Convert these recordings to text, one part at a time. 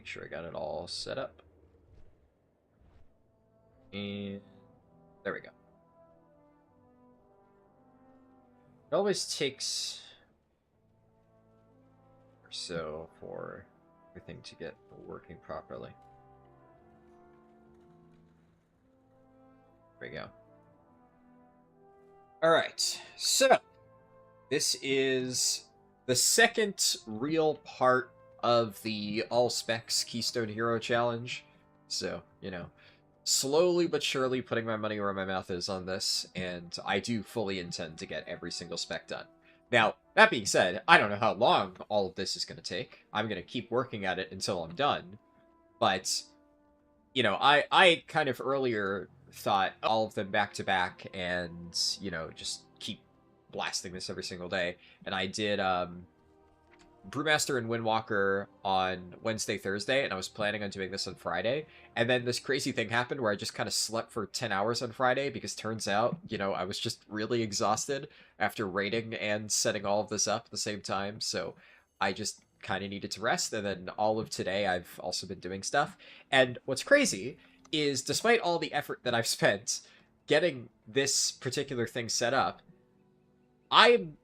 Make sure I got it all set up. And there we go. It always takes or so for everything to get working properly. There we go. Alright, so this is the second real part of the All Specs Keystone Hero Challenge. So, you know, slowly but surely putting my money where my mouth is on this, and I do fully intend to get every single spec done. Now, that being said, I don't know how long all of this is going to take. I'm going to keep working at it until I'm done. But, you know, I kind of earlier thought all of them back to back and, you know, just keep blasting this every single day. And I did Brewmaster and Windwalker on Wednesday, Thursday, and I was planning on doing this on Friday. And then this crazy thing happened where I just kind of slept for 10 hours on Friday because turns out, you know, I was just really exhausted after raiding and setting all of this up at the same time. So I just kind of needed to rest. And then all of today, I've also been doing stuff. And what's crazy is despite all the effort that I've spent getting this particular thing set up,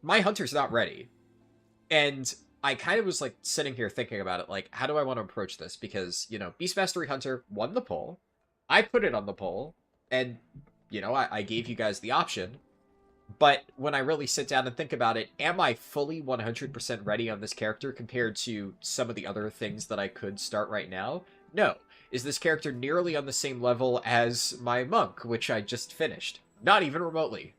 my hunter's not ready. And I kind of was like sitting here thinking about it, like, how do I want to approach this? Because, you know, Beast Mastery Hunter won the poll. I put it on the poll, and, you know, I gave you guys the option. But when I really sit down and think about it, am I fully 100% ready on this character compared to some of the other things that I could start right now? No. Is this character nearly on the same level as my Monk, which I just finished? Not even remotely.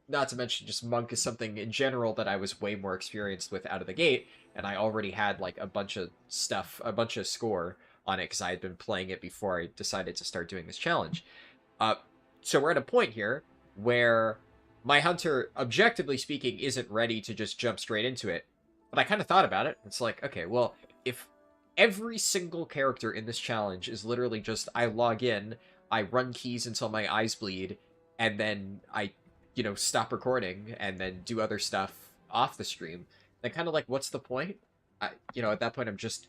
Not to mention, just Monk is something in general that I was way more experienced with out of the gate, and I already had, like, a bunch of stuff, a bunch of score on it, because I had been playing it before I decided to start doing this challenge. So we're at a point here where my hunter, objectively speaking, isn't ready to just jump straight into it. But I kind of thought about it. It's like, okay, well, if every single character in this challenge is literally just, I log in, I run keys until my eyes bleed, and then I, you know, stop recording and then do other stuff off the stream, then kind of like, what's the point? You know, at that point, I'm just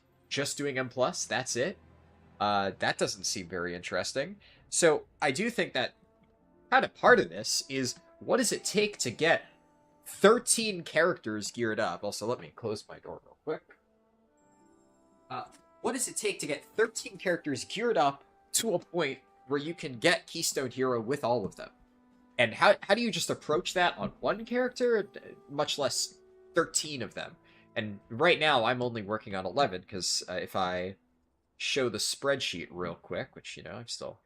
doing M+, that's it. That doesn't seem very interesting. So I do think that kind of part of this is, what does it take to get 13 characters geared up? Also, let me close my door real quick. What does it take to get 13 characters geared up to a point where you can get Keystone Hero with all of them? And how do you just approach that on one character, much less 13 of them? And right now, I'm only working on 11, because if I show the spreadsheet real quick, which, you know, I've still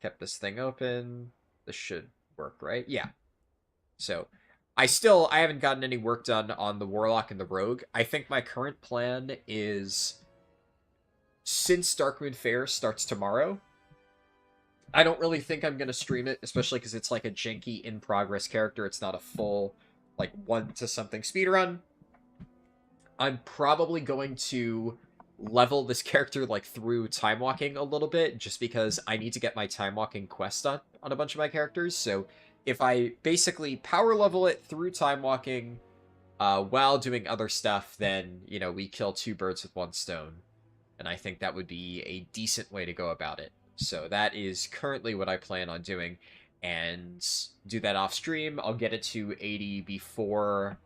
kept this thing open, this should work, right? Yeah. So I haven't gotten any work done on the Warlock and the Rogue. I think my current plan is, since Darkmoon Fair starts tomorrow, I don't really think I'm going to stream it, especially because it's like a janky in-progress character. It's not a full, like, 1-to-something speedrun. I'm probably going to level this character, like, through time walking a little bit, just because I need to get my time walking quest on a bunch of my characters. So if I basically power level it through time walking while doing other stuff, then, you know, we kill two birds with one stone. And I think that would be a decent way to go about it. So that is currently what I plan on doing, and do that off stream. I'll get it to 80 before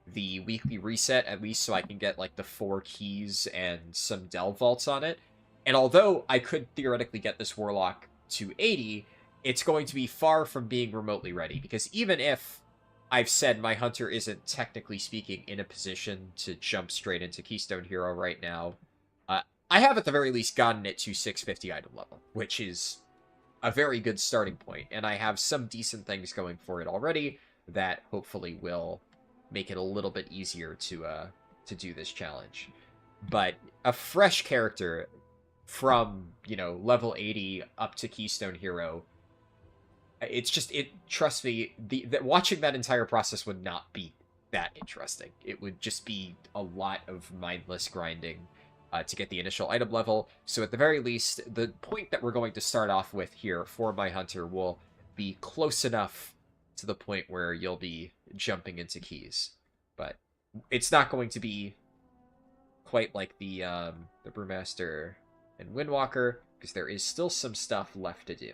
the weekly reset, at least so I can get, like, the 4 keys and some delve vaults on it. And although I could theoretically get this Warlock to 80, it's going to be far from being remotely ready, because even if I've said my hunter isn't, technically speaking, in a position to jump straight into Keystone Hero right now, I have at the very least gotten it to 650 item level, which is a very good starting point, and I have some decent things going for it already that hopefully will make it a little bit easier to do this challenge. But a fresh character from, you know, level 80 up to Keystone Hero, it's just, trust me, watching that entire process would not be that interesting. It would just be a lot of mindless grinding to get the initial item level. So at the very least, the point that we're going to start off with here for my hunter will be close enough to the point where you'll be jumping into keys. But it's not going to be quite like the Brewmaster and Windwalker, because there is still some stuff left to do.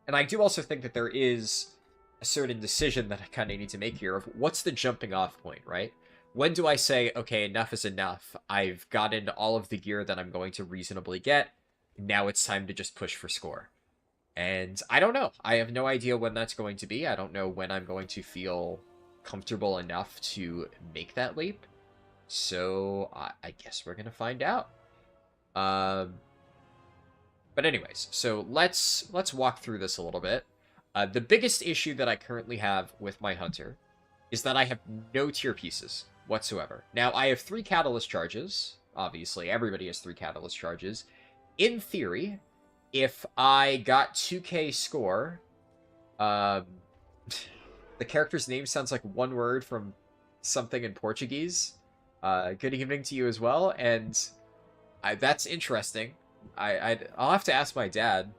And I do also think that there is a certain decision that I kind of need to make here of what's the jumping off point, right? When do I say, okay, enough is enough. I've gotten all of the gear that I'm going to reasonably get. Now it's time to just push for score. And I don't know. I have no idea when that's going to be. I don't know when I'm going to feel comfortable enough to make that leap. So I guess we're going to find out. But anyways, so let's walk through this a little bit. The biggest issue that I currently have with my hunter is that I have no tier pieces whatsoever. Now, I have 3 catalyst charges. Obviously, everybody has 3 catalyst charges. In theory, if I got 2k score, the character's name sounds like one word from something in Portuguese. Good evening to you as well, and that's interesting. I'll have to ask my dad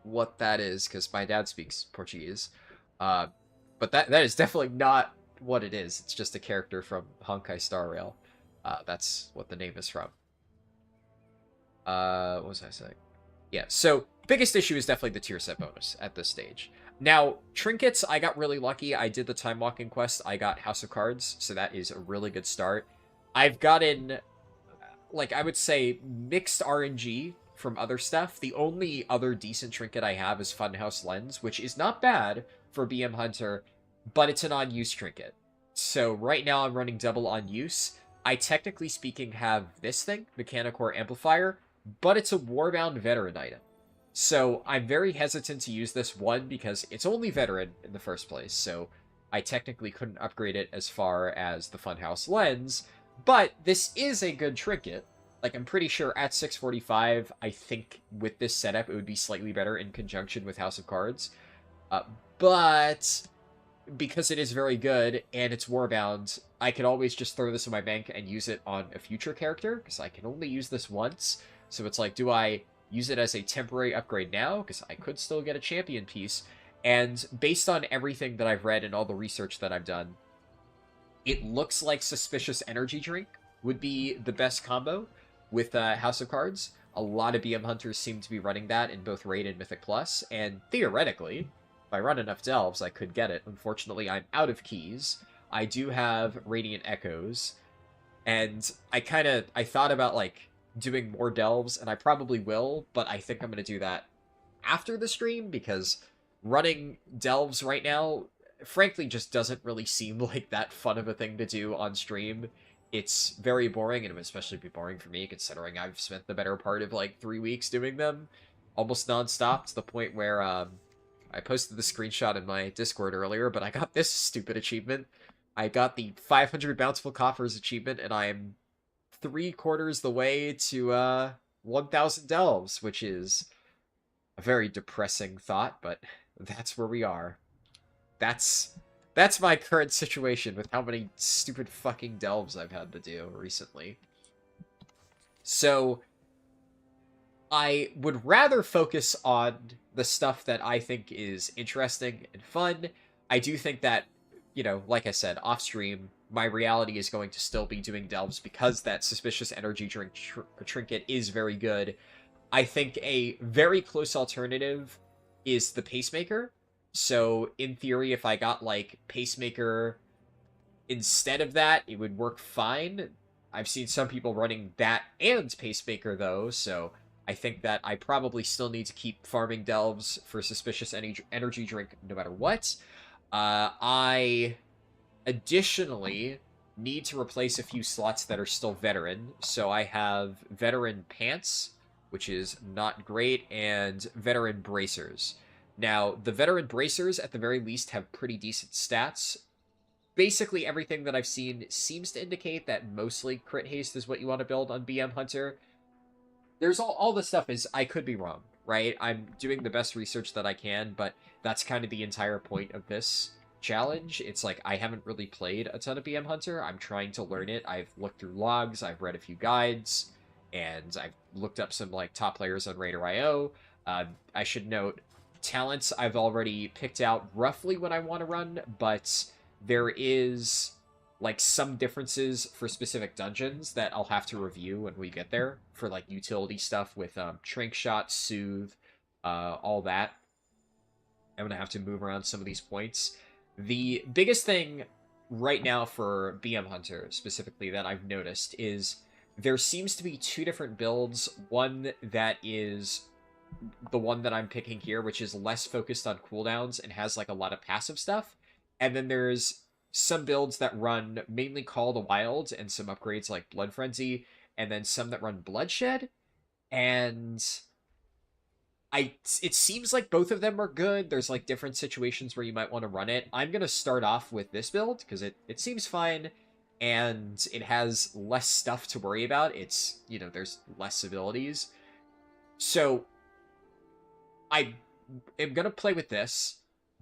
what that is, because my dad speaks Portuguese. But that is definitely not what it is. It's just a character from Honkai Star Rail. That's what the name is from. What was I saying? Yeah, so biggest issue is definitely the tier set bonus at this stage. Now, trinkets, I got really lucky. I did the time walking quest. I got House of Cards, so that is a really good start. I've gotten, like, I would say mixed RNG from other stuff. The only other decent trinket I have is Funhouse Lens, which is not bad for BM Hunter, but it's an on-use trinket. So right now I'm running double on-use. I, technically speaking, have this thing, Mechanicore Amplifier, but it's a Warbound Veteran item. So I'm very hesitant to use this one because it's only Veteran in the first place, so I technically couldn't upgrade it as far as the Funhouse Lens, but this is a good trinket. Like, I'm pretty sure at 645, I think with this setup, it would be slightly better in conjunction with House of Cards. But because it is very good and it's Warbound, I could always just throw this in my bank and use it on a future character, because I can only use this once. So it's like, do I use it as a temporary upgrade now? Because I could still get a champion piece. And based on everything that I've read and all the research that I've done, it looks like Suspicious Energy Drink would be the best combo with House of Cards. A lot of BM Hunters seem to be running that in both Raid and Mythic Plus, and theoretically, if I run enough Delves, I could get it. Unfortunately, I'm out of keys. I do have Radiant Echoes, and I thought about, like, doing more Delves, and I probably will, but I think I'm going to do that after the stream, because running Delves right now, frankly, just doesn't really seem like that fun of a thing to do on stream. It's very boring, and it would especially be boring for me, considering I've spent the better part of, like, 3 weeks doing them, almost non-stop, to the point where, I posted the screenshot in my Discord earlier, but I got this stupid achievement. I got the 500 Bountiful Coffers achievement, and I am 3/4 the way to, 1,000 Delves, which is a very depressing thought, but that's where we are. That's my current situation with how many stupid fucking Delves I've had to do recently. So I would rather focus on the stuff that I think is interesting and fun. I do think that, you know, like I said, off stream, my reality is going to still be doing Delves because that Suspicious Energy Drink trinket is very good. I think a very close alternative is the Pacemaker. So, in theory, if I got, like, Pacemaker instead of that, it would work fine. I've seen some people running that and Pacemaker, though, so I think that I probably still need to keep farming Delves for Suspicious Energy Drink no matter what. I additionally need to replace a few slots that are still Veteran. So I have Veteran Pants, which is not great, and Veteran Bracers. Now, the Veteran Bracers, at the very least, have pretty decent stats. Basically, everything that I've seen seems to indicate that mostly Crit Haste is what you want to build on BM Hunter. There's all this stuff is, I could be wrong, right? I'm doing the best research that I can, but that's kind of the entire point of this challenge. It's like, I haven't really played a ton of BM Hunter. I'm trying to learn it. I've looked through logs, I've read a few guides, and I've looked up some, like, top players on Raider.io. I should note, talents I've already picked out roughly what I want to run, but there is like some differences for specific dungeons that I'll have to review when we get there for like utility stuff with Shrink Shot, Soothe, all that. I'm gonna have to move around some of these points. The biggest thing right now for BM Hunter specifically that I've noticed is there seems to be two different builds. One that is the one that I'm picking here, which is less focused on cooldowns and has like a lot of passive stuff. And then there's some builds that run mainly Call the Wild and some upgrades like Blood Frenzy, and then some that run Bloodshed. And it seems like both of them are good. There's like different situations where you might want to run it. I'm going to start off with this build because it seems fine and it has less stuff to worry about. It's, you know, there's less abilities. So I am going to play with this,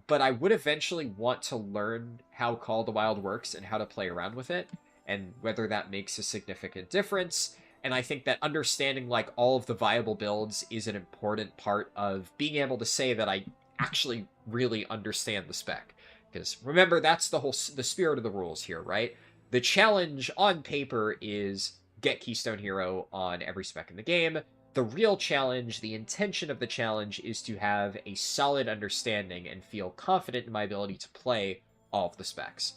but I would eventually want to learn how Call the Wild works and how to play around with it and whether that makes a significant difference. And I think that understanding like all of the viable builds is an important part of being able to say that I actually really understand the spec. Because remember, that's the spirit of the rules here, right? The challenge on paper is get Keystone Hero on every spec in the game. The real challenge, the intention of the challenge, is to have a solid understanding and feel confident in my ability to play all of the specs.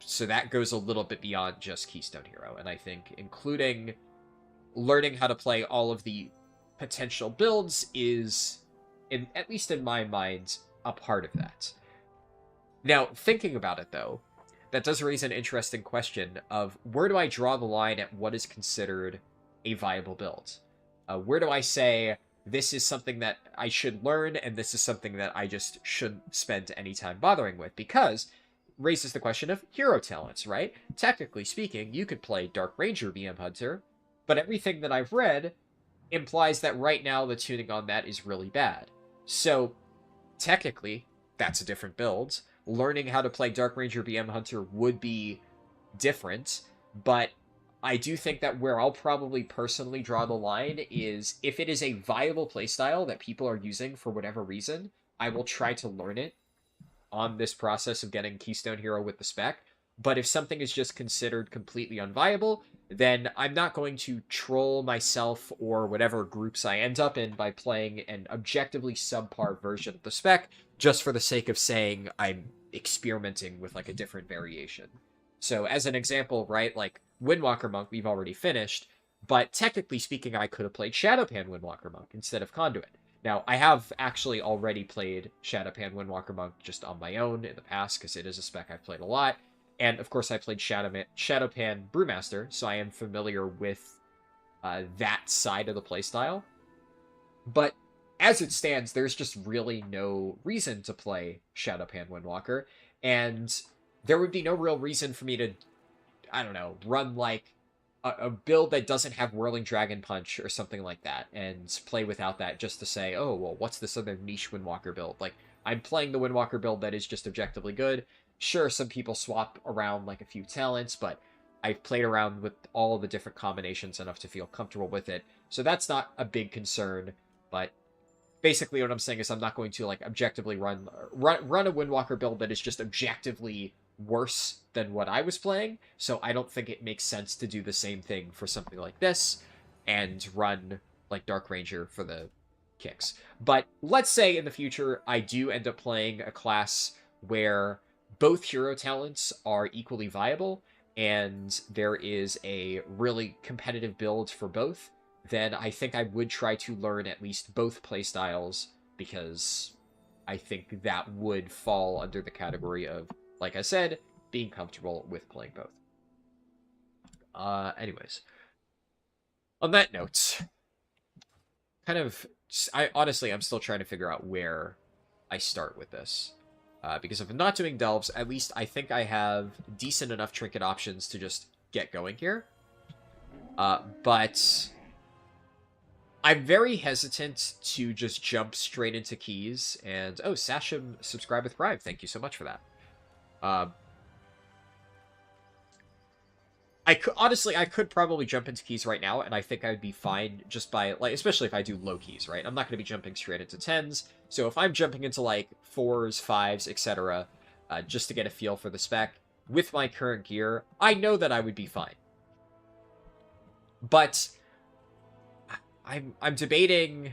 So that goes a little bit beyond just Keystone Hero, and I think including learning how to play all of the potential builds is, at least in my mind, a part of that. Now, thinking about it, though, that does raise an interesting question of where do I draw the line at what is considered a viable build? Where do I say this is something that I should learn and this is something that I just shouldn't spend any time bothering with? Because raises the question of hero talents, right? Technically speaking, you could play Dark Ranger BM Hunter, but everything that I've read implies that right now the tuning on that is really bad. So technically, that's a different build. Learning how to play Dark Ranger BM Hunter would be different, but I do think that where I'll probably personally draw the line is if it is a viable playstyle that people are using for whatever reason, I will try to learn it on this process of getting Keystone Hero with the spec. But if something is just considered completely unviable, then I'm not going to troll myself or whatever groups I end up in by playing an objectively subpar version of the spec just for the sake of saying I'm experimenting with like a different variation. So as an example, right, like Windwalker Monk we've already finished, but technically speaking I could have played Shadowpan Windwalker Monk instead of Conduit. Now, I have actually already played Shadowpan Windwalker Monk just on my own in the past, because it is a spec I've played a lot. And, of course, I played Shadowpan Brewmaster, so I am familiar with that side of the playstyle. But as it stands, there's just really no reason to play Shadowpan Windwalker, and there would be no real reason for me to, I don't know, run, like, a build that doesn't have Whirling Dragon Punch or something like that, and play without that just to say, oh, well, what's this other niche Windwalker build? Like, I'm playing the Windwalker build that is just objectively good. Sure, some people swap around, like, a few talents, but I've played around with all the different combinations enough to feel comfortable with it, so that's not a big concern, but basically what I'm saying is I'm not going to, like, objectively run a Windwalker build that is just objectively worse than what I was playing, so I don't think it makes sense to do the same thing for something like this and run like Dark Ranger for the kicks. But let's say in the future I do end up playing a class where both hero talents are equally viable and there is a really competitive build for both, then I think I would try to learn at least both playstyles, because I think that would fall under the category of, like I said, being comfortable with playing both. Anyways. On that note, kind of, I'm still trying to figure out where I start with this. Because if I'm not doing delves, at least I think I have decent enough trinket options to just get going here. But I'm very hesitant to just jump straight into keys. And, oh, Sashim subscribe with Prime. Thank you so much for that. Honestly, I could probably jump into keys right now, and I think I'd be fine just by, like, especially if I do low keys, right? I'm not going to be jumping straight into 10s, so if I'm jumping into, like, 4s, 5s, etc., just to get a feel for the spec, with my current gear, I know that I would be fine. But I'm debating.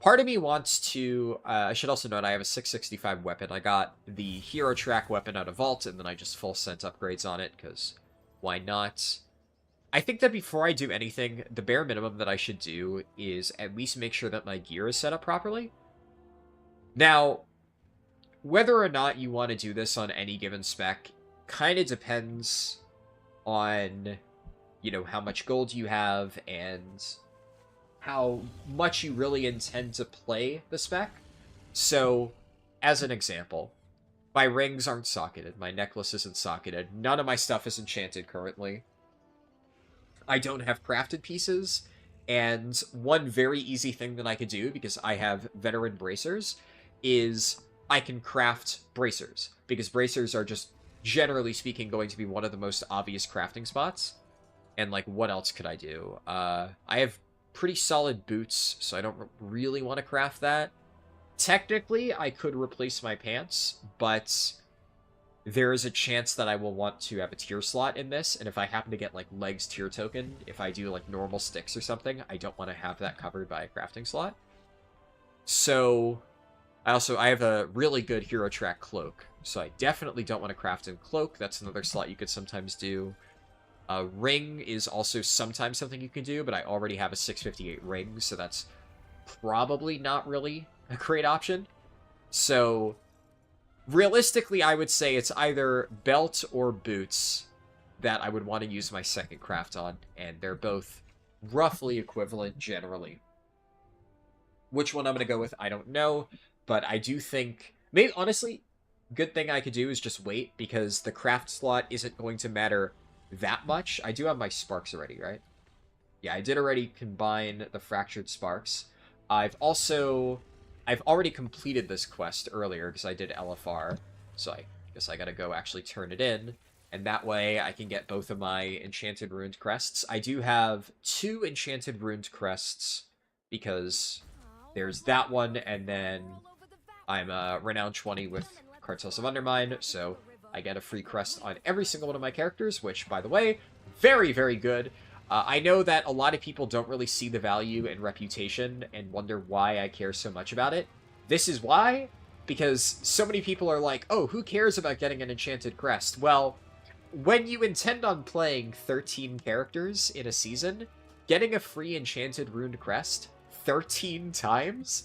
Part of me wants to. I should also note I have a 665 weapon. I got the hero track weapon out of Vault, and then I just full sent upgrades on it because why not? I think that before I do anything, the bare minimum that I should do is at least make sure that my gear is set up properly. Now, whether or not you want to do this on any given spec kind of depends on, you know, how much gold you have and how much you really intend to play the spec. So, as an example, my rings aren't socketed, my necklace isn't socketed, none of my stuff is enchanted currently. I don't have crafted pieces, and one very easy thing that I could do, because I have veteran bracers, is I can craft bracers, because bracers are just, generally speaking, going to be one of the most obvious crafting spots. And, like, what else could I do? I have pretty solid boots, so I don't really want to craft that. Technically, I could replace my pants, but there is a chance that I will want to have a tier slot in this, and if I happen to get, like, legs tier token, if I do, like, normal sticks or something, I don't want to have that covered by a crafting slot. So, I have a really good hero track cloak, so I definitely don't want to craft in cloak. That's another slot you could sometimes do. Ring is also sometimes something you can do, but I already have a 658 ring, so that's probably not really a great option. So, realistically, I would say it's either belt or boots that I would want to use my second craft on, and they're both roughly equivalent generally. Which one I'm going to go with, I don't know, but I do think, maybe honestly, good thing I could do is just wait, because the craft slot isn't going to matter that much. I do have my sparks already, right? Yeah, I did already combine the fractured sparks. I've already completed this quest earlier because I did LFR, so I guess I gotta go actually turn it in, and that way I can get both of my enchanted runed crests. I do have 2 enchanted runed crests because there's that one, and then I'm renowned 20 with Cartels of Undermine, so I get a free crest on every single one of my characters, which, by the way, very, very good. I know that a lot of people don't really see the value in reputation and wonder why I care so much about it. This is why, because so many people are like, oh, who cares about getting an enchanted crest? Well, when you intend on playing 13 characters in a season, getting a free enchanted runed crest 13 times,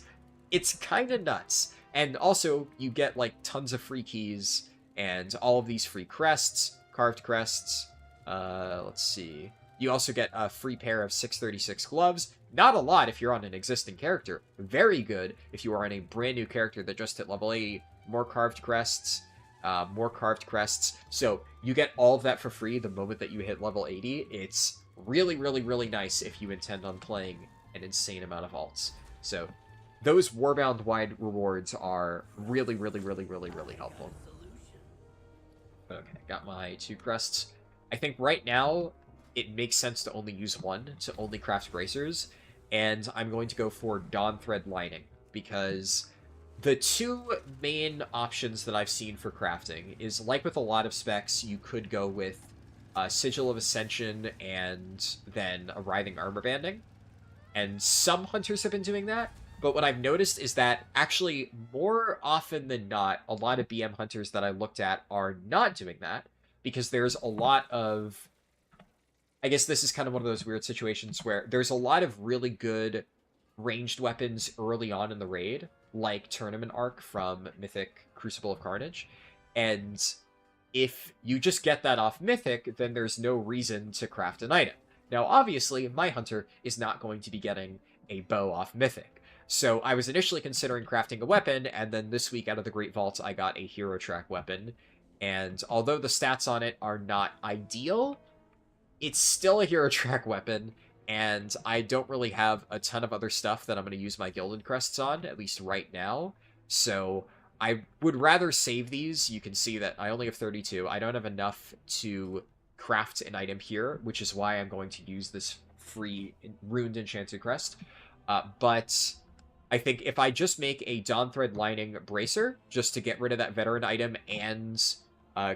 it's kind of nuts. And also, you get, like, tons of free keys and all of these free crests, carved crests. Let's see. You also get a free pair of 636 gloves. Not a lot if you're on an existing character. Very good if you are on a brand new character that just hit level 80. More carved crests. So you get all of that for free the moment that you hit level 80. It's really, really, really nice if you intend on playing an insane amount of alts. So those Warbound-wide rewards are really, really, really, really, really helpful. Okay, got my 2 crests. I think right now it makes sense to only use one, to only craft bracers, and I'm going to go for Dawn Thread Lining, because the 2 main options that I've seen for crafting is, like with a lot of specs, you could go with Sigil of Ascension and then a Writhing Armor Banding, and some hunters have been doing that. But what I've noticed is that, actually, more often than not, a lot of BM hunters that I looked at are not doing that, because there's a lot of... I guess this is kind of one of those weird situations where there's a lot of really good ranged weapons early on in the raid, like Tournament Arc from Mythic Crucible of Carnage, and if you just get that off Mythic, then there's no reason to craft an item. Now, obviously, my hunter is not going to be getting a bow off Mythic. So I was initially considering crafting a weapon, and then this week out of the Great Vault, I got a hero track weapon. And although the stats on it are not ideal, it's still a hero track weapon, and I don't really have a ton of other stuff that I'm going to use my Gilded Crests on, at least right now. So I would rather save these. You can see that I only have 32. I don't have enough to craft an item here, which is why I'm going to use this free Runed Enchanted Crest. But I think if I just make a Dawn Thread Lining Bracer, just to get rid of that veteran item and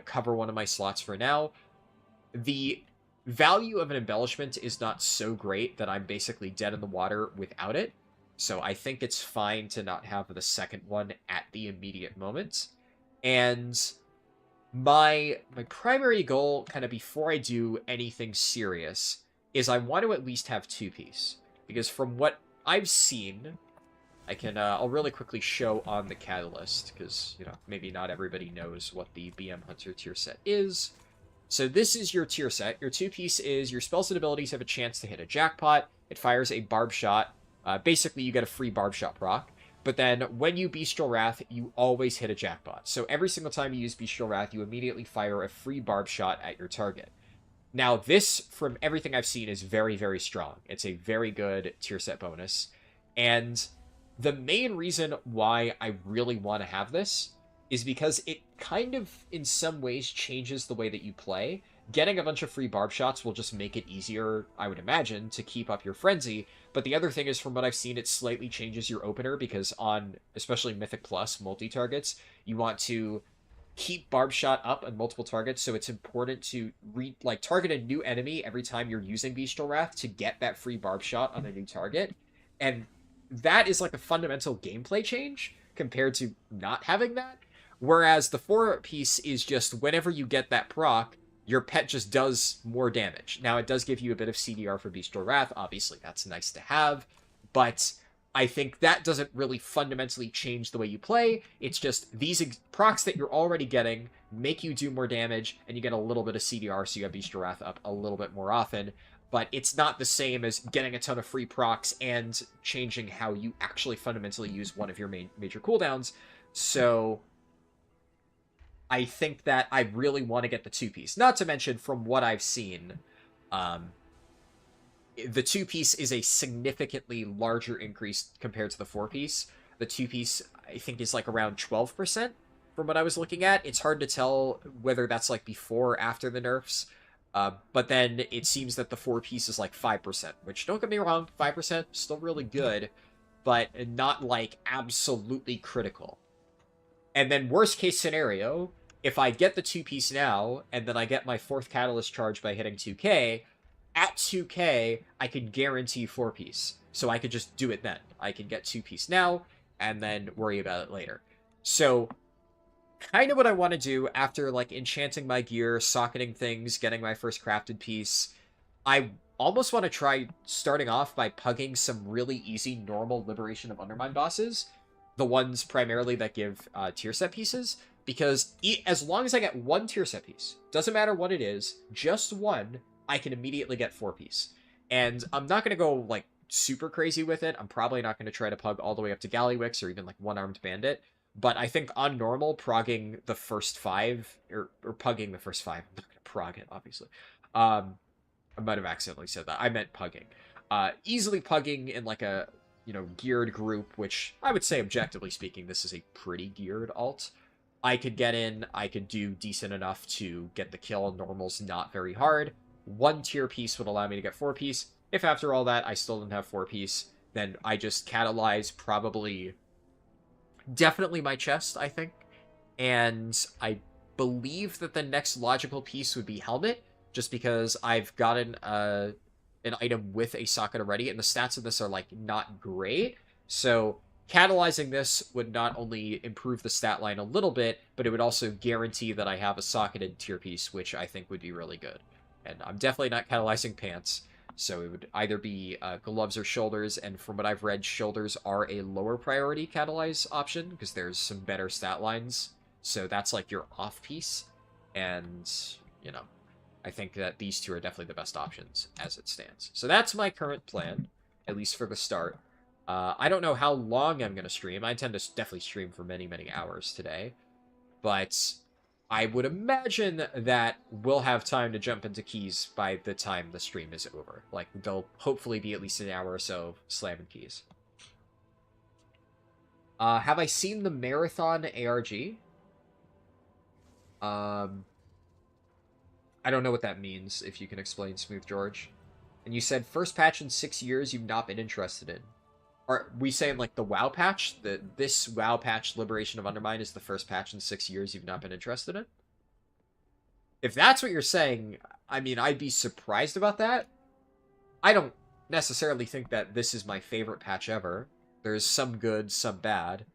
cover one of my slots for now. The value of an embellishment is not so great that I'm basically dead in the water without it. So I think it's fine to not have the second one at the immediate moment. And my primary goal, kind of before I do anything serious, is I want to at least have 2-piece. Because from what I've seen, I can, I'll really quickly show on the catalyst, because, you know, maybe not everybody knows what the BM Hunter tier set is. So this is your tier set. Your 2-piece is your spells and abilities have a chance to hit a jackpot. It fires a barb shot. Basically, you get a free barb shot proc. But then, when you Bestial Wrath, you always hit a jackpot. So every single time you use Bestial Wrath, you immediately fire a free barb shot at your target. Now, this, from everything I've seen, is very, very strong. It's a very good tier set bonus. And the main reason why I really want to have this is because it kind of, in some ways, changes the way that you play. Getting a bunch of free barb shots will just make it easier, I would imagine, to keep up your frenzy. But the other thing is, from what I've seen, it slightly changes your opener, because on, especially Mythic Plus, multi-targets, you want to keep barb shot up on multiple targets, so it's important to target a new enemy every time you're using Bestial Wrath to get that free barb shot on a new target. And that is like a fundamental gameplay change compared to not having that. Whereas the 4-piece is just whenever you get that proc, your pet just does more damage. Now, it does give you a bit of CDR for Bestial Wrath. Obviously, that's nice to have. But I think that doesn't really fundamentally change the way you play. It's just these procs that you're already getting make you do more damage, and you get a little bit of CDR, so you have Bestial Wrath up a little bit more often. But it's not the same as getting a ton of free procs and changing how you actually fundamentally use one of your major cooldowns. So I think that I really want to get the 2-piece. Not to mention, from what I've seen, the 2-piece is a significantly larger increase compared to the 4-piece. The 2-piece, I think, is like around 12% from what I was looking at. It's hard to tell whether that's like before or after the nerfs. But then it seems that the 4-piece is like 5%, which, don't get me wrong, 5% still really good, but not like absolutely critical. And then worst case scenario, if I get the 2-piece now, and then I get my 4th Catalyst charge by hitting 2k, at 2k, I can guarantee 4-piece. So I could just do it then. I can get 2-piece now, and then worry about it later. So, kind of what I want to do after, like, enchanting my gear, socketing things, getting my first crafted piece, I almost want to try starting off by pugging some really easy, normal Liberation of Undermine bosses. The ones primarily that give tier set pieces. Because as long as I get one tier set piece, doesn't matter what it is, just one, I can immediately get 4-piece. And I'm not going to go, like, super crazy with it. I'm probably not going to try to pug all the way up to Gallywix or even, like, One-Armed Bandit. But I think on normal, progging the first 5, or pugging the first 5, I'm not going to prog it, obviously. I might have accidentally said that. I meant pugging. Easily pugging in, like, a, you know, geared group, which I would say, objectively speaking, this is a pretty geared alt. I could get in, I could do decent enough to get the kill. Normal's not very hard. 1 tier piece would allow me to get 4-piece. If after all that I still didn't have 4-piece, then I just catalyze definitely my chest, I think. And I believe that the next logical piece would be Helmet, just because I've gotten an item with a socket already, and the stats of this are, like, not great. So catalyzing this would not only improve the stat line a little bit, but it would also guarantee that I have a socketed tier piece, which I think would be really good. And I'm definitely not catalyzing pants, so it would either be gloves or shoulders, and from what I've read, shoulders are a lower priority catalyze option, because there's some better stat lines, so that's like your off piece, and, you know, I think that these two are definitely the best options as it stands. So that's my current plan, at least for the start. I don't know how long I'm going to stream. I intend to definitely stream for many, many hours today. But I would imagine that we'll have time to jump into keys by the time the stream is over. Like, there'll hopefully be at least an hour or so of slamming keys. Have I seen the Marathon ARG? I don't know what that means, if you can explain, Smooth George. And you said, first patch in 6 years you've not been interested in. Are we saying, like, the WoW patch? This WoW patch, Liberation of Undermine, is the first patch in 6 years you've not been interested in? If that's what you're saying, I mean, I'd be surprised about that. I don't necessarily think that this is my favorite patch ever. There's some good, some bad.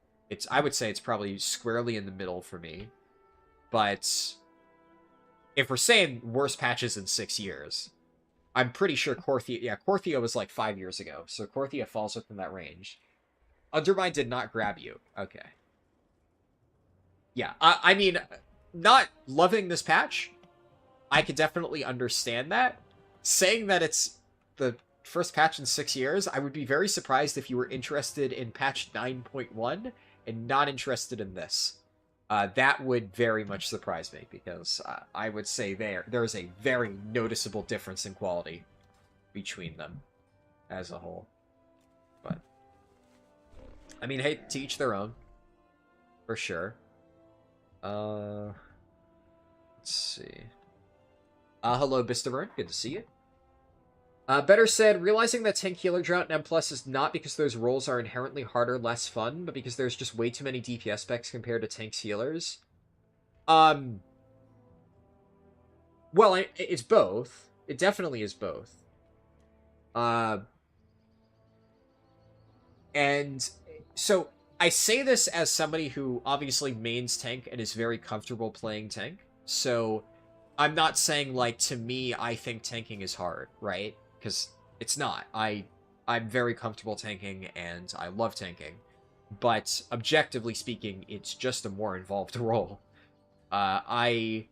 I would say it's probably squarely in the middle for me. But if we're saying worst patches in 6 years, I'm pretty sure Korthia was like 5 years ago, so Korthia falls within that range. Undermine did not grab you. Okay. Yeah, I mean, not loving this patch, I could definitely understand that. Saying that it's the first patch in 6 years, I would be very surprised if you were interested in patch 9.1 and not interested in this. That would very much surprise me, because I would say there is a very noticeable difference in quality between them as a whole. But, I mean, hey, to each their own, for sure. Let's see. Hello, Bistaburn. Good to see you. Better said, realizing that tank healer drought in M+ is not because those roles are inherently harder, less fun, but because there's just way too many DPS specs compared to tanks healers. Well, it's both. It definitely is both. And so I say this as somebody who obviously mains tank and is very comfortable playing tank. So I'm not saying, like, to me, I think tanking is hard, right? Because it's not. I'm very comfortable tanking, and I love tanking. But objectively speaking, it's just a more involved role. I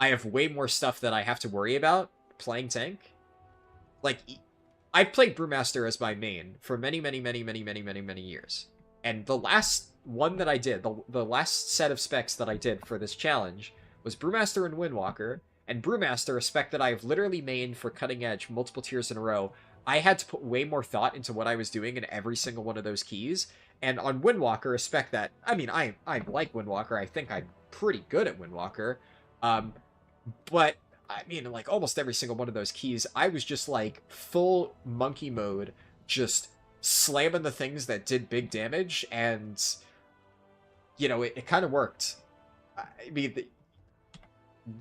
have way more stuff that I have to worry about playing tank. Like, I've played Brewmaster as my main for many years. And the last one that I did, the last set of specs that I did for this challenge was Brewmaster and Windwalker. And Brewmaster, a spec that I've literally mained for Cutting Edge multiple tiers in a row, I had to put way more thought into what I was doing in every single one of those keys. And on Windwalker, a spec that, I mean, I like Windwalker. I think I'm pretty good at Windwalker. But, I mean, like, almost every single one of those keys, I was just, like, full monkey mode, just slamming the things that did big damage, and, you know, it kind of worked. I mean,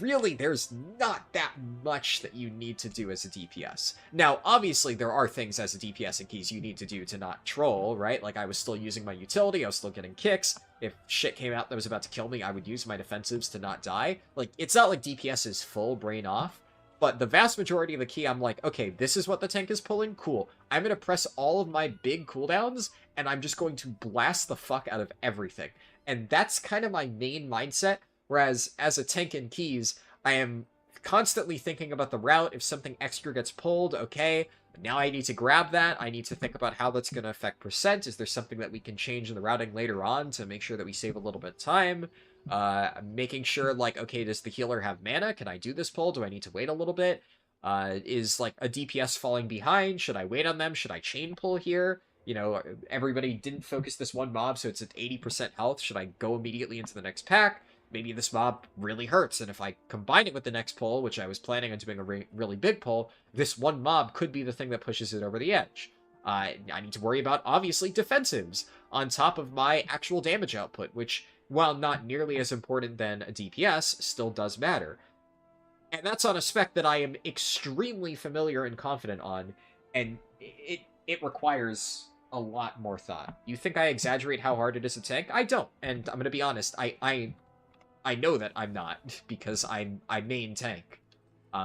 really, there's not that much that you need to do as a DPS. Now, obviously, there are things as a DPS and keys you need to do to not troll, right? Like, I was still using my utility, I was still getting kicks. If shit came out that was about to kill me, I would use my defensives to not die. Like, it's not like DPS is full brain off, but the vast majority of the key, I'm like, okay, this is what the tank is pulling? Cool. I'm going to press all of my big cooldowns, and I'm just going to blast the fuck out of everything. And that's kind of my main mindset. Whereas, as a tank in keys, I am constantly thinking about the route. If something extra gets pulled, okay, now I need to grab that. I need to think about how that's going to affect percent. Is there something that we can change in the routing later on to make sure that we save a little bit of time? Making sure, like, okay, does the healer have mana? Can I do this pull? Do I need to wait a little bit? Is, like, a DPS falling behind? Should I wait on them? Should I chain pull here? You know, everybody didn't focus this one mob, so it's at 80% health. Should I go immediately into the next pack? Maybe this mob really hurts, and if I combine it with the next pull, which I was planning on doing a really big pull, this one mob could be the thing that pushes it over the edge. I need to worry about, obviously, defensives on top of my actual damage output, which, while not nearly as important than a DPS, still does matter. And that's on a spec that I am extremely familiar and confident on, and it requires a lot more thought. You think I exaggerate how hard it is to tank? I don't, and I'm gonna be honest, I know that I'm not, because I main tank.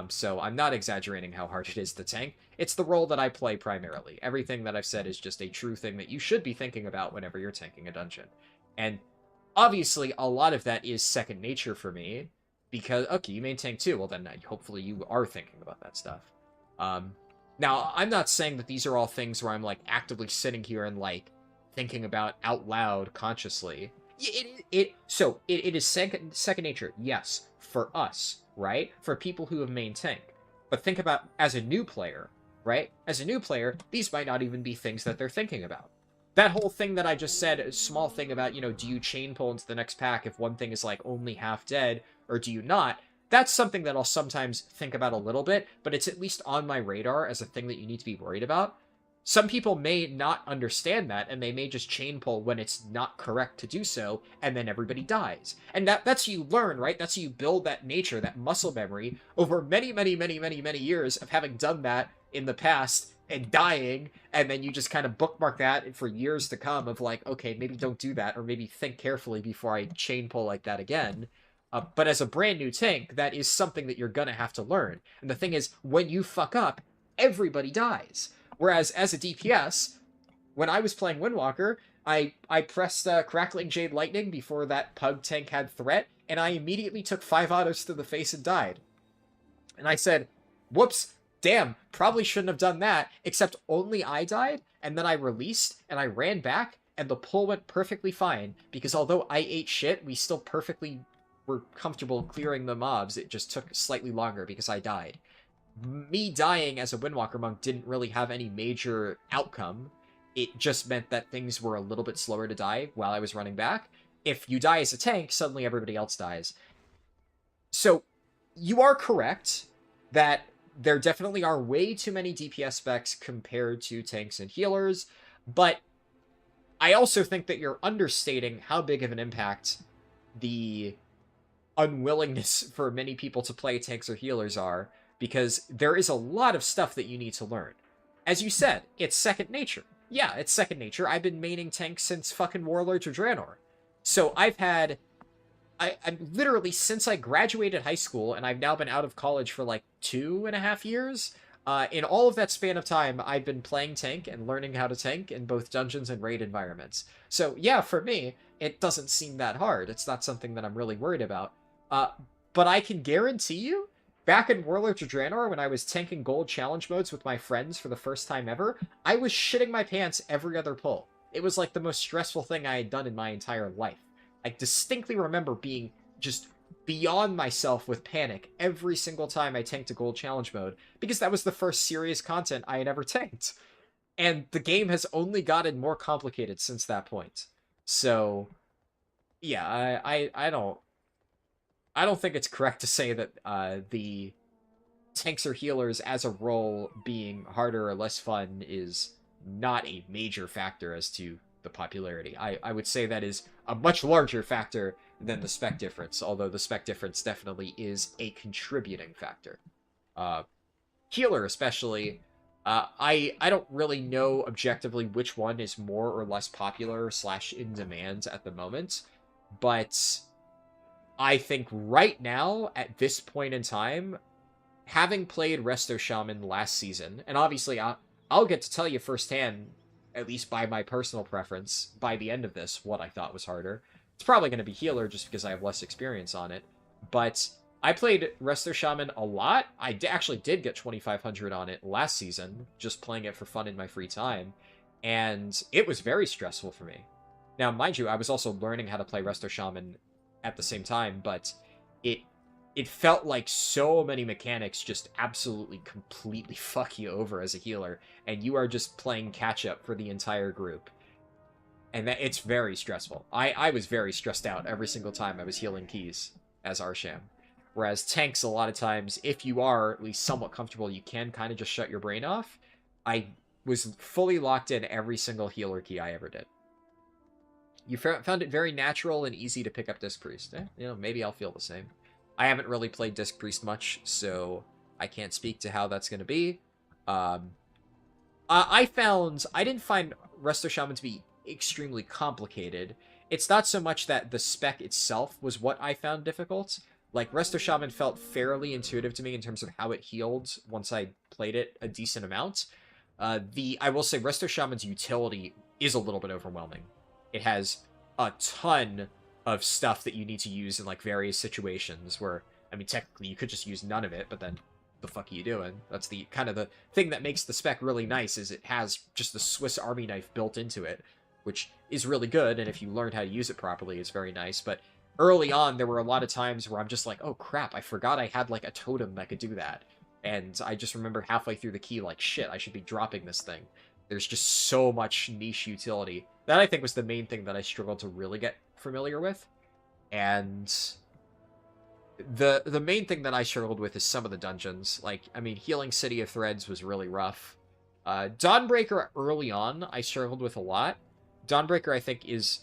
So I'm not exaggerating how hard it is to tank. It's the role that I play primarily. Everything that I've said is just a true thing that you should be thinking about whenever you're tanking a dungeon. And obviously, a lot of that is second nature for me, because, okay, you main tank too, well then hopefully you are thinking about that stuff. Now, I'm not saying that these are all things where I'm, like, actively sitting here and, like, thinking about out loud consciously. It is second nature, yes, for us, right? For people who have main tank. But think about, as a new player, right? As a new player, these might not even be things that they're thinking about. That whole thing that I just said, a small thing about, you know, do you chain pull into the next pack if one thing is, like, only half dead, or do you not? That's something that I'll sometimes think about a little bit, but it's at least on my radar as a thing that you need to be worried about. Some people may not understand that, and they may just chain pull when it's not correct to do so, and then everybody dies. And that's how you learn, right? That's how you build that nature, that muscle memory, over many, many, many, many, many years of having done that in the past and dying, and then you just kind of bookmark that for years to come of like, okay, maybe don't do that, or maybe think carefully before I chain pull like that again. But as a brand new tank, that is something that you're gonna have to learn. And the thing is, when you fuck up, everybody dies. Whereas as a DPS, when I was playing Windwalker, I pressed Crackling Jade Lightning before that Pug tank had threat, and I immediately took 5 autos to the face and died. And I said, whoops, damn, probably shouldn't have done that, except only I died, and then I released, and I ran back, and the pull went perfectly fine, because although I ate shit, we still perfectly were comfortable clearing the mobs. It just took slightly longer because I died. Me dying as a Windwalker monk didn't really have any major outcome. It just meant that things were a little bit slower to die while I was running back. If you die as a tank, suddenly everybody else dies. So, you are correct that there definitely are way too many DPS specs compared to tanks and healers, but I also think that you're understating how big of an impact the unwillingness for many people to play tanks or healers are, because there is a lot of stuff that you need to learn. As you said, it's second nature. Yeah, it's second nature. I've been maining tanks since fucking Warlords of Draenor. So I've literally, since I graduated high school, and I've now been out of college for like 2.5 years, in all of that span of time, I've been playing tank and learning how to tank in both dungeons and raid environments. So yeah, for me, it doesn't seem that hard. It's not something that I'm really worried about. But I can guarantee you, back in Warlords of Draenor, when I was tanking gold challenge modes with my friends for the first time ever, I was shitting my pants every other pull. It was like the most stressful thing I had done in my entire life. I distinctly remember being just beyond myself with panic every single time I tanked a gold challenge mode, because that was the first serious content I had ever tanked. And the game has only gotten more complicated since that point. So, yeah, I don't think it's correct to say that the tanks or healers as a role being harder or less fun is not a major factor as to the popularity. I would say that is a much larger factor than the spec difference, although the spec difference definitely is a contributing factor. Healer especially, I don't really know objectively which one is more or less popular / in demand at the moment, but I think right now, at this point in time, having played Resto Shaman last season, and obviously I'll get to tell you firsthand, at least by my personal preference, by the end of this, what I thought was harder. It's probably going to be Healer just because I have less experience on it, but I played Resto Shaman a lot. I actually did get 2,500 on it last season, just playing it for fun in my free time, and it was very stressful for me. Now, mind you, I was also learning how to play Resto Shaman at the same time, but it felt like so many mechanics just absolutely completely fuck you over as a healer, and you are just playing catch up for the entire group, and that it's very stressful. I was very stressed out every single time I was healing keys as Arsham, whereas tanks, a lot of times, if you are at least somewhat comfortable, you can kind of just shut your brain off. I was fully locked in every single healer key I ever did. You found it very natural and easy to pick up Disc Priest. Maybe I'll feel the same. I haven't really played Disc Priest much, so I can't speak to how that's going to be. I didn't find Resto Shaman to be extremely complicated. It's not so much that the spec itself was what I found difficult. Like, Resto Shaman felt fairly intuitive to me in terms of how it healed once I played it a decent amount. I will say Resto Shaman's utility is a little bit overwhelming. It has a ton of stuff that you need to use in, like, various situations where, I mean, technically you could just use none of it, but then the fuck are you doing? That's the kind of the thing that makes the spec really nice, is it has just the Swiss Army knife built into it, which is really good, and if you learn how to use it properly, it's very nice. But early on, there were a lot of times where I'm just like, oh crap, I forgot I had, like, a totem that could do that. And I just remember halfway through the key, like, shit, I should be dropping this thing. There's just so much niche utility. That, I think, was the main thing that I struggled to really get familiar with. And the main thing that I struggled with is some of the dungeons. Like, I mean, healing City of Threads was really rough. Dawnbreaker early on, I struggled with a lot. Dawnbreaker, I think, is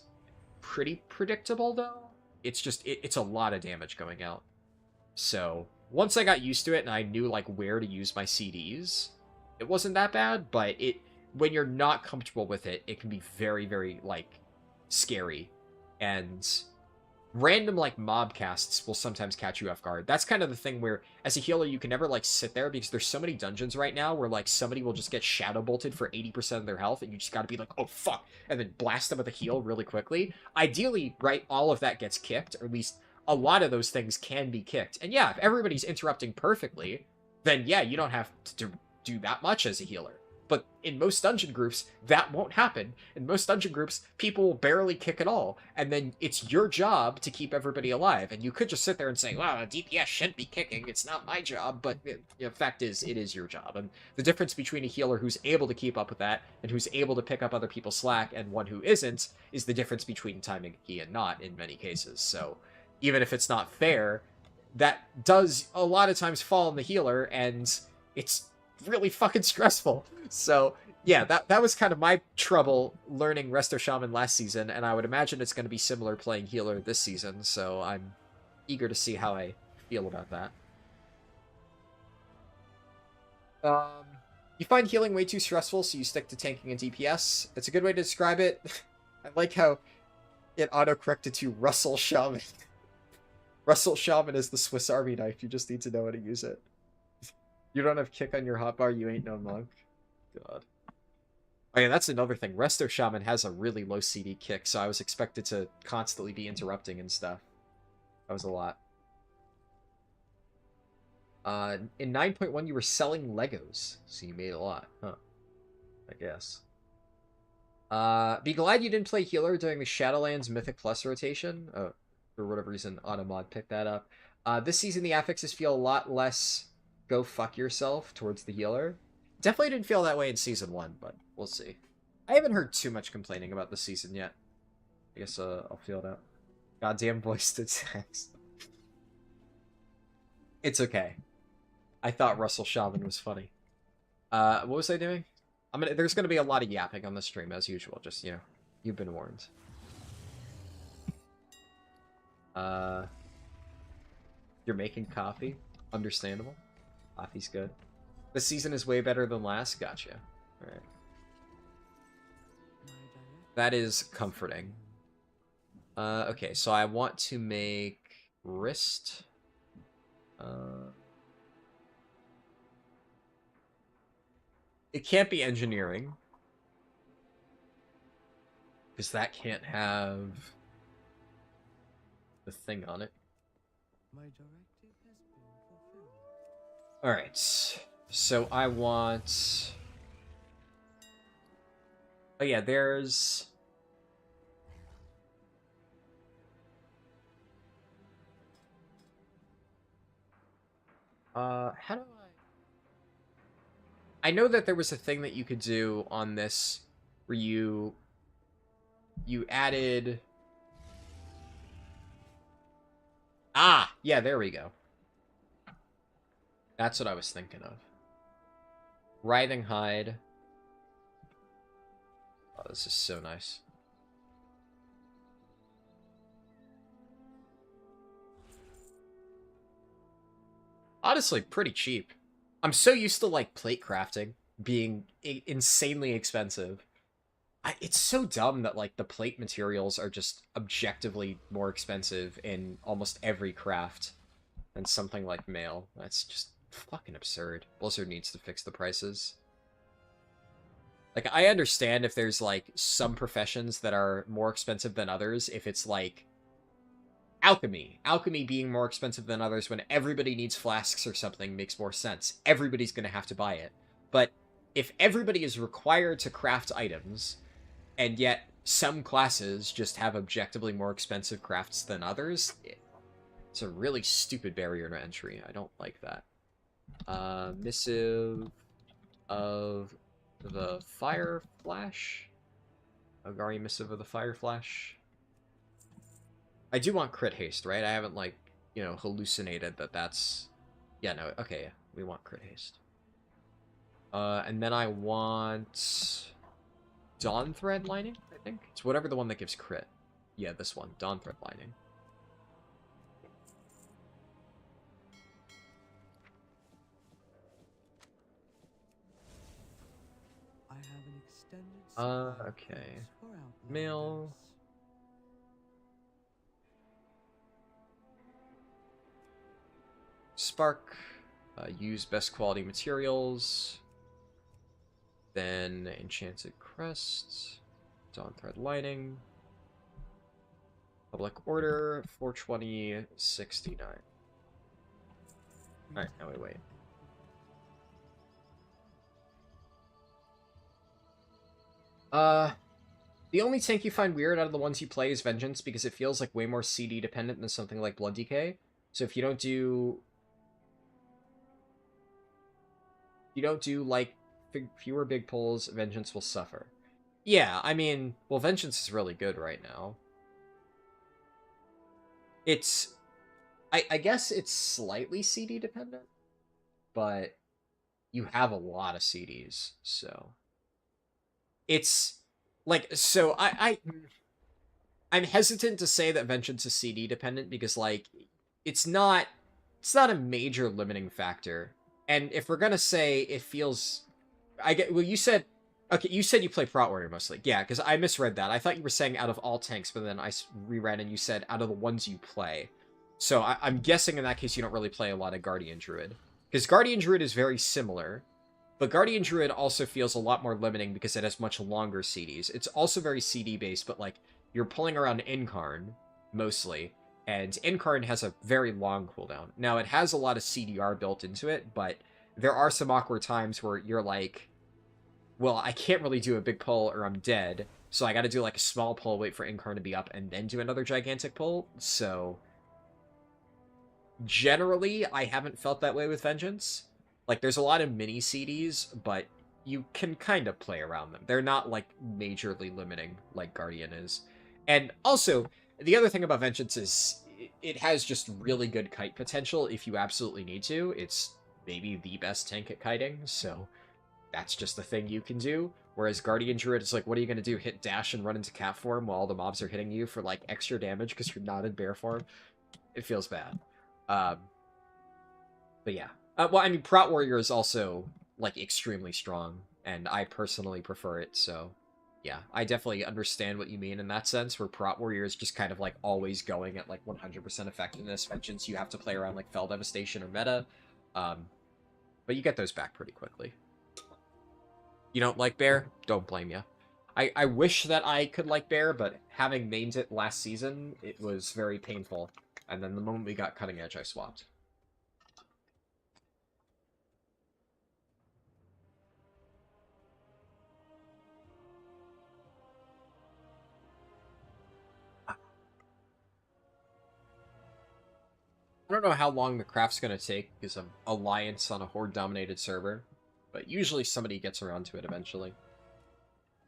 pretty predictable, though. It's just, it's a lot of damage going out. So, once I got used to it and I knew, like, where to use my CDs, it wasn't that bad, but when you're not comfortable with it, it can be very, very, like, scary. And random, like, mob casts will sometimes catch you off guard. That's kind of the thing where, as a healer, you can never, like, sit there because there's so many dungeons right now where, like, somebody will just get shadow bolted for 80% of their health and you just gotta be like, oh, fuck, and then blast them with a heal really quickly. Ideally, right, all of that gets kicked, or at least a lot of those things can be kicked. And yeah, if everybody's interrupting perfectly, then yeah, you don't have to do that much as a healer. But in most dungeon groups, that won't happen. In most dungeon groups, people will barely kick at all. And then it's your job to keep everybody alive. And you could just sit there and say, well, DPS shouldn't be kicking. It's not my job. But the fact is, it is your job. And the difference between a healer who's able to keep up with that and who's able to pick up other people's slack and one who isn't is the difference between timing key and not in many cases. So even if it's not fair, that does a lot of times fall on the healer, and it's really fucking stressful. So yeah, that was kind of my trouble learning Resto Shaman last season, and I would imagine it's going to be similar playing healer this season, so I'm eager to see how I feel about that. You find healing way too stressful, so you stick to tanking and DPS. It's a good way to describe it. I like how it auto-corrected to Russell Shaman. Russell Shaman is the Swiss Army knife, you just need to know how to use it. You don't have kick on your hotbar, you ain't no monk. God. Oh yeah, that's another thing. Resto Shaman has a really low CD kick, so I was expected to constantly be interrupting and stuff. That was a lot. In 9.1, you were selling Legos, so you made a lot, huh? I guess. Be glad you didn't play healer during the Shadowlands Mythic Plus rotation. Oh, for whatever reason, Automod picked that up. This season, the affixes feel a lot less go fuck yourself towards the healer. Definitely didn't feel that way in Season 1, but we'll see. I haven't heard too much complaining about the season yet. I guess I'll feel it out. Goddamn voice to text. It's okay. I thought Russell Shaman was funny. What was I doing? There's gonna be a lot of yapping on the stream, as usual. Just, you know, you've been warned. You're making coffee? Understandable. Coffee's good. This season is way better than last? Gotcha. Alright. That is comforting. Okay, so I want to make wrist. It can't be engineering. Because that can't have the thing on it. My directive has been fulfilled. Alright. So I want... Oh yeah, there's... How do I know that there was a thing that you could do on this where you added... Ah! Yeah, there we go. That's what I was thinking of. Writhing Hide. Oh, this is so nice. Honestly, pretty cheap. I'm so used to, like, plate crafting being insanely expensive. It's so dumb that, like, the plate materials are just objectively more expensive in almost every craft than something like mail. That's just fucking absurd. Blizzard needs to fix the prices. Like, I understand if there's, like, some professions that are more expensive than others, if it's, like, alchemy. Alchemy being more expensive than others when everybody needs flasks or something makes more sense. Everybody's going to have to buy it. But if everybody is required to craft items, and yet some classes just have objectively more expensive crafts than others, it's a really stupid barrier to entry. I don't like that. Missive of the Fire Flash. Agari Missive of the Fire Flash. I do want crit haste, right? I haven't, like, you know, hallucinated that that's... Yeah, no, okay, yeah. We want crit haste. And then I want Dawn Thread Lining, I think. It's whatever the one that gives crit. Yeah, this one, Dawn Thread Lining. I have an extended Okay. Mail. Spark. Use best quality materials. Then Enchanted Crest. Dawn Thread Lining. Public Order. 420.69. Alright, now we wait. The only tank you find weird out of the ones you play is Vengeance, because it feels like way more CD dependent than something like Blood Decay. So if you don't do... like, fewer big pulls, Vengeance will suffer. Yeah, I mean, well, Vengeance is really good right now. It's... I guess it's slightly CD dependent, but you have a lot of CDs, so... It's... Like, so I'm hesitant to say that Vengeance is CD dependent because, like, it's not a major limiting factor. And if we're gonna say it feels, well, you said, okay, you said you play Prot Warrior mostly. Yeah, because I misread that. I thought you were saying out of all tanks, but then I reread and you said out of the ones you play. So I'm guessing in that case you don't really play a lot of Guardian Druid. Because Guardian Druid is very similar. But Guardian Druid also feels a lot more limiting because it has much longer CDs. It's also very CD-based, but, like, you're pulling around Incarn, mostly, and Incarn has a very long cooldown. Now, it has a lot of CDR built into it, but there are some awkward times where you're like, well, I can't really do a big pull or I'm dead, so I gotta do, like, a small pull, wait for Incarn to be up, and then do another gigantic pull, so... Generally, I haven't felt that way with Vengeance. Like, there's a lot of mini CDs, but you can kind of play around them. They're not, like, majorly limiting like Guardian is. And also, the other thing about Vengeance is it has just really good kite potential if you absolutely need to. It's maybe the best tank at kiting, so that's just the thing you can do. Whereas Guardian Druid is like, what are you going to do? Hit dash and run into cat form while all the mobs are hitting you for, like, extra damage because you're not in bear form? It feels bad. But yeah. Well, I mean, Prot Warrior is also, like, extremely strong, and I personally prefer it, so... Yeah, I definitely understand what you mean in that sense, where Prot Warrior is just kind of, like, always going at, like, 100% effectiveness. Vengeance, you have to play around, like, Fell Devastation or Meta. But you get those back pretty quickly. You don't like Bear? Don't blame you. I wish that I could like Bear, but having mained it last season, it was very painful. And then the moment we got Cutting Edge, I swapped. I don't know how long the craft's going to take because of Alliance on a Horde-dominated server, but usually somebody gets around to it eventually.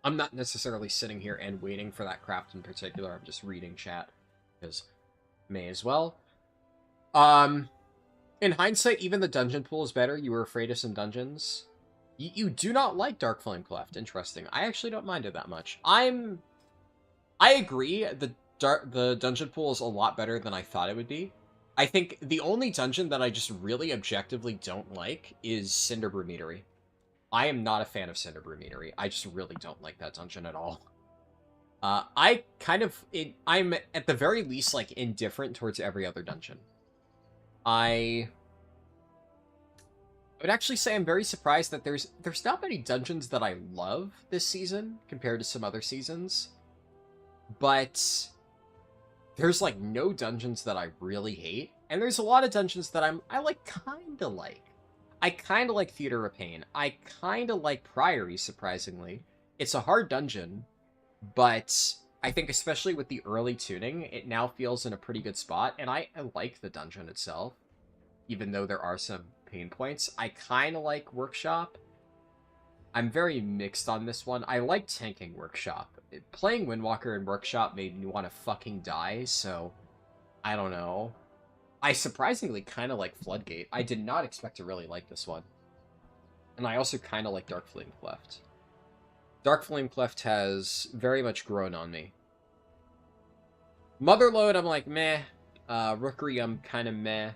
I'm not necessarily sitting here and waiting for that craft in particular, I'm just reading chat, because may as well. In hindsight, even the dungeon pool is better. You were afraid of some dungeons. You do not like Dark Flame Cleft. Interesting. I actually don't mind it that much. I agree, the dungeon pool is a lot better than I thought it would be. I think the only dungeon that I just really objectively don't like is Cinderbrew Meadery. I am not a fan of Cinderbrew Meadery. I just really don't like that dungeon at all. I'm at the very least, like, indifferent towards every other dungeon. I would actually say I'm very surprised that there's not many dungeons that I love this season compared to some other seasons. But there's, like, no dungeons that I really hate. And there's a lot of dungeons that I kinda like. I kinda like Theater of Pain. I kinda like Priory, surprisingly. It's a hard dungeon, but I think especially with the early tuning, it now feels in a pretty good spot, and I like the dungeon itself, even though there are some pain points. I kinda like Workshop. I'm very mixed on this one. I like tanking Workshop. Playing Windwalker and Workshop made me want to fucking die, so I don't know. I surprisingly kind of like Floodgate. I did not expect to really like this one. And I also kind of like Dark Flame Cleft. Dark Flame Cleft has very much grown on me. Motherlode, I'm like, meh. Rookery, I'm kind of meh.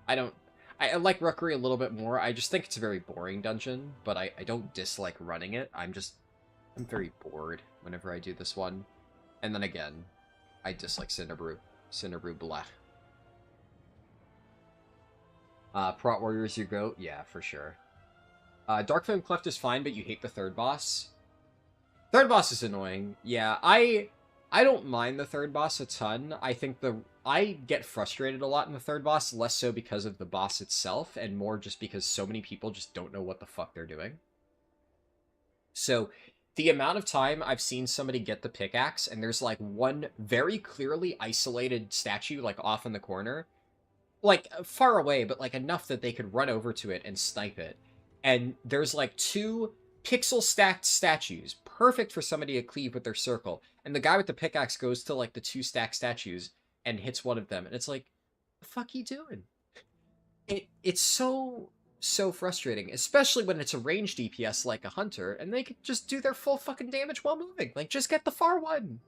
I like Rookery a little bit more. I just think it's a very boring dungeon, but I don't dislike running it. I'm very bored whenever I do this one. And then again, I dislike Cinderbrew. Cinderbrew, blah. Prot Warriors, your goat? Yeah, for sure. Dark Flame Cleft is fine, but you hate the third boss. Third boss is annoying. Yeah, I don't mind the third boss a ton. I think I get frustrated a lot in the third boss, less so because of the boss itself, and more just because so many people just don't know what the fuck they're doing. So, the amount of time I've seen somebody get the pickaxe, and there's like one very clearly isolated statue, like off in the corner, like far away, but like enough that they could run over to it and snipe it. And there's like 2 pixel stacked statues, perfect for somebody to cleave with their circle. And the guy with the pickaxe goes to like the 2 stacked statues and hits one of them. And it's like, the fuck you doing? It's so frustrating, especially when it's a ranged DPS like a hunter, and they could just do their full fucking damage while moving. Like, just get the far one.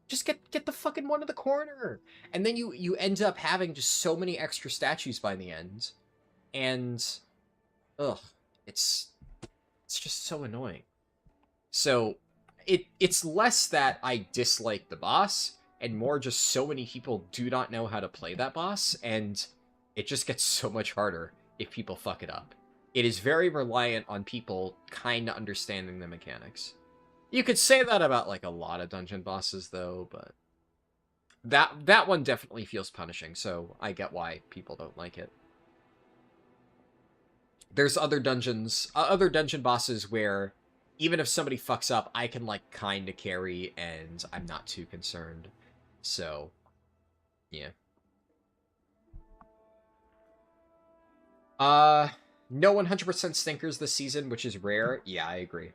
Just get the fucking one in the corner. And then you end up having just so many extra statues by the end. And ugh, it's just so annoying. So it's less that I dislike the boss, and more just so many people do not know how to play that boss, and it just gets so much harder if people fuck it up. It is very reliant on people kind of understanding the mechanics. You could say that about like a lot of dungeon bosses though, but that one definitely feels punishing, so I get why people don't like it. There's other dungeon bosses where even if somebody fucks up, I can like kind of carry and I'm not too concerned. So, yeah. No 100% stinkers this season, which is rare. Yeah, I agree.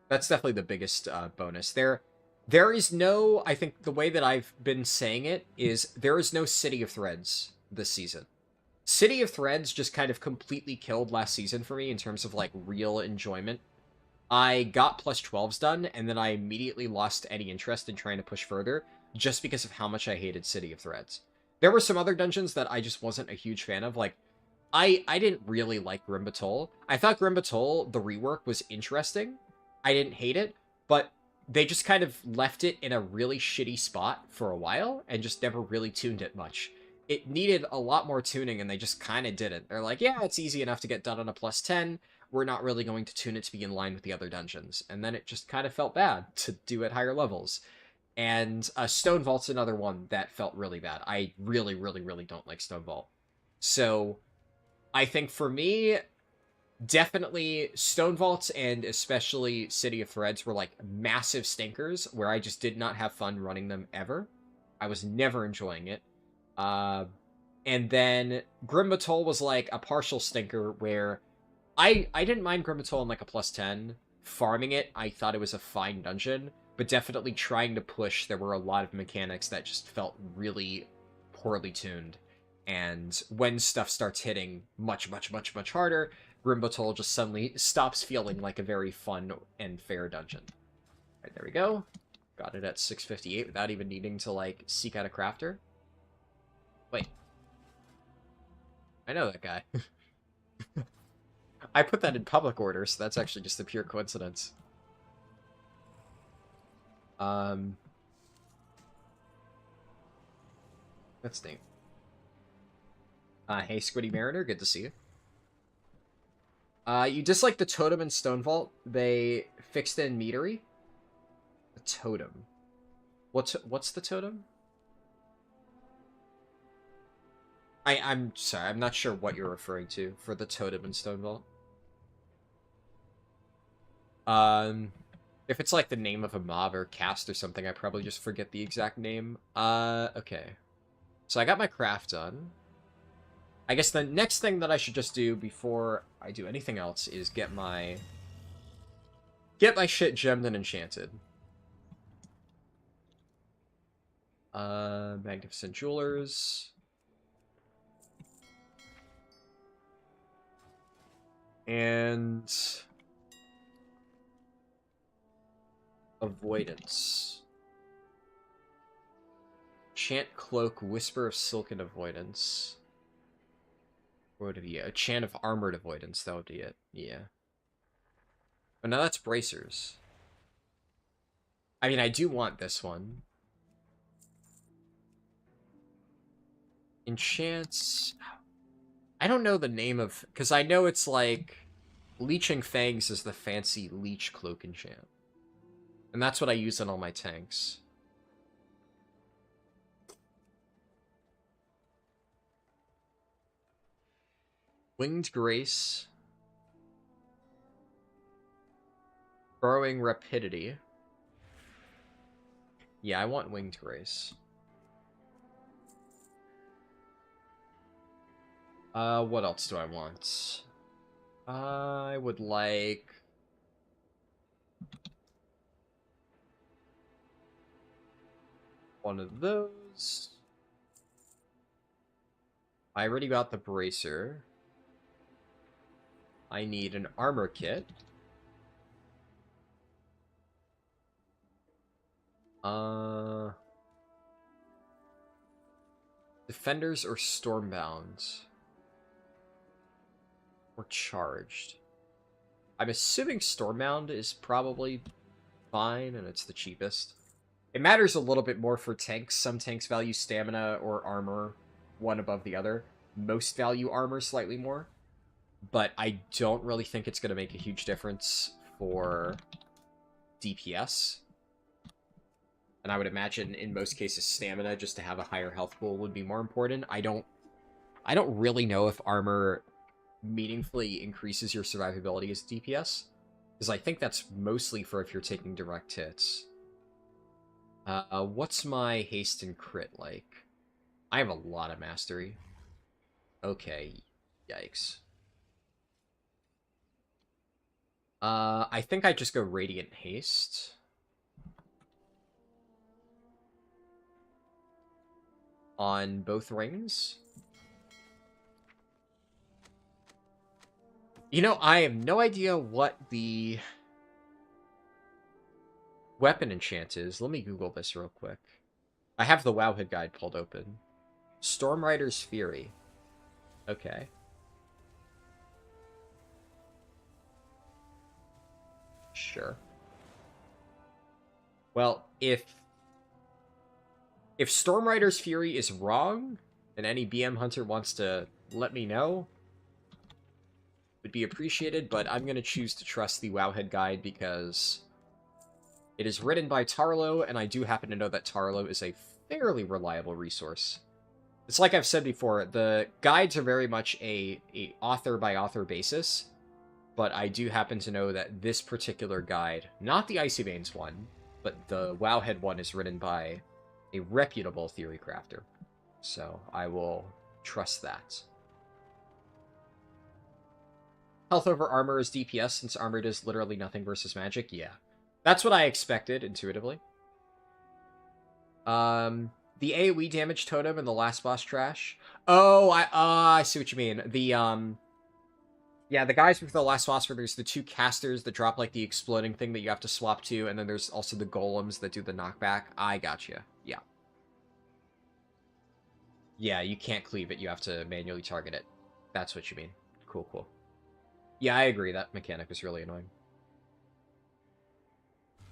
That's definitely the biggest bonus. There is no, I think the way that I've been saying it is there is no City of Threads this season. City of Threads just kind of completely killed last season for me in terms of like real enjoyment. I got plus 12s done, and then I immediately lost any interest in trying to push further just because of how much I hated City of Threads. There were some other dungeons that I just wasn't a huge fan of, like I didn't really like Grim Batol. I thought Grim Batol, the rework, was interesting. I didn't hate it, but they just kind of left it in a really shitty spot for a while and just never really tuned it much. It needed a lot more tuning, and they just kind of didn't. They're like, yeah, it's easy enough to get done on a plus 10. We're not really going to tune it to be in line with the other dungeons. And then it just kind of felt bad to do at higher levels. And Stone Vault's another one that felt really bad. I really, really, really don't like Stone Vault. So I think for me, definitely Stone Vaults and especially City of Threads were like massive stinkers where I just did not have fun running them ever. I was never enjoying it. And then Grim Batol was like a partial stinker where I didn't mind Grim Batol in like a plus 10. Farming it, I thought it was a fine dungeon, but definitely trying to push, there were a lot of mechanics that just felt really poorly tuned. And when stuff starts hitting much, much, much, much harder, Grim Batol just suddenly stops feeling like a very fun and fair dungeon. All right, there we go. Got it at 658 without even needing to, like, seek out a crafter. Wait. I know that guy. I put that in public order, so that's actually just a pure coincidence. That's neat. Hey, Squiddy Mariner, good to see you. You dislike the totem in Stone Vault. They fixed in meadery. The totem. What's the totem? I'm sorry, I'm not sure what you're referring to for the totem in Stone Vault. If it's like the name of a mob or cast or something, I probably just forget the exact name. Okay. So I got my craft done. I guess the next thing that I should just do before I do anything else is get my shit gemmed and enchanted. Magnificent Jewelers. And avoidance. Chant Cloak, Whisper of Silken Avoidance. What would it be? A Chant of Armored Avoidance, that would be it. Yeah. But now that's Bracers. I mean, I do want this one. Enchants... I don't know the name of... Because I know it's like... Leeching Fangs is the fancy Leech Cloak enchant. And that's what I use on all my tanks. Winged Grace. Burrowing Rapidity. Yeah, I want Winged Grace. What else do I want? I would like... one of those. I already got the Bracer. I need an armor kit. Defenders or Stormbound? Or Charged? I'm assuming Stormbound is probably fine, and it's the cheapest. It matters a little bit more for tanks. Some tanks value stamina or armor one above the other. Most value armor slightly more. But I don't really think it's going to make a huge difference for DPS. And I would imagine in most cases stamina, just to have a higher health pool, would be more important. I don't really know if armor meaningfully increases your survivability as DPS. Because I think that's mostly for if you're taking direct hits. What's my haste and crit like? I have a lot of mastery. Okay, yikes. I think I just go Radiant Haste. On both rings. You know, I have no idea what the weapon enchant is. Let me Google this real quick. I have the Wowhead guide pulled open. Stormrider's Fury. Okay. Sure. Well, if Stormrider's Fury is wrong, and any BM hunter wants to let me know, would be appreciated, but I'm going to choose to trust the Wowhead guide because it is written by Tarlo, and I do happen to know that Tarlo is a fairly reliable resource. It's like I've said before, the guides are very much a author-by-author basis, but I do happen to know that this particular guide, not the Icy Veins one, but the Wowhead one, is written by a reputable theory crafter. So I will trust that. Health over armor is DPS, since armor does literally nothing versus magic. Yeah. That's what I expected, intuitively. The AoE damage totem in the last boss trash. Oh, I see what you mean. The, yeah, the guys with the last boss where there's the two casters that drop, like, the exploding thing that you have to swap to, and then there's also the golems that do the knockback. I gotcha. Yeah. Yeah, you can't cleave it. You have to manually target it. That's what you mean. Cool, cool. Yeah, I agree. That mechanic is really annoying.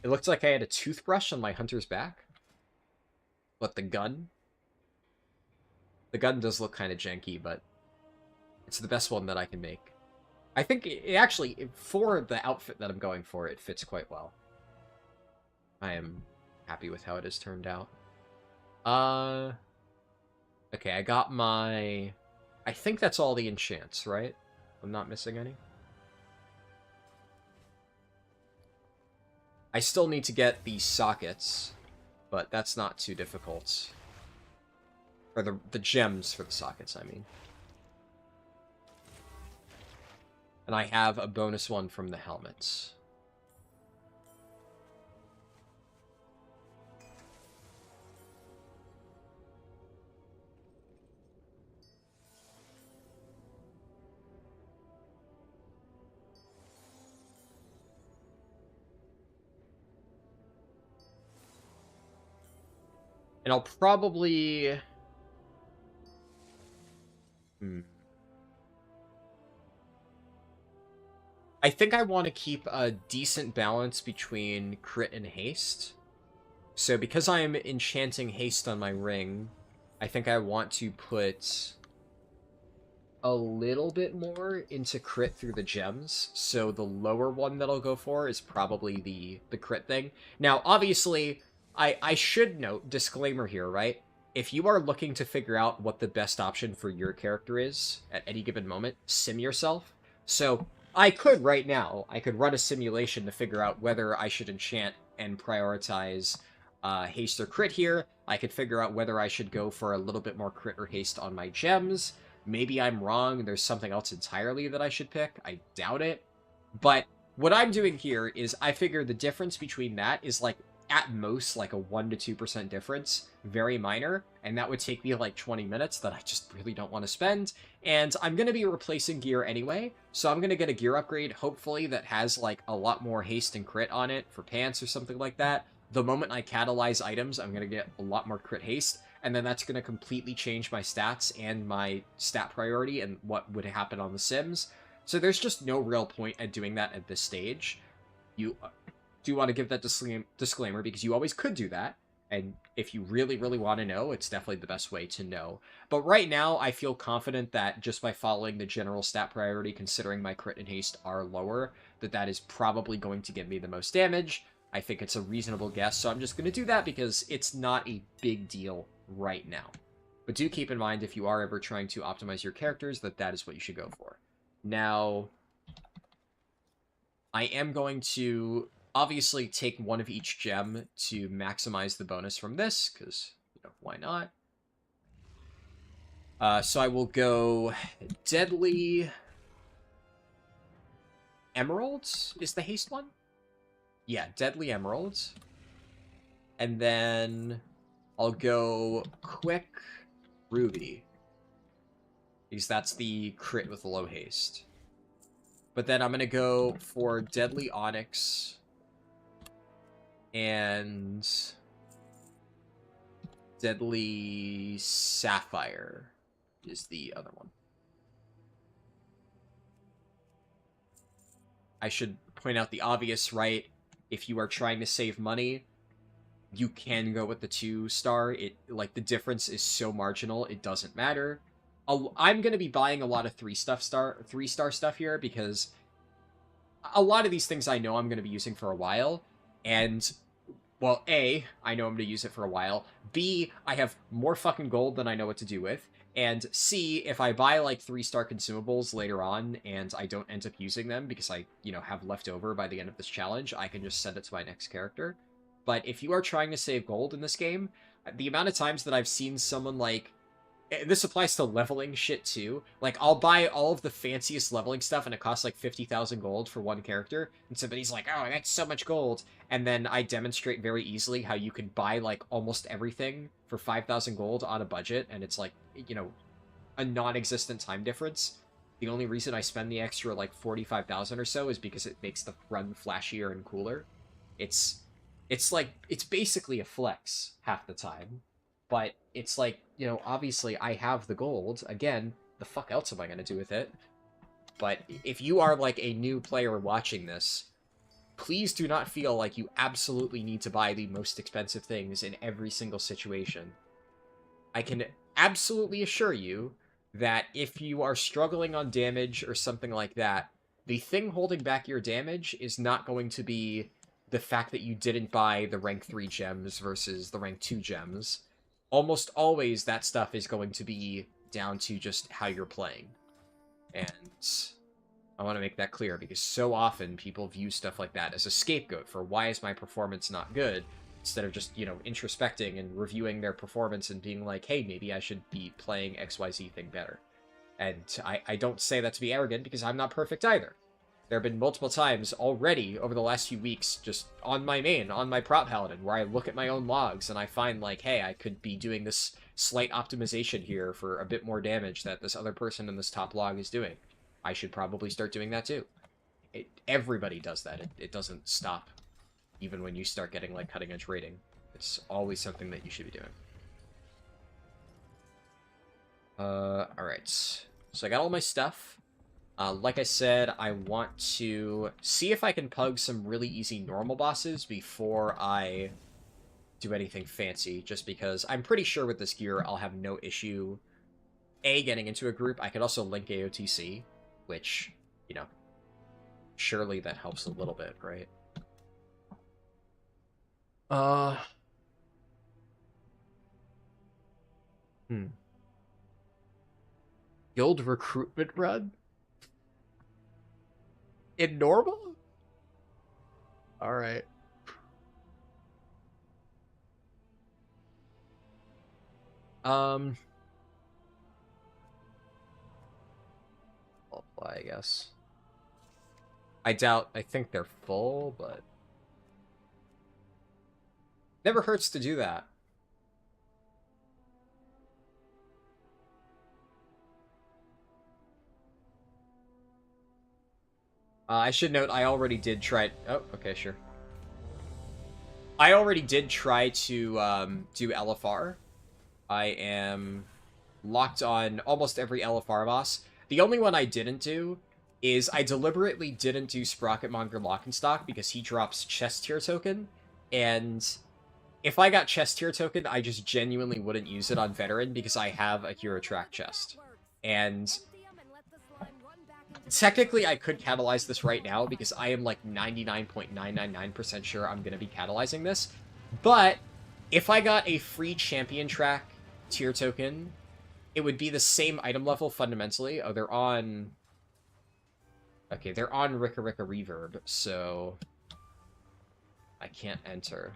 It looked like I had a toothbrush on my hunter's back. But the gun? The gun does look kind of janky, but it's the best one that I can make. I think it actually, for the outfit that I'm going for, it fits quite well. I am happy with how it has turned out. Okay, I got my... I think that's all the enchants, right? I'm not missing any. I still need to get the sockets, but that's not too difficult. Or the gems for the sockets, I mean. And I have a bonus one from the helmets. And I'll probably... I think I want to keep a decent balance between crit and haste. So because I am enchanting haste on my ring, I think I want to put a little bit more into crit through the gems. So the lower one that I'll go for is probably the crit thing. Now, obviously, I should note, disclaimer here, right? If you are looking to figure out what the best option for your character is at any given moment, sim yourself. So I could right now, I could run a simulation to figure out whether I should enchant and prioritize haste or crit here. I could figure out whether I should go for a little bit more crit or haste on my gems. Maybe I'm wrong, there's something else entirely that I should pick. I doubt it. But what I'm doing here is I figure the difference between that is like at most like a 1 to 2% difference, very minor, and that would take me like 20 minutes that I just really don't want to spend. And I'm going to be replacing gear anyway, so I'm going to get a gear upgrade, hopefully, that has like a lot more haste and crit on it for pants or something like that. The moment I catalyze items, I'm going to get a lot more crit haste, and then that's going to completely change my stats and my stat priority and what would happen on the Sims. So there's just no real point at doing that at this stage. You do want to give that disclaimer because you always could do that, and if you really, really want to know, it's definitely the best way to know. But right now, I feel confident that just by following the general stat priority, considering my crit and haste are lower, that is probably going to give me the most damage. I think it's a reasonable guess, so I'm just going to do that because it's not a big deal right now. But do keep in mind, if you are ever trying to optimize your characters, that is what you should go for. Now, I am going to obviously take one of each gem to maximize the bonus from this, because, you know, why not? So I will go Deadly Emeralds is the haste one? Yeah, Deadly Emeralds. And then I'll go Quick Ruby, because that's the crit with low haste. But then I'm going to go for Deadly Onyx and Deadly Sapphire is the other one. I should point out the obvious, right? If you are trying to save money, you can go with the 2-star. Like, the difference is so marginal, it doesn't matter. I'm going to be buying a lot of 3-star stuff here because a lot of these things I know I'm going to be using for a while, and, well, A, I know I'm going to use it for a while, B, I have more fucking gold than I know what to do with, and C, if I buy, like, 3-star consumables later on and I don't end up using them because I, you know, have left over by the end of this challenge, I can just send it to my next character. But if you are trying to save gold in this game, the amount of times that I've seen someone, like, this applies to leveling shit too. Like, I'll buy all of the fanciest leveling stuff and it costs like 50,000 gold for one character. And somebody's like, oh, that's so much gold. And then I demonstrate very easily how you can buy like almost everything for 5,000 gold on a budget. And it's like, you know, a non-existent time difference. The only reason I spend the extra like 45,000 or so is because it makes the run flashier and cooler. It's basically a flex half the time. But it's like, you know, obviously I have the gold. Again, the fuck else am I going to do with it? But if you are like a new player watching this, please do not feel like you absolutely need to buy the most expensive things in every single situation. I can absolutely assure you that if you are struggling on damage or something like that, the thing holding back your damage is not going to be the fact that you didn't buy the rank 3 gems versus the rank 2 gems. Almost always that stuff is going to be down to just how you're playing. And I want to make that clear because so often people view stuff like that as a scapegoat for why is my performance not good, instead of just, you know, introspecting and reviewing their performance and being like, hey, maybe I should be playing XYZ thing better. And I don't say that to be arrogant because I'm not perfect either. There have been multiple times already over the last few weeks just on my main, on my prop Paladin, where I look at my own logs and I find like, hey, I could be doing this slight optimization here for a bit more damage that this other person in this top log is doing. I should probably start doing that too. Everybody does that. It doesn't stop even when you start getting like cutting edge rating. It's always something that you should be doing. Alright. So I got all my stuff. Like I said, I want to see if I can pug some really easy normal bosses before I do anything fancy, just because I'm pretty sure with this gear I'll have no issue, A, getting into a group. I could also link AOTC, which, you know, surely that helps a little bit, right? Guild recruitment run? In normal? Alright. I'll apply, I guess. I think they're full, but... Never hurts to do that. I should note, I already did try... Oh, okay, sure. I already did try to do LFR. I am locked on almost every LFR boss. The only one I didn't do is I deliberately didn't do Sprocketmonger Lockenstock because he drops chest tier token, and if I got chest tier token, I just genuinely wouldn't use it on Veteran because I have a hero track chest. And technically, I could catalyze this right now because I am like 99.999% sure I'm going to be catalyzing this. But if I got a free champion track tier token, it would be the same item level fundamentally. Oh, they're on... Okay, they're on Ricka Ricka Reverb, so I can't enter.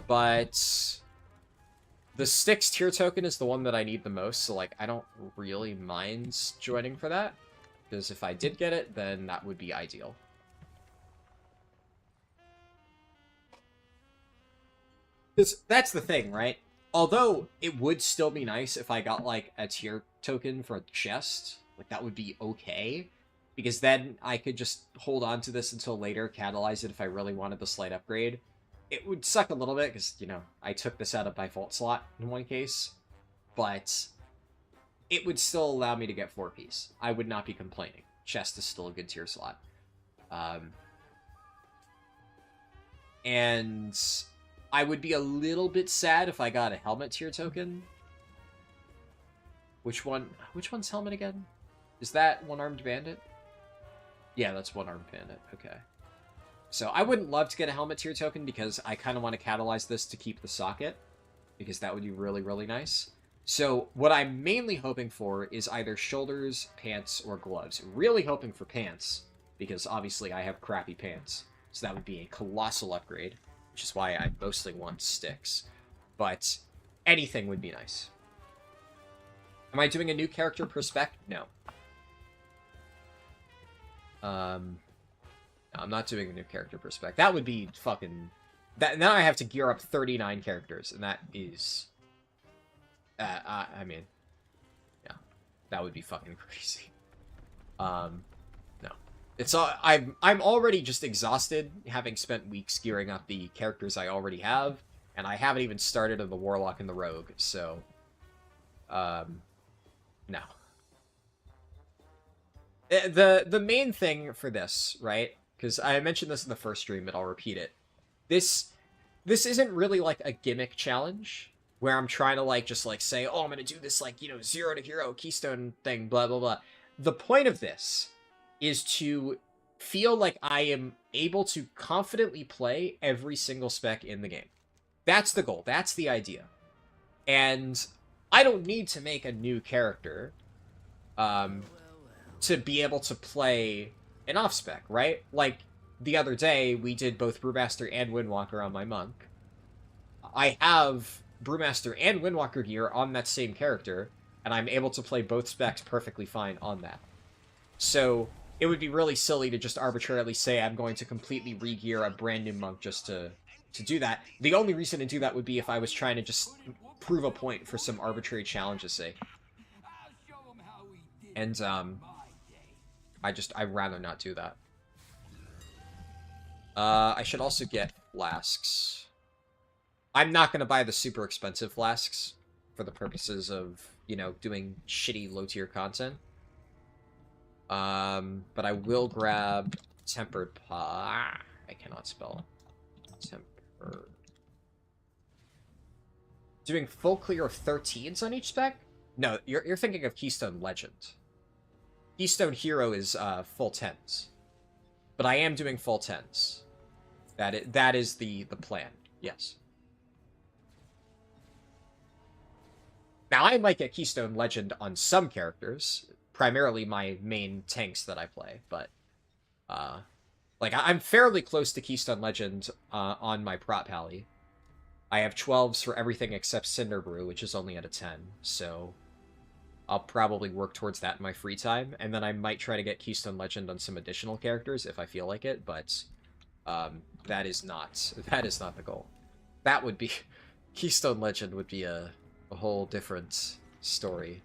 But the Styx tier token is the one that I need the most, so like I don't really mind joining for that, because if I did get it, then that would be ideal. Because that's the thing, right? Although it would still be nice if I got like a tier token for a chest, like that would be okay, because then I could just hold on to this until later, catalyze it if I really wanted the slight upgrade. It would suck a little bit, because, you know, I took this out of my vault slot in one case, but it would still allow me to get 4-piece. I would not be complaining. Chest is still a good tier slot. And I would be a little bit sad if I got a helmet tier token. Which one's helmet again? Is that One-Armed Bandit? Yeah, that's One-Armed Bandit. Okay. So I wouldn't love to get a helmet tier token because I kind of want to catalyze this to keep the socket, because that would be really, really nice. So what I'm mainly hoping for is either shoulders, pants, or gloves. Really hoping for pants, because obviously I have crappy pants. So that would be a colossal upgrade, which is why I mostly want sticks. But anything would be nice. Am I doing a new character per spec? No. I'm not doing a new character per spec. That would be fucking... Now I have to gear up 39 characters, and that is... I mean... Yeah. That would be fucking crazy. No. It's all... I'm already just exhausted, having spent weeks gearing up the characters I already have, and I haven't even started on the Warlock and the Rogue, so... No. The main thing for this, right? Because I mentioned this in the first stream, but I'll repeat it. This isn't really like a gimmick challenge where I'm trying to like just like say, oh, I'm gonna do this like, you know, 0 to hero keystone thing, blah blah blah. The point of this is to feel like I am able to confidently play every single spec in the game. That's the goal. That's the idea. And I don't need to make a new character to be able to play an off-spec, right? Like, the other day, we did both Brewmaster and Windwalker on my Monk. I have Brewmaster and Windwalker gear on that same character, and I'm able to play both specs perfectly fine on that. So, it would be really silly to just arbitrarily say I'm going to completely re-gear a brand new Monk just to do that. The only reason to do that would be if I was trying to just prove a point for some arbitrary challenge's sake. And, I'd rather not do that. I should also get flasks. I'm not going to buy the super expensive flasks for the purposes of you know, doing shitty low-tier content. But I will grab Tempered Paw. I cannot spell Tempered. Doing full clear of 13s on each spec? No, you're thinking of Keystone Legend. Keystone Hero is full 10s. But I am doing full 10s. That is the plan, yes. Now, I might get Keystone Legend on some characters, primarily my main tanks that I play, but, like, I'm fairly close to Keystone Legend on my prop pally. I have 12s for everything except Cinderbrew, which is only at a 10, so I'll probably work towards that in my free time, and then I might try to get Keystone Legend on some additional characters if I feel like it, but that is not the goal. That would be... Keystone Legend would be a whole different story.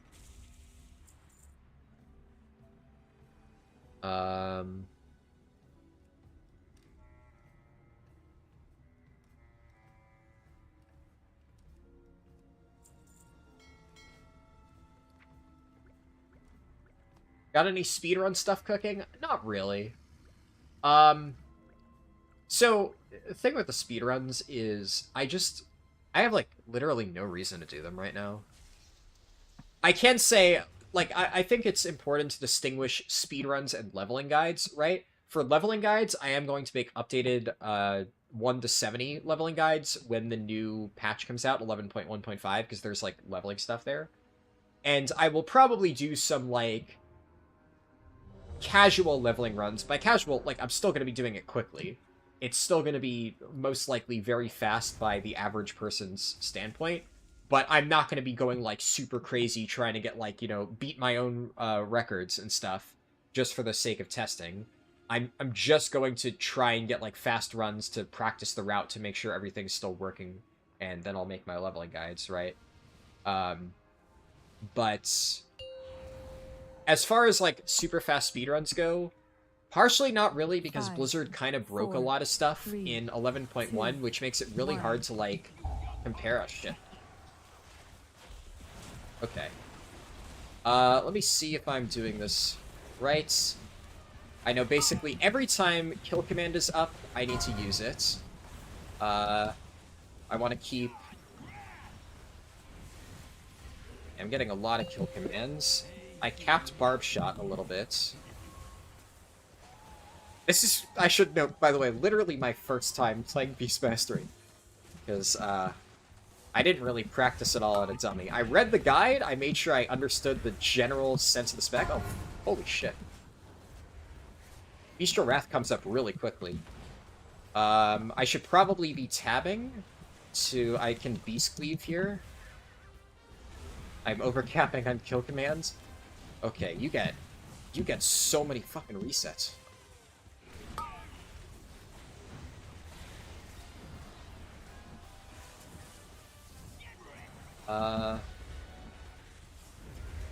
Got any speedrun stuff cooking? Not really. So, the thing with the speedruns is, I have, like, literally no reason to do them right now. I can say, like, I think it's important to distinguish speedruns and leveling guides, right? For leveling guides, I am going to make updated 1 to 70 leveling guides when the new patch comes out, 11.1.5, because there's, like, leveling stuff there. And I will probably do some, like, casual leveling runs. By casual, like, I'm still going to be doing it quickly. It's still going to be most likely very fast by the average person's standpoint, but I'm not going to be going, like, super crazy trying to get, like, you know, beat my own records and stuff just for the sake of testing. I'm just going to try and get, like, fast runs to practice the route to make sure everything's still working, and then I'll make my leveling guides, right? But as far as, like, super fast speedruns go, partially not really, because Blizzard kind of broke a lot of stuff in 11.1, which makes it really hard to, like, compare us shit. Okay. Let me see if I'm doing this right. I know basically every time kill command is up, I need to use it. I want to keep... I'm getting a lot of kill commands. I capped Barb Shot a little bit. This is, I should note, by the way, literally my first time playing Beastmastery. Because, I didn't really practice it all on a dummy. I read the guide, I made sure I understood the general sense of the spec. Oh, holy shit. Bestial Wrath comes up really quickly. I should probably be tabbing to... I can Beast Cleave here. I'm overcapping on kill commands. Okay, you get so many fucking resets. Oh,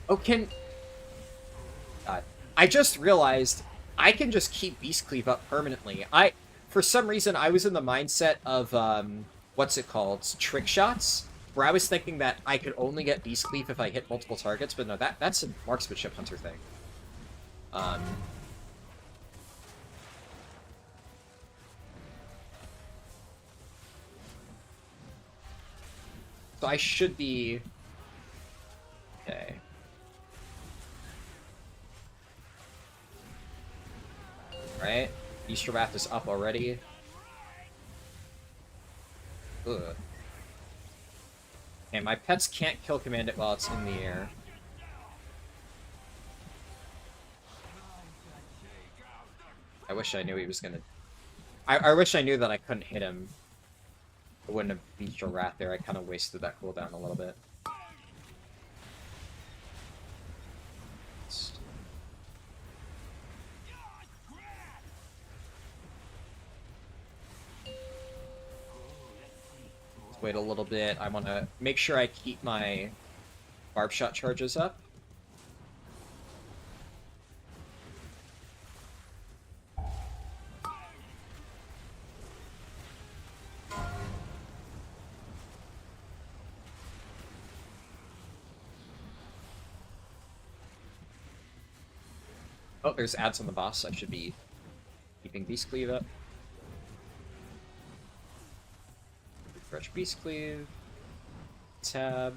God. I just realized I can just keep Beast Cleave up permanently. For some reason, I was in the mindset of, what's it called? Trick shots? Where I was thinking that I could only get Beast Cleave if I hit multiple targets, but no, that's a marksmanship hunter thing. So I should be... Okay. Right? Bestial Wrath is up already. Ugh. Okay, my pets can't kill command it while it's in the air. I wish I knew he was gonna... I wish I knew that I couldn't hit him. I wouldn't have Bestial Wrath there. I kind of wasted that cooldown a little bit. Let's wait a little bit. I want to make sure I keep my Barb Shot charges up. Oh, there's ads on the boss. I should be keeping Beast Cleave up. Refresh Beast Cleave. Tab.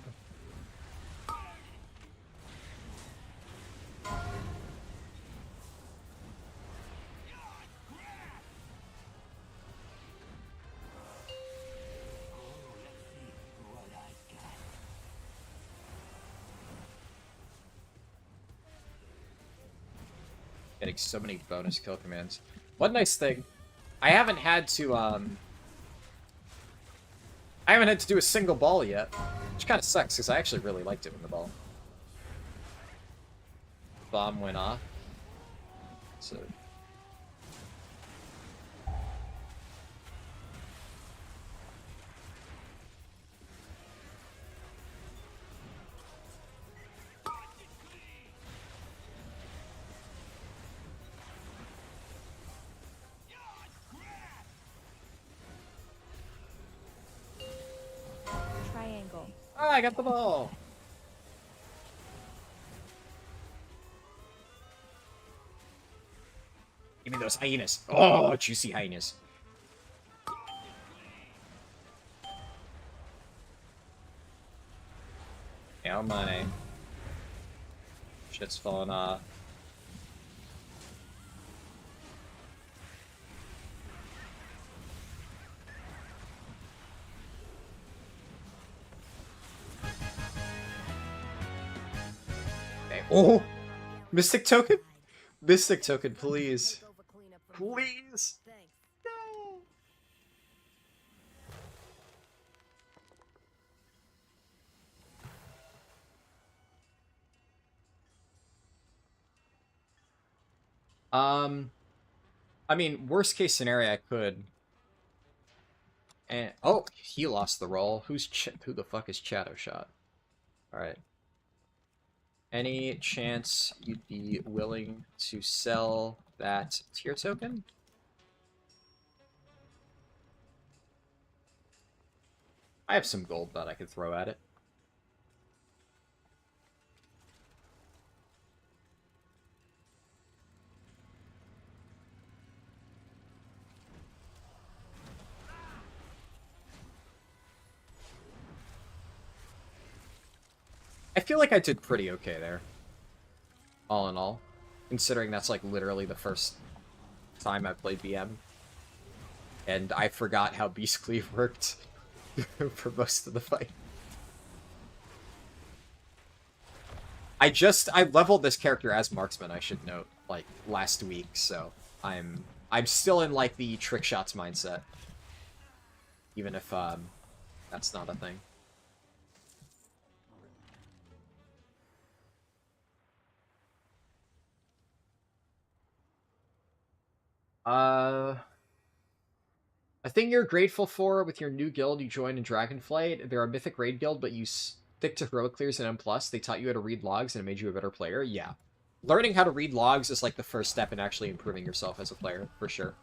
Getting so many bonus kill commands. One nice thing, I haven't had to do a single ball yet, which kind of sucks because I actually really liked doing the ball. Bomb went off, so. Triangle. Ah, I got the ball! Give me those hyenas. Oh, juicy hyenas. Yeah, my shit's falling off. Okay. Oh! Mystic token? Mystic token, please. Please! No! I mean, worst case scenario, I could. And oh, he lost the roll. Who the fuck is Shadow Shot? All right. Any chance you'd be willing to sell that tier token? I have some gold that I could throw at it. I feel like I did pretty okay there. All in all. Considering that's like literally the first time I played BM. And I forgot how Beast Cleave worked for most of the fight. I leveled this character as marksman, I should note, like last week, so I'm still in like the trick shots mindset. Even if that's not a thing. A thing you're grateful for with your new guild you joined in Dragonflight. They're a mythic raid guild, but you stick to heroic clears and M+. They taught you how to read logs and it made you a better player. Yeah. Learning how to read logs is like the first step in actually improving yourself as a player, for sure.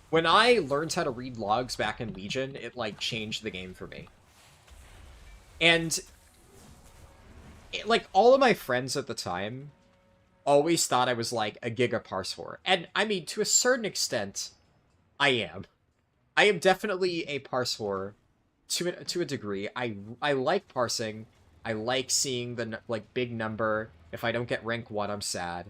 When I learned how to read logs back in Legion, it like changed the game for me. And like all of my friends at the time always thought I was like a giga parse whore. And I mean, to a certain extent, I am. I am definitely a parse whore to a degree. I like parsing. I like seeing the like big number. If I don't get rank 1, I'm sad.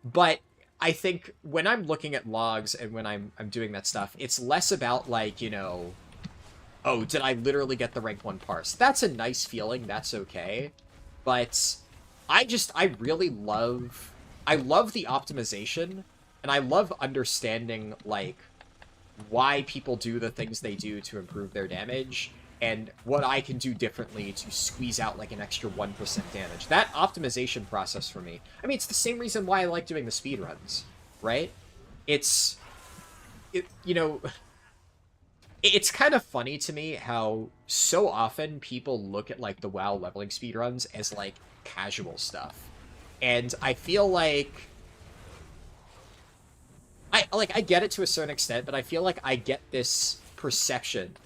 But I think when I'm looking at logs and when I'm doing that stuff, it's less about like, you know, oh, did I literally get the rank 1 parse? That's a nice feeling. That's okay. But I really love the optimization, and I love understanding, like, why people do the things they do to improve their damage, and what I can do differently to squeeze out, like, an extra 1% damage. That optimization process for me, I mean, it's the same reason why I like doing the speedruns, right? You know, it's kind of funny to me how so often people look at, like, the WoW leveling speedruns as, like, casual stuff. And I feel like I get it to a certain extent, but I feel like I get this perception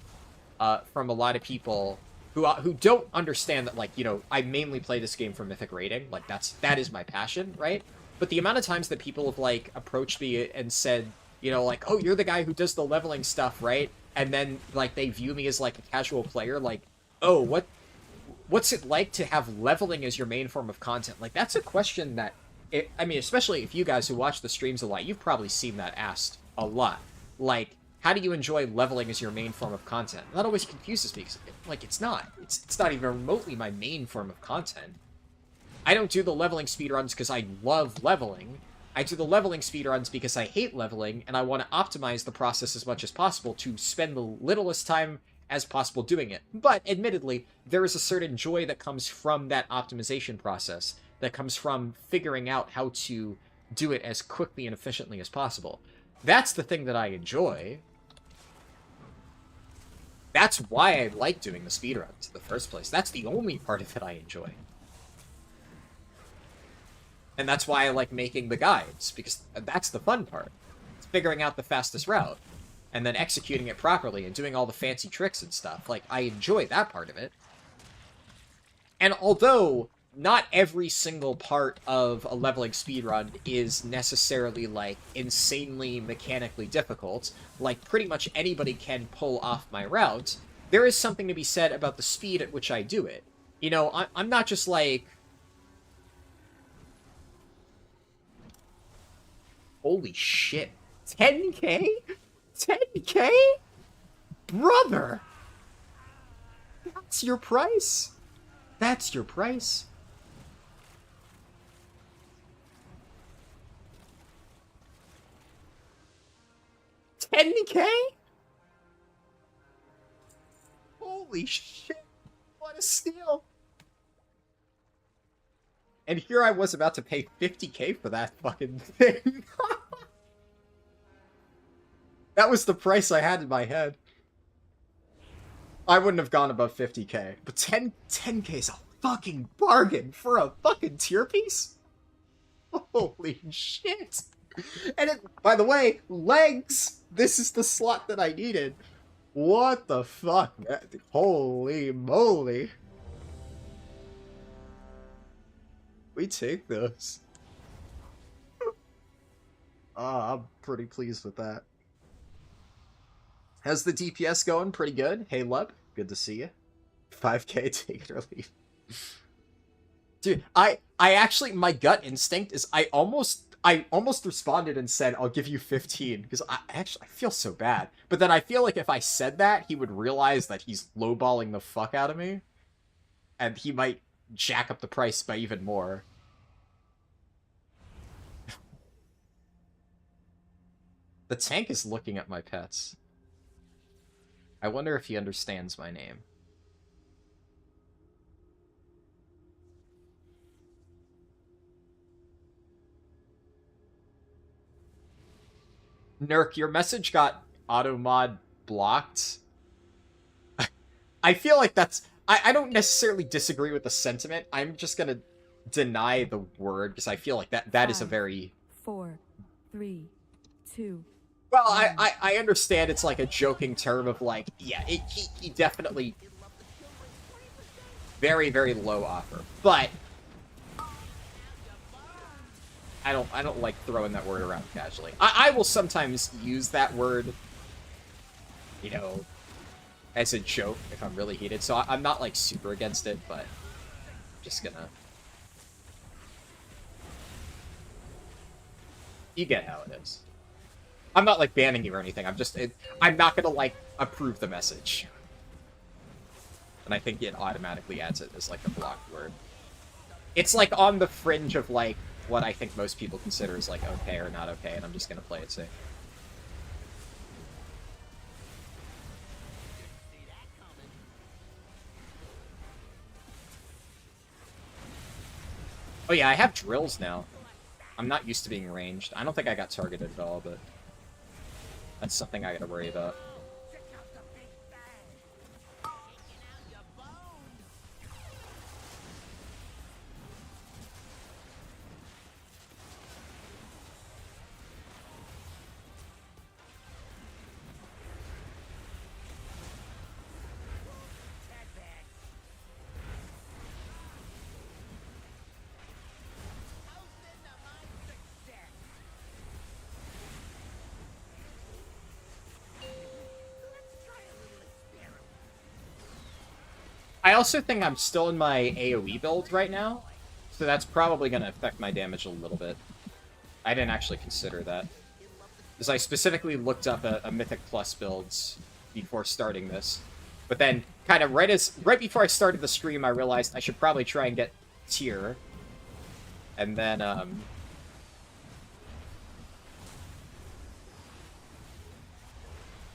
from a lot of people who don't understand that, like, you know, I mainly play this game for mythic rating. Like, that is my passion, right? But the amount of times that people have, like, approached me and said, you know, like, oh, you're the guy who does the leveling stuff, right? And then, like, they view me as, like, a casual player, like, oh, what's it like to have leveling as your main form of content? Like, that's a question that, I mean, especially if you guys who watch the streams a lot, you've probably seen that asked a lot. Like, how do you enjoy leveling as your main form of content? That always confuses me, because, like, it's not. It's not even remotely my main form of content. I don't do the leveling speedruns because I love leveling. I do the leveling speedruns because I hate leveling, and I want to optimize the process as much as possible to spend the littlest time as possible doing it. But, admittedly, there is a certain joy that comes from that optimization process, that comes from figuring out how to do it as quickly and efficiently as possible. That's the thing that I enjoy. That's why I like doing the speedruns in the first place. That's the only part of it I enjoy. And that's why I like making the guides, because that's the fun part. It's figuring out the fastest route, and then executing it properly, and doing all the fancy tricks and stuff. Like, I enjoy that part of it. And although not every single part of a leveling speedrun is necessarily, like, insanely mechanically difficult, like, pretty much anybody can pull off my route, there is something to be said about the speed at which I do it. You know, I'm not just, like... Holy shit. 10k? 10k? Brother! That's your price? That's your price? $10k? Holy shit. What a steal. And here I was about to pay 50k for that fucking thing. That was the price I had in my head. I wouldn't have gone above 50k. But 10k is a fucking bargain for a fucking tier piece? Holy shit. And it, by the way, legs! This is the slot that I needed. What the fuck? Holy moly. We take those. I'm pretty pleased with that. How's the DPS going? Pretty good. Hey, Lub, good to see you. 5k, take it or leave. Dude, I actually, my gut instinct is I almost responded and said, I'll give you 15, because I feel so bad. But then I feel like if I said that, he would realize that he's lowballing the fuck out of me. And he might jack up the price by even more. The tank is looking at my pets. I wonder if he understands my name. Nurk, your message got automod blocked. I feel like that's... I don't necessarily disagree with the sentiment. I'm just gonna deny the word, because I feel like that is a very... 4, 3, 2... Well, I understand it's like a joking term of like, yeah, he definitely... Very, very low offer. But... I don't like throwing that word around casually. I will sometimes use that word, you know, as a joke if I'm really heated. So I'm not, like, super against it, but I'm just gonna... You get how it is. I'm not, like, banning you or anything. I'm not gonna, like, approve the message. And I think it automatically adds it as, like, a blocked word. It's, like, on the fringe of, like, what I think most people consider as, like, okay or not okay, and I'm just gonna play it safe. Oh yeah, I have drills now. I'm not used to being ranged. I don't think I got targeted at all, but that's something I gotta worry about. I also think I'm still in my AoE build right now, so that's probably going to affect my damage a little bit. I didn't actually consider that, because I specifically looked up a Mythic Plus builds before starting this. But then, kind of right before I started the stream, I realized I should probably try and get tier. And then,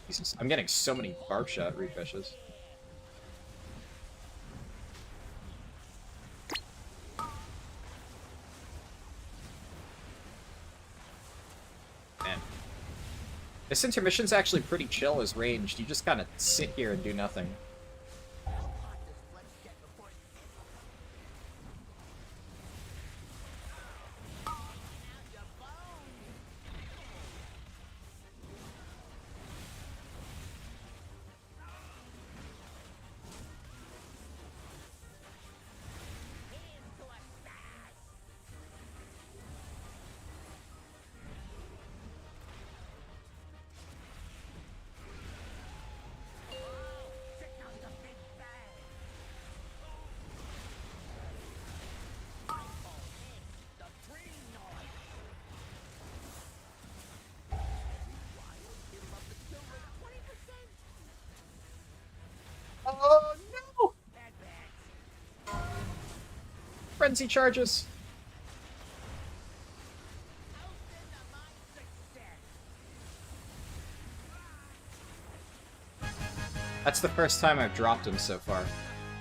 Jesus, I'm getting so many barb shot refreshes. Man. This intermission's actually pretty chill as ranged. You just kind of sit here and do nothing. Oh, no! Frenzy charges. That's the first time I've dropped him so far.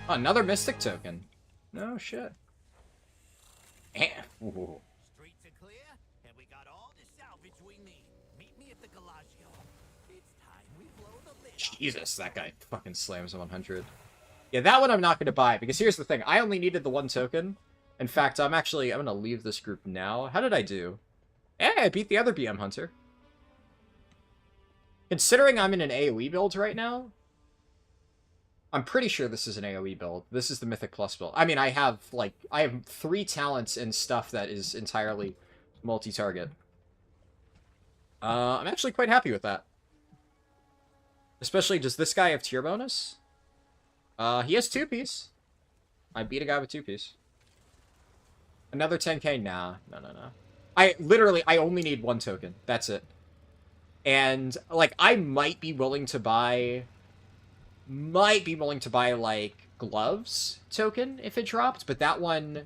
Oh, another Mystic token. No shit. Ooh. Streets are clear, and we got all the salvage we need. Meet me at the Galagio. It's time we blow the lid off. Jesus, that guy fucking slams 100. Yeah, that one I'm not going to buy, because here's the thing. I only needed the one token. In fact, I'm going to leave this group now. How did I do? Hey, I beat the other BM Hunter. Considering I'm in an AoE build right now, I'm pretty sure this is an AoE build. This is the Mythic Plus build. I mean, I have 3 talents and stuff that is entirely multi-target. I'm actually quite happy with that. Especially, does this guy have tier bonus? He has 2-piece. I beat a guy with 2-piece. Another 10k? Nah. No. I only need 1 token. That's it. And, like, I might be willing to buy, like, gloves token if it dropped, but that one,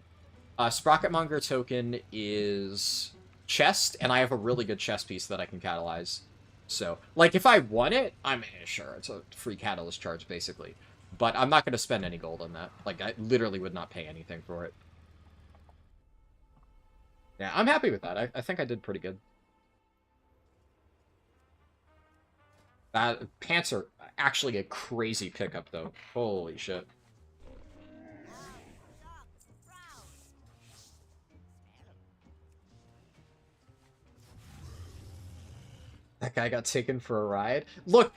Sprocketmonger token is chest, and I have a really good chest piece that I can catalyze. So, like, if I want it, I'm sure. It's a free catalyst charge, basically. But I'm not going to spend any gold on that. Like, I literally would not pay anything for it. Yeah, I'm happy with that. I think I did pretty good. Pants are actually a crazy pickup, though. Holy shit. That guy got taken for a ride. Look,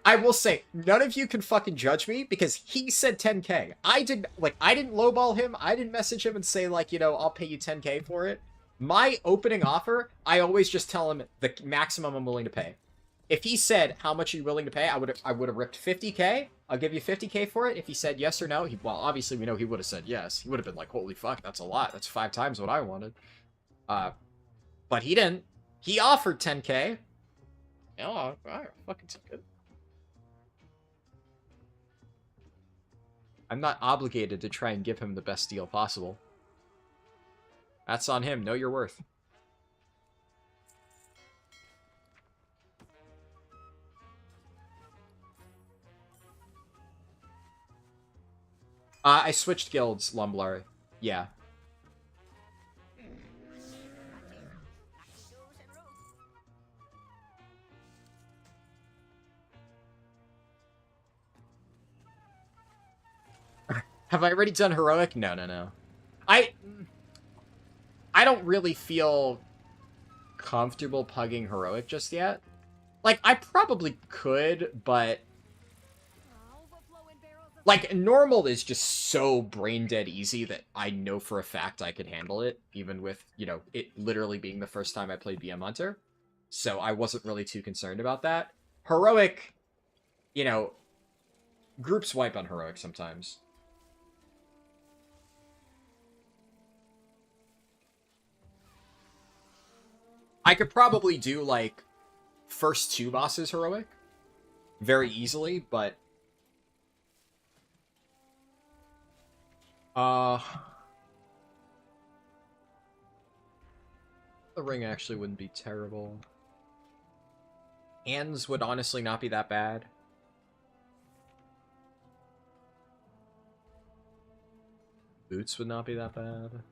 I will say, none of you can fucking judge me, because he said 10k. I didn't lowball him. I didn't message him and say, like, you know, I'll pay you 10k for it. My opening offer, I always just tell him the maximum I'm willing to pay. If he said, how much are you willing to pay, I would have ripped 50k. I'll give you 50k for it. If he said yes or no, well, obviously we know he would have said yes. He would have been like, holy fuck, that's a lot. That's 5 times what I wanted. But he didn't. He offered 10k. Oh, alright, fucking take it. I'm not obligated to try and give him the best deal possible. That's on him. Know your worth. I switched guilds, Lumblar. Yeah. Have I already done heroic? No. I don't really feel comfortable pugging heroic just yet. Like, I probably could, but like, normal is just so brain-dead easy that I know for a fact I could handle it, even with, you know, it literally being the first time I played BM Hunter. So I wasn't really too concerned about that. Heroic, you know, groups wipe on heroic sometimes. I could probably do, like, first 2 bosses heroic very easily, but... The ring actually wouldn't be terrible. Hands would honestly not be that bad. Boots would not be that bad.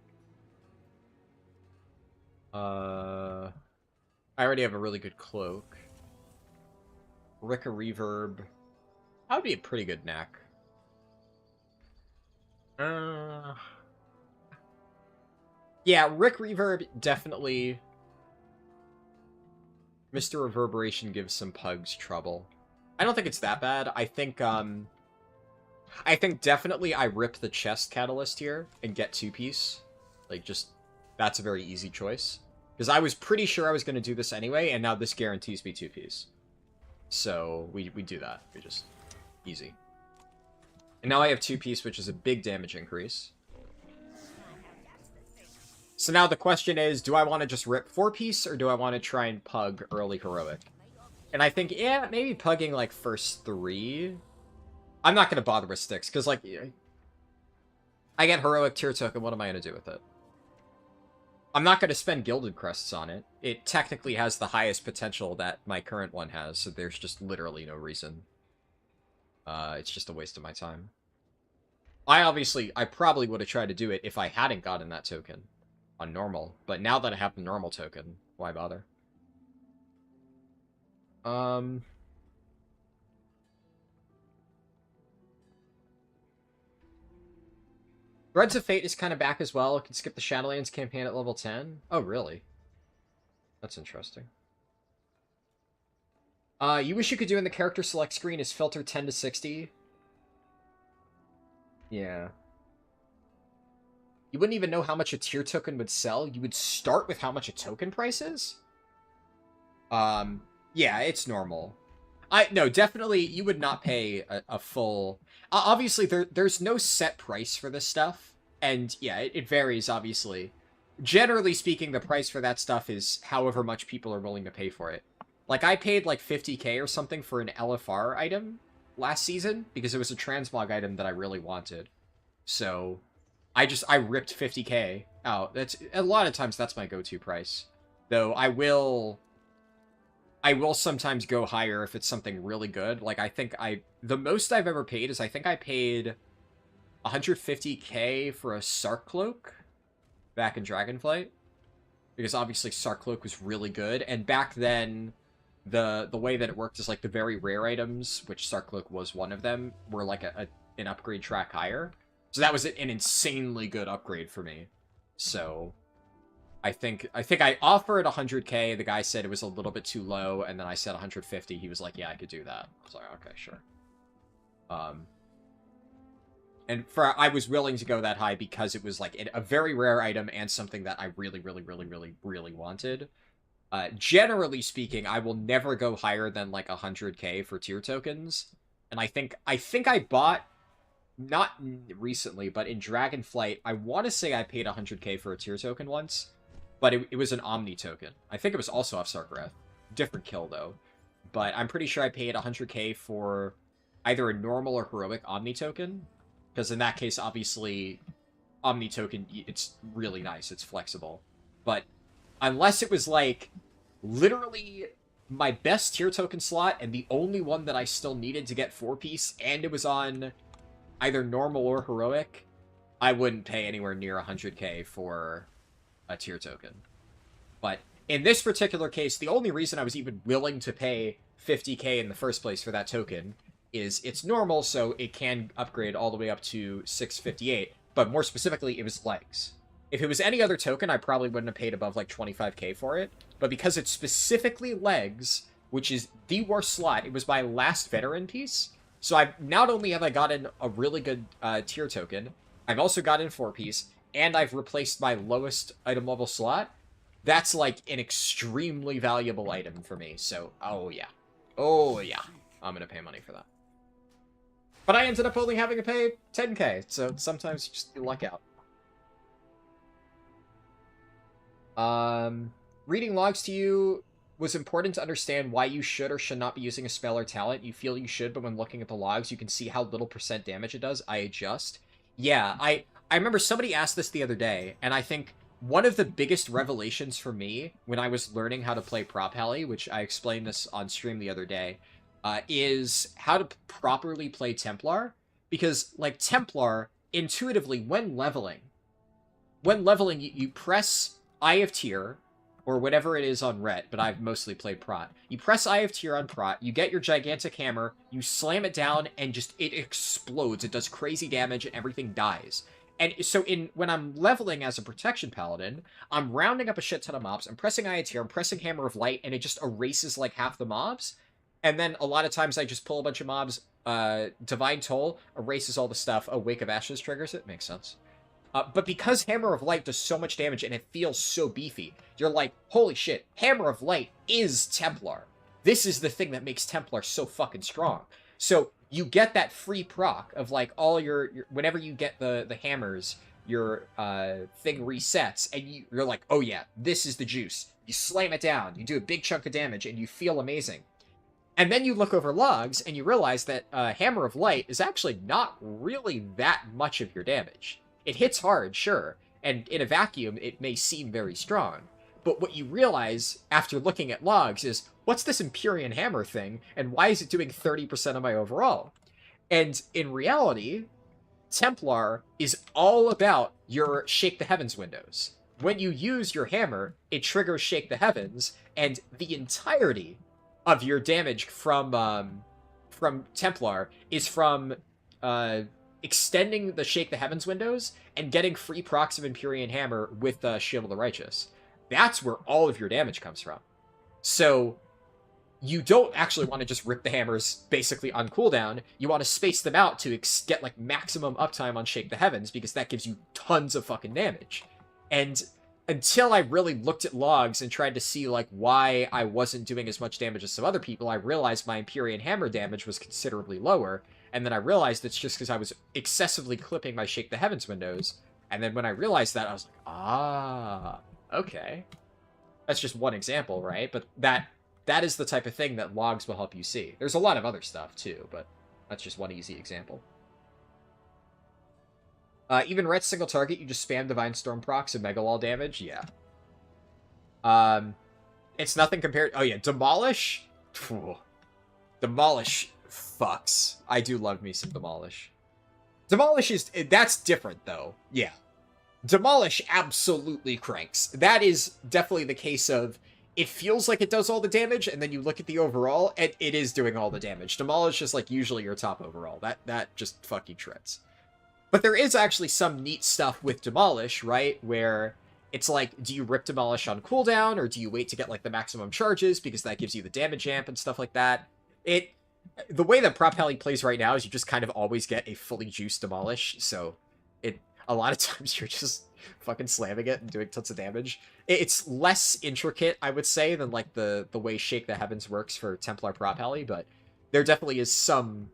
I already have a really good cloak. Ricka Reverb. That would be a pretty good neck. Yeah, Rick Reverb, definitely. Mr. Reverberation gives some pugs trouble. I don't think it's that bad. I think definitely I rip the chest catalyst here and get 2-piece. Like, just, that's a very easy choice. Because I was pretty sure I was going to do this anyway, and now this guarantees me 2-piece. So, we do that. We just, easy. And now I have 2-piece, which is a big damage increase. So now the question is, do I want to just rip 4-piece, or do I want to try and pug early heroic? And I think, yeah, maybe pugging, like, first 3. I'm not going to bother with sticks, because, like, I get heroic tier token, what am I going to do with it? I'm not going to spend Gilded Crests on it. It technically has the highest potential that my current one has, so there's just literally no reason. It's just a waste of my time. I probably would have tried to do it if I hadn't gotten that token on normal, but now that I have the normal token, why bother? Threads of Fate is kind of back as well. Can skip the Shadowlands campaign at level 10. Oh, really? That's interesting. You wish you could do in the character select screen is filter 10 to 60. Yeah. You wouldn't even know how much a tier token would sell. You would start with how much a token price is? Yeah, it's normal. No, definitely, you would not pay a full... obviously, there's no set price for this stuff. And, yeah, it varies, obviously. Generally speaking, the price for that stuff is however much people are willing to pay for it. Like, I paid, like, 50k or something for an LFR item last season, because it was a transmog item that I really wanted. So, I ripped 50k out. That's a lot of times, that's my go-to price. Though, I will sometimes go higher if it's something really good. Like, the most I've ever paid is I think I paid 150k for a Sark Cloak back in Dragonflight. Because obviously Sark Cloak was really good. And back then, the way that it worked is like the very rare items, which Sark Cloak was one of them, were like an upgrade track higher. So that was an insanely good upgrade for me. So... I think I offered 100k, the guy said it was a little bit too low, and then I said 150, he was like, yeah, I could do that. I was like, okay, sure. And I was willing to go that high because it was like a very rare item and something that I really, really, really, really, really wanted. Generally speaking, I will never go higher than like 100k for tier tokens. And I think I bought, not recently, but in Dragonflight, I want to say I paid 100k for a tier token once. But it was an Omni token. I think it was also off Sarkareth. Different kill, though. But I'm pretty sure I paid 100k for either a normal or heroic Omni token. Because in that case, obviously, Omni token, it's really nice. It's flexible. But unless it was, like, literally my best tier token slot and the only one that I still needed to get 4-piece, and it was on either normal or heroic, I wouldn't pay anywhere near 100k for a tier token. But in this particular case, the only reason I was even willing to pay 50k in the first place for that token is it's normal, so it can upgrade all the way up to 658. But more specifically, it was legs. If it was any other token, I probably wouldn't have paid above like 25k for it. But because it's specifically legs, which is the worst slot, it was my last veteran piece. So not only have I gotten a really good tier token, I've also gotten 4-piece, and I've replaced my lowest item level slot. That's, like, an extremely valuable item for me. So, oh, yeah. Oh, yeah. I'm gonna pay money for that. But I ended up only having to pay 10k, so sometimes you just luck out. reading logs to you was important to understand why you should or should not be using a spell or talent. You feel you should, but when looking at the logs, you can see how little % damage it does. I adjust. Yeah, I remember somebody asked this the other day, and I think one of the biggest revelations for me when I was learning how to play Prop Pally, which I explained this on stream the other day, is how to properly play Templar. Because, like, Templar, intuitively, when leveling, you press Eye of Tyr, or whatever it is on Ret, but I've mostly played Prot. You press Eye of Tyr on Prot, you get your gigantic hammer, you slam it down, and just, it explodes. It does crazy damage, and everything dies. And so when I'm leveling as a Protection Paladin, I'm rounding up a shit ton of mobs, I'm pressing Eye of Tyr, I'm pressing Hammer of Light, and it just erases, like, half the mobs. And then a lot of times I just pull a bunch of mobs, Divine Toll erases all the stuff, a Wake of Ashes triggers it, makes sense. But because Hammer of Light does so much damage and it feels so beefy, you're like, holy shit, Hammer of Light is Templar. This is the thing that makes Templar so fucking strong. So you get that free proc of, like, all your whenever you get the hammers, your thing resets, and you're like, oh yeah, this is the juice. You slam it down, you do a big chunk of damage, and you feel amazing. And then you look over logs, and you realize that Hammer of Light is actually not really that much of your damage. It hits hard, sure, and in a vacuum, it may seem very strong. But what you realize after looking at logs is, what's this Empyrean Hammer thing, and why is it doing 30% of my overall? And in reality, Templar is all about your Shake the Heavens windows. When you use your hammer, it triggers Shake the Heavens, and the entirety of your damage from Templar is from extending the Shake the Heavens windows and getting free procs of Empyrean Hammer with Shield of the Righteous. That's where all of your damage comes from. So you don't actually want to just rip the hammers basically on cooldown. You want to space them out to get, like, maximum uptime on Shake the Heavens, because that gives you tons of fucking damage. And until I really looked at logs and tried to see, like, why I wasn't doing as much damage as some other people, I realized my Empyrean Hammer damage was considerably lower. And then I realized it's just because I was excessively clipping my Shake the Heavens windows. And then when I realized that, I was like, ah, okay. That's just one example, right? But that is the type of thing that logs will help you see. There's a lot of other stuff, too, but that's just one easy example. Even Ret's single target, you just spam Divine Storm procs and Mega Wall damage? Yeah. It's nothing compared... Oh, yeah, Demolish? Phew. Demolish fucks. I do love me some Demolish. Demolish is... That's different, though. Yeah. Demolish absolutely cranks. That is definitely the case of... It feels like it does all the damage, and then you look at the overall, and it is doing all the damage. Demolish is, like, usually your top overall. That just fucking shreds. But there is actually some neat stuff with Demolish, right? Where it's like, do you rip Demolish on cooldown, or do you wait to get, like, the maximum charges, because that gives you the damage amp and stuff like that? The way that Prop Pally plays right now is you just kind of always get a fully juiced Demolish, so a lot of times you're just fucking slamming it and doing tons of damage. It's less intricate, I would say, than, like, the way Shake the Heavens works for Templar Prop Pally, but there definitely is some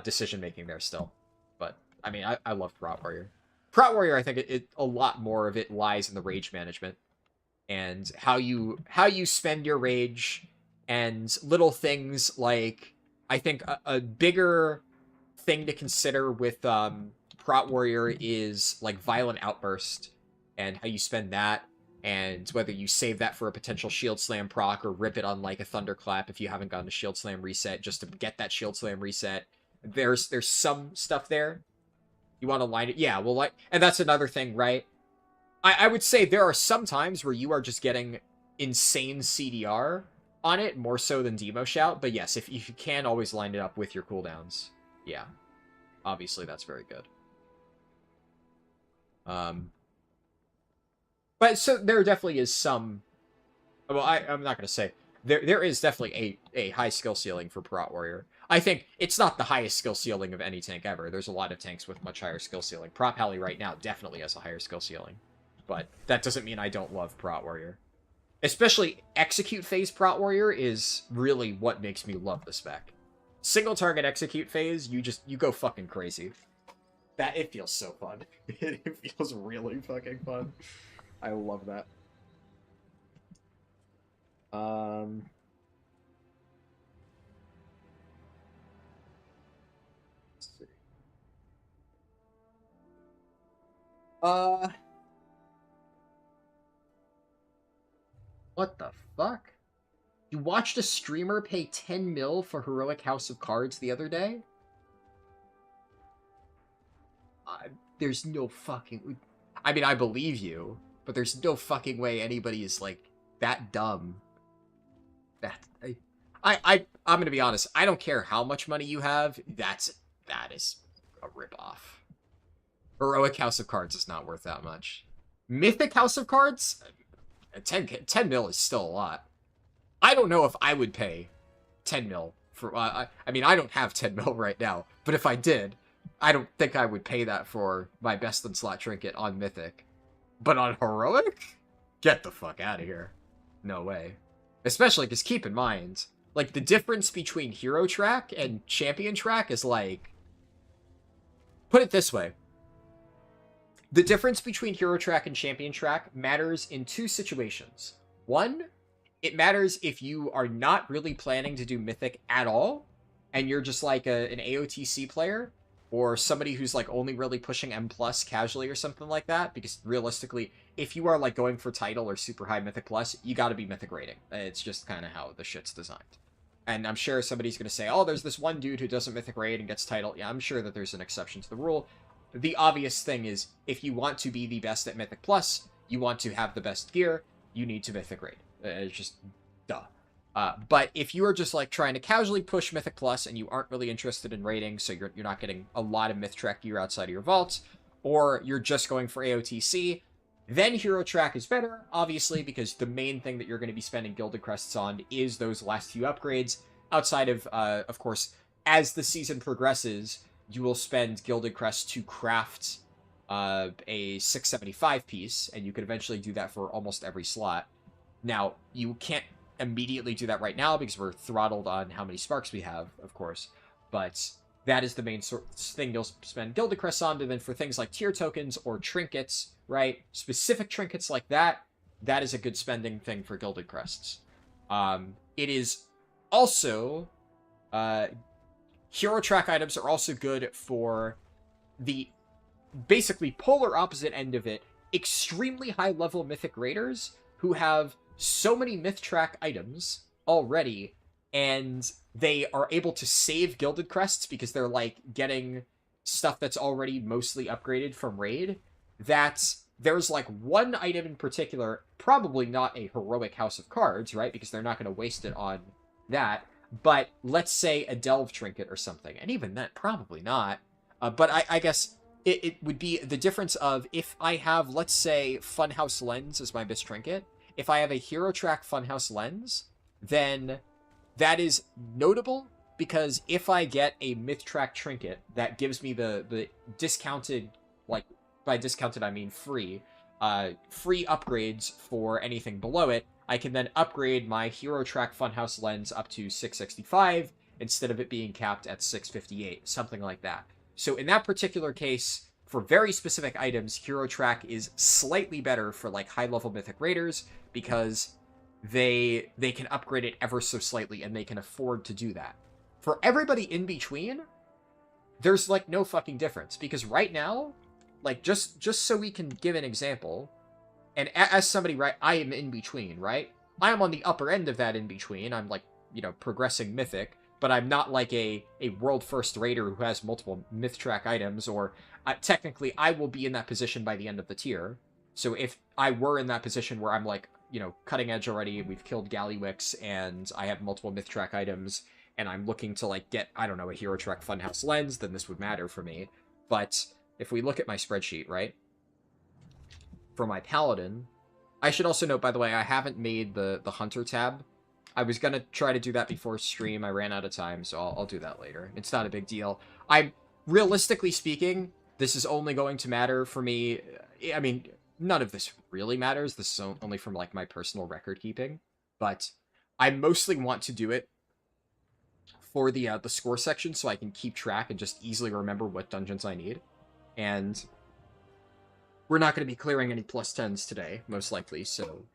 decision-making there still. But, I mean, I love Prot Warrior. Prot Warrior, I think a lot more of it lies in the rage management, and how you spend your rage, and little things like, I think a bigger thing to consider with Prot Warrior is, like, Violent Outburst, and how you spend that, and whether you save that for a potential Shield Slam proc, or rip it on, like, a Thunderclap if you haven't gotten a Shield Slam reset, just to get that Shield Slam reset. There's some stuff there. You want to line it... Yeah, well, like... And that's another thing, right? I would say there are some times where you are just getting insane CDR on it, more so than Demo Shout, but yes, if you can always line it up with your cooldowns, yeah. Obviously, that's very good. But so there definitely is some... Well, I'm not going to say... There is definitely a high skill ceiling for Prot Warrior. I think it's not the highest skill ceiling of any tank ever. There's a lot of tanks with much higher skill ceiling. Prot Pally right now definitely has a higher skill ceiling. But that doesn't mean I don't love Prot Warrior. Especially Execute Phase Prot Warrior is really what makes me love the spec. Single target Execute Phase, you go fucking crazy. It feels so fun. It feels really fucking fun. I love that. Um... Let's see. What the fuck? You watched a streamer pay 10 mil for Heroic House of Cards the other day? There's no fucking... I mean, I believe you, but there's no fucking way anybody is, like, that dumb. I'm gonna be honest, I don't care how much money you have, that is a ripoff. Heroic House of Cards is not worth that much. Mythic House of Cards? 10 mil is still a lot. I don't know if I would pay 10 mil for... I mean, I don't have 10 mil right now, but if I did, I don't think I would pay that for my best in slot trinket on Mythic. But on Heroic? Get the fuck out of here. No way. Especially because keep in mind, like, the difference between Hero Track and Champion Track is like... Put it this way. The difference between Hero Track and Champion Track matters in two situations. One, it matters if you are not really planning to do Mythic at all, and you're just like an AOTC player, or somebody who's like only really pushing M+ casually or something like that, because realistically, if you are like going for title or super high Mythic Plus, you gotta be Mythic rating. It's just kind of how the shit's designed. And I'm sure somebody's gonna say, oh, there's this one dude who doesn't Mythic rate and gets title. Yeah, I'm sure that there's an exception to the rule. The obvious thing is, if you want to be the best at Mythic Plus, you want to have the best gear, you need to Mythic rate. It's just duh. But if you are just like trying to casually push Mythic Plus and you aren't really interested in rating, so you're not getting a lot of Myth Track gear outside of your vault, or you're just going for AOTC, then Hero Track is better, obviously, because the main thing that you're going to be spending Gilded Crests on is those last few upgrades. Outside of course, as the season progresses, you will spend Gilded Crests to craft a 675 piece, and you could eventually do that for almost every slot. Now, you can't immediately do that right now because we're throttled on how many sparks we have, of course, but that is the main thing you'll spend Gilded Crests on. And then for things like tier tokens or trinkets, right, specific trinkets like that, that is a good spending thing for Gilded Crests. It is also Hero Track items are also good for the basically polar opposite end of it, extremely high level Mythic Raiders who have so many Myth Track items already, and they are able to save Gilded Crests because they're like getting stuff that's already mostly upgraded from Raid, that there's like one item in particular, probably not a Heroic House of Cards, right, because they're not going to waste it on that, but let's say a Delve Trinket or something, and even then, probably not, but I guess it would be the difference of if I have, let's say, Funhouse Lens as my best trinket. If I have a Hero Track Funhouse Lens, then that is notable, because if I get a Myth Track trinket that gives me the discounted, like, by discounted I mean free, free upgrades for anything below it, I can then upgrade my Hero Track Funhouse Lens up to 665 instead of it being capped at 658, something like that. So in that particular case, for very specific items, Hero Track is slightly better for like high-level Mythic Raiders because they can upgrade it ever so slightly and they can afford to do that. For everybody in between, there's like no fucking difference, because right now, like just so we can give an example, and as somebody, right, I am in between, right? I am on the upper end of that in between. I'm like, you know, progressing Mythic, but I'm not like a world first raider who has multiple Myth Track items, or technically I will be in that position by the end of the tier. So if I were in that position where I'm like, you know, cutting edge already, we've killed Gallywix, and I have multiple Myth Track items, and I'm looking to like get, I don't know, a Hero Track Funhouse Lens, then this would matter for me. But if we look at my spreadsheet, right, for my Paladin, I should also note, by the way, I haven't made the Hunter tab. I was going to try to do that before stream. I ran out of time, so I'll do that later. It's not a big deal. Realistically speaking, this is only going to matter for me. I mean, none of this really matters. This is only from like my personal record keeping. But I mostly want to do it for the score section so I can keep track and just easily remember what dungeons I need. And we're not going to be clearing any +10s today, most likely, so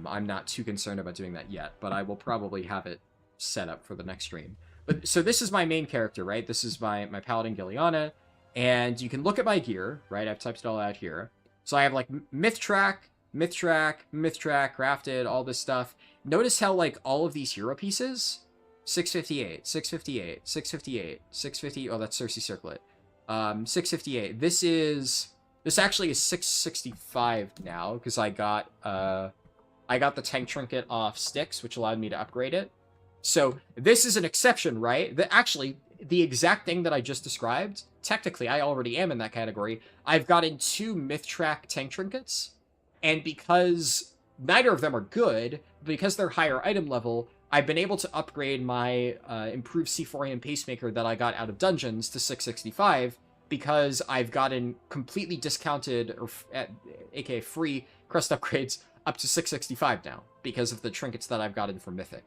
I'm not too concerned about doing that yet, but I will probably have it set up for the next stream. But so this is my main character, right? This is my Paladin Giliana, and you can look at my gear, right? I've typed it all out here. So I have like myth track, crafted, all this stuff. Notice how like all of these hero pieces, 658, 658, 658, 650. Oh, that's Cersei Circlet. 658. This actually is 665 now because I got the tank trinket off Styx, which allowed me to upgrade it. So this is an exception, right? Actually, the exact thing that I just described, technically I already am in that category. I've gotten 2 myth track tank trinkets, and because neither of them are good, because they're higher item level, I've been able to upgrade my improved C4AM pacemaker that I got out of dungeons to 665 because I've gotten completely discounted, or aka free, crest upgrades up to 665 now because of the trinkets that I've gotten from Mythic.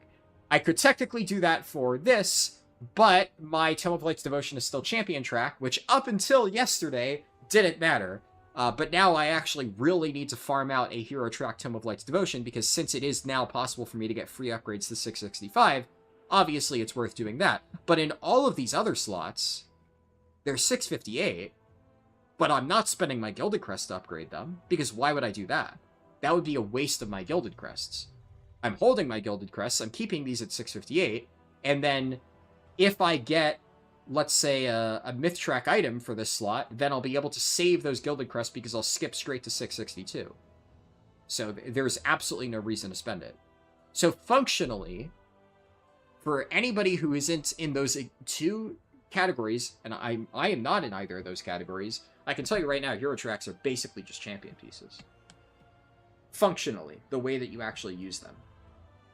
I could technically do that for this, but my Tome of Light's Devotion is still champion track, which up until yesterday didn't matter. But now I actually really need to farm out a hero track Tome of Light's Devotion, because since it is now possible for me to get free upgrades to 665, obviously it's worth doing that. But in all of these other slots, they're 658, but I'm not spending my Gilded Crest to upgrade them, because why would I do that? That would be a waste of my Gilded Crests. I'm holding my Gilded Crests, I'm keeping these at 658, and then if I get, let's say, a myth track item for this slot, then I'll be able to save those Gilded Crests because I'll skip straight to 662. So there's absolutely no reason to spend it. So functionally, for anybody who isn't in those 2 categories, and I am not in either of those categories, I can tell you right now, hero tracks are basically just champion pieces. Functionally, the way that you actually use them,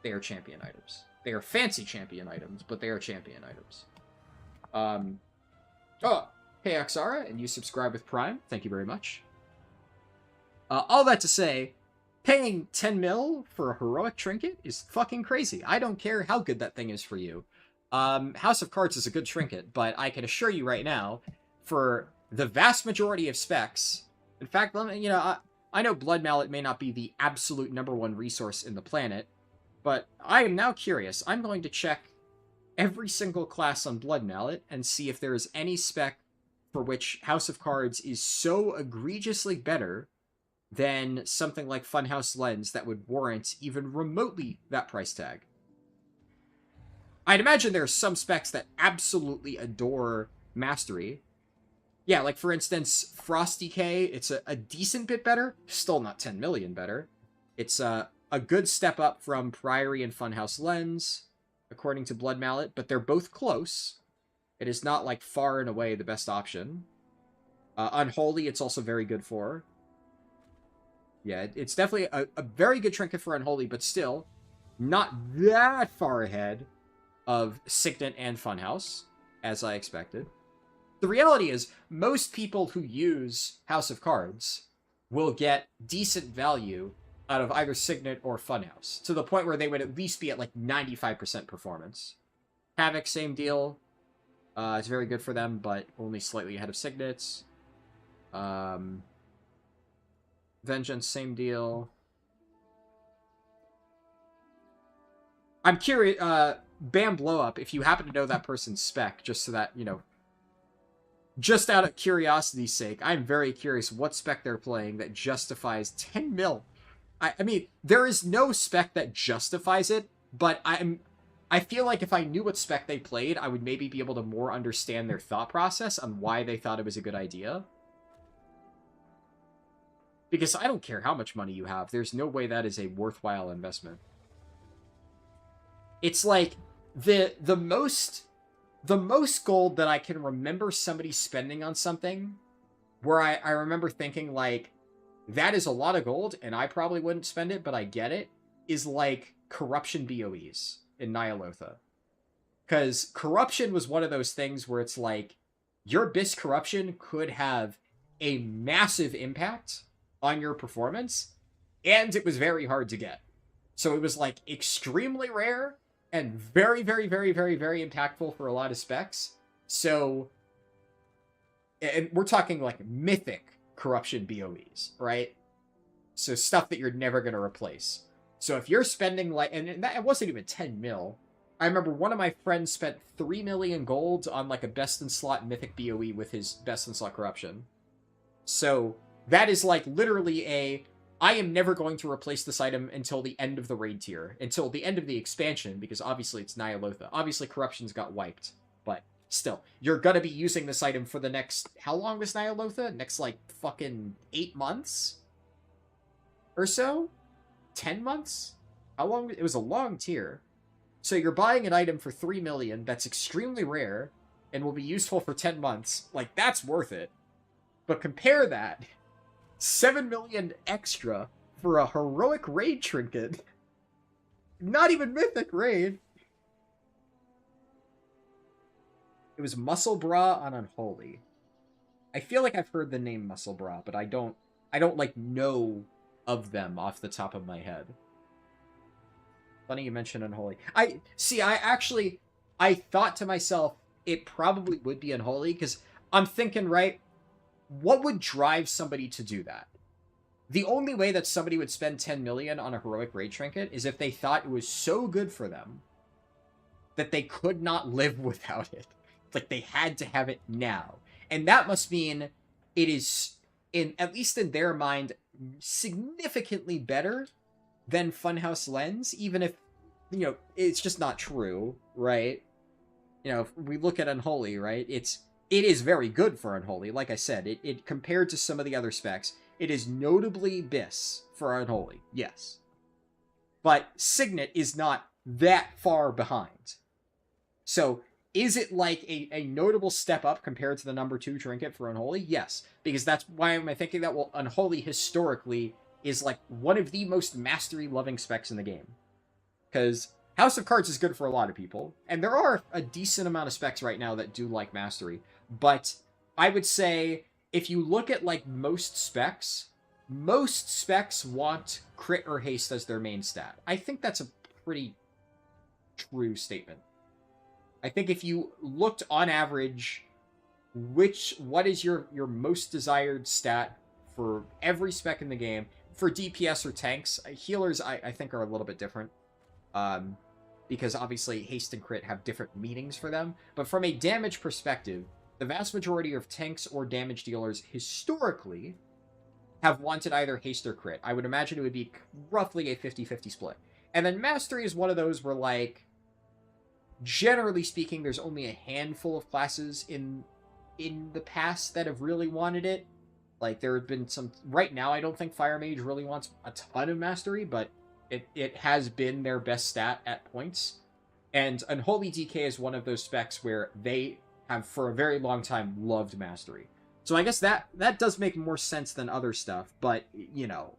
they are champion items. They are fancy champion items, but they are champion items. Hey Oxara, and you subscribe with Prime. Thank you very much. All that to say, paying 10 mil for a heroic trinket is fucking crazy. I don't care how good that thing is for you. House of Cards is a good trinket, but I can assure you right now, for the vast majority of specs, in fact, I know Blood Mallet may not be the absolute #1 resource in the planet, but I am now curious. I'm going to check every single class on Blood Mallet and see if there is any spec for which House of Cards is so egregiously better than something like Funhouse Lens that would warrant even remotely that price tag. I'd imagine there are some specs that absolutely adore Mastery. Yeah, like for instance, Frost Decay, it's a decent bit better, still not 10 million better. It's a good step up from Priory and Funhouse Lens, according to Blood Mallet, but they're both close. It is not, like, far and away the best option. Unholy, it's also very good for. Yeah, it's definitely a very good trinket for Unholy, but still not that far ahead of Signet and Funhouse, as I expected. The reality is, most people who use House of Cards will get decent value out of either Signet or Funhouse, to the point where they would at least be at like 95% performance. Havoc, same deal. It's very good for them, but only slightly ahead of Signet's. Vengeance, same deal. I'm curious, Bam Blow Up, if you happen to know that person's spec, just so that, just out of curiosity's sake, I'm very curious what spec they're playing that justifies 10 mil. I mean, there is no spec that justifies it, but I feel like if I knew what spec they played, I would maybe be able to more understand their thought process on why they thought it was a good idea. Because I don't care how much money you have, there's no way that is a worthwhile investment. It's like, the most gold that I can remember somebody spending on something, where I remember thinking, like, that is a lot of gold, and I probably wouldn't spend it, but I get it, is like Corruption BOEs in Nyalotha. Because Corruption was one of those things where it's like, your Abyss Corruption could have a massive impact on your performance, and it was very hard to get. So it was like extremely rare, and very, very, very, very, very impactful for a lot of specs. So, and we're talking like mythic Corruption BOEs, right? So stuff that you're never going to replace. So if you're spending like, and that, it wasn't even 10 mil. I remember one of my friends spent 3 million gold on like a best in slot mythic BOE with his best in slot corruption. So that is like literally I am never going to replace this item until the end of the raid tier, until the end of the expansion, because obviously it's Nyalotha. Obviously corruptions got wiped, but still, you're gonna be using this item for the next, how long was Nyalotha? Next like fucking 8 months? Or so? 10 months? How long? It was a long tier. So you're buying an item for 3 million that's extremely rare and will be useful for 10 months. Like, that's worth it. But compare that, 7 million extra for a heroic raid trinket. Not even mythic raid. It was Muscle Bra on Unholy. I feel like I've heard the name Muscle Bra, but I don't like know of them off the top of my head. Funny you mentioned Unholy. I thought to myself it probably would be Unholy, because I'm thinking, right, what would drive somebody to do that? The only way that somebody would spend 10 million on a heroic raid trinket is if they thought it was so good for them that they could not live without it. Like, they had to have it now. And that must mean it is, at least in their mind, significantly better than Funhouse Lens, even if, you know, it's just not true, right? You know, if we look at Unholy, right, it is very good for Unholy. Like I said, it compared to some of the other specs, it is notably BIS for Unholy, yes. But Signet is not that far behind. So, is it like a notable step up compared to the number 2 trinket for Unholy? Yes, because that's why am I thinking that, well, Unholy historically is like one of the most mastery-loving specs in the game. Because House of Cards is good for a lot of people, and there are a decent amount of specs right now that do like mastery, but I would say if you look at like most specs want crit or haste as their main stat. I think that's a pretty true statement. I think if you looked on average, what is your most desired stat for every spec in the game? For DPS or tanks, healers I think are a little bit different. Because obviously haste and crit have different meanings for them. But from a damage perspective, the vast majority of tanks or damage dealers historically have wanted either haste or crit. I would imagine it would be roughly a 50-50 split. And then mastery is one of those where, like, generally speaking, there's only a handful of classes in the past that have really wanted it. Like, there have been some... Right now, I don't think Fire Mage really wants a ton of mastery, but it has been their best stat at points. And Unholy DK is one of those specs where they have, for a very long time, loved mastery. So I guess that does make more sense than other stuff, but, you know.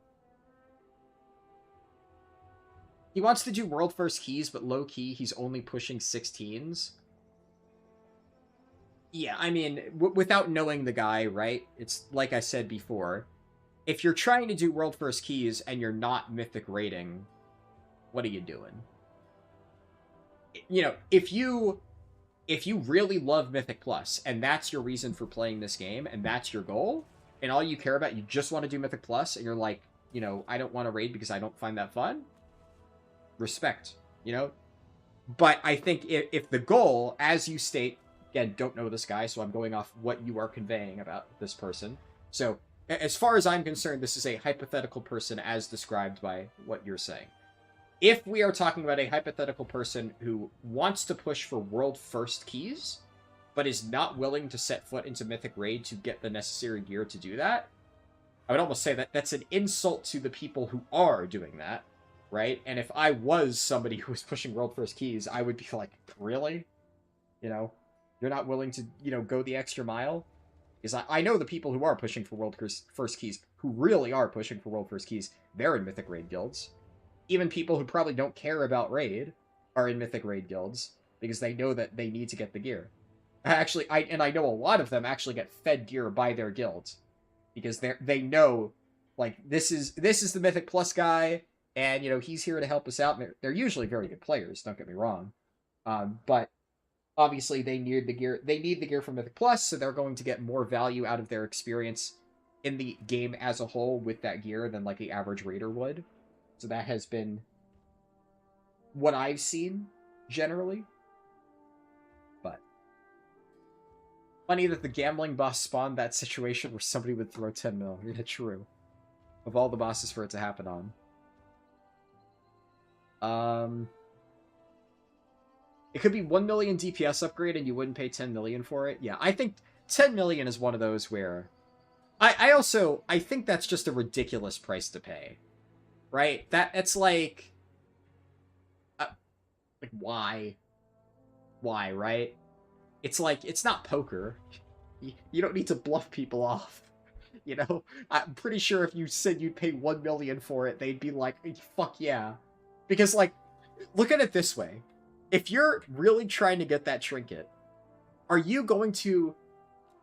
He wants to do world first keys, but low-key, he's only pushing 16s. Yeah, I mean, without knowing the guy, right? It's like I said before. If you're trying to do world first keys and you're not mythic rating, what are you doing? You know, if you really love Mythic Plus, and that's your reason for playing this game, and that's your goal, and all you care about, you just want to do Mythic Plus, and you're like, you know, I don't want to raid because I don't find that fun, respect, you know? But I think if the goal, as you state, again, don't know this guy, so I'm going off what you are conveying about this person. So, as far as I'm concerned, this is a hypothetical person as described by what you're saying. If we are talking about a hypothetical person who wants to push for world first keys, but is not willing to set foot into Mythic Raid to get the necessary gear to do that, I would almost say that that's an insult to the people who are doing that, right? And if I was somebody who was pushing world first keys, I would be like, really? You know, you're not willing to, you know, go the extra mile? Because I know the people who are pushing for world first keys, who really are pushing for world first keys, they're in Mythic Raid guilds. Even people who probably don't care about Raid are in Mythic Raid guilds, because they know that they need to get the gear. Actually, I know a lot of them actually get fed gear by their guilds, because they know, like, this is the Mythic Plus guy, and, you know, he's here to help us out. And they're usually very good players, don't get me wrong. But obviously they need the gear. They need the gear from Mythic Plus, so they're going to get more value out of their experience in the game as a whole with that gear than, like, the average raider would. So that has been what I've seen, generally. But funny that the gambling boss spawned that situation where somebody would throw 10 mil. Yeah, true. Of all the bosses for it to happen on. It could be 1 million DPS upgrade and you wouldn't pay 10 million for it. Yeah, I think 10 million is one of those where... I think that's just a ridiculous price to pay. Right? It's like... why? Why, right? It's like, it's not poker. You don't need to bluff people off. You know? I'm pretty sure if you said you'd pay 1 million for it, they'd be like, fuck yeah. Because, like, look at it this way. If you're really trying to get that trinket, are you going to...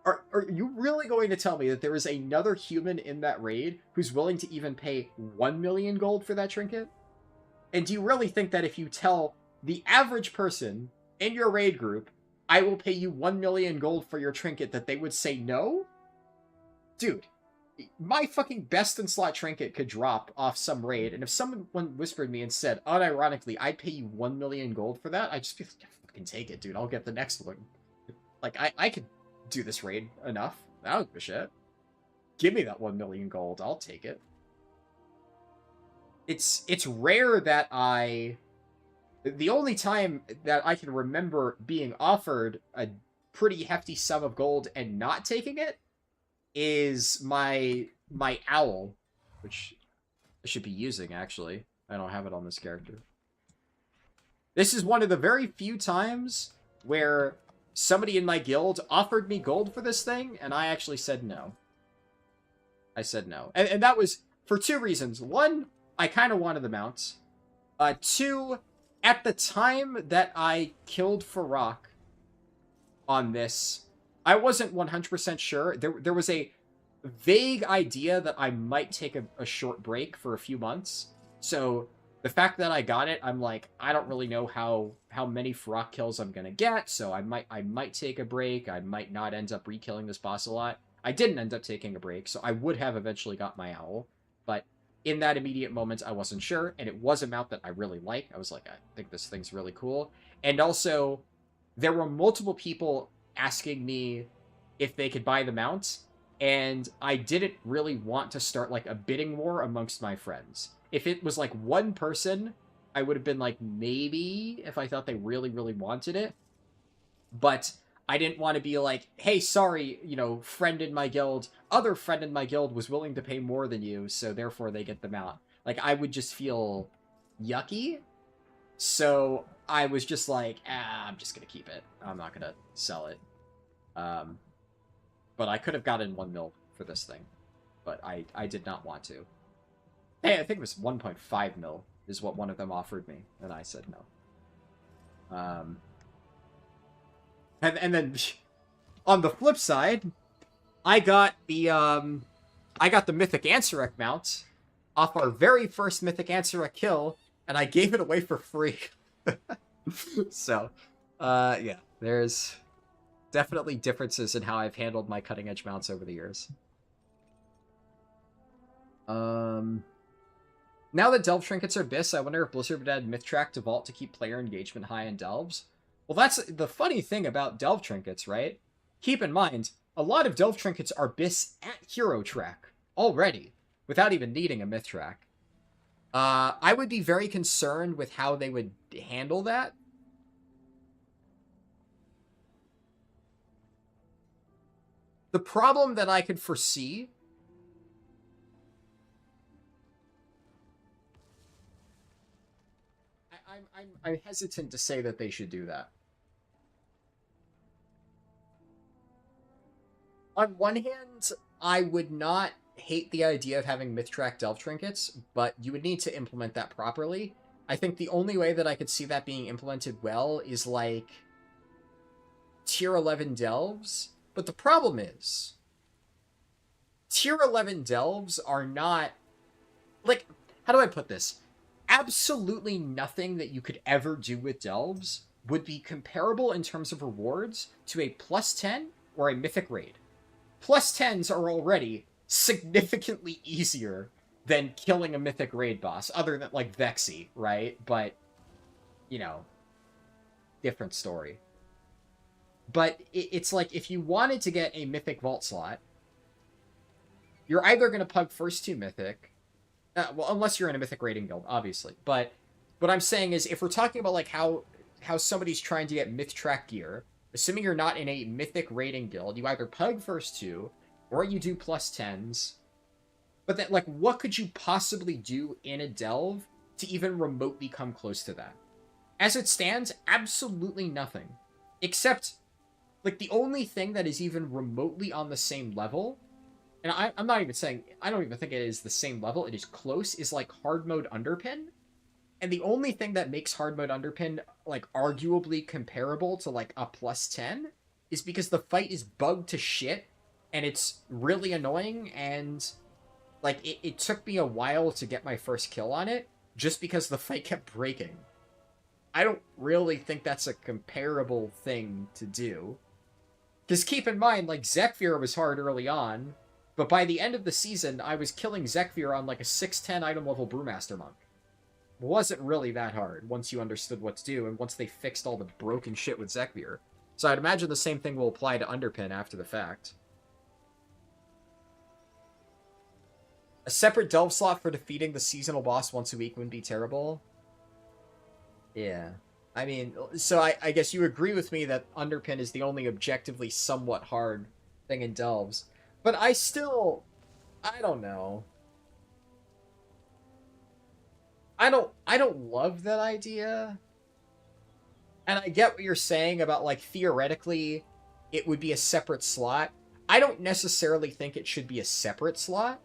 Are you really going to tell me that there is another human in that raid who's willing to even pay 1 million gold for that trinket? And do you really think that if you tell the average person in your raid group, I will pay you 1 million gold for your trinket, that they would say no? Dude, my fucking best in slot trinket could drop off some raid, and if someone whispered me and said, unironically, I'd pay you 1 million gold for that, I'd just be like, yeah, fucking take it, dude. I'll get the next one. Like, I could do this raid enough. I don't give a shit. Give me that 1 million gold. I'll take it. It's rare that the only time that I can remember being offered a pretty hefty sum of gold and not taking it is my owl, which I should be using, actually. I don't have it on this character. This is one of the very few times where somebody in my guild offered me gold for this thing, and I actually said no. I said no. And that was for two reasons. One, I kind of wanted the mounts. Two, at the time that I killed Farok on this, I wasn't 100% sure. There was a vague idea that I might take a short break for a few months. So the fact that I got it, I'm like, I don't really know how many Farok kills I'm gonna get, so I might take a break. I might not end up re-killing this boss a lot. I didn't end up taking a break, so I would have eventually got my owl. But in that immediate moment, I wasn't sure, and it was a mount that I really like. I was like, I think this thing's really cool. And also, there were multiple people asking me if they could buy the mount, and I didn't really want to start, like, a bidding war amongst my friends. If it was, like, one person, I would have been like, maybe, if I thought they really, really wanted it. But I didn't want to be like, hey, sorry, you know, friend in my guild, other friend in my guild was willing to pay more than you, so therefore they get them out. Like, I would just feel yucky. So I was just like, I'm just going to keep it. I'm not going to sell it. But I could have gotten 1 mil for this thing. But I did not want to. Hey, I think it was 1.5 mil is what one of them offered me, and I said no. And then on the flip side, I got the Mythic Ansarek mount off our very first Mythic Ansarek kill, and I gave it away for free. So, yeah, there's definitely differences in how I've handled my cutting edge mounts over the years. Now that Delve Trinkets are Abyss, I wonder if Blizzard would add Mythtrack to Vault to keep player engagement high in Delves. Well, that's the funny thing about Delve Trinkets, right? Keep in mind, a lot of Delve Trinkets are Abyss at Hero Track already, without even needing a Mythtrack. I would be very concerned with how they would handle that. The problem that I could foresee... I'm hesitant to say that they should do that. On one hand, I would not hate the idea of having Mythtrack Delve Trinkets, but you would need to implement that properly. I think the only way that I could see that being implemented well is, like, Tier 11 Delves. But the problem is, Tier 11 Delves are not... Like, how do I put this? Absolutely nothing that you could ever do with Delves would be comparable in terms of rewards to a +10 or a Mythic Raid. +10s are already significantly easier than killing a Mythic Raid boss, other than, like, Vexy, right? But you know, different story. But it's like, if you wanted to get a Mythic Vault slot, you're either going to pug first 2 Mythic, well, unless you're in a Mythic raiding guild, obviously. But what I'm saying is, if we're talking about like how somebody's trying to get Myth Track gear, assuming you're not in a Mythic raiding guild, you either pug first 2, or you do +10s. But then, like, what could you possibly do in a delve to even remotely come close to that? As it stands, absolutely nothing. Except, like, the only thing that is even remotely on the same level, and I'm not even saying, I don't even think it is the same level, it is close, is, like, hard mode underpin. And the only thing that makes hard mode underpin, like, arguably comparable to, like, a +10 is because the fight is bugged to shit, and it's really annoying, and, like, it took me a while to get my first kill on it, just because the fight kept breaking. I don't really think that's a comparable thing to do. Because keep in mind, like, Zekfir was hard early on, but by the end of the season, I was killing Zekfir on, like, a 610 item level Brewmaster Monk. It wasn't really that hard, once you understood what to do, and once they fixed all the broken shit with Zekfir. So I'd imagine the same thing will apply to Underpin after the fact. A separate delve slot for defeating the seasonal boss once a week wouldn't be terrible. Yeah. I mean, so I guess you agree with me that Underpin is the only objectively somewhat hard thing in delves. But I don't know. I don't love that idea. And I get what you're saying about, like, theoretically, it would be a separate slot. I don't necessarily think it should be a separate slot.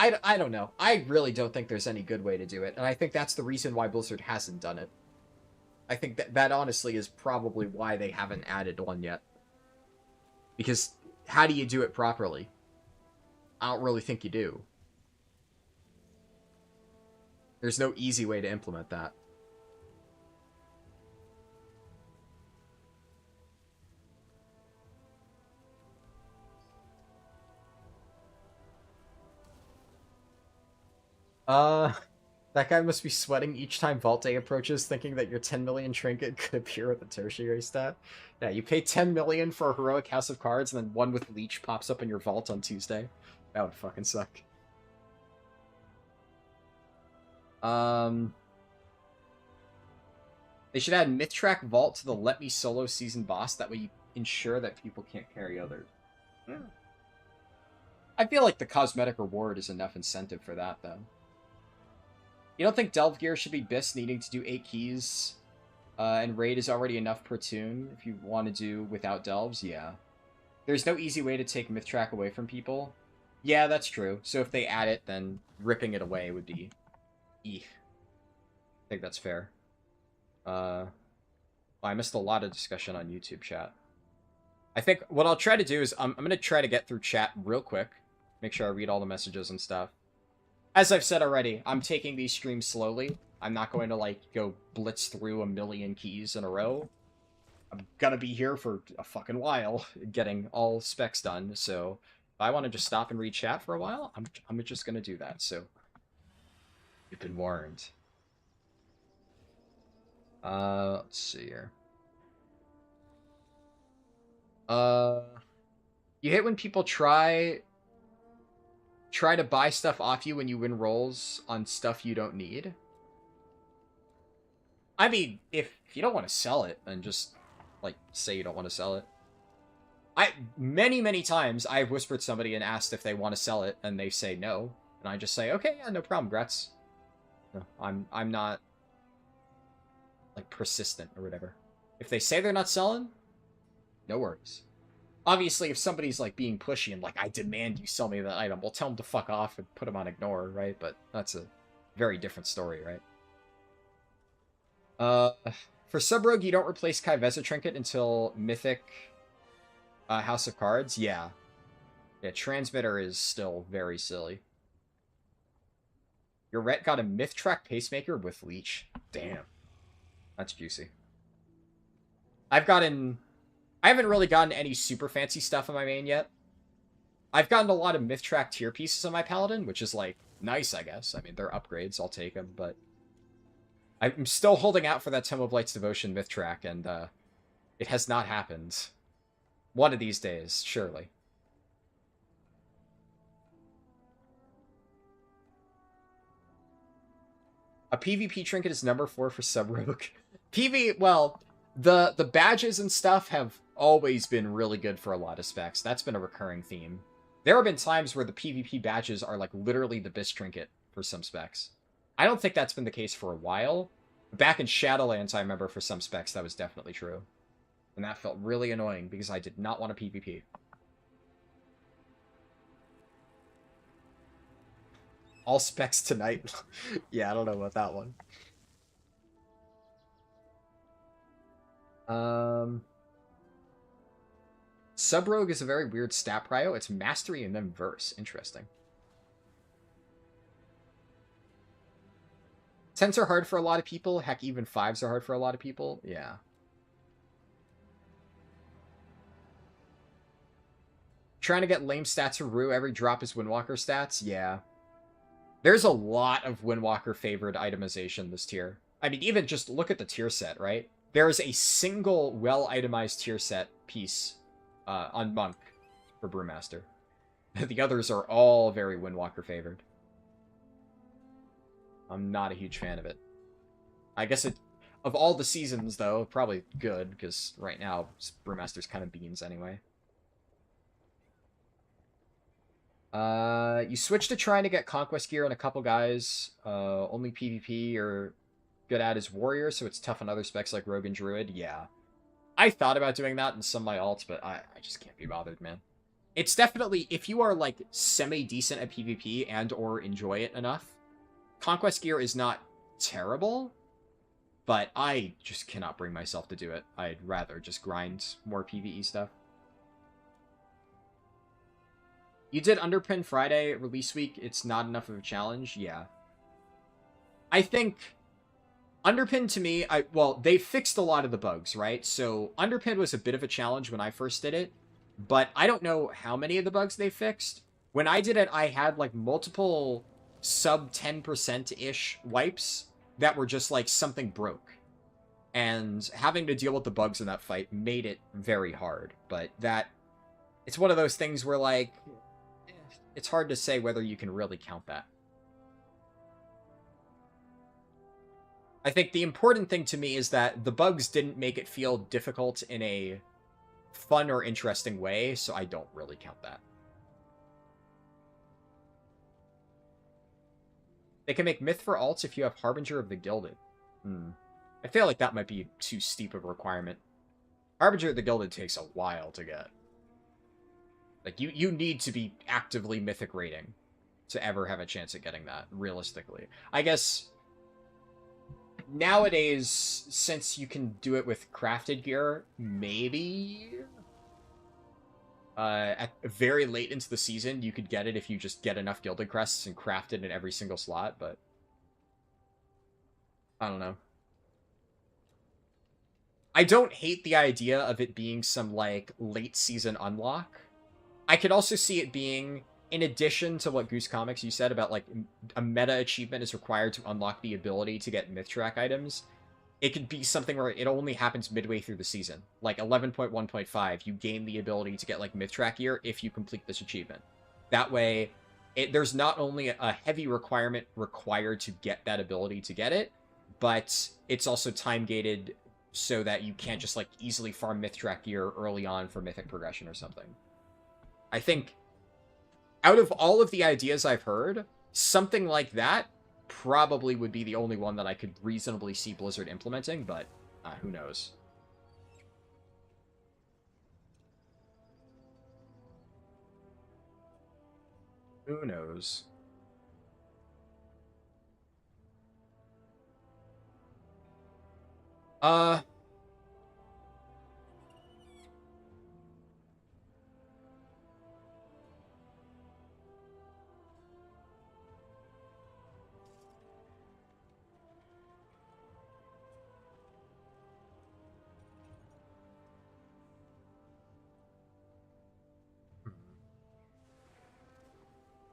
I don't know. I really don't think there's any good way to do it, and I think that's the reason why Blizzard hasn't done it. I think that honestly is probably why they haven't added one yet. Because how do you do it properly? I don't really think you do. There's no easy way to implement that. That guy must be sweating each time Vault Day approaches, thinking that your 10 million trinket could appear with a tertiary stat. Yeah, you pay 10 million for a heroic House of Cards, and then one with Leech pops up in your vault on Tuesday. That would fucking suck. They should add Mythtrack Vault to the Let Me Solo season boss, that way you ensure that people can't carry others. I feel like the cosmetic reward is enough incentive for that, though. You don't think Delve Gear should be BIS needing to do 8 keys, and Raid is already enough per tune if you want to do without Delves? Yeah. There's no easy way to take Mythtrack away from people. Yeah, that's true. So if they add it, then ripping it away would be... Eek. I think that's fair. I missed a lot of discussion on YouTube chat. I think what I'll try to do is I'm going to try to get through chat real quick. Make sure I read all the messages and stuff. As I've said already, I'm taking these streams slowly. I'm not going to, like, go blitz through a million keys in a row. I'm gonna be here for a fucking while, getting all specs done, so if I want to just stop and read chat for a while, I'm just gonna do that, so you've been warned. Let's see here. You hate when people try to buy stuff off you when you win rolls on stuff you don't need? I mean, if you don't want to sell it, then just, like, say you don't want to sell it. Many times, I've whispered somebody and asked if they want to sell it, and they say no. And I just say, okay, yeah, no problem, grats. No, I'm not, like, persistent or whatever. If they say they're not selling, no worries. Obviously, if somebody's, like, being pushy and, like, I demand you sell me that item, we'll tell them to fuck off and put them on ignore, right? But that's a very different story, right? For Sub-Rogue, you don't replace Kai'Veza Trinket until Mythic House of Cards? Yeah. Yeah, Transmitter is still very silly. Your Ret got a Mythtrack Pacemaker with Leech. Damn. That's juicy. I haven't really gotten any super fancy stuff in my main yet. I've gotten a lot of myth track tier pieces on my Paladin, which is, like, nice, I guess. I mean, they're upgrades, I'll take them, but I'm still holding out for that Tome of Light's Devotion myth track, and it has not happened. One of these days, surely. A PvP trinket is number 4 for Sub-Rogue. well, the badges and stuff have always been really good for a lot of specs. That's been a recurring theme. There have been times where the PvP badges are, like, literally the best trinket for some specs. I don't think that's been the case for a while. Back in Shadowlands, I remember for some specs that was definitely true. And that felt really annoying because I did not want a PvP. All specs tonight. Yeah, I don't know about that one. Sub-Rogue is a very weird stat prio. It's mastery and then verse. Interesting. 10s are hard for a lot of people. Heck, even 5s are hard for a lot of people. Yeah. Trying to get lame stats for Rue. Every drop is Windwalker stats. Yeah. There's a lot of Windwalker favored itemization this tier. I mean, even just look at the tier set, right? There is a single well-itemized tier set piece on Monk for Brewmaster. The others are all very Windwalker favored. I'm not a huge fan of it. I guess of all the seasons, though, probably good, because right now, Brewmaster's kind of beans anyway. You switch to trying to get Conquest gear on a couple guys. Only PvP are good at is Warrior, so it's tough on other specs like Rogue and Druid. Yeah. I thought about doing that in some of my alts, but I just can't be bothered, man. It's definitely, if you are, like, semi-decent at PvP and or enjoy it enough, Conquest gear is not terrible, but I just cannot bring myself to do it. I'd rather just grind more PvE stuff. You did Underpin Friday release week. It's not enough of a challenge. Yeah. I think Underpin to me, well, they fixed a lot of the bugs, right? So Underpin was a bit of a challenge when I first did it, but I don't know how many of the bugs they fixed. When I did it, I had like multiple sub 10%-ish wipes that were just like something broke. And having to deal with the bugs in that fight made it very hard. But it's one of those things where, like, it's hard to say whether you can really count that. I think the important thing to me is that the bugs didn't make it feel difficult in a fun or interesting way, so I don't really count that. They can make Myth for alts if you have Harbinger of the Gilded. I feel like that might be too steep of a requirement. Harbinger of the Gilded takes a while to get. Like, you need to be actively Mythic rating to ever have a chance at getting that, realistically. I guess nowadays, since you can do it with crafted gear, maybe at very late into the season, you could get it if you just get enough Gilded Crests and craft it in every single slot, but I don't know. I don't hate the idea of it being some, like, late season unlock. I could also see it being, in addition to what Goose Comics you said about, like, a meta achievement is required to unlock the ability to get myth track items, it could be something where it only happens midway through the season. Like 11.1.5, you gain the ability to get, like, myth track gear if you complete this achievement. That way, there's not only a heavy requirement required to get that ability to get it, but it's also time-gated so that you can't just, like, easily farm myth track gear early on for mythic progression or something. I think, out of all of the ideas I've heard, something like that probably would be the only one that I could reasonably see Blizzard implementing, but who knows. Who knows?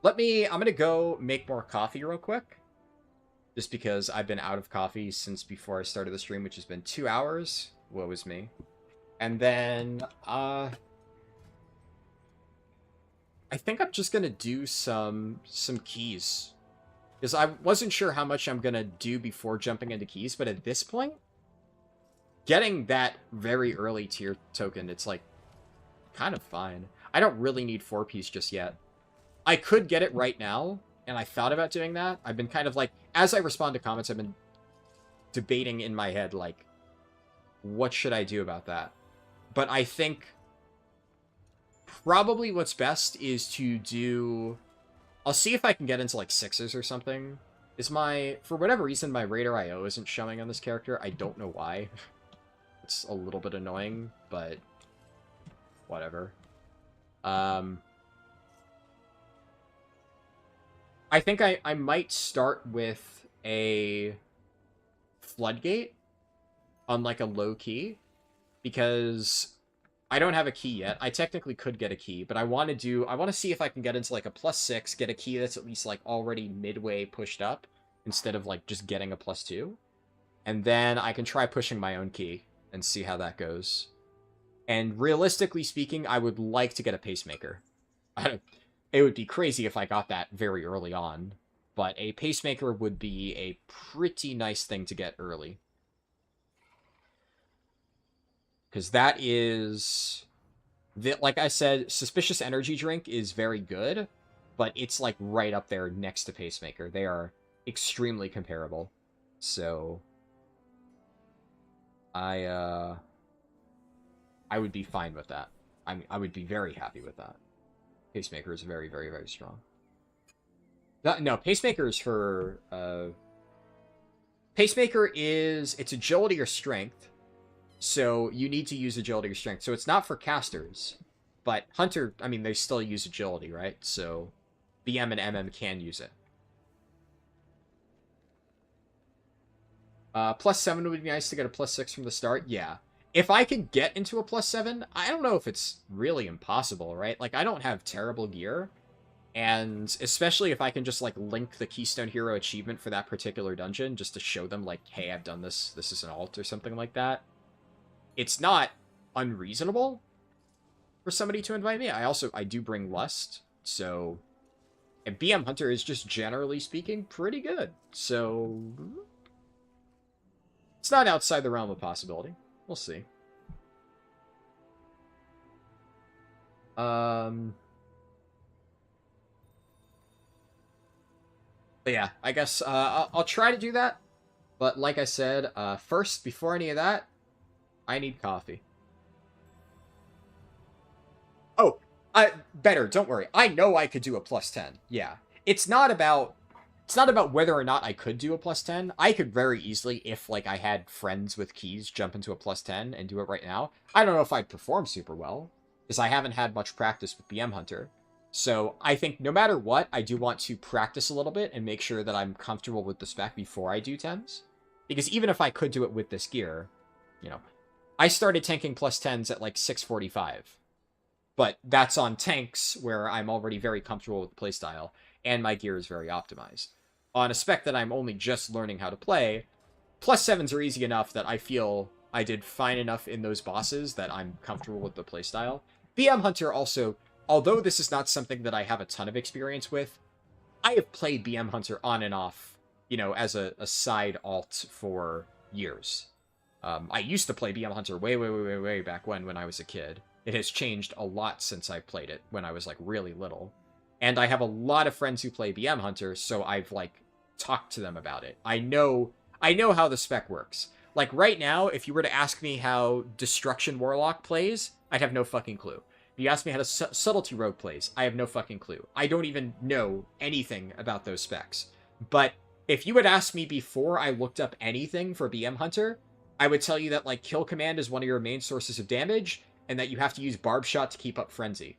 I'm gonna go make more coffee real quick. Just because I've been out of coffee since before I started the stream, which has been 2 hours. Woe is me. And then, I think I'm just gonna do some keys. Because I wasn't sure how much I'm gonna do before jumping into keys, but at this point, getting that very early tier token, it's like, kind of fine. I don't really need 4-piece just yet. I could get it right now, and I thought about doing that. I've been kind of like, as I respond to comments, I've been debating in my head, like, what should I do about that? But I think probably what's best is to do... I'll see if I can get into, like, 6s or something. For whatever reason, my Raider IO isn't showing on this character. I don't know why. It's a little bit annoying, but whatever. I think I might start with a Floodgate on, like, a low key, because I don't have a key yet. I technically could get a key, but I want to see if I can get into, like, a +6, get a key that's at least, like, already midway pushed up, instead of, like, just getting a +2. And then I can try pushing my own key and see how that goes. And realistically speaking, I would like to get a Pacemaker. It would be crazy if I got that very early on, but a Pacemaker would be a pretty nice thing to get early. Because that is... like I said, Suspicious Energy Drink is very good, but it's like right up there next to Pacemaker. They are extremely comparable. So... I would be fine with that. I would be very happy with that. Pacemaker is very, very, very strong. No, Pacemaker is for... Pacemaker is... It's agility or strength. So you need to use agility or strength. So it's not for casters. But Hunter, I mean, they still use agility, right? So BM and MM can use it. +7 would be nice to get a +6 from the start. Yeah. If I could get into a +7, I don't know if it's really impossible, right? Like, I don't have terrible gear. And especially if I can just, like, link the Keystone Hero achievement for that particular dungeon, just to show them, like, hey, I've done this. This is an alt or something like that. It's not unreasonable for somebody to invite me. I do bring Lust, so... And BM Hunter is just, generally speaking, pretty good. So... It's not outside the realm of possibility. We'll see. But yeah, I guess I'll try to do that. But like I said, first, before any of that, I need coffee. Oh, better, don't worry. I know I could do a +10. Yeah. It's not about whether or not I could do a +10. I could very easily, if, like, I had friends with keys, jump into a +10 and do it right now. I don't know if I'd perform super well, because I haven't had much practice with BM Hunter. So I think no matter what, I do want to practice a little bit and make sure that I'm comfortable with the spec before I do 10s. Because even if I could do it with this gear, you know, I started tanking +10s at, like, 645. But that's on tanks where I'm already very comfortable with the playstyle, and my gear is very optimized. On a spec that I'm only just learning how to play, +7s are easy enough that I feel I did fine enough in those bosses that I'm comfortable with the playstyle. BM Hunter also, although this is not something that I have a ton of experience with, I have played BM Hunter on and off, you know, as a side alt for years. I used to play BM Hunter way back when I was a kid. It has changed a lot since I played it when I was, like, really little. And I have a lot of friends who play BM Hunter, so I've, like, talked to them about it. I know how the spec works. Like, right now, if you were to ask me how Destruction Warlock plays, I'd have no fucking clue. If you ask me how Subtlety Rogue plays, I have no fucking clue. I don't even know anything about those specs. But if you had asked me before I looked up anything for BM Hunter, I would tell you that, like, Kill Command is one of your main sources of damage, and that you have to use Barb Shot to keep up Frenzy.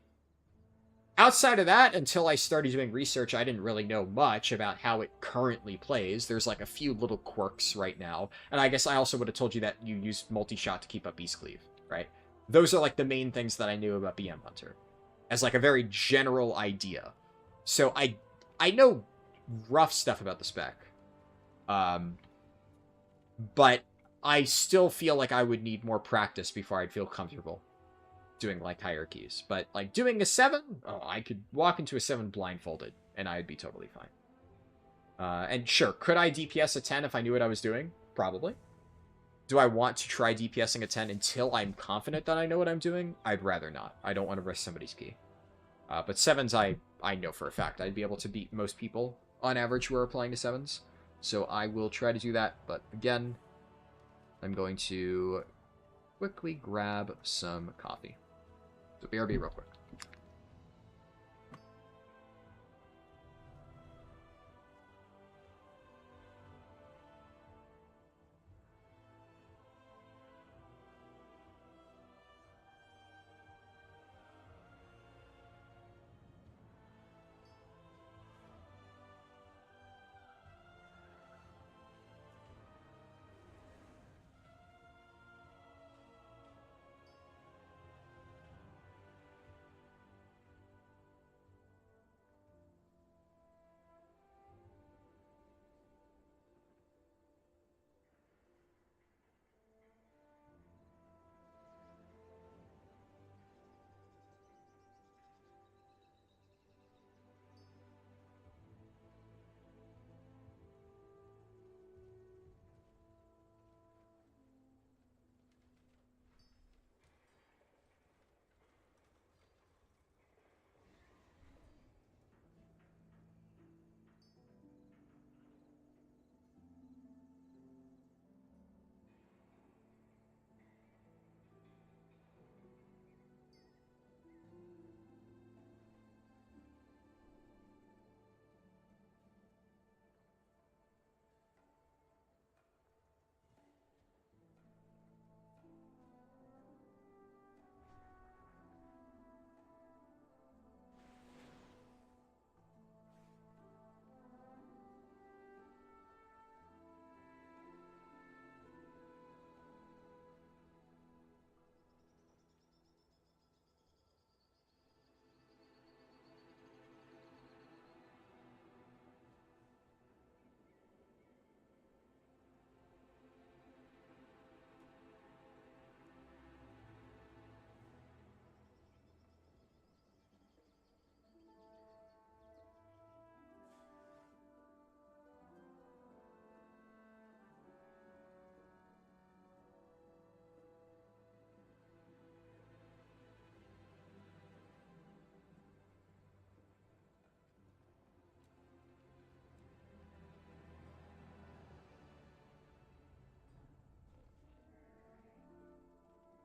Outside of that, until I started doing research, I didn't really know much about how it currently plays. There's, like, a few little quirks right now. And I guess I also would have told you that you use multi-shot to keep up Beast Cleave, right? Those are, like, the main things that I knew about BM Hunter. As, like, a very general idea. So I know rough stuff about the spec. But I still feel like I would need more practice before I'd feel comfortable doing, like, hierarchies. But, like, doing a 7? Oh, I could walk into a 7 blindfolded, and I'd be totally fine. And sure, could I DPS a 10 if I knew what I was doing? Probably. Do I want to try DPSing a 10 until I'm confident that I know what I'm doing? I'd rather not. I don't want to risk somebody's key. But 7s, I know for a fact I'd be able to beat most people on average who are applying to 7s. So I will try to do that. But again, I'm going to quickly grab some coffee. So BRB real quick.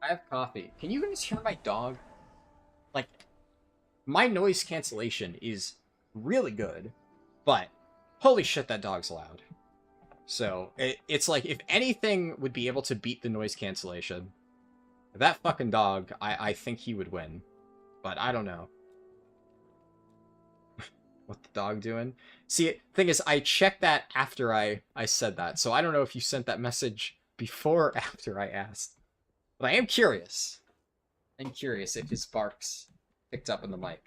I have coffee. Can you guys hear my dog? Like, my noise cancellation is really good, but holy shit, that dog's loud. So, it's like, if anything would be able to beat the noise cancellation, that fucking dog, I think he would win. But I don't know. What the dog doing? See, thing is, I checked that after I said that, so I don't know if you sent that message before or after I asked. But I am curious. I'm curious if his barks picked up in the mic.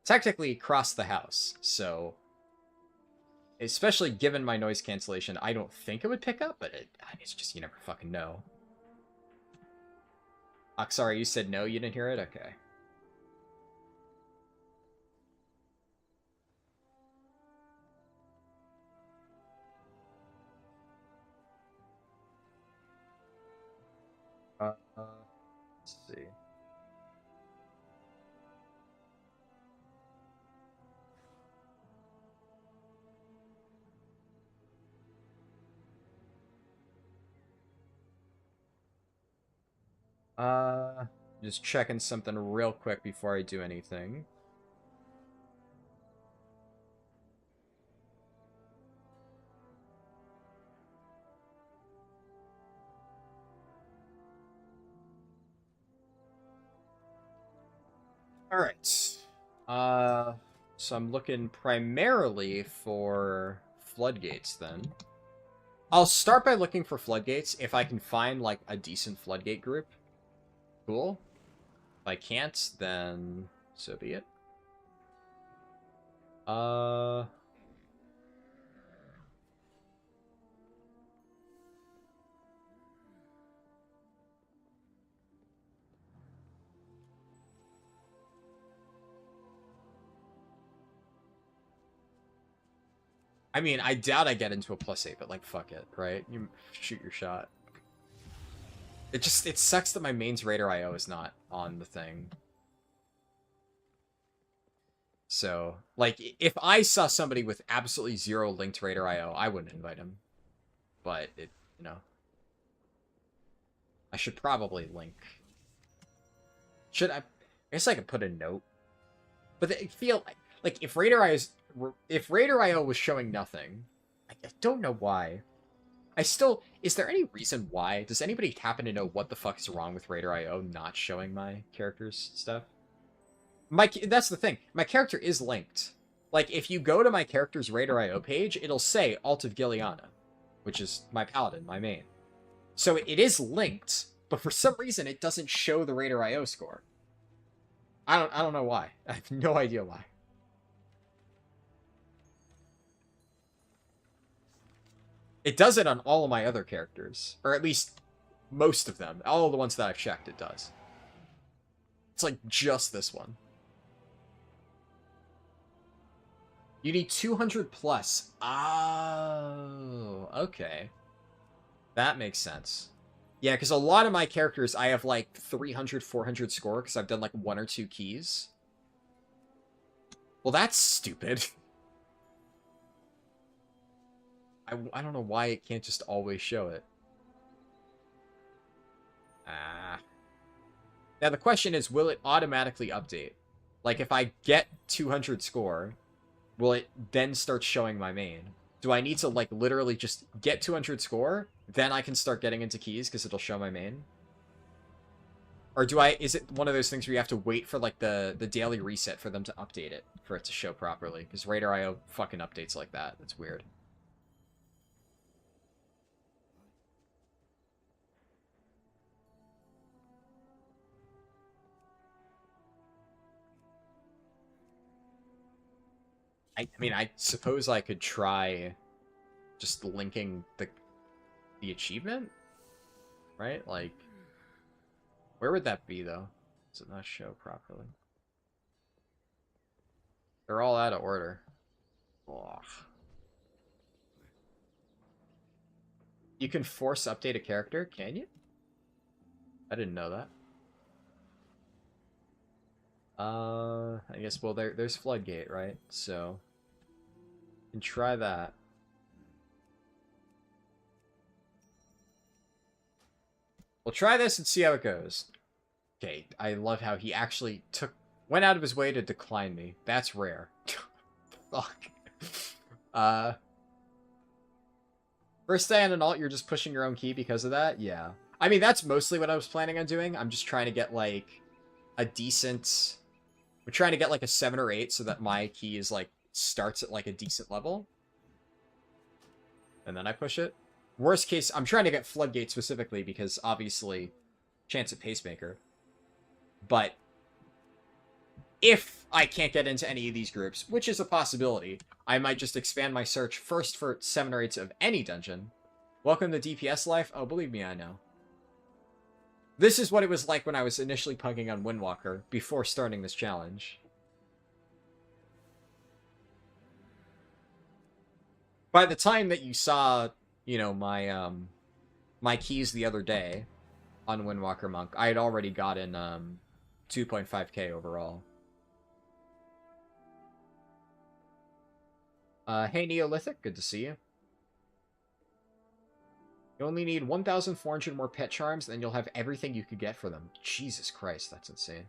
Technically across the house, so especially given my noise cancellation, I don't think it would pick up, but it's just, you never fucking know. Sorry, you said no, you didn't hear it? Okay. Let's see. Just checking something real quick before I do anything. Alright. So I'm looking primarily for floodgates then. I'll start by looking for floodgates if I can find, like, a decent floodgate group. Cool. If I can't, then so be it. Uh... I mean, I doubt I get into a +8, but like, fuck it, right? You shoot your shot. It sucks that my main's Raider IO is not on the thing. So, like, if I saw somebody with absolutely 0 linked Raider IO, I wouldn't invite him. But, you know. I should probably link. Should I? I guess I could put a note. But I feel like if Raider IO was showing nothing, I don't know why. Is there any reason why? Does anybody happen to know what the fuck is wrong with Raider IO not showing my character's stuff? That's the thing. My character is linked. Like, if you go to my character's Raider IO page, it'll say Alt of Giliana, which is my Paladin, my main. So it is linked, but for some reason it doesn't show the Raider IO score. I don't know why. I have no idea why. It does it on all of my other characters. Or at least most of them. All of the ones that I've checked, it does. It's like just this one. You need 200 plus. Oh, okay. That makes sense. Yeah, because a lot of my characters, I have like 300, 400 score because I've done like 1 or 2 keys. Well, that's stupid. I don't know why it can't just always show it. Now the question is, will it automatically update? Like, if I get 200 score, will it then start showing my main? Do I need to, like, literally just get 200 score, then I can start getting into keys because it'll show my main? Or is it one of those things where you have to wait for, like, the daily reset for them to update it, for it to show properly? Because Raider IO fucking updates like that. It's weird. I mean, I suppose I could try just linking the achievement, right? Like, where would that be, though? Does it not show properly? They're all out of order. Ugh. You can force update a character, can you? I didn't know that. I guess, well, there's Floodgate, right? So, you can try that. We'll try this and see how it goes. Okay, I love how he actually went out of his way to decline me. That's rare. Fuck. First day on an alt, you're just pushing your own key because of that? Yeah. I mean, that's mostly what I was planning on doing. I'm just trying to get, like, a decent... We're trying to get like a 7 or 8 so that my key is like starts at like a decent level. And then I push it. Worst case, I'm trying to get Floodgate specifically because obviously chance at Pacemaker. But if I can't get into any of these groups, which is a possibility, I might just expand my search first for 7 or 8s of any dungeon. Welcome to DPS life. Oh, believe me, I know. This is what it was like when I was initially punking on Windwalker before starting this challenge. By the time that you saw, you know, my my keys the other day on Windwalker Monk, I had already gotten 2.5k overall. Hey Neolithic, good to see you. You only need 1,400 more pet charms, and then you'll have everything you could get for them. Jesus Christ, that's insane.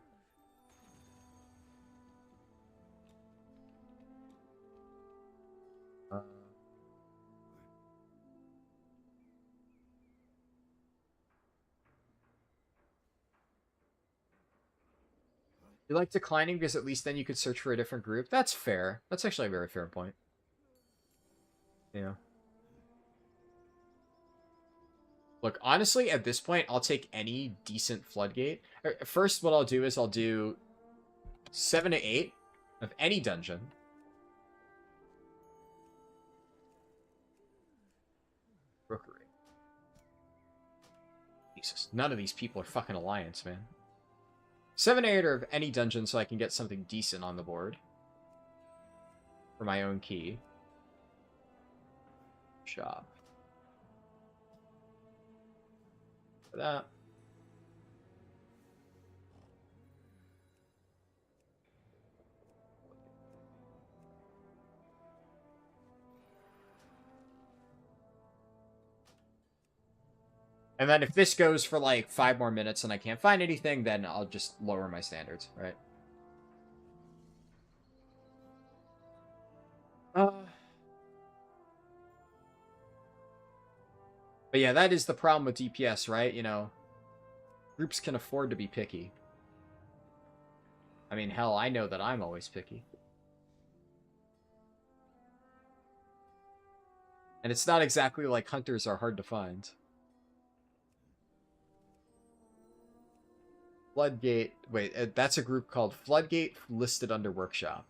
You like declining because at least then you could search for a different group? That's fair. That's actually a very fair point. Yeah. Look, honestly, at this point, I'll take any decent Floodgate. First, what I'll do is I'll do 7 to 8 of any dungeon. Jesus, none of these people are fucking Alliance, man. 7-8 of any dungeon so I can get something decent on the board. For my own key. Shop. For that. And then if this goes for like 5 more minutes and I can't find anything, then I'll just lower my standards, right? But yeah, that is the problem with DPS, right? You know, groups can afford to be picky. I mean, hell, I know that I'm always picky. And it's not exactly like hunters are hard to find. Floodgate. Wait, that's a group called Floodgate listed under Workshop.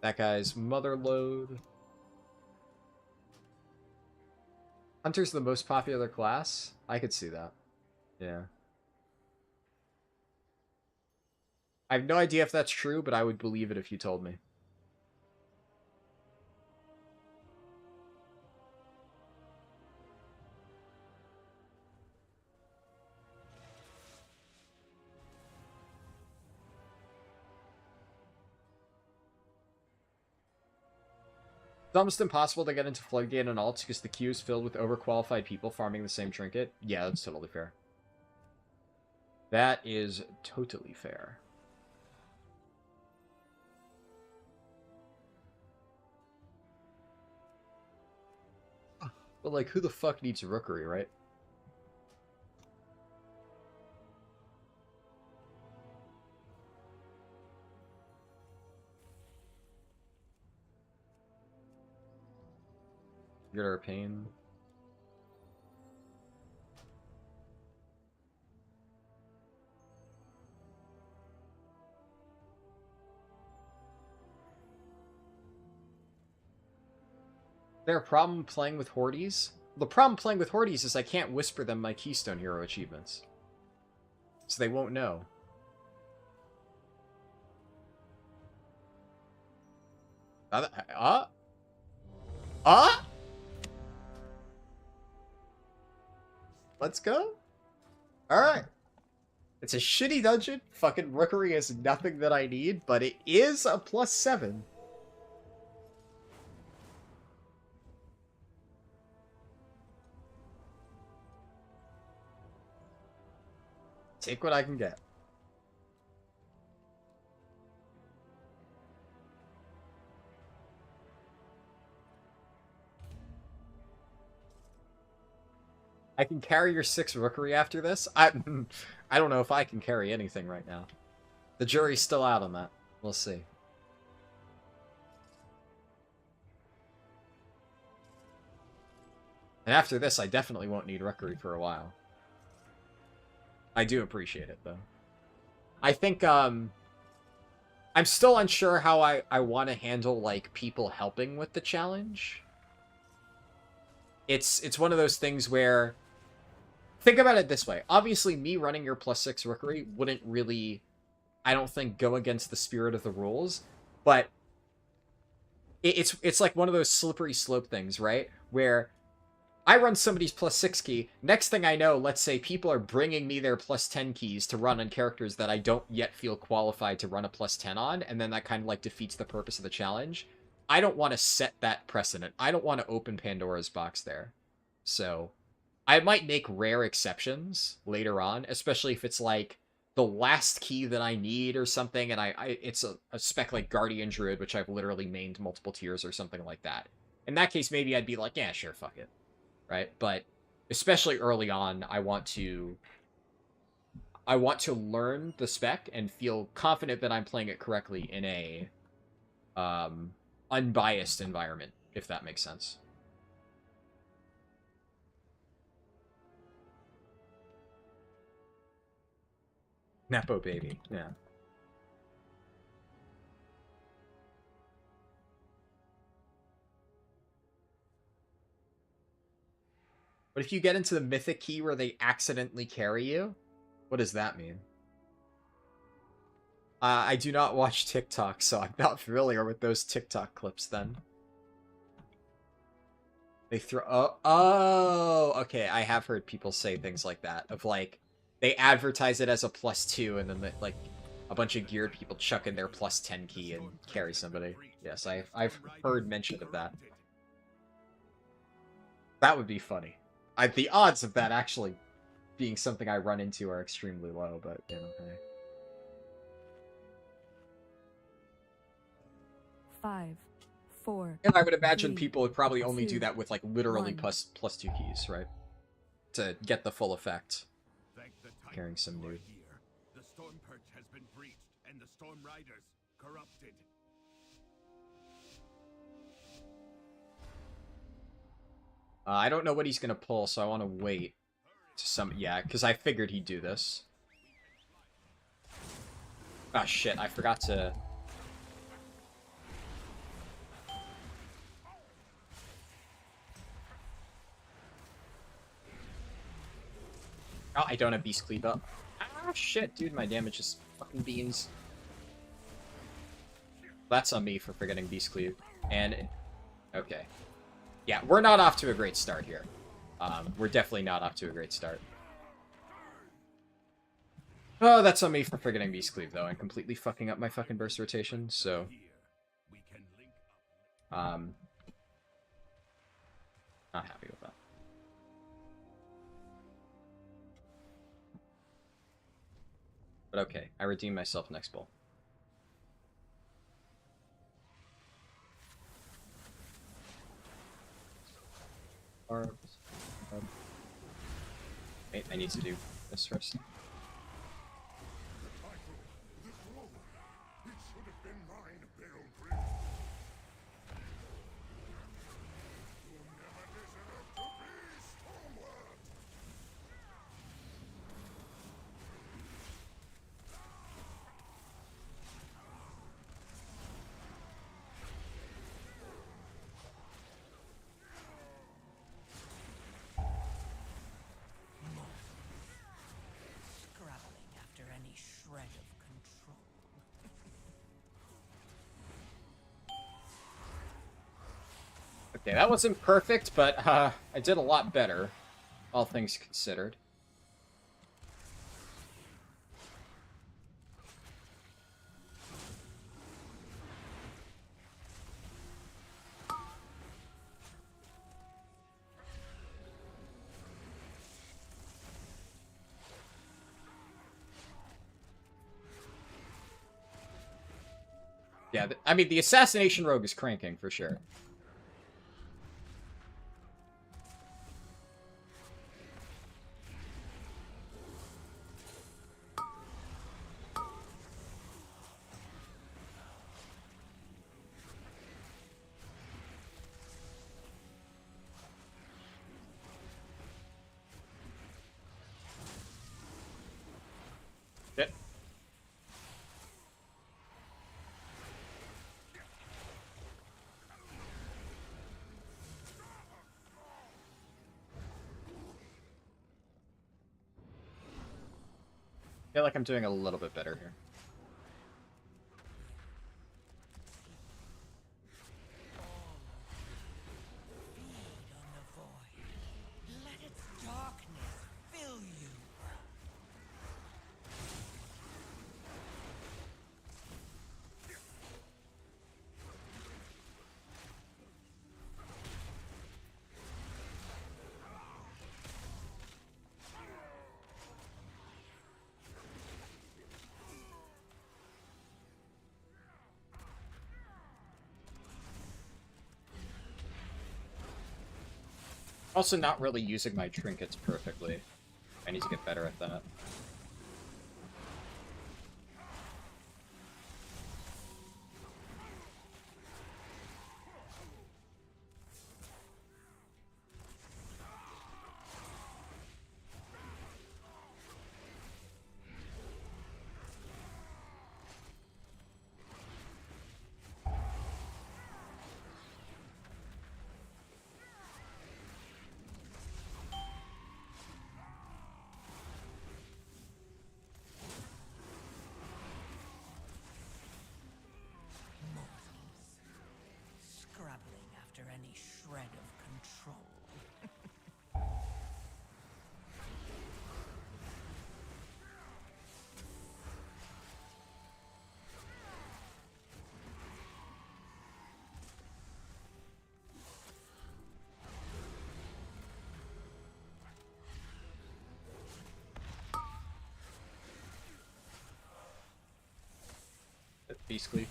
That guy's Motherload. Hunter's the most popular class? I could see that. Yeah. I have no idea if that's true, but I would believe it if you told me. It's almost impossible to get into Floodgate and alts because the queue is filled with overqualified people farming the same trinket. Yeah, that's totally fair. That is totally fair. But, like, who the fuck needs Rookery, right? Get our pain. Is there a problem playing with Hordes? The problem playing with Hordes is I can't whisper them my Keystone Hero achievements. So they won't know. Let's go. Alright. It's a shitty dungeon. Fucking Rookery is nothing that I need, but it is a +7. Take what I can get. I can carry your 6 Rookery after this. I don't know if I can carry anything right now. The jury's still out on that. We'll see. And after this, I definitely won't need Rookery for a while. I do appreciate it, though. I think, I'm still unsure how I want to handle, like, people helping with the challenge. It's one of those things where... Think about it this way. Obviously, me running your +6 Rookery wouldn't really, I don't think, go against the spirit of the rules. But it's like one of those slippery slope things, right? Where I run somebody's +6 key. Next thing I know, let's say people are bringing me their +10 keys to run on characters that I don't yet feel qualified to run a +10 on. And then that kind of like defeats the purpose of the challenge. I don't want to set that precedent. I don't want to open Pandora's box there. So... I might make rare exceptions later on, especially if it's like the last key that I need or something, and it's a spec like Guardian Druid, which I've literally mained multiple tiers or something like that. In that case, maybe I'd be like, yeah, sure, fuck it. Right? But especially early on, I want to learn the spec and feel confident that I'm playing it correctly in a unbiased environment, if that makes sense. Nepo baby, yeah. But if you get into the mythic key where they accidentally carry you, what does that mean? I do not watch TikTok, so I'm not familiar with those TikTok clips then. They throw... Oh, okay. I have heard people say things like that. Of, like, they advertise it as a +2, and then, like, a bunch of geared people chuck in their +10 key and carry somebody. Yes, I've heard mention of that. That would be funny. The odds of that actually being something I run into are extremely low, but, you know, hey. 5, 4. And I would imagine 3, people would probably only do 2, that with, like, literally 1. +2 keys, right? To get the full effect. Thank the Titans Carrying some who are nude. here. The storm perch has been breached, and the storm riders corrupted. I don't know what he's gonna pull, so I want to wait to some... Yeah, because I figured he'd do this. Ah, shit, I forgot to... Oh, I don't have Beast Cleave up. Ah, shit, dude, my damage is fucking beans. That's on me for forgetting Beast Cleave. And... Okay. Yeah, we're not off to a great start here. We're definitely not off to a great start. Oh, that's on me for forgetting Beast Cleave, though, and completely fucking up my fucking burst rotation, so... Not happy with that. But okay, I redeem myself next bowl. Wait, I need to do this first. Scrabbling after any shred of control. Okay, that wasn't perfect, but I did a lot better, all things considered. Yeah, I mean, the Assassination Rogue is cranking, for sure. Shit. I feel like I'm doing a little bit better here. Feed on the void. Let its darkness fill you. Also not really using my trinkets perfectly. I need to get better at that. shred of control. Basically.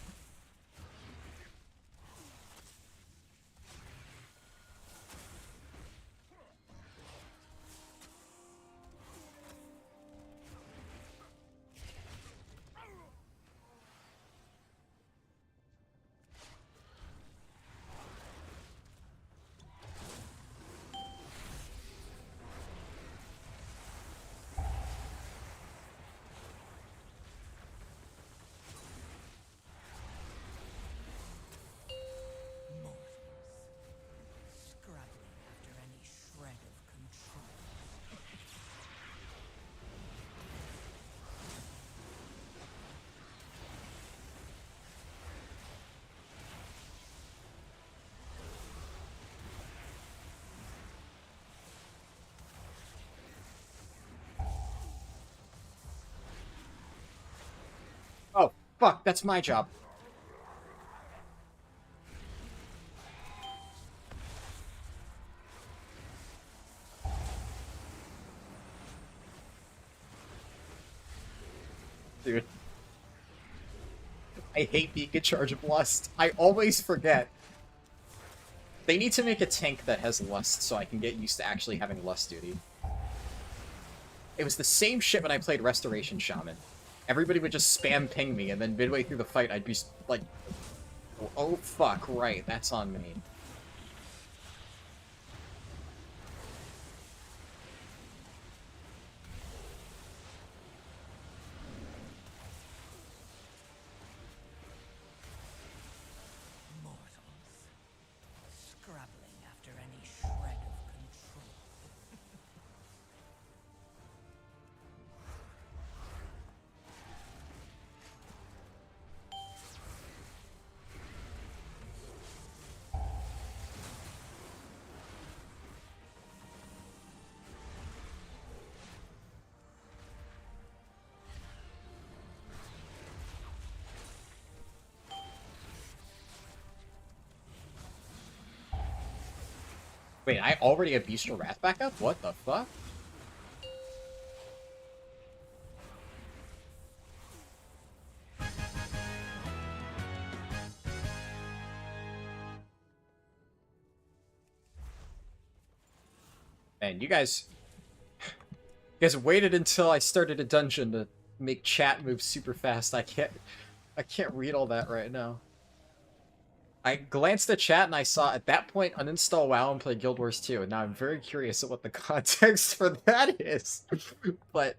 Scrabbling after any shred of control. Oh, fuck, that's my job. Dude. I hate being in charge of Lust. I always forget. They need to make a tank that has Lust so I can get used to actually having Lust duty. It was the same shit when I played Restoration Shaman. Everybody would just spam ping me, and then midway through the fight I'd be like, oh fuck, right, that's on me. Scrabbling after any shred of control. Wait, I already have Bestial Wrath back up? What the fuck? Man, you guys waited until I started a dungeon to make chat move super fast. I can't read all that right now. I glanced at chat and I saw at that point uninstall WoW and play Guild Wars 2, and now I'm very curious at what the context for that is. But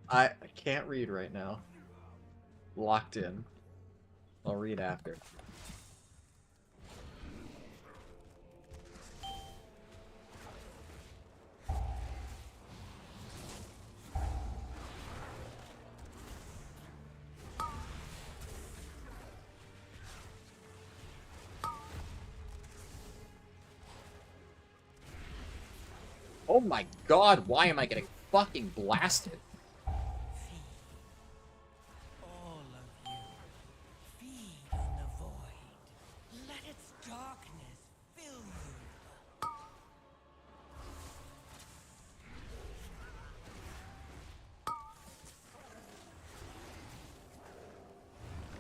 I can't read right now. Locked in. I'll read after. Oh my god, why am I getting fucking blasted? All of you, feed on the void. Let its darkness fill you.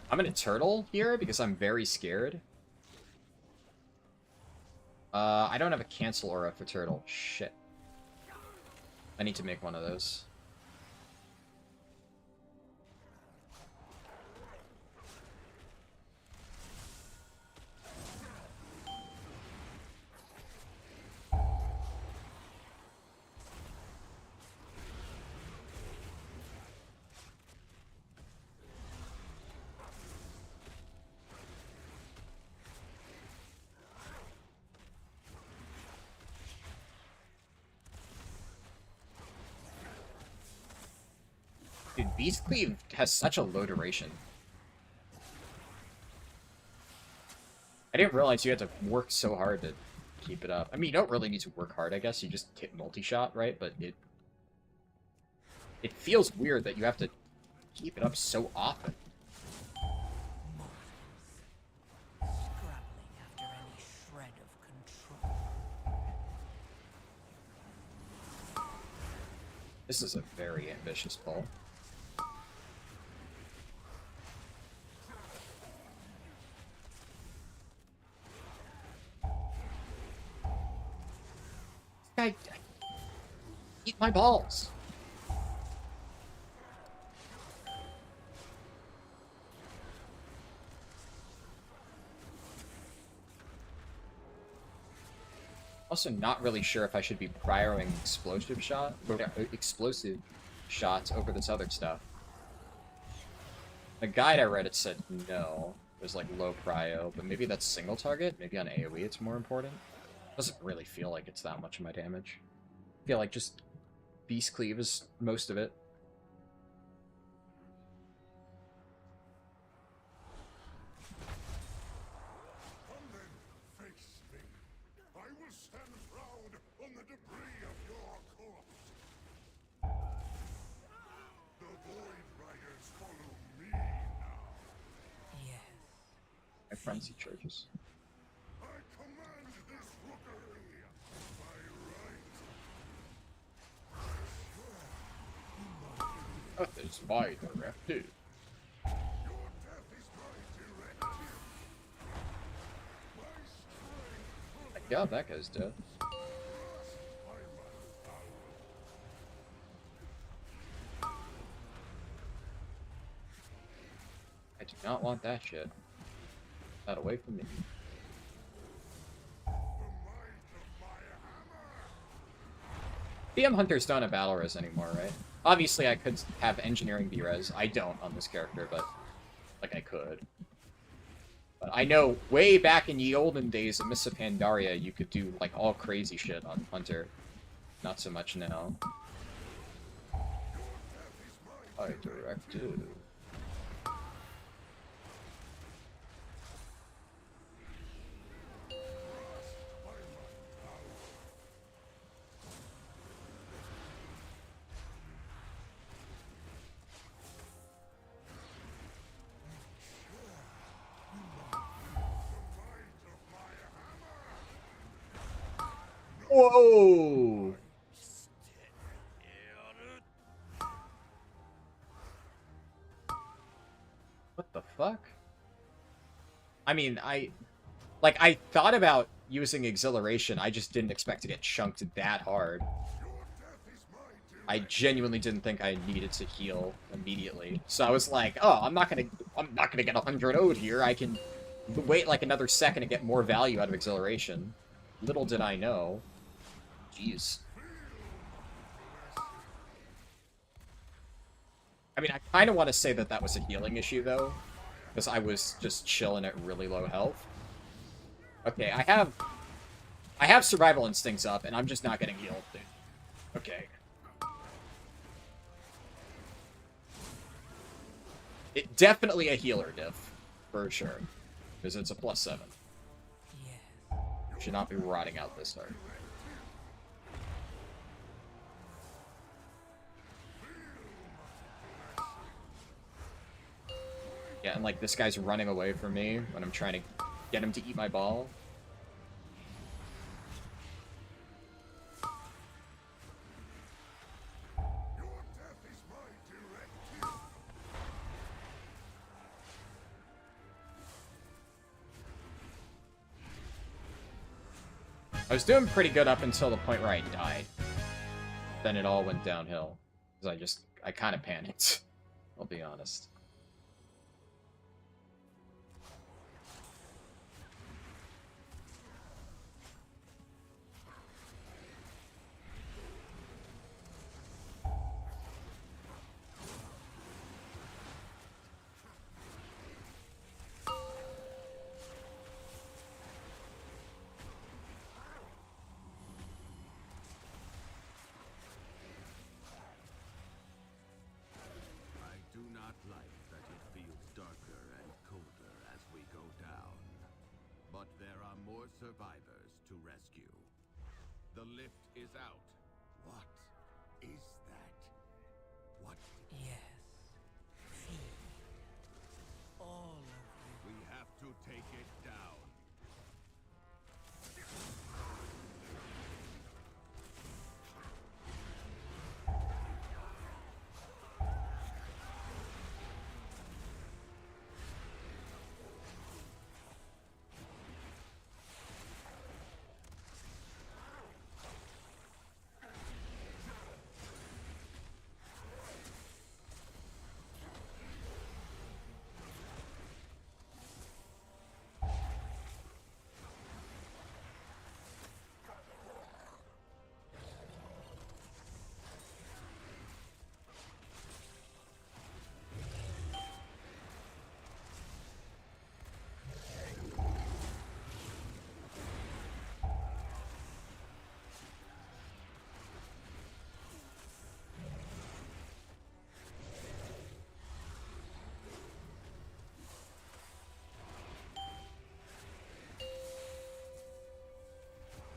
I'm gonna turtle here because I'm very scared. I don't have a cancel aura for turtle. Shit. I need to make one of those. Dude, Beastcleave has such a low duration. I didn't realize you had to work so hard to keep it up. I mean, you don't really need to work hard, I guess. You just hit multi-shot, right? But it feels weird that you have to keep it up so often. Scrabbling after any shred of control. This is a very ambitious pull. I eat my balls. Also, not really sure if I should be prioring explosive shots over this other stuff. The guide I read, it said no. It was like low prio, but maybe that's single target. Maybe on AoE it's more important. Doesn't really feel like it's that much of my damage. I feel like just Beast Cleave is most of it. Come then, face me. I will stand proud on the debris of your corpse. The Void Riders follow me now. Yes. My frenzy charges. I command this rookery by right. That is my directive. Your death is my directive. My strength Yeah, that guy's dead. by my power. I do not want that shit. That away from me. The might of my hammer. BM Hunters don't have battle res anymore, right? Obviously, I could have engineering B-res. I don't on this character, but like I could. But I know way back in ye olden days of Mists of Pandaria, you could do like all crazy shit on Hunter. Not so much now. I directed. Whoa! What the fuck? I mean, I thought about using Exhilaration, I just didn't expect to get chunked that hard. I genuinely didn't think I needed to heal immediately. So I was like, oh, I'm not gonna get 100 ode here. I can wait like another second to get more value out of Exhilaration. Little did I know. Jeez. I mean, I kind of want to say that that was a healing issue, though. Because I was just chilling at really low health. Okay, I have survival instincts up, and I'm just not getting healed, dude. Okay. It definitely a healer diff, for sure. Because it's a +7. Yes. Should not be rotting out this hard. Yeah, and like this guy's running away from me when I'm trying to get him to eat my ball. I was doing pretty good up until the point where I died. Then it all went downhill. Because I kind of panicked. I'll be honest. I do not like that it feels darker and colder as we go down. But there are more survivors to to rescue. The lift is out. What is that? What? Yes. Feed. All of We have to take it down.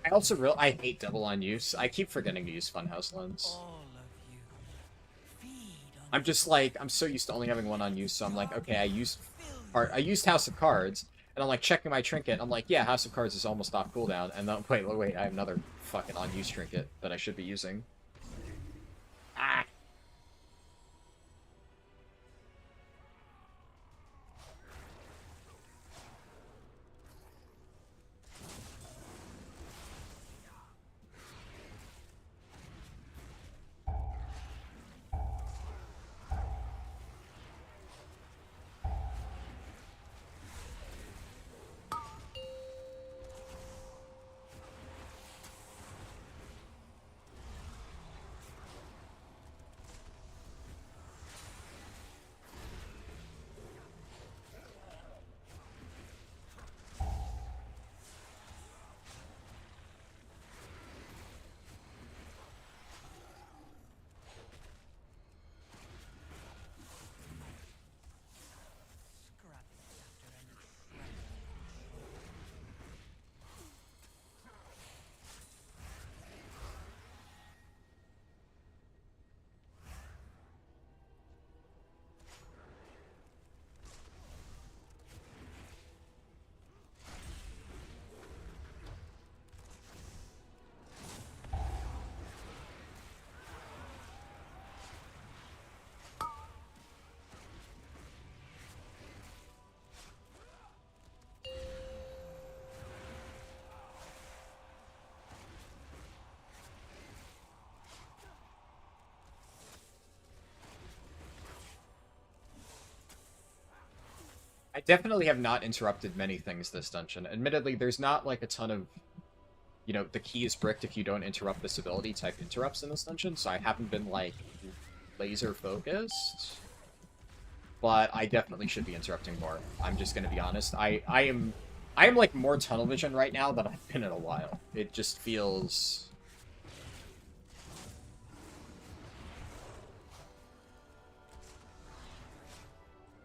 I also I hate double on use. I keep forgetting to use Funhouse Lens. all of you. Feed on I'm just like, I'm so used to only having one on use, so I'm like, okay, I used House of Cards, and I'm like checking my trinket, I'm like, yeah, House of Cards is almost off cooldown, and then wait, I have another fucking on use trinket that I should be using. Ah. scrapping after any shred. I definitely have not interrupted many things this dungeon. Admittedly, there's not like a ton of, you know, the key is bricked if you don't interrupt this ability type interrupts in this dungeon, so I haven't been like laser focused. But I definitely should be interrupting more. I'm just gonna be honest. I am like more tunnel vision right now than I've been in a while. It just feels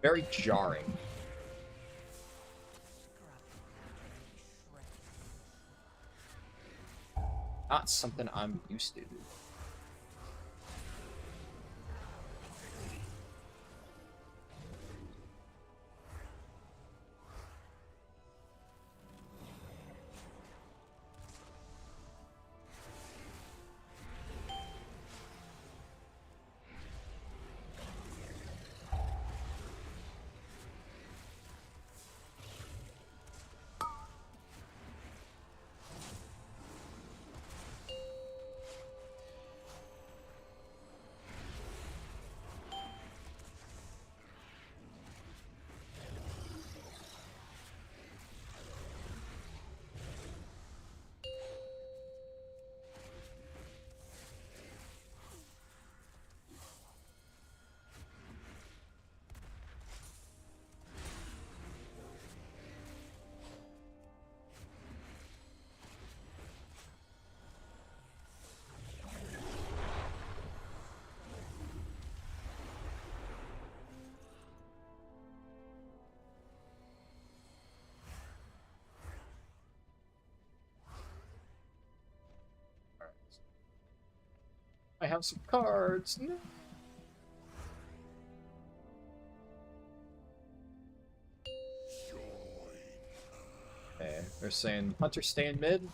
very jarring. Not something I'm used to. house of cards. No. Okay, they're saying Hunter stay in mid.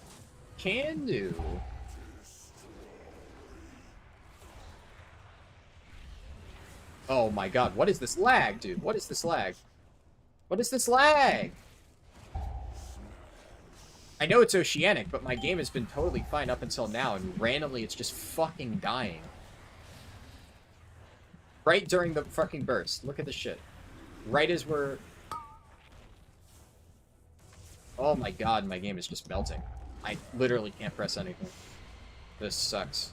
Can do. Oh my god, what is this lag, dude? What is this lag? What is this lag? I know it's oceanic, but my game has been totally fine up until now, and randomly it's just fucking dying. Right during the fucking burst. Look at this shit. Right as we're... Oh my god, my game is just melting. I literally can't press anything. This sucks.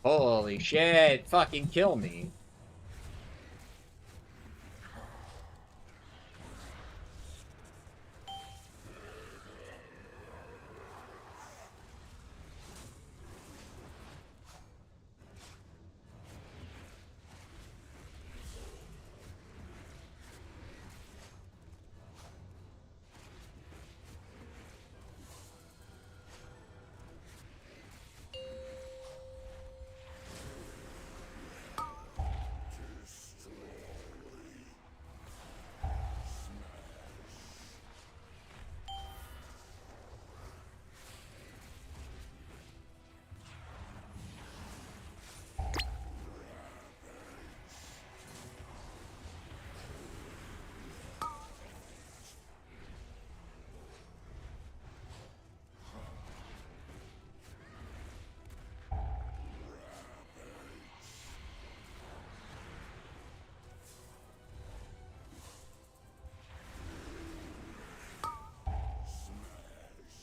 Holy shit, fucking kill me.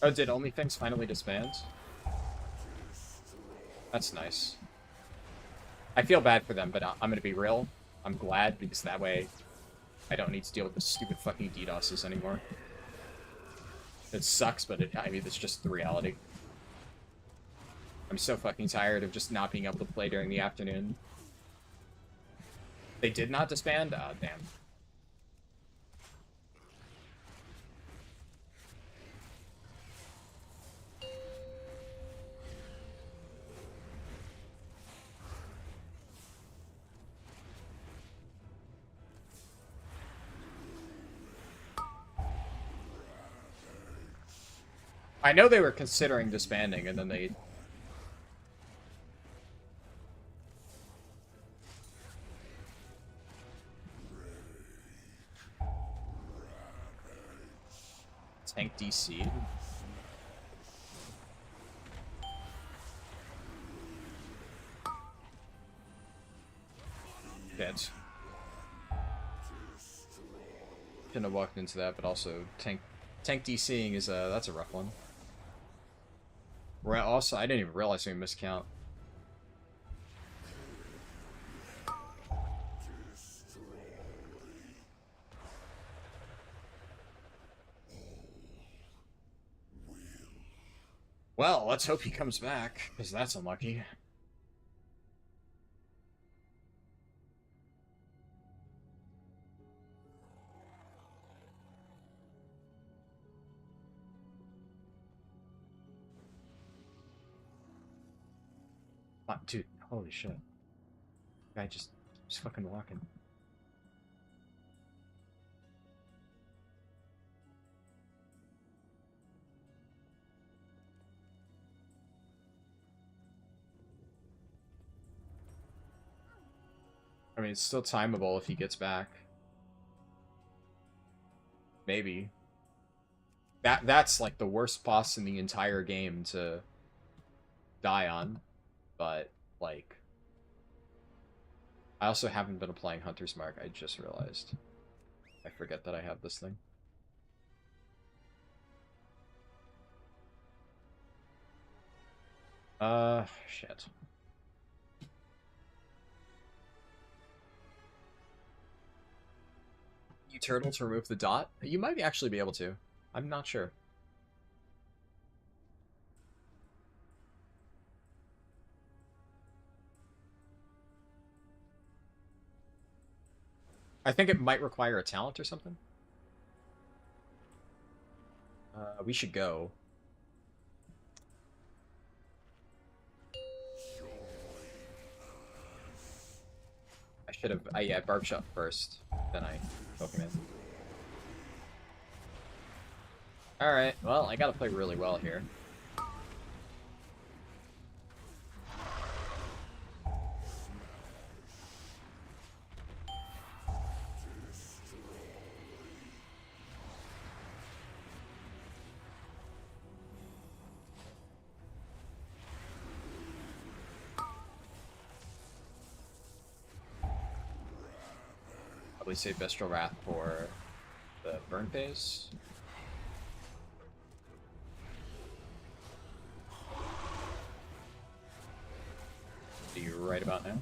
Oh, did OnlyFans finally disband? That's nice. I feel bad for them, but I'm gonna be real. I'm glad, because that way I don't need to deal with the stupid fucking DDoSes anymore. It sucks, but I mean, it's just the reality. I'm so fucking tired of just not being able to play during the afternoon. They did not disband? Ah, damn. I know they were considering disbanding, and then they... Tank DC. Dead. Couldn't have walked into that, but also tank DCing is that's a rough one. Also, I didn't even realize we miscount. Well, let's hope he comes back, because that's unlucky. Dude, holy shit. Guy just fucking walking. I mean, it's still timeable if he gets back. Maybe. That's like the worst boss in the entire game to die on. But, like... I also haven't been applying Hunter's Mark, I just realized. I forget that I have this thing. Shit. You turtle to remove the dot? You might actually be able to. I'm not sure. I think it might require a talent or something. We should go. should have. Yeah, barb shot first. Then I poke him in. Alright, well, I gotta play really well here. Probably save Bestial Wrath for the burn phase. Are you right about now?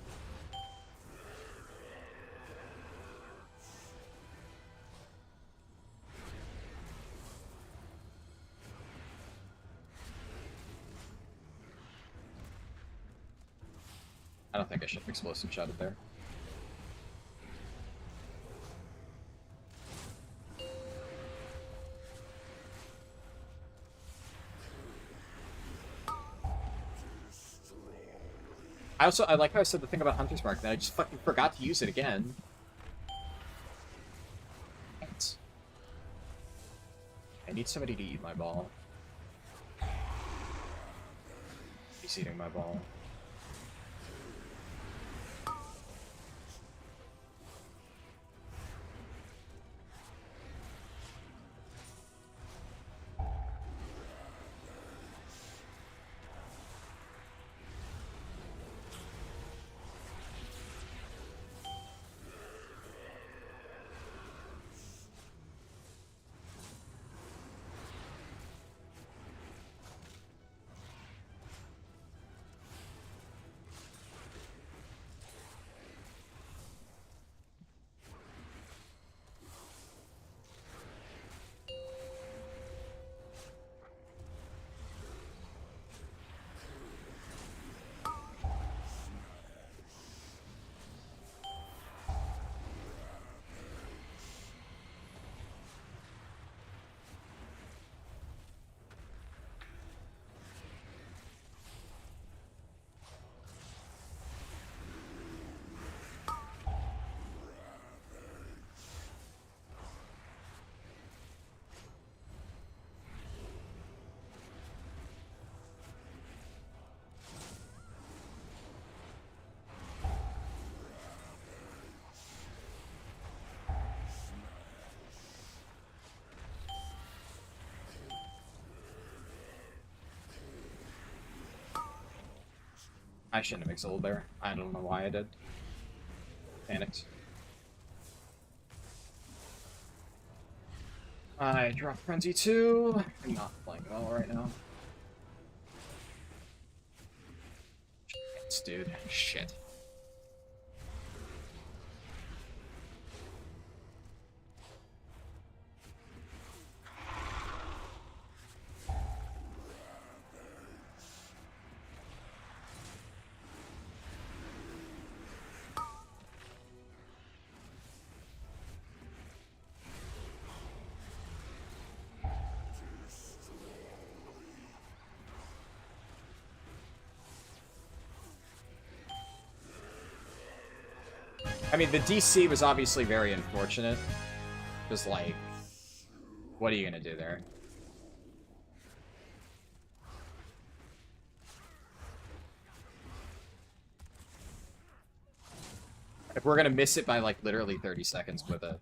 I don't think I should have explosive shot it there. I like how I said the thing about Hunter's Mark, that I just fucking forgot to use it again. Thanks. I need somebody to eat my ball. He's eating my ball. I shouldn't have exiled there. I don't know why I did. Panicked. I drop Frenzy 2. I'm not playing well right now. Shit, dude. Shit. I mean, the DC was obviously very unfortunate. Just like, what are you gonna do there? If we're gonna miss it by like literally 30 seconds with a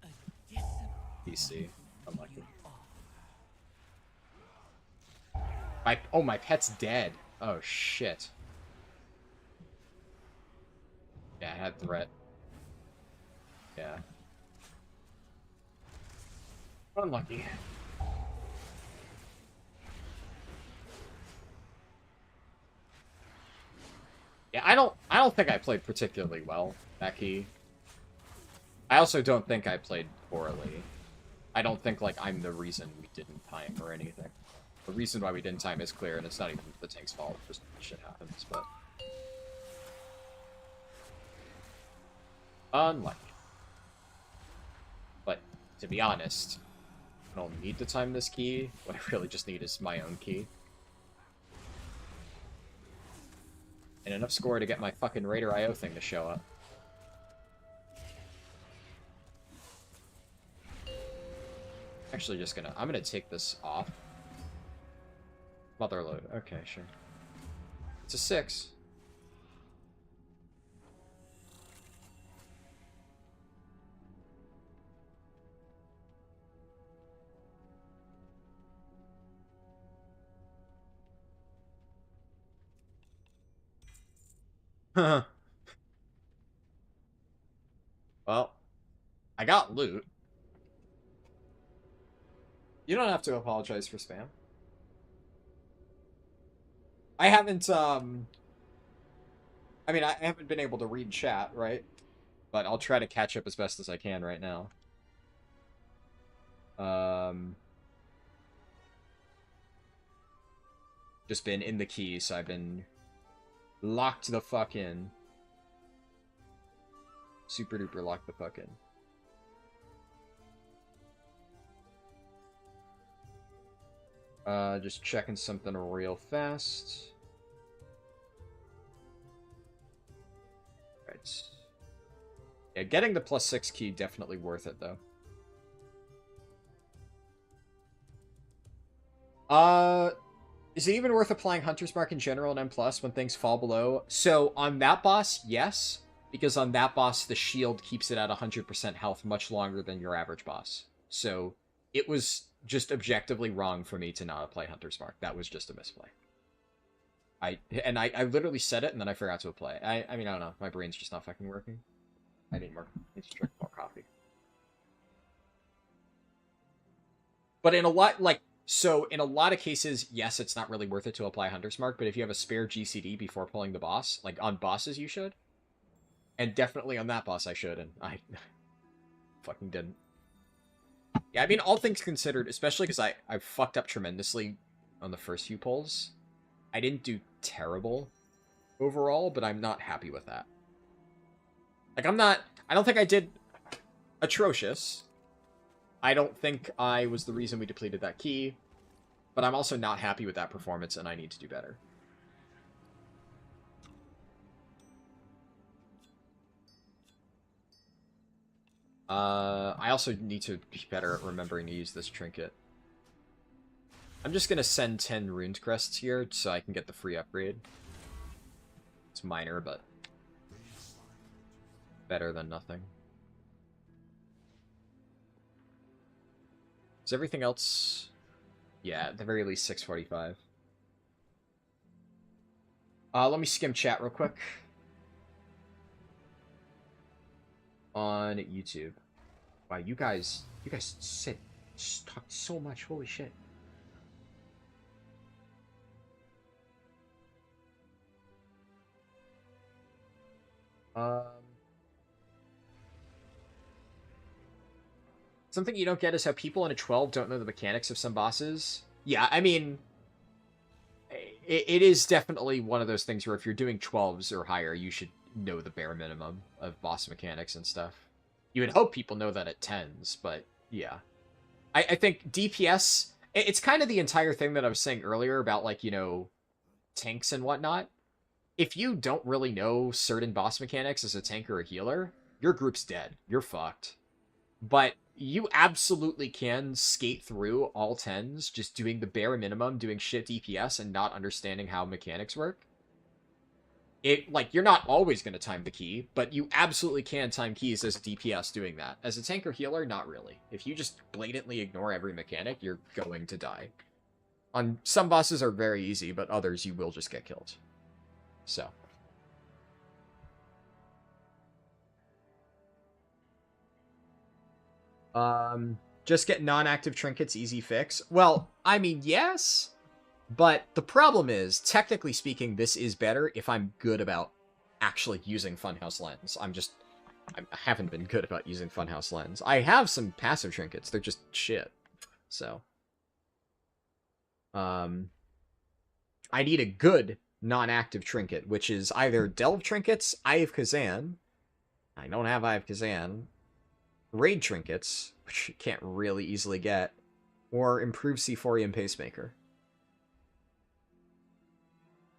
DC, unlucky. My pet's dead. Oh shit. Yeah, I had threat. Yeah. Unlucky. Yeah, I don't think I played particularly well that key. I also don't think I played poorly. I don't think like I'm the reason we didn't time or anything. The reason why we didn't time is clear, and it's not even the tank's fault. Just shit happens, but unlucky. But to be honest, I don't need to time this key. What I really just need is my own key. And enough score to get my fucking Raider IO thing to show up. Actually, I'm gonna take this off. Motherload. Okay, sure. It's a 6. Well, I got loot. You don't have to apologize for spam. I haven't, I mean, I haven't been able to read chat, right? But I'll try to catch up as best as I can right now. Just been in the key, so I've been locked the fuck in. Super duper locked the fuck in. Just checking something real fast. Right. Yeah, getting the +6 key definitely worth it, though. Is it even worth applying Hunter's Mark in general in M+ when things fall below? So, on that boss, yes. Because on that boss, the shield keeps it at 100% health much longer than your average boss. So, it was just objectively wrong for me to not apply Hunter's Mark. That was just a misplay. I literally said it, and then I forgot to apply. I mean, I don't know. My brain's just not fucking working. I need to drink more coffee. But in a lot, like... So, in a lot of cases, yes, it's not really worth it to apply Hunter's Mark, but if you have a spare GCD before pulling the boss, like, on bosses, you should. And definitely on that boss, I should, and I fucking didn't. Yeah, I mean, all things considered, especially because I fucked up tremendously on the first few pulls. I didn't do terrible overall, but I'm not happy with that. Like, I don't think I did atrocious. I don't think I was the reason we depleted that key, but I'm also not happy with that performance, and I need to do better. I also need to be better at remembering to use this trinket. I'm just gonna send 10 runed crests here so I can get the free upgrade. It's minor, but better than nothing. Is everything else... Yeah, at the very least 645. Let me skim chat real quick. On YouTube. Wow, you guys talked so much. Holy shit. Something you don't get is how people in a 12 don't know the mechanics of some bosses. Yeah, I mean, it is definitely one of those things where if you're doing 12s or higher, you should know the bare minimum of boss mechanics and stuff. You would hope people know that at 10s, but yeah. I think DPS, it's kind of the entire thing that I was saying earlier about, like, you know, tanks and whatnot. If you don't really know certain boss mechanics as a tank or a healer, your group's dead. You're fucked. But you absolutely can skate through all 10s just doing the bare minimum, doing shit DPS and not understanding how mechanics work. Like, you're not always going to time the key, but you absolutely can time keys as a DPS doing that. As a tank or healer, not really. If you just blatantly ignore every mechanic, you're going to die. On some bosses are very easy, but others you will just get killed. So. Just get non-active trinkets, easy fix. Well, I mean, yes. But the problem is, technically speaking, this is better if I'm good about actually using Funhouse Lens. I haven't been good about using Funhouse Lens. I have some passive trinkets. They're just shit. So. I need a good non-active trinket, which is either Delve Trinkets, Eye of Kazan. I don't have Eye of Kazan. Raid Trinkets, which you can't really easily get. Or Improved Sephorian Pacemaker.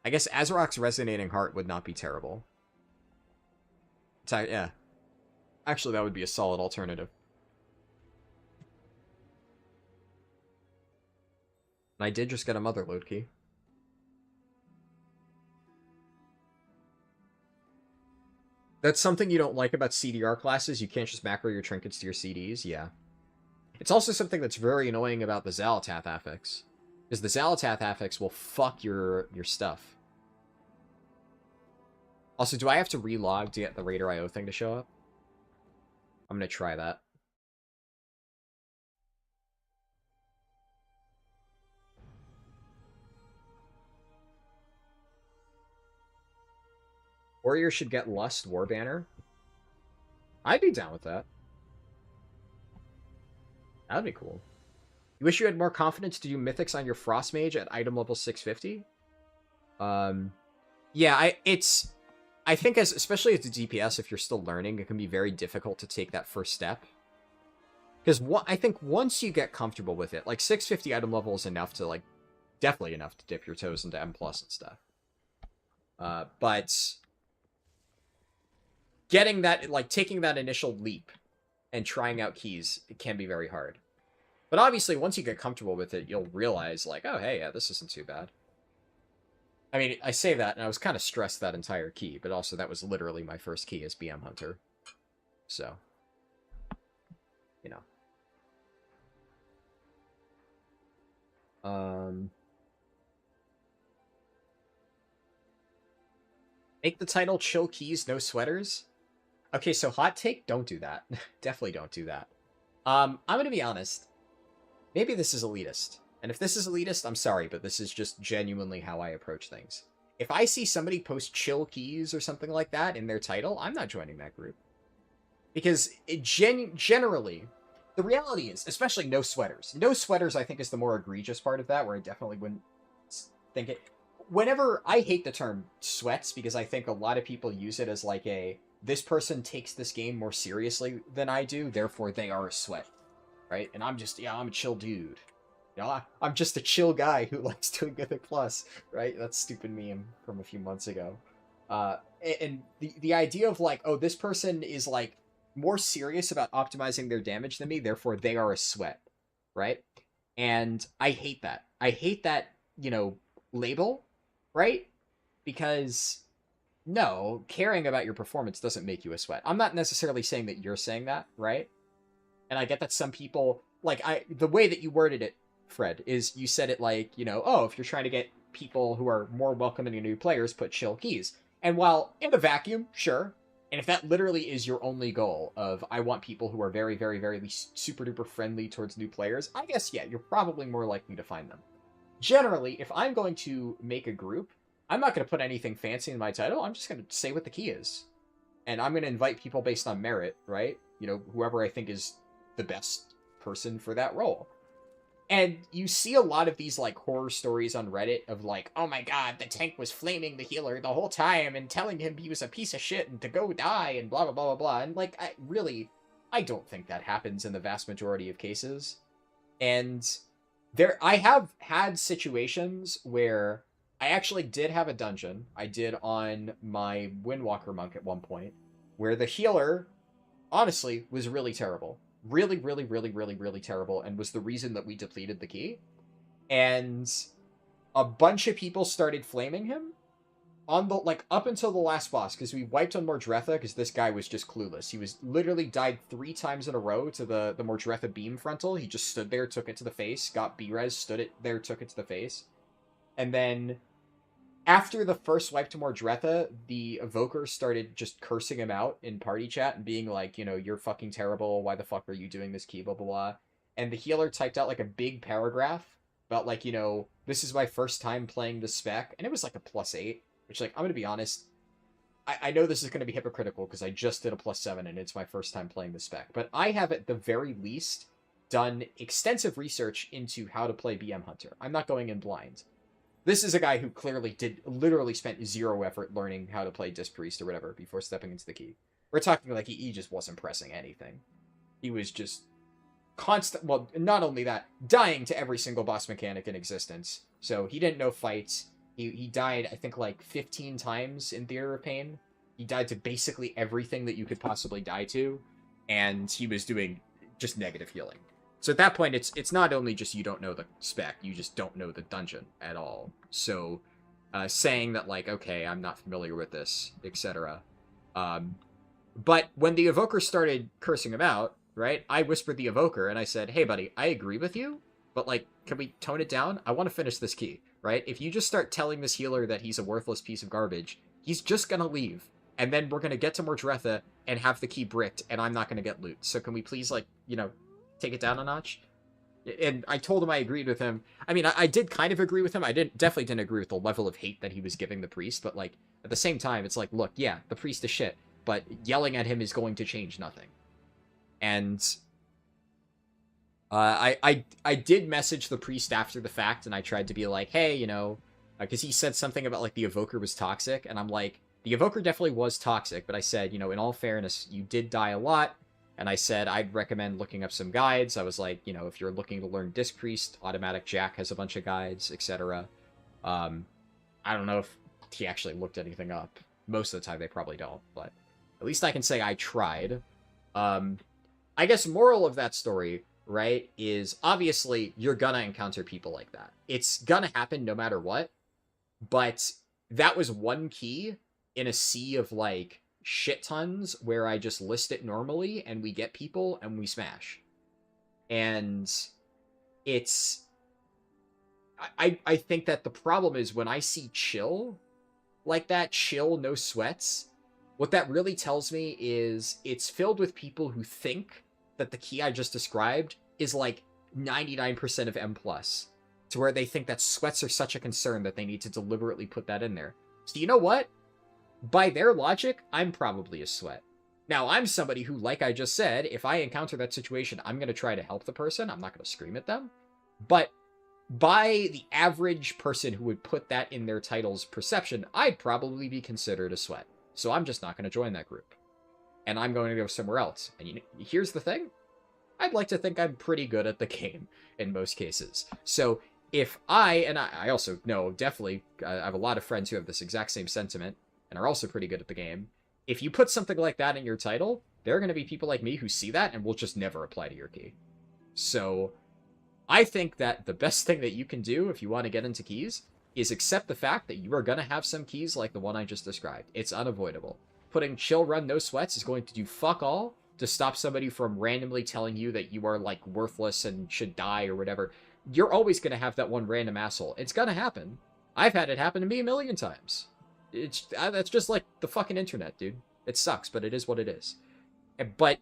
I guess Azarok's Resonating Heart would not be terrible. Yeah. Actually, that would be a solid alternative. And I did just get a motherload key. That's something you don't like about CDR classes. You can't just macro your trinkets to your CDs. Yeah. It's also something that's very annoying about the Xalatath affix. Because the Xalatath affix will fuck your stuff. Also, do I have to relog to get the Raider IO thing to show up? I'm going to try that. Warrior should get Lust War Banner. I'd be down with that. That'd be cool. You wish you had more confidence to do mythics on your Frost Mage at item level 650? Yeah, I think especially as a DPS, if you're still learning, it can be very difficult to take that first step. Because I think once you get comfortable with it, like 650 item level is enough to, like, definitely enough to dip your toes into M+ and stuff. But getting that, like, taking that initial leap and trying out keys, it can be very hard. But obviously, once you get comfortable with it, you'll realize, like, oh, hey, yeah, this isn't too bad. I mean, I say that, and I was kind of stressed that entire key, but also that was literally my first key as BM Hunter. So, you know. Make the title Chill Keys, No Sweaters? Okay, so hot take, don't do that. Definitely don't do that. I'm gonna be honest. Maybe this is elitist. And if this is elitist, I'm sorry, but this is just genuinely how I approach things. If I see somebody post Chill Keys or something like that in their title, I'm not joining that group. Because generally, the reality is, especially no sweaters. No sweaters, I think, is the more egregious part of that, where I definitely wouldn't think it. Whenever I hate the term sweats, because I think a lot of people use it as like a, this person takes this game more seriously than I do, therefore they are a sweat. Right? And I'm just, yeah, I'm a chill dude. You know, I'm just a chill guy who likes doing Mythic Plus, right? That's a stupid meme from a few months ago. And the idea of like, oh, this person is like more serious about optimizing their damage than me, therefore they are a sweat, right? And I hate that. I hate that, you know, label, right? Because no, caring about your performance doesn't make you a sweat. I'm not necessarily saying that you're saying that, right? And I get that some people, like, the way that you worded it, Fred, is you said it like, you know, oh, if you're trying to get people who are more welcoming to new players, put Chill Keys. And while in a vacuum, sure, and if that literally is your only goal of, I want people who are very, very, very super duper friendly towards new players, I guess, yeah, you're probably more likely to find them. Generally, if I'm going to make a group, I'm not going to put anything fancy in my title. I'm just going to say what the key is. And I'm going to invite people based on merit, right? You know, whoever I think is the best person for that role. And you see a lot of these, like, horror stories on Reddit of, like, oh my god, the tank was flaming the healer the whole time and telling him he was a piece of shit and to go die and blah, blah, blah, blah, blah. And, like, I don't think that happens in the vast majority of cases. And I have had situations where I actually did have a dungeon. I did on my Windwalker Monk at one point, where the healer, honestly, was really terrible. Really, really, really, really, really terrible, and was the reason that we depleted the key. And a bunch of people started flaming him on the, like, up until the last boss, because we wiped on Mordretha, because this guy was just clueless. He was literally died 3 times in a row to the Mordretha beam frontal. He just stood there, took it to the face, got B-res, stood it there, took it to the face. And then after the first wipe to Mordretha, the Evoker started just cursing him out in party chat and being like, you know, you're fucking terrible. Why the fuck are you doing this key, blah, blah, blah. And the healer typed out like a big paragraph about like, you know, this is my first time playing the spec. And it was like a +8, which, like, I'm going to be honest, I know this is going to be hypocritical because I just did a +7 and it's my first time playing the spec. But I have at the very least done extensive research into how to play BM Hunter. I'm not going in blind. This is a guy who clearly literally spent 0 effort learning how to play Disc Priest or whatever before stepping into the key. We're talking like he just wasn't pressing anything. He was just constant, well, not only that, dying to every single boss mechanic in existence. So he didn't know fights. He died, I think, like 15 times in Theater of Pain. He died to basically everything that you could possibly die to. And he was doing just negative healing. So at that point, it's not only just you don't know the spec, you just don't know the dungeon at all. So saying that, like, okay, I'm not familiar with this, etc. But when the Evoker started cursing him out, right, I whispered the Evoker and I said, hey, buddy, I agree with you, but, like, can we tone it down? I want to finish this key, right? If you just start telling this healer that he's a worthless piece of garbage, he's just going to leave. And then we're going to get to Mordretha and have the key bricked, and I'm not going to get loot. So can we please, like, you know, take it down a notch? And I told him I agreed with him. I mean, I did kind of agree with him. I definitely didn't agree with the level of hate that he was giving the priest, but, like, at the same time, it's like, look, yeah, the priest is shit, but yelling at him is going to change nothing. And I did message the priest after the fact, and I tried to be like, hey, you know, because he said something about, like, the Evoker was toxic, and I'm like, the Evoker definitely was toxic, but I said, you know, in all fairness, you did die a lot, and I said I'd recommend looking up some guides. I was like, you know, if you're looking to learn Disc Priest, Automatic Jack has a bunch of guides, etc. I don't know if he actually looked anything up. Most of the time, they probably don't, but at least I can say I tried. I guess moral of that story, right, is obviously you're gonna encounter people like that. It's gonna happen no matter what, but that was one key in a sea of, like, shit tons where I just list it normally and we get people and we smash. And it's... I think that the problem is when I see chill like that, chill, no sweats, what that really tells me is it's filled with people who think that the key I just described is like 99% of M+, to where they think that sweats are such a concern that they need to deliberately put that in there. So you know what? By their logic, I'm probably a sweat. Now, I'm somebody who, like I just said, if I encounter that situation, I'm going to try to help the person. I'm not going to scream at them. But by the average person who would put that in their title's perception, I'd probably be considered a sweat. So I'm just not going to join that group. And I'm going to go somewhere else. And here's the thing. I'd like to think I'm pretty good at the game in most cases. So if and I also know, definitely, I have a lot of friends who have this exact same sentiment and are also pretty good at the game. If you put something like that in your title, there are going to be people like me who see that and will just never apply to your key. So I think that the best thing that you can do if you want to get into keys is accept the fact that you are going to have some keys like the one I just described. It's unavoidable. Putting chill, run, no sweats is going to do fuck all to stop somebody from randomly telling you that you are, like, worthless and should die or whatever. You're always going to have that one random asshole. It's going to happen. I've had it happen to me a million times. That's just like the fucking internet, dude. It sucks, but it is what it is. But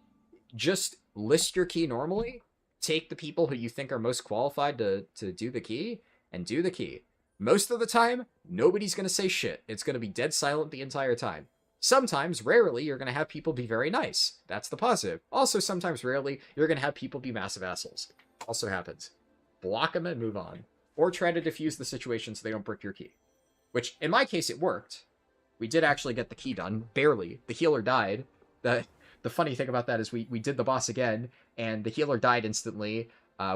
just list your key normally, take the people who you think are most qualified to do the key, and do the key. Most of the time, nobody's going to say shit. It's going to be dead silent the entire time. Sometimes, rarely, you're going to have people be very nice. That's the positive. Also, sometimes, rarely, you're going to have people be massive assholes. Also happens. Block them and move on. Or try to defuse the situation so they don't brick your key. Which, in my case, it worked. We did actually get the key done. Barely. The healer died. The funny thing about that is we did the boss again, and the healer died instantly.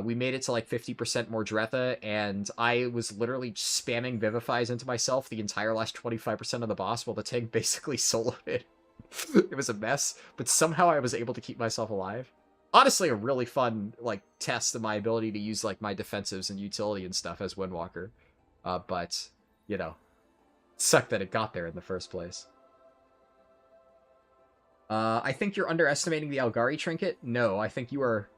We made it to like 50% more Dretha, and I was literally spamming Vivifies into myself the entire last 25% of the boss while the tank basically soloed it. It was a mess, but somehow I was able to keep myself alive. Honestly, a really fun, like, test of my ability to use, like, my defensives and utility and stuff as Windwalker. But, you know, it sucked that it got there in the first place. I think you're underestimating the Algari trinket. No, I think you are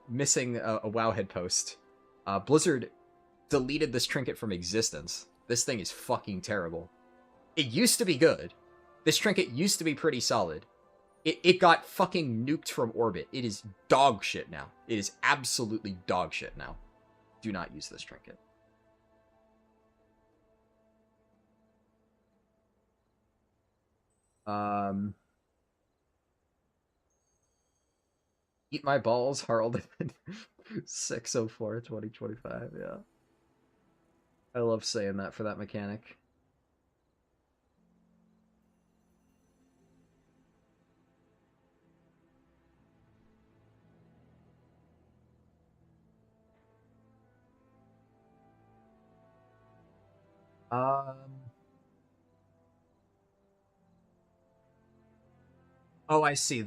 missing a Wowhead post. Blizzard deleted this trinket from existence. This thing is fucking terrible. It used to be good. This trinket used to be pretty solid. It got fucking nuked from orbit. It is dog shit now. It is absolutely dog shit now. Do not use this trinket. Eat my balls, Harldan. 6/04/2025, yeah. I love saying that for that mechanic. Oh, I see.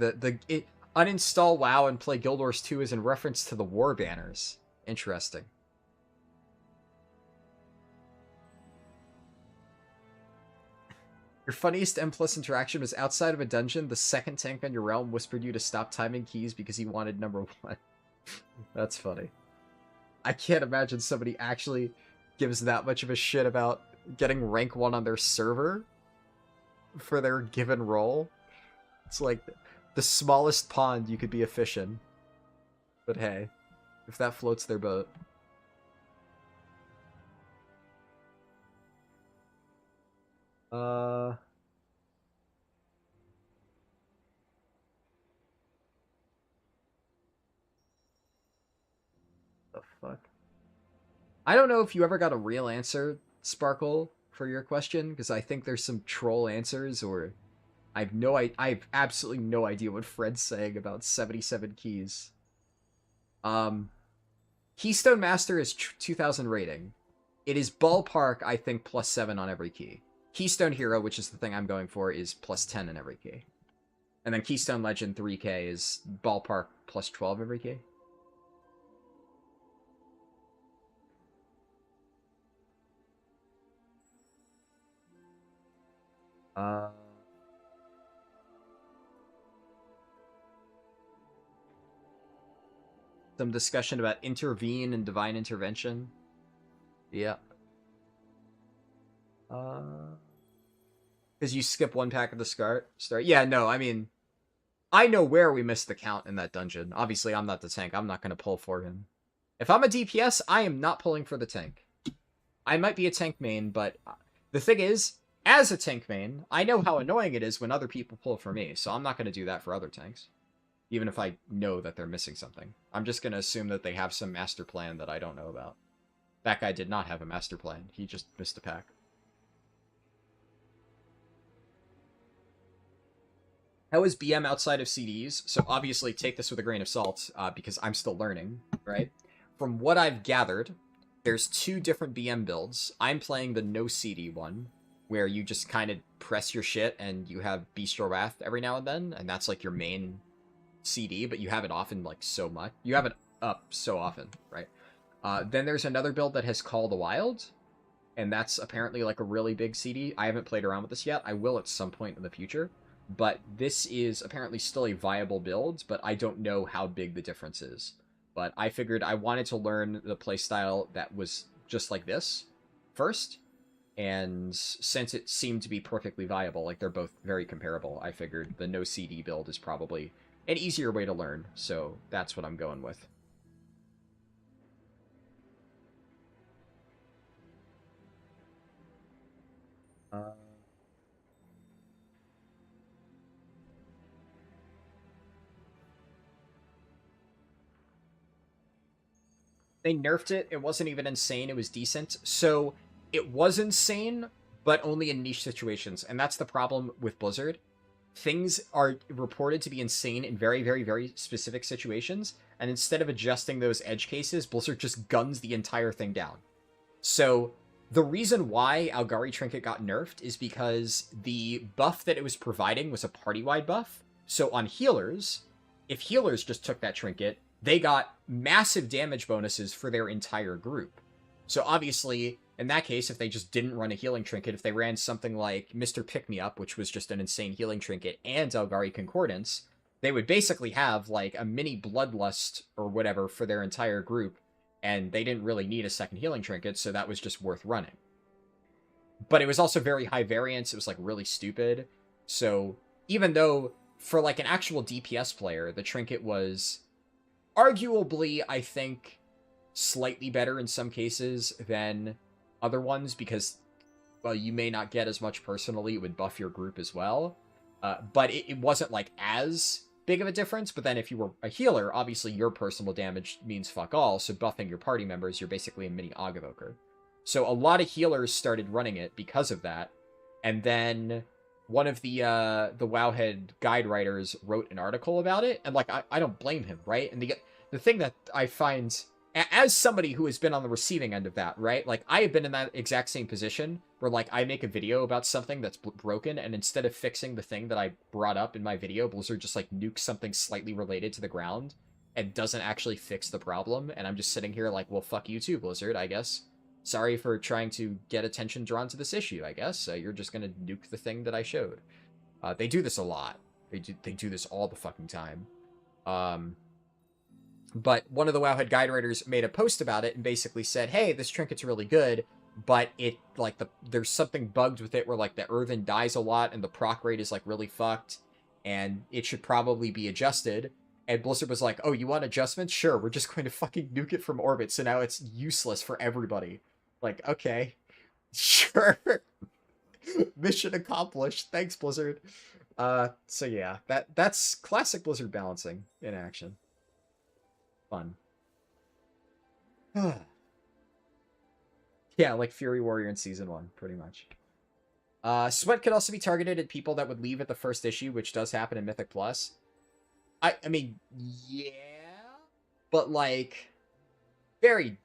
Uninstall WoW and play Guild Wars 2 is in reference to the war banners. Interesting. Your funniest M+ interaction was outside of a dungeon. The second tank on your realm whispered you to stop timing keys because he wanted number 1. That's funny. I can't imagine somebody actually gives that much of a shit about getting rank 1 on their server for their given role. It's like the smallest pond you could be a fish in. But hey, if that floats their boat. The fuck? I don't know if you ever got a real answer, Sparkle, for your question, because I think there's some troll answers, or I have absolutely no idea what Fred's saying about 77 keys. Keystone Master is 2000 rating. It is ballpark, I think, +7 on every key. Keystone Hero, which is the thing I'm going for, is +10 in every key. And then Keystone Legend 3k is ballpark +12 every key. Some discussion about Intervene and Divine Intervention. Yeah. Because you skip one pack at the start. Yeah, no, I mean, I know where we missed the count in that dungeon. Obviously, I'm not the tank. I'm not going to pull for him. If I'm a DPS, I am not pulling for the tank. I might be a tank main, but the thing is, as a tank main, I know how annoying it is when other people pull for me, so I'm not going to do that for other tanks. Even if I know that they're missing something. I'm just going to assume that they have some master plan that I don't know about. That guy did not have a master plan. He just missed a pack. How is BM outside of CDs? So obviously take this with a grain of salt, because I'm still learning, right? From what I've gathered, there's 2 different BM builds. I'm playing the no CD one, where you just kind of press your shit and you have Bestial Wrath every now and then, and that's like your main CD, but you have it often like so much. You have it up so often, right? Then there's another build that has Call the Wild, and that's apparently like a really big CD. I haven't played around with this yet. I will at some point in the future, but this is apparently still a viable build, but I don't know how big the difference is. But I figured I wanted to learn the playstyle that was just like this first, and since it seemed to be perfectly viable, like they're both very comparable, I figured the no CD build is probably an easier way to learn, so that's what I'm going with. They nerfed it. It wasn't even insane. It was decent. So it was insane, but only in niche situations. And that's the problem with Blizzard. Things are reported to be insane in very, very, very specific situations. And instead of adjusting those edge cases, Blizzard just guns the entire thing down. So the reason why Algari Trinket got nerfed is because the buff that it was providing was a party-wide buff. So on healers, if healers just took that trinket, they got massive damage bonuses for their entire group. So obviously, in that case, if they just didn't run a healing trinket, if they ran something like Mr. Pick-Me-Up, which was just an insane healing trinket, and Algari Concordance, they would basically have like a mini Bloodlust or whatever for their entire group, and they didn't really need a second healing trinket, so that was just worth running. But it was also very high variance, it was like really stupid. So even though for like an actual DPS player, the trinket was arguably, I think, slightly better in some cases than other ones, because, well, you may not get as much personally, it would buff your group as well. But it wasn't like as big of a difference. But then if you were a healer, obviously your personal damage means fuck all, so buffing your party members, you're basically a mini Aug Evoker. So a lot of healers started running it because of that, and then one of the Wowhead guide writers wrote an article about it, and like I don't blame him, right? And the thing that I find as somebody who has been on the receiving end of that, right? Like, I have been in that exact same position where, like, I make a video about something that's broken, and instead of fixing the thing that I brought up in my video, Blizzard just, like, nukes something slightly related to the ground and doesn't actually fix the problem, and I'm just sitting here like, well, fuck you too, Blizzard, I guess. Sorry for trying to get attention drawn to this issue, I guess. You're just gonna nuke the thing that I showed. They do this a lot. They do this all the fucking time. But one of the Wowhead guide writers made a post about it and basically said, hey, this trinket's really good, but it, like, there's something bugged with it where, like, the earthen dies a lot and the proc rate is, like, really fucked, and it should probably be adjusted. And Blizzard was like, oh, you want adjustments? Sure, we're just going to fucking nuke it from orbit, so now it's useless for everybody. Like, okay. Sure. Mission accomplished. Thanks, Blizzard. So yeah, that's classic Blizzard balancing in action. Fun. Yeah, like Fury Warrior in Season 1, pretty much. Sweat could also be targeted at people that would leave at the first issue, which does happen in Mythic Plus. I mean, yeah, but, like, very,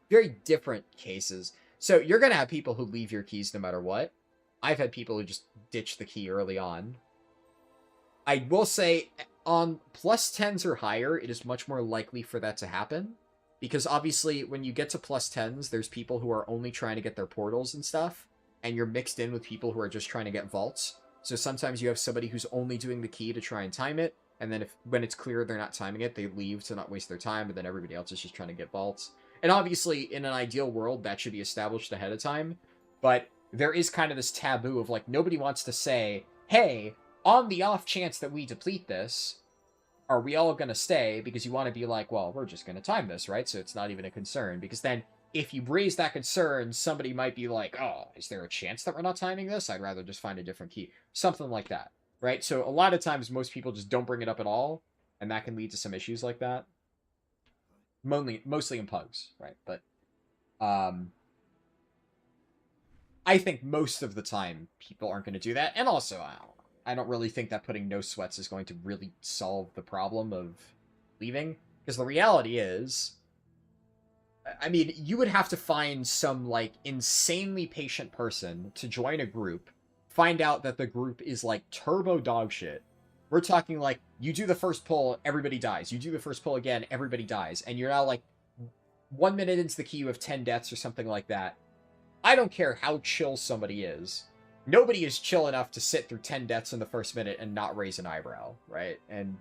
very different cases. So you're going to have people who leave your keys no matter what. I've had people who just ditch the key early on. I will say, on plus 10s or higher, it is much more likely for that to happen. Because obviously, when you get to plus 10s, there's people who are only trying to get their portals and stuff. And you're mixed in with people who are just trying to get vaults. So sometimes you have somebody who's only doing the key to try and time it. And then when it's clear they're not timing it, they leave to not waste their time. And then everybody else is just trying to get vaults. And obviously, in an ideal world, that should be established ahead of time. But there is kind of this taboo of, like, nobody wants to say, hey, on the off chance that we deplete this, are we all going to stay? Because you want to be like, well, we're just going to time this, right? So it's not even a concern. Because then, if you raise that concern, somebody might be like, oh, is there a chance that we're not timing this? I'd rather just find a different key. Something like that, right? So a lot of times, most people just don't bring it up at all, and that can lead to some issues like that. Mostly in pugs, right? But I think most of the time, people aren't going to do that. And also, I don't really think that putting no sweats is going to really solve the problem of leaving. Because the reality is, I mean, you would have to find some, like, insanely patient person to join a group, find out that the group is, like, turbo dog shit. We're talking, like, you do the first pull, everybody dies. You do the first pull again, everybody dies. And you're now, like, 1 minute into the key, you have 10 deaths or something like that. I don't care how chill somebody is. Nobody is chill enough to sit through 10 deaths in the first minute and not raise an eyebrow, right? And,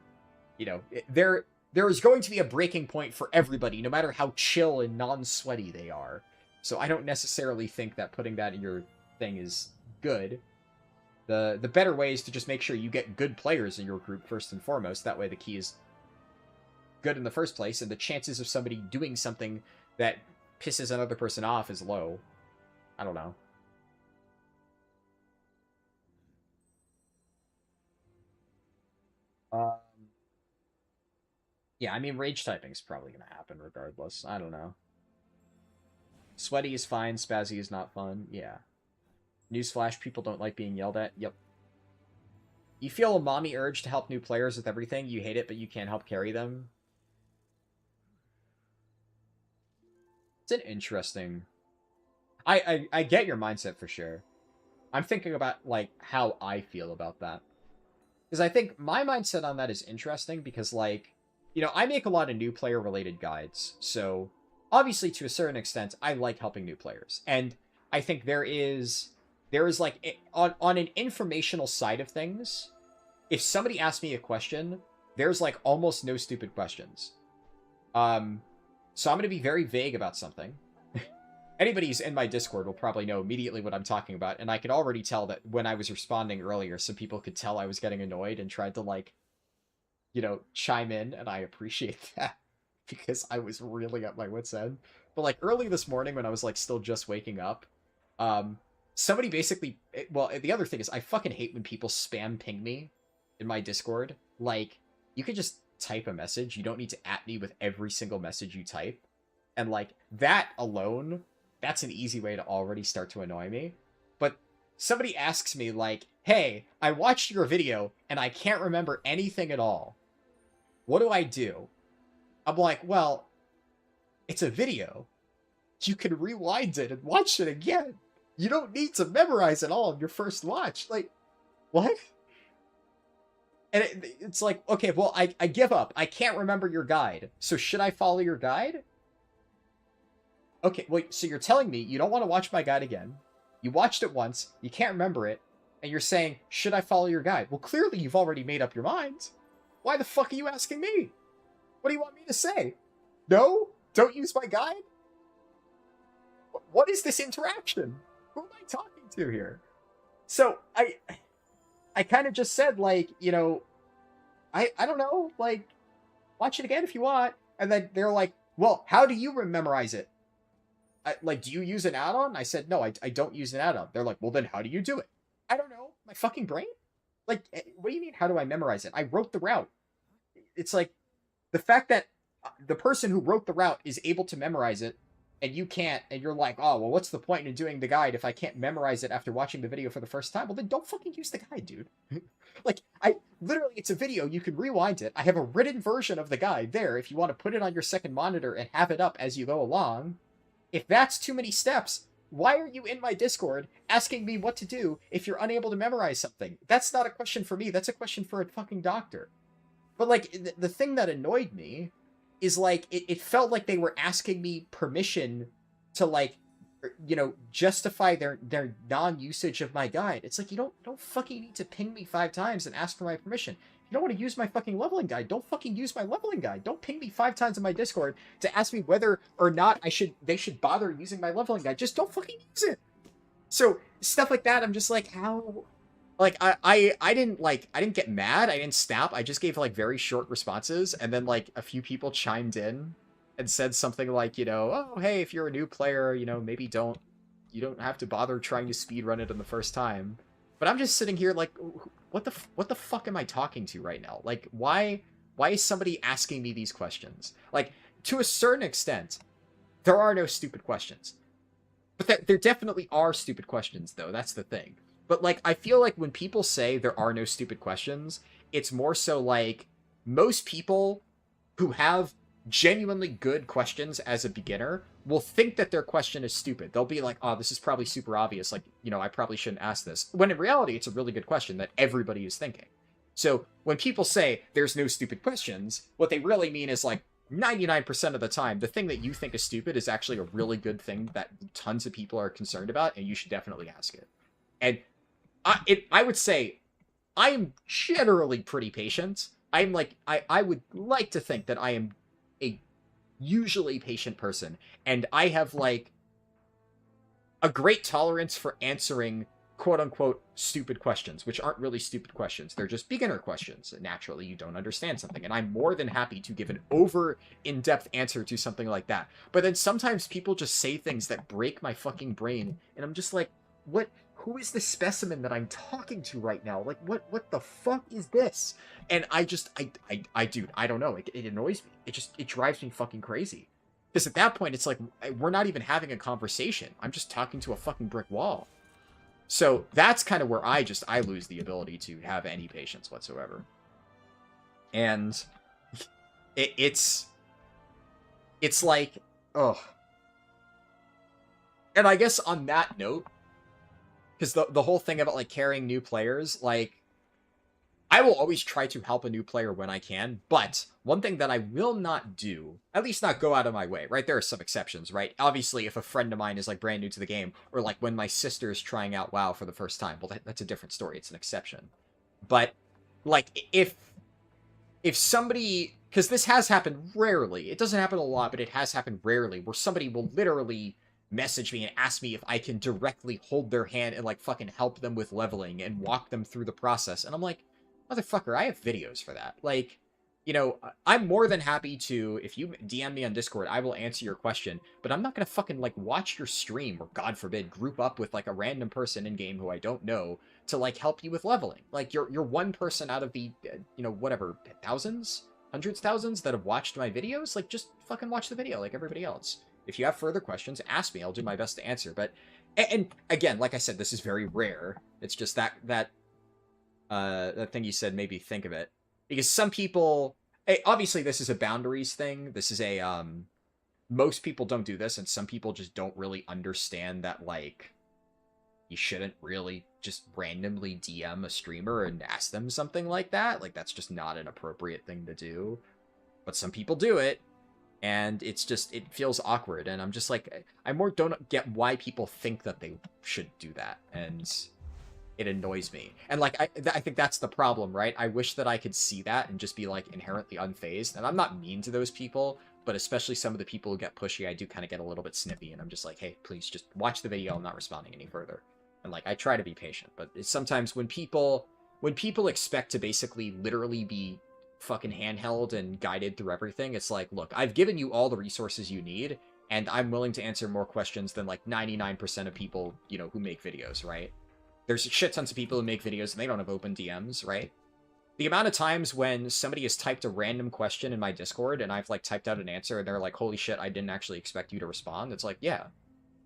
you know, there is going to be a breaking point for everybody, no matter how chill and non-sweaty they are. So I don't necessarily think that putting that in your thing is good. The better way is to just make sure you get good players in your group first and foremost. That way the key is good in the first place, and the chances of somebody doing something that pisses another person off is low. I don't know. Yeah, I mean, rage typing is probably going to happen regardless. I don't know. Sweaty is fine, spazzy is not fun. Yeah. Newsflash, people don't like being yelled at. Yep. You feel a mommy urge to help new players with everything. You hate it, but you can't help carry them. It's an interesting... I get your mindset for sure. I'm thinking about, like, how I feel about that. Because I think my mindset on that is interesting because, like, you know, I make a lot of new player-related guides. So, obviously, to a certain extent, I like helping new players. And I think there is like, on an informational side of things, if somebody asks me a question, there's, like, almost no stupid questions. So I'm going to be very vague about something. Anybody who's in my Discord will probably know immediately what I'm talking about, and I could already tell that when I was responding earlier, some people could tell I was getting annoyed and tried to, like, you know, chime in, and I appreciate that, because I was really at my wit's end. But, like, early this morning when I was, like, still just waking up, somebody basically... Well, the other thing is, I fucking hate when people spam ping me in my Discord. Like, you could just type a message. You don't need to at me with every single message you type. And, like, that alone... That's an easy way to already start to annoy me. But somebody asks me, like, hey, I watched your video, and I can't remember anything at all. What do I do? I'm like, well, It's a video. You can rewind it and watch it again. You don't need to memorize it all in your first watch. Like, what? And it's like, okay, well, I give up. I can't remember your guide. So should I follow your guide? Okay, well, so you're telling me you don't want to watch my guide again. You watched it once. You can't remember it. And you're saying, should I follow your guide? Well, clearly you've already made up your mind. Why the fuck are you asking me? What do you want me to say? No? Don't use my guide? What is this interaction? Who am I talking to here? So, I kind of just said, like, you know, I don't know, like, watch it again if you want. And then they're like, well, how do you memorize it? Like, do you use an add-on? I said, no, I don't use an add-on. They're like, well, then how do you do it? I don't know. My fucking brain? Like, what do you mean, how do I memorize it? I wrote the route. It's like, the fact that the person who wrote the route is able to memorize it, and you can't, and you're like, oh, well, what's the point in doing the guide if I can't memorize it after watching the video for the first time? Well, then don't fucking use the guide, dude. Like, literally, it's a video, you can rewind it. I have a written version of the guide there if you want to put it on your second monitor and have it up as you go along. If that's too many steps, why are you in my Discord asking me what to do if you're unable to memorize something? That's not a question for me, that's a question for a fucking doctor. But, like, the thing that annoyed me is, like, it felt like they were asking me permission to, like, you know, justify their non-usage of my guide. It's like, you don't fucking need to ping me 5 times and ask for my permission. If you don't want to use my fucking leveling guide, don't fucking use my leveling guide. Don't ping me 5 times in my Discord to ask me whether or not they should bother using my leveling guide. Just don't fucking use it. So, stuff like that, I'm just like, how... Like, I didn't get mad, I didn't snap, I just gave, like, very short responses, and then, like, a few people chimed in and said something like, you know, oh, hey, if you're a new player, you know, maybe you don't have to bother trying to speedrun it on the first time. But I'm just sitting here like, what the fuck am I talking to right now? Like, why is somebody asking me these questions? Like, to a certain extent, there are no stupid questions. But there definitely are stupid questions, though, that's the thing. But, like, I feel like when people say there are no stupid questions, it's more so like, most people who have genuinely good questions as a beginner will think that their question is stupid. They'll be like, oh, this is probably super obvious. Like, you know, I probably shouldn't ask this. When in reality, it's a really good question that everybody is thinking. So when people say there's no stupid questions, what they really mean is, like, 99% of the time, the thing that you think is stupid is actually a really good thing that tons of people are concerned about, and you should definitely ask it. And I would say I am generally pretty patient. I'm like, I would like to think that I am a usually patient person, and I have, like, a great tolerance for answering quote-unquote stupid questions, which aren't really stupid questions. They're just beginner questions. Naturally, you don't understand something, and I'm more than happy to give an in-depth answer to something like that. But then sometimes people just say things that break my fucking brain, and I'm just like, what? Who is the specimen that I'm talking to right now? Like, what the fuck is this? And dude, I don't know. It annoys me. It drives me fucking crazy. Because at that point, it's like, we're not even having a conversation. I'm just talking to a fucking brick wall. So that's kind of where I lose the ability to have any patience whatsoever. And it's like, ugh. And I guess on that note, because the whole thing about, like, carrying new players, like, I will always try to help a new player when I can, but one thing that I will not do, at least not go out of my way, right? There are some exceptions, right? Obviously, if a friend of mine is, like, brand new to the game, or, like, when my sister is trying out WoW for the first time, well, that's a different story. It's an exception. But, like, if somebody... Because this has happened rarely. It doesn't happen a lot, but it has happened rarely, where somebody will literally message me and ask me if I can directly hold their hand and, like, fucking help them with leveling and walk them through the process. And I'm like, motherfucker, I have videos for that. Like, you know, I'm more than happy to, if you DM me on Discord, I will answer your question, but I'm not gonna fucking, like, watch your stream, or God forbid, group up with, like, a random person in-game who I don't know to, like, help you with leveling. Like, you're one person out of the, you know, whatever, thousands? Hundreds, thousands that have watched my videos? Like, just fucking watch the video like everybody else. If you have further questions, ask me. I'll do my best to answer. But, and again, like I said, this is very rare. It's just that thing you said made me think of it. Because some people, obviously this is a boundaries thing. This is a, most people don't do this, and some people just don't really understand that, like, you shouldn't really just randomly DM a streamer and ask them something like that. Like, that's just not an appropriate thing to do. But some people do it, and it's just, it feels awkward, and I'm just like, I more don't get why people think that they should do that, and it annoys me. And, like, I think that's the problem, right? I wish that I could see that and just be, like, inherently unfazed, and I'm not mean to those people, but especially some of the people who get pushy, I do kind of get a little bit snippy, and I'm just like, hey, please just watch the video, I'm not responding any further. And, like, I try to be patient, but it's sometimes when people expect to basically literally be fucking handheld and guided through everything, it's like, look, I've given you all the resources you need, and I'm willing to answer more questions than, like, 99% of people, you know, who make videos, right? There's shit tons of people who make videos and they don't have open DMs, right? The amount of times when somebody has typed a random question in my Discord and I've, like, typed out an answer and they're like, holy shit, I didn't actually expect you to respond. It's like, yeah.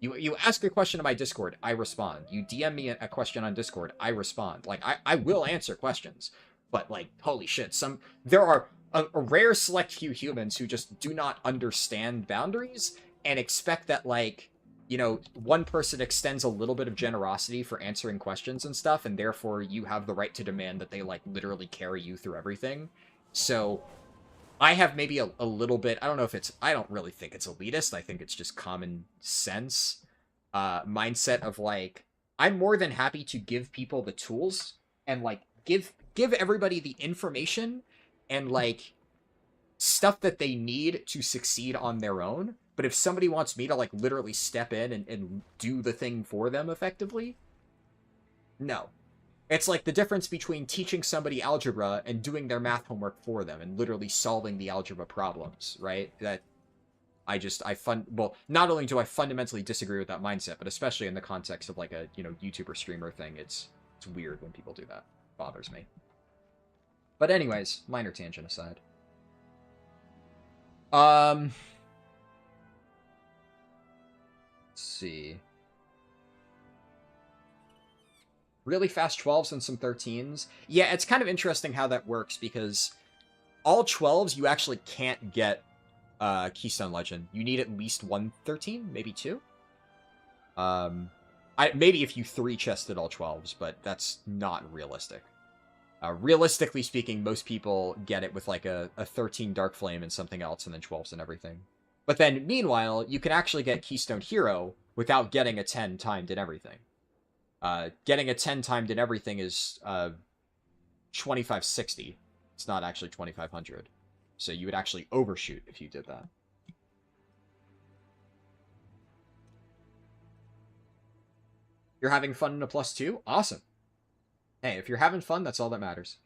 You ask a question in my Discord, I respond. You DM me a question on Discord, I respond. Like, I will answer questions. But, like, holy shit, there are a rare select few humans who just do not understand boundaries and expect that, like, you know, one person extends a little bit of generosity for answering questions and stuff, and therefore you have the right to demand that they, like, literally carry you through everything. So I have maybe a little bit, I don't know if it's, I don't really think it's elitist, I think it's just common sense mindset of, like, I'm more than happy to give people the tools and, like, give everybody the information and, like, stuff that they need to succeed on their own. But if somebody wants me to, like, literally step in and do the thing for them effectively, no. It's like the difference between teaching somebody algebra and doing their math homework for them and literally solving the algebra problems, right? That well, not only do I fundamentally disagree with that mindset, but especially in the context of, like, a, you know, YouTuber streamer thing, it's weird when people do that. It bothers me. But anyways, minor tangent aside. Let's see. Really fast 12s and some 13s. Yeah, it's kind of interesting how that works, because all 12s you actually can't get Keystone Legend. You need at least one 13, maybe two. Maybe if you 3-chested all 12s, but that's not realistic. Realistically speaking, most people get it with, like, a 13 Dark Flame and something else, and then 12s and everything. But then, meanwhile, you can actually get Keystone Hero without getting a 10 timed in everything. Getting a 10 timed in everything is 2560. It's not actually 2500. So you would actually overshoot if you did that. You're having fun in a +2? Awesome. Hey, if you're having fun, that's all that matters.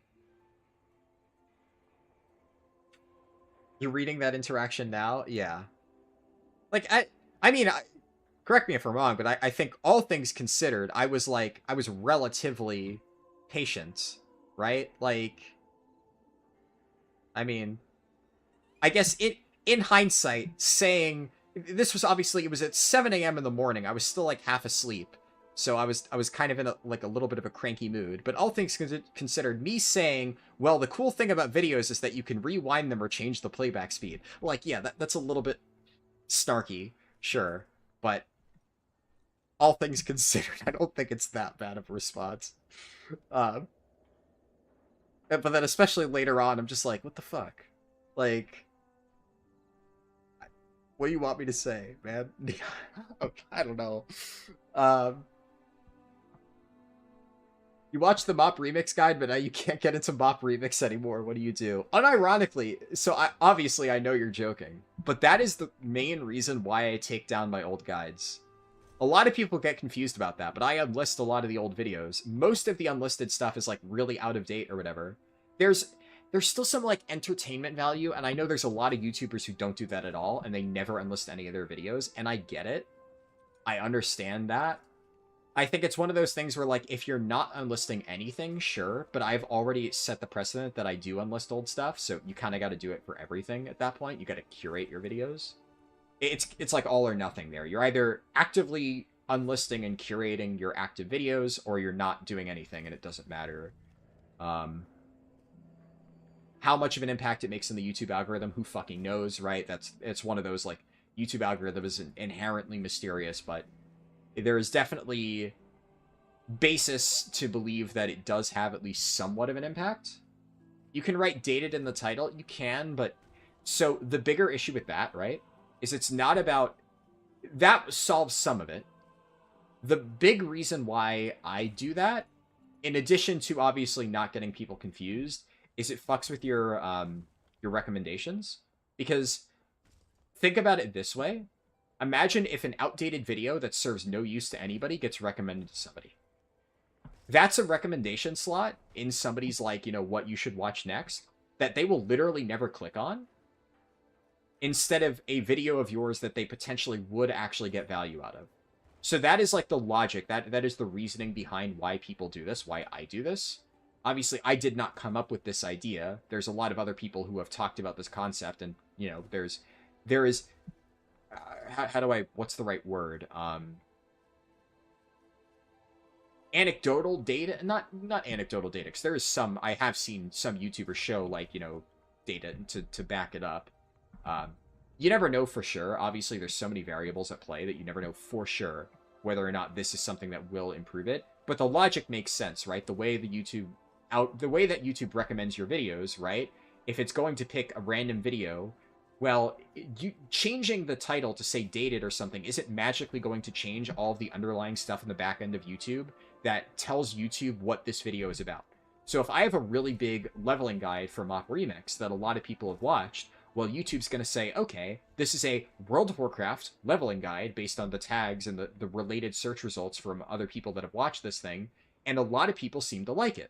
You're reading that interaction now? Yeah. Like, I mean, correct me if I'm wrong, but I think all things considered, I was relatively patient, right? Like, I mean, I guess in hindsight, saying, this was obviously, it was at 7 a.m. in the morning, I was still, like, half asleep. So I was kind of in a little bit of a cranky mood. But all things considered, me saying, well, the cool thing about videos is that you can rewind them or change the playback speed. Like, yeah, that's a little bit snarky, sure. But all things considered, I don't think it's that bad of a response. But then especially later on, I'm just like, what the fuck? Like, what do you want me to say, man? I don't know. You watched the Mop Remix guide, but now you can't get into Mop Remix anymore. What do you do? Unironically, so obviously I know you're joking, but that is the main reason why I take down my old guides. A lot of people get confused about that, but I unlist a lot of the old videos. Most of the unlisted stuff is, like, really out of date or whatever. There's still some, like, entertainment value, and I know there's a lot of YouTubers who don't do that at all, and they never unlist any of their videos, and I get it. I understand that. I think it's one of those things where, like, if you're not unlisting anything, sure, but I've already set the precedent that I do unlist old stuff, so you kind of got to do it for everything at that point. You got to curate your videos. It's like all or nothing there. You're either actively unlisting and curating your active videos, or you're not doing anything, and it doesn't matter how much of an impact it makes in the YouTube algorithm. Who fucking knows, right? It's one of those, like, YouTube algorithm is inherently mysterious, but there is definitely basis to believe that it does have at least somewhat of an impact. You can write dated in the title, you can, but so the bigger issue with that, right, is it's not about that solves some of it. The big reason why I do that, in addition to obviously not getting people confused, is it fucks with your recommendations. Because think about it this way. Imagine if an outdated video that serves no use to anybody gets recommended to somebody. That's a recommendation slot in somebody's, like, you know, what you should watch next, that they will literally never click on, instead of a video of yours that they potentially would actually get value out of. So that is, like, the logic. That is the reasoning behind why people do this, why I do this. Obviously, I did not come up with this idea. There's a lot of other people who have talked about this concept, and, you know, there is... how do I... What's the right word? Anecdotal data, not anecdotal data, because there is some, I have seen some YouTubers show, like, you know, data to back it up. You never know for sure. Obviously, there's so many variables at play that you never know for sure whether or not this is something that will improve it. But the logic makes sense, right? The way that YouTube recommends your videos, right? If it's going to pick a random video, well, changing the title to say dated or something isn't magically going to change all of the underlying stuff in the back end of YouTube that tells YouTube what this video is about. So if I have a really big leveling guide for Mop Remix that a lot of people have watched, well, YouTube's going to say, okay, this is a World of Warcraft leveling guide based on the tags and the related search results from other people that have watched this thing, and a lot of people seem to like it.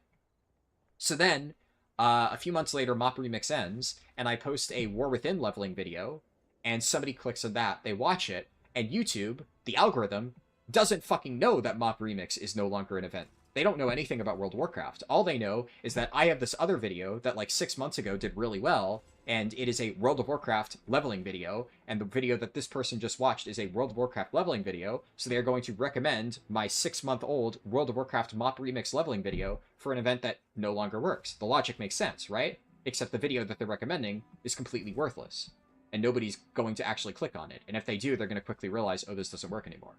So then, a few months later, Mop Remix ends, and I post a War Within leveling video, and somebody clicks on that, they watch it, and YouTube, the algorithm, doesn't fucking know that Mop Remix is no longer an event. They don't know anything about World of Warcraft. All they know is that I have this other video that, like, 6 months ago did really well, and it is a World of Warcraft leveling video, and the video that this person just watched is a World of Warcraft leveling video, so they are going to recommend my 6-month-old World of Warcraft Mop Remix leveling video for an event that no longer works. The logic makes sense, right? Except the video that they're recommending is completely worthless, and nobody's going to actually click on it. And if they do, they're going to quickly realize, oh, this doesn't work anymore.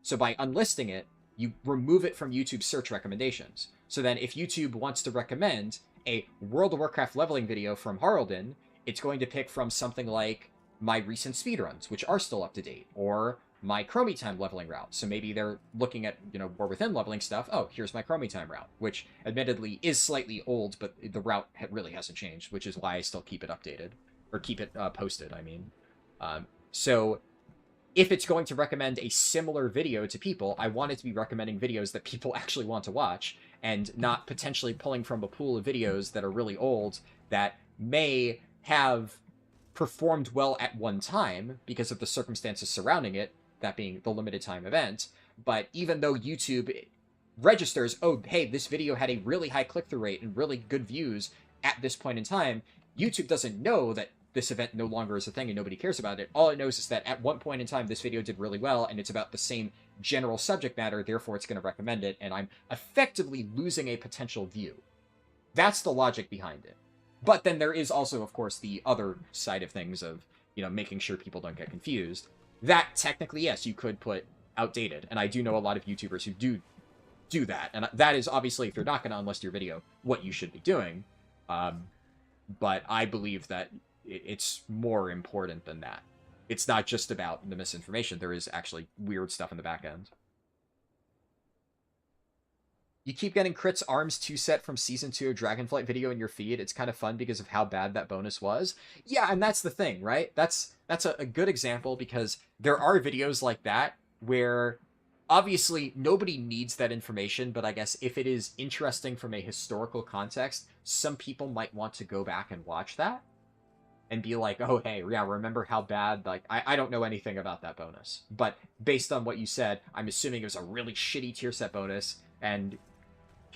So by unlisting it, you remove it from YouTube's search recommendations. So then if YouTube wants to recommend a World of Warcraft leveling video from Harldan, it's going to pick from something like my recent speedruns, which are still up to date, or my Chromie time leveling route. So maybe they're looking at, you know, War Within leveling stuff. Oh, here's my Chromie time route, which admittedly is slightly old, but the route really hasn't changed, which is why I still keep it updated, or keep it posted, I mean. So if it's going to recommend a similar video to people, I want it to be recommending videos that people actually want to watch, and not potentially pulling from a pool of videos that are really old that may have performed well at one time because of the circumstances surrounding it, that being the limited time event. But even though YouTube registers, oh, hey, this video had a really high click-through rate and really good views at this point in time, YouTube doesn't know that this event no longer is a thing and nobody cares about it. All it knows is that at one point in time, this video did really well, and it's about the same general subject matter, therefore it's going to recommend it, and I'm effectively losing a potential view. That's the logic behind it. But then there is also, of course, the other side of things of, you know, making sure people don't get confused. That, technically, yes, you could put outdated, and I do know a lot of YouTubers who do that, and that is, obviously, if you're not going to unlist your video, what you should be doing. But I believe that it's more important than that. It's not just about the misinformation. There is actually weird stuff in the back end. You keep getting Crit's Arms 2 set from Season 2 of Dragonflight video in your feed. It's kind of fun because of how bad that bonus was. Yeah, and that's the thing, right? That's a good example, because there are videos like that where obviously nobody needs that information, but I guess if it is interesting from a historical context, some people might want to go back and watch that and be like, oh, hey, yeah, remember how bad, like, I don't know anything about that bonus. But based on what you said, I'm assuming it was a really shitty tier set bonus, and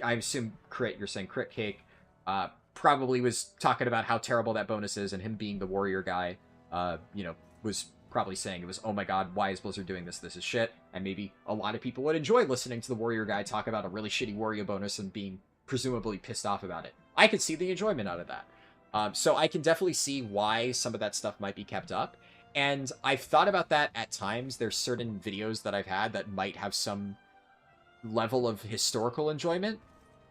I assume Crit, you're saying Crit Cake, probably was talking about how terrible that bonus is, and him being the warrior guy, you know, was probably saying it was, oh my god, why is Blizzard doing this? This is shit. And maybe a lot of people would enjoy listening to the warrior guy talk about a really shitty warrior bonus and being presumably pissed off about it. I could see the enjoyment out of that. So I can definitely see why some of that stuff might be kept up. And I've thought about that at times. There's certain videos that I've had that might have some level of historical enjoyment.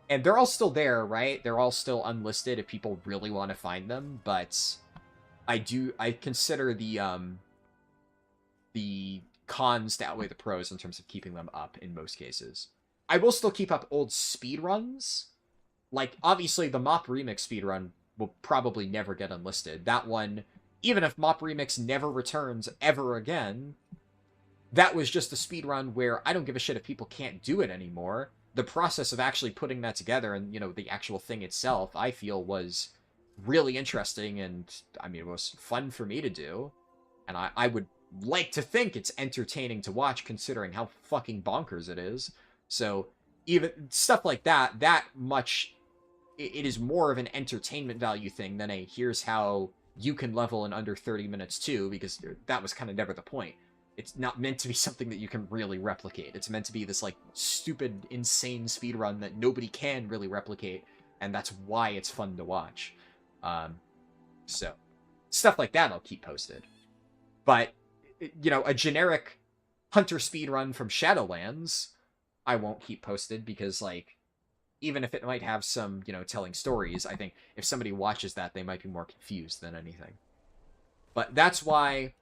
And they're all still there, right? They're all still unlisted if people really want to find them, but I consider the cons to outweigh the pros in terms of keeping them up in most cases. I will still keep up old speedruns. Like, obviously, the Mop Remix speedrun will probably never get unlisted. That one, even if Mop Remix never returns ever again, that was just a speedrun where I don't give a shit if people can't do it anymore. The process of actually putting that together and, you know, the actual thing itself, I feel was really interesting and, I mean, it was fun for me to do. And I would like to think it's entertaining to watch considering how fucking bonkers it is. So, even stuff like that, it is more of an entertainment value thing than a here's how you can level in under 30 minutes too, because that was kind of never the point. It's not meant to be something that you can really replicate. It's meant to be this, like, stupid, insane speedrun that nobody can really replicate, and that's why it's fun to watch. So, stuff like that I'll keep posted. But, you know, a generic Hunter speedrun from Shadowlands, I won't keep posted, because, like, even if it might have some, you know, telling stories, I think if somebody watches that, they might be more confused than anything. But that's why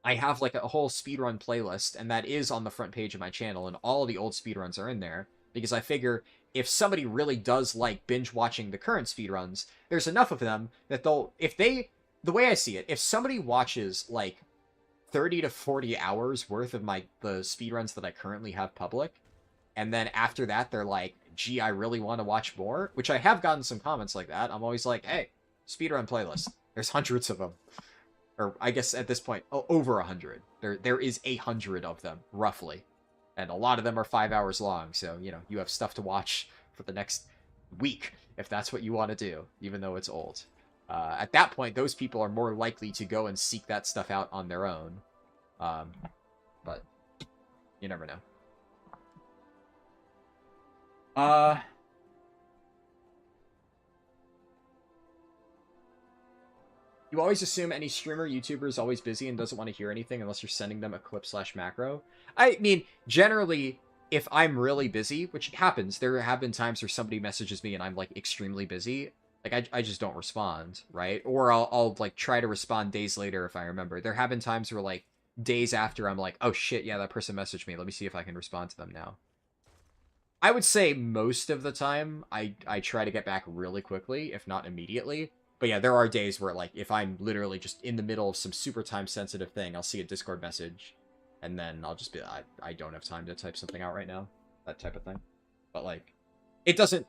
I have, like, a whole speedrun playlist, and that is on the front page of my channel, and all of the old speedruns are in there, because I figure if somebody really does like binge-watching the current speedruns, there's enough of them that the way I see it, if somebody watches, like, 30 to 40 hours worth of the speedruns that I currently have public, and then after that, they're like, gee, I really want to watch more, which I have gotten some comments like that. I'm always like, hey, speedrun playlist. There's hundreds of them. Or I guess at this point, over 100. There is 100 of them, roughly. And a lot of them are 5 hours long, so, you know, you have stuff to watch for the next week, if that's what you want to do, even though it's old. At that point, those people are more likely to go and seek that stuff out on their own. But you never know. You always assume any streamer, YouTuber is always busy and doesn't want to hear anything unless you're sending them a clip/macro. I mean, generally, if I'm really busy, which happens, there have been times where somebody messages me and I'm, like, extremely busy. Like, I just don't respond, right? Or I'll like, try to respond days later if I remember. There have been times where, like, days after I'm like, oh shit, yeah, that person messaged me. Let me see if I can respond to them now. I would say most of the time, I try to get back really quickly, if not immediately. But yeah, there are days where, like, if I'm literally just in the middle of some super time-sensitive thing, I'll see a Discord message, and then I'll just be, I don't have time to type something out right now. That type of thing. But, like, it doesn't...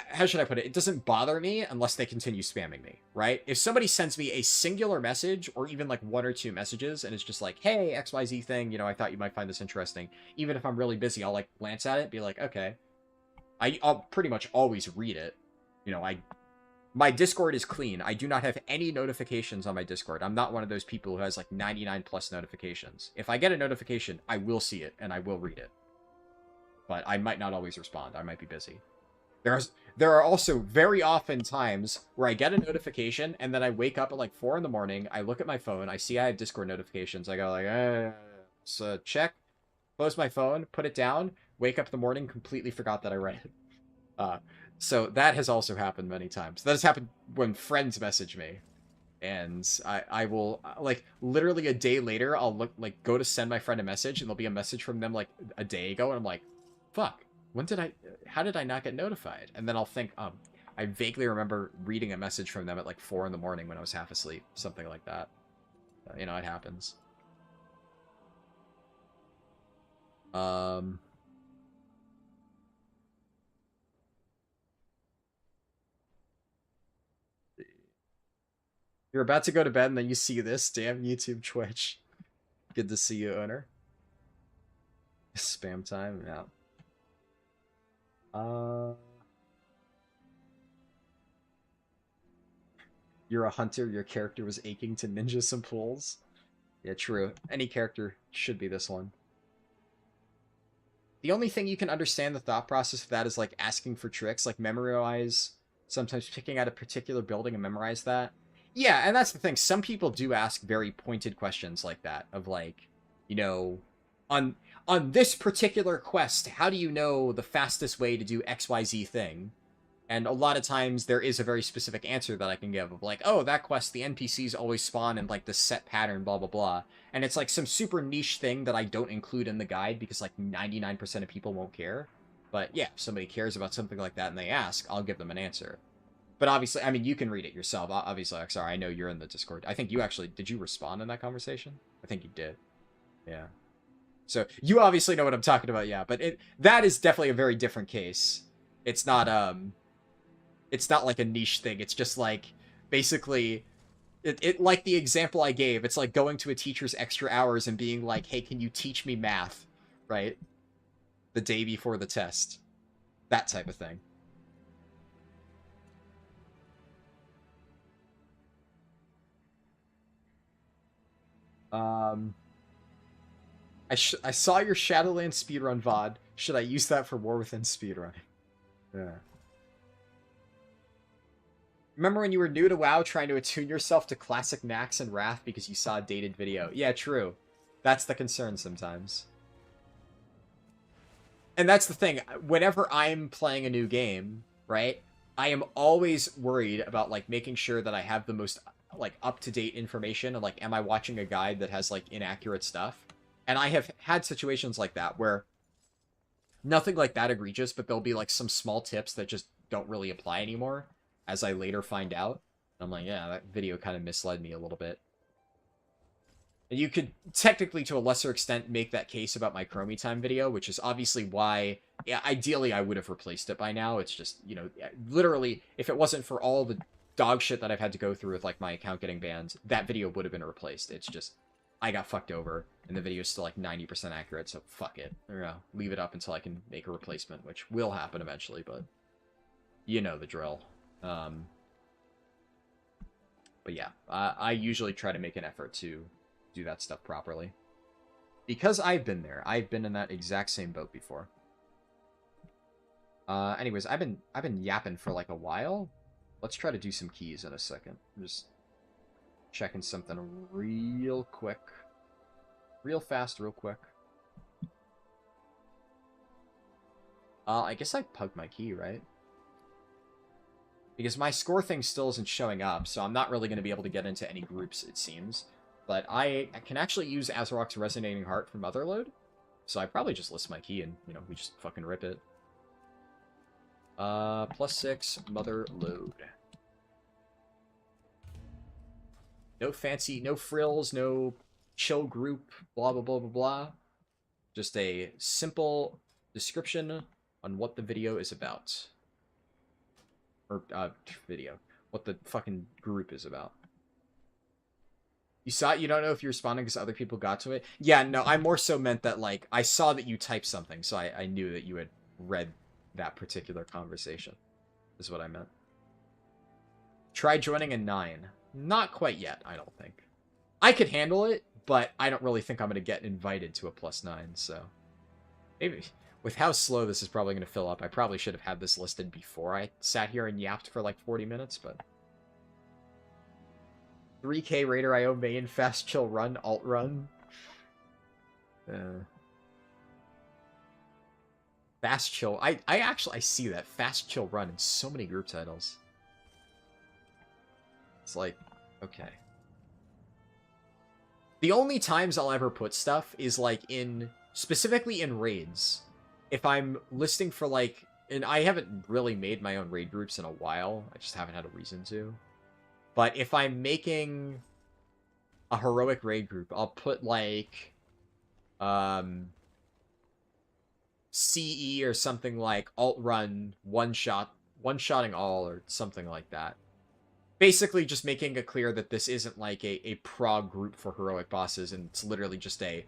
How should I put it? It doesn't bother me unless they continue spamming me, right? If somebody sends me a singular message, or even, like, 1 or 2 messages, and it's just like, hey, XYZ thing, you know, I thought you might find this interesting. Even if I'm really busy, I'll, like, glance at it, be like, okay. I'll pretty much always read it. You know, my Discord is clean. I do not have any notifications on my Discord. I'm not one of those people who has, like, 99 plus notifications. If I get a notification, I will see it, and I will read it. But I might not always respond. I might be busy. There are also very often times where I get a notification, and then I wake up at, like, 4 in the morning, I look at my phone, I see I have Discord notifications, I go, like, so check, close my phone, put it down, wake up in the morning, completely forgot that I read it. So that has also happened many times. That has happened when friends message me. And I will, like, literally a day later, I'll go to send my friend a message, and there'll be a message from them, like, a day ago, and I'm like, fuck, how did I not get notified? And then I'll think, I vaguely remember reading a message from them at, like, 4 in the morning when I was half asleep. Something like that. You know, it happens. You're about to go to bed and then you see this. Damn YouTube, Twitch. Good to see you, owner. Spam time, yeah. You're a hunter, your character was aching to ninja some pulls. Yeah, true. Any character should be this one. The only thing you can understand the thought process of that is, like, asking for tricks, like memorize, sometimes picking out a particular building and memorize that. Yeah, and that's the thing. Some people do ask very pointed questions like that of like, you know, on this particular quest, how do you know the fastest way to do XYZ thing? And a lot of times there is a very specific answer that I can give of like, oh, that quest, the NPCs always spawn in like this set pattern, blah, blah, blah. And it's like some super niche thing that I don't include in the guide because like 99% of people won't care. But yeah, if somebody cares about something like that and they ask, I'll give them an answer. But obviously, I mean, you can read it yourself. Obviously, XR, I know you're in the Discord. I think you actually, did you respond in that conversation? I think you did. Yeah. So you obviously know what I'm talking about, yeah. But that is definitely a very different case. It's not like a niche thing. It's just like, basically, it like the example I gave. It's like going to a teacher's extra hours and being like, hey, can you teach me math? Right? The day before the test. That type of thing. I saw your Shadowlands speedrun VOD. Should I use that for War Within speedrunning? Yeah. Remember when you were new to WoW trying to attune yourself to classic Nax and Wrath because you saw a dated video? Yeah, true. That's the concern sometimes. And that's the thing. Whenever I'm playing a new game, right, I am always worried about, like, making sure that I have the most, like, up-to-date information. And, like, am I watching a guide that has, like, inaccurate stuff? And I have had situations like that where nothing like that egregious, but there'll be, like, some small tips that just don't really apply anymore, as I later find out. I'm like, yeah, that video kind of misled me a little bit. And you could technically, to a lesser extent, make that case about my Chromie time video, which is obviously why, yeah, ideally I would have replaced it by now. It's just, you know, literally, if it wasn't for all the dog shit that I've had to go through with, like, my account getting banned, that video would have been replaced. It's just, I got fucked over, and the video is still, like, 90% accurate, so fuck it. Or, leave it up until I can make a replacement, which will happen eventually, but you know the drill. But yeah, I usually try to make an effort to do that stuff properly. Because I've been there. I've been in that exact same boat before. Anyways, I've been yapping for like a while. Let's try to do some keys in a second. I'm just checking something real quick. Real fast, real quick. I guess I pugged my key, right? Because my score thing still isn't showing up, so I'm not really going to be able to get into any groups, it seems. But I can actually use Azarok's Resonating Heart for Motherload, so I probably just list my key and, you know, we just fucking rip it. +6, Motherload. No fancy, no frills, no chill group, blah, blah, blah, blah, blah. Just a simple description on what the video is about. Or, video. What the fucking group is about. You saw it? You don't know if you're responding because other people got to it? Yeah, no, I more so meant that, like, I saw that you typed something, so I knew that you had read that particular conversation. Is what I meant. Try joining a 9. Not quite yet, I don't think. I could handle it, but I don't really think I'm going to get invited to a +9, so... Maybe... With how slow this is probably going to fill up, I probably should have had this listed before I sat here and yapped for like 40 minutes, but... 3k Raider IO main, fast chill run, alt run. Fast chill. I see that. Fast chill run in so many group titles. It's like, okay. The only times I'll ever put stuff is like specifically in raids. If I'm listing for, like... And I haven't really made my own raid groups in a while. I just haven't had a reason to. But if I'm making a heroic raid group, I'll put, like... CE or something like alt-run, one-shotting all, or something like that. Basically just making it clear that this isn't, like, a prog group for heroic bosses, and it's literally just a...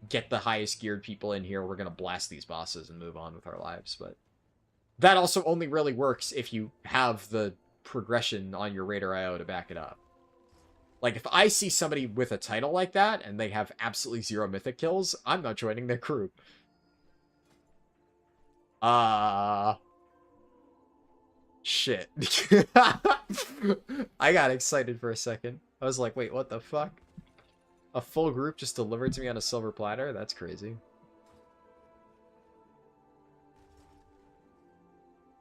Get the highest geared people in here, we're gonna blast these bosses and move on with our lives, but... That also only really works if you have the progression on your Raider IO to back it up. Like, if I see somebody with a title like that, and they have absolutely 0 mythic kills, I'm not joining their crew. Shit. I got excited for a second. I was like, wait, what the fuck? A full group just delivered to me on a silver platter? That's crazy.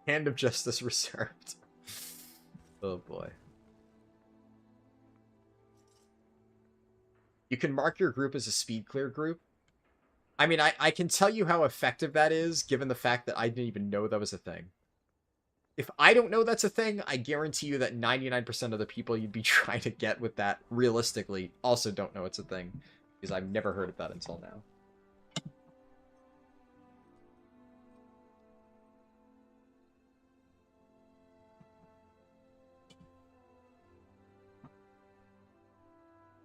Hand of Justice reserved. Oh boy. You can mark your group as a speed clear group. I mean, I can tell you how effective that is, given the fact that I didn't even know that was a thing. If I don't know that's a thing, I guarantee you that 99% of the people you'd be trying to get with that, realistically, also don't know it's a thing. Because I've never heard of that until now.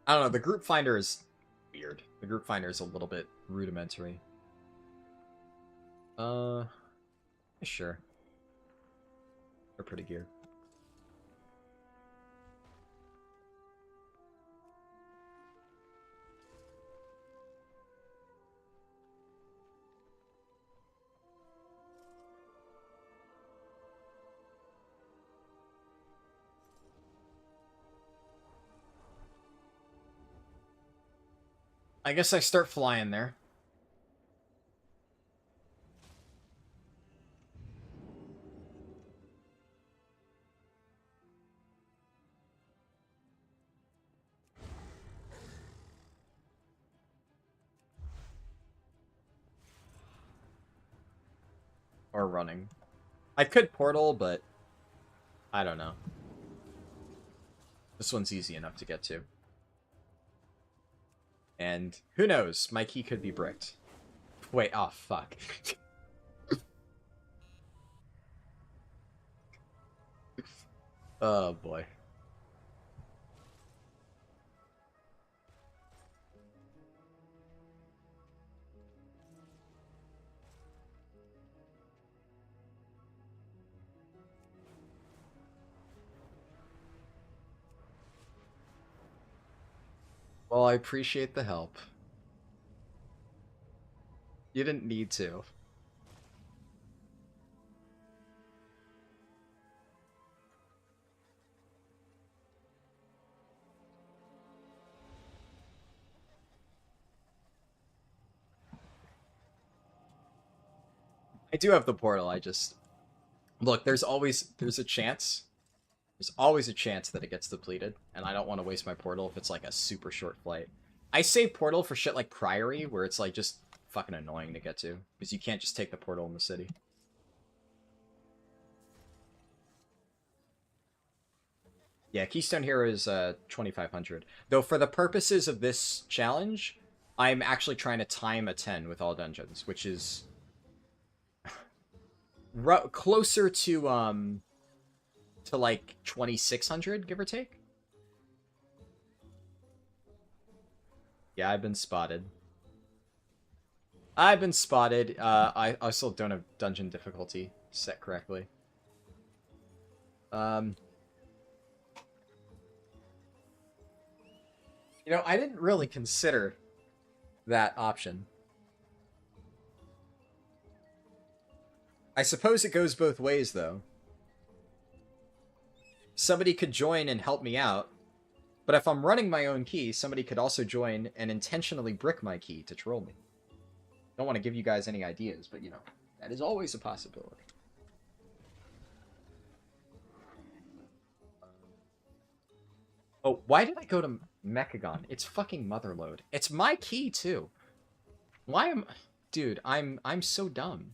I don't know, the group finder is weird. The group finder is a little bit rudimentary. Sure. They're pretty geared. I guess I start flying there. Or running. I could portal, but I don't know. This one's easy enough to get to. And who knows? My key could be bricked. Wait, oh, fuck. Oh, boy. Well, I appreciate the help. You didn't need to. I do have the portal, I just... Look, there's a chance. There's always a chance that it gets depleted, and I don't want to waste my portal if it's like a super short flight. I save portal for shit like Priory, where it's like just fucking annoying to get to, because you can't just take the portal in the city. Yeah, Keystone Hero is 2,500. Though for the purposes of this challenge, I'm actually trying to time a 10 with all dungeons, which is closer to like 2,600, give or take. Yeah, I've been spotted. I've been spotted. I also don't have dungeon difficulty set correctly. You know, I didn't really consider that option. I suppose it goes both ways, though. Somebody could join and help me out, but if I'm running my own key, somebody could also join and intentionally brick my key to troll me. Don't want to give you guys any ideas, but, you know, that is always a possibility. Oh, why did I go to Mechagon? It's fucking Motherload. It's my key, too. Why am... Dude, I'm so dumb.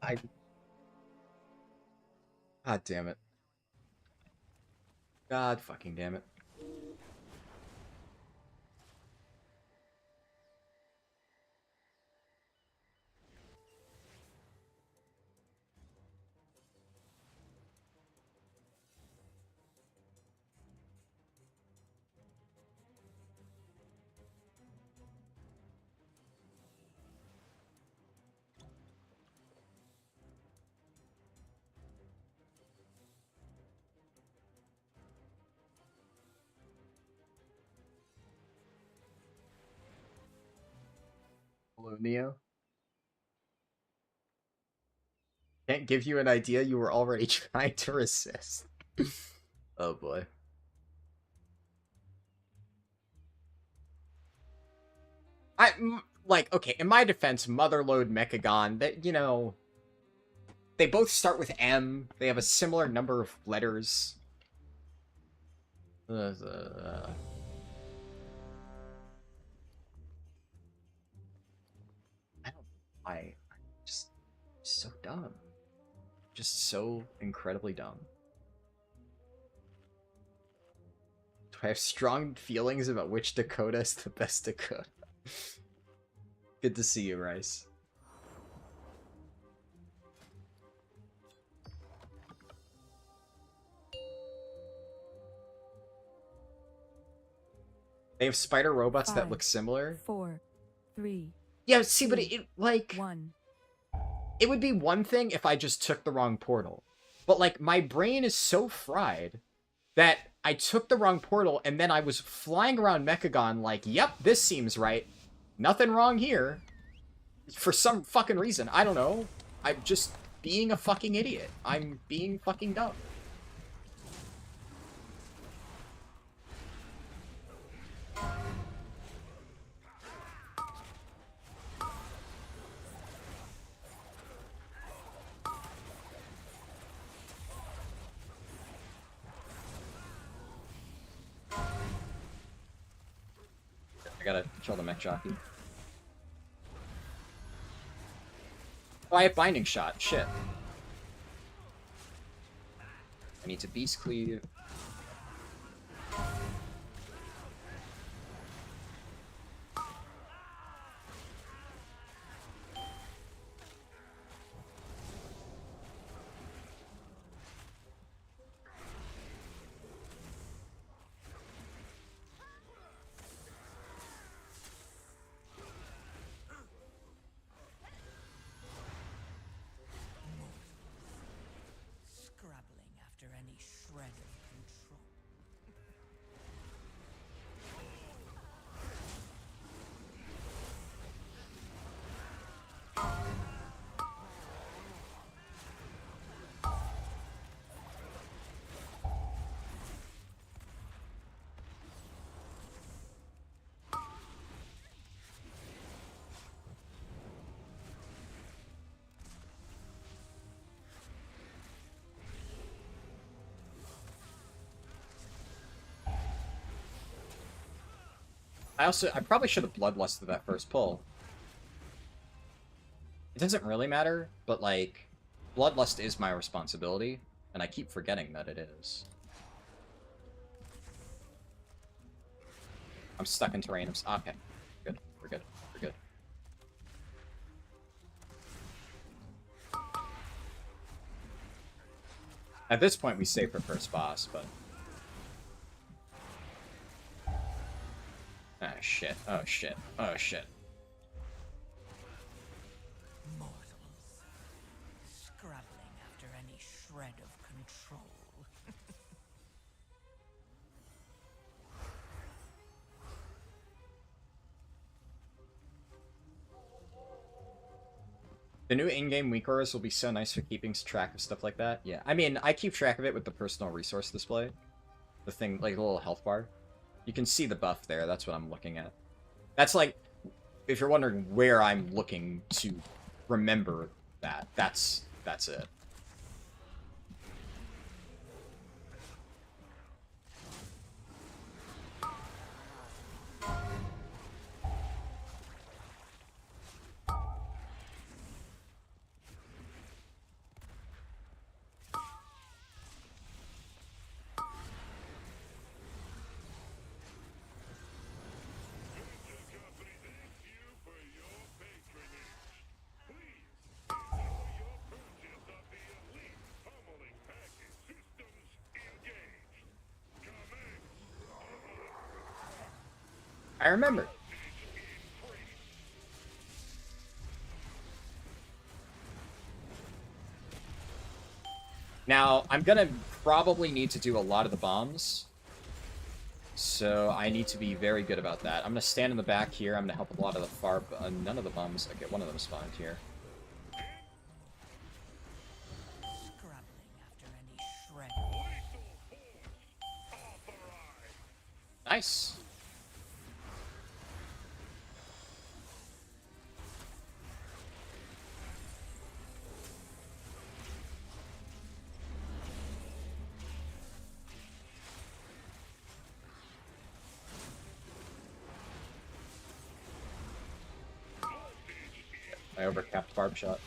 I... God damn it. God fucking damn it. Neo. Can't give you an idea, you were already trying to resist. Oh boy. Like, okay, in my defense, Motherlode, Mechagon, that, you know, they both start with M. They have a similar number of letters. I don't. I just so dumb. Just so incredibly dumb. Do I have strong feelings about which Dakota is the best Dakota? Good to see you, Rice. They have spider robots that look similar. 4, 3. Yeah, see, but it like 1. It would be one thing if I just took the wrong portal. But like my brain is so fried that I took the wrong portal and then I was flying around Mechagon like, yep, this seems right. Nothing wrong here. For some fucking reason. I don't know. I'm just being a fucking idiot. I'm being fucking dumb. I gotta kill the mech jockey. Oh, I have binding shot. Shit. I need to beast cleave. Scrabbling after any shred of control. I probably should have bloodlusted that first pull. It doesn't really matter, but like, bloodlust is my responsibility, and I keep forgetting that it is. I'm stuck in terrain. Okay. Good. We're good. We're good. At this point, we save for first boss, but... Ah, shit. Oh, shit. Oh, shit. Mortals. Scrabbling after any shred of control. The new in-game weak auras will be so nice for keeping track of stuff like that. Yeah, I mean, I keep track of it with the personal resource display. The thing, like, the little health bar. You can see the buff there, that's what I'm looking at. That's like, if you're wondering where I'm looking to remember that, that's it. I remember. Now, I'm gonna probably need to do a lot of the bombs. So I need to be very good about that. I'm gonna stand in the back here. I'm gonna help a lot of the far... none of the bums. Okay, one of them spawned here. Scrabbling after any shred. Nice. I overcapped barb shot.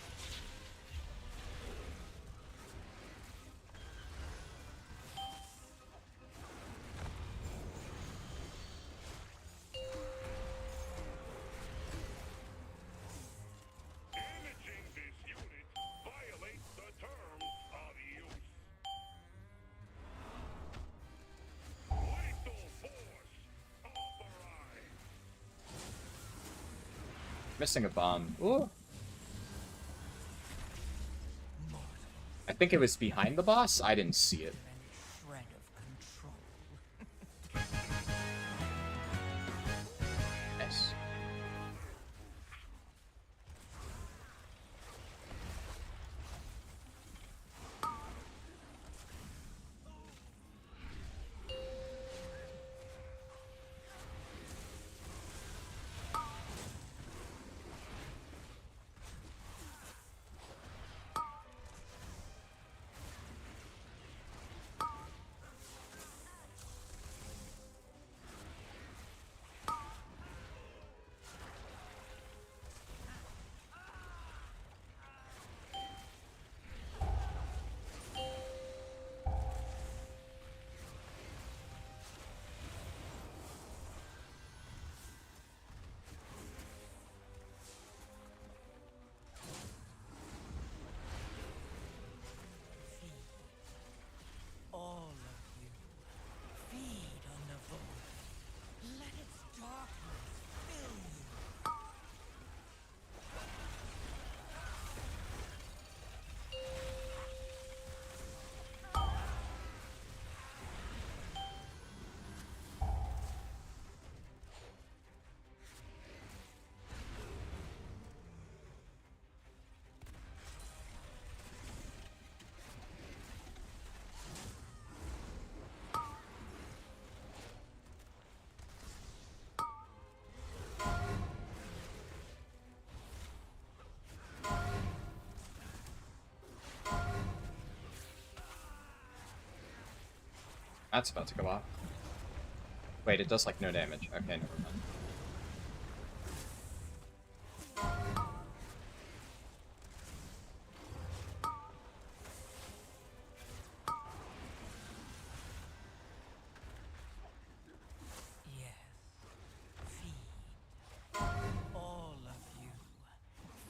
Damaging this unit violates the terms of use. Lethal force authorized. Missing a bomb. Ooh. I think it was behind the boss. I didn't see it. Any shred of control. Nice. All of you, feed on the void. Let its darkness fill you. That's about to go off. Wait, it does like no damage. Okay, never mind. Yes, feed. All of you,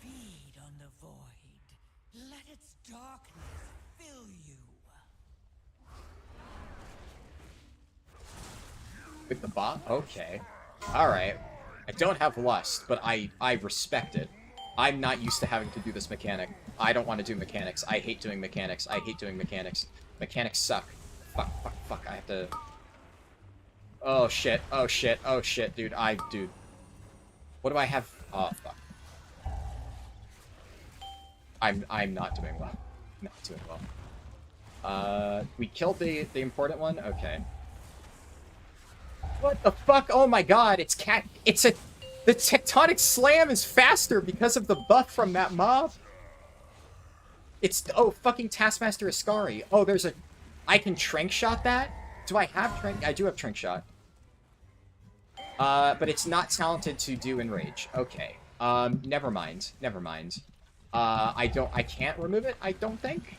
feed on the void. Let its darkness fill you. With the bot? Okay. Alright. I don't have lust, but I respect it. I'm not used to having to do this mechanic. I don't want to do mechanics. I hate doing mechanics. I hate doing mechanics. Mechanics suck. Fuck, fuck, fuck. I have to... Oh shit, oh shit, oh shit, dude. Dude. What do I have? Oh, fuck. I'm not doing well. Not doing well. We killed the important one? Okay. What the fuck? Oh my god, it's the tectonic slam is faster because of the buff from that mob. Oh, fucking Taskmaster Ascari. Oh, I can trank shot that? Do I have trank? I do have trank shot. But it's not talented to do enrage. Okay. Never mind. Never mind. I can't remove it, I don't think.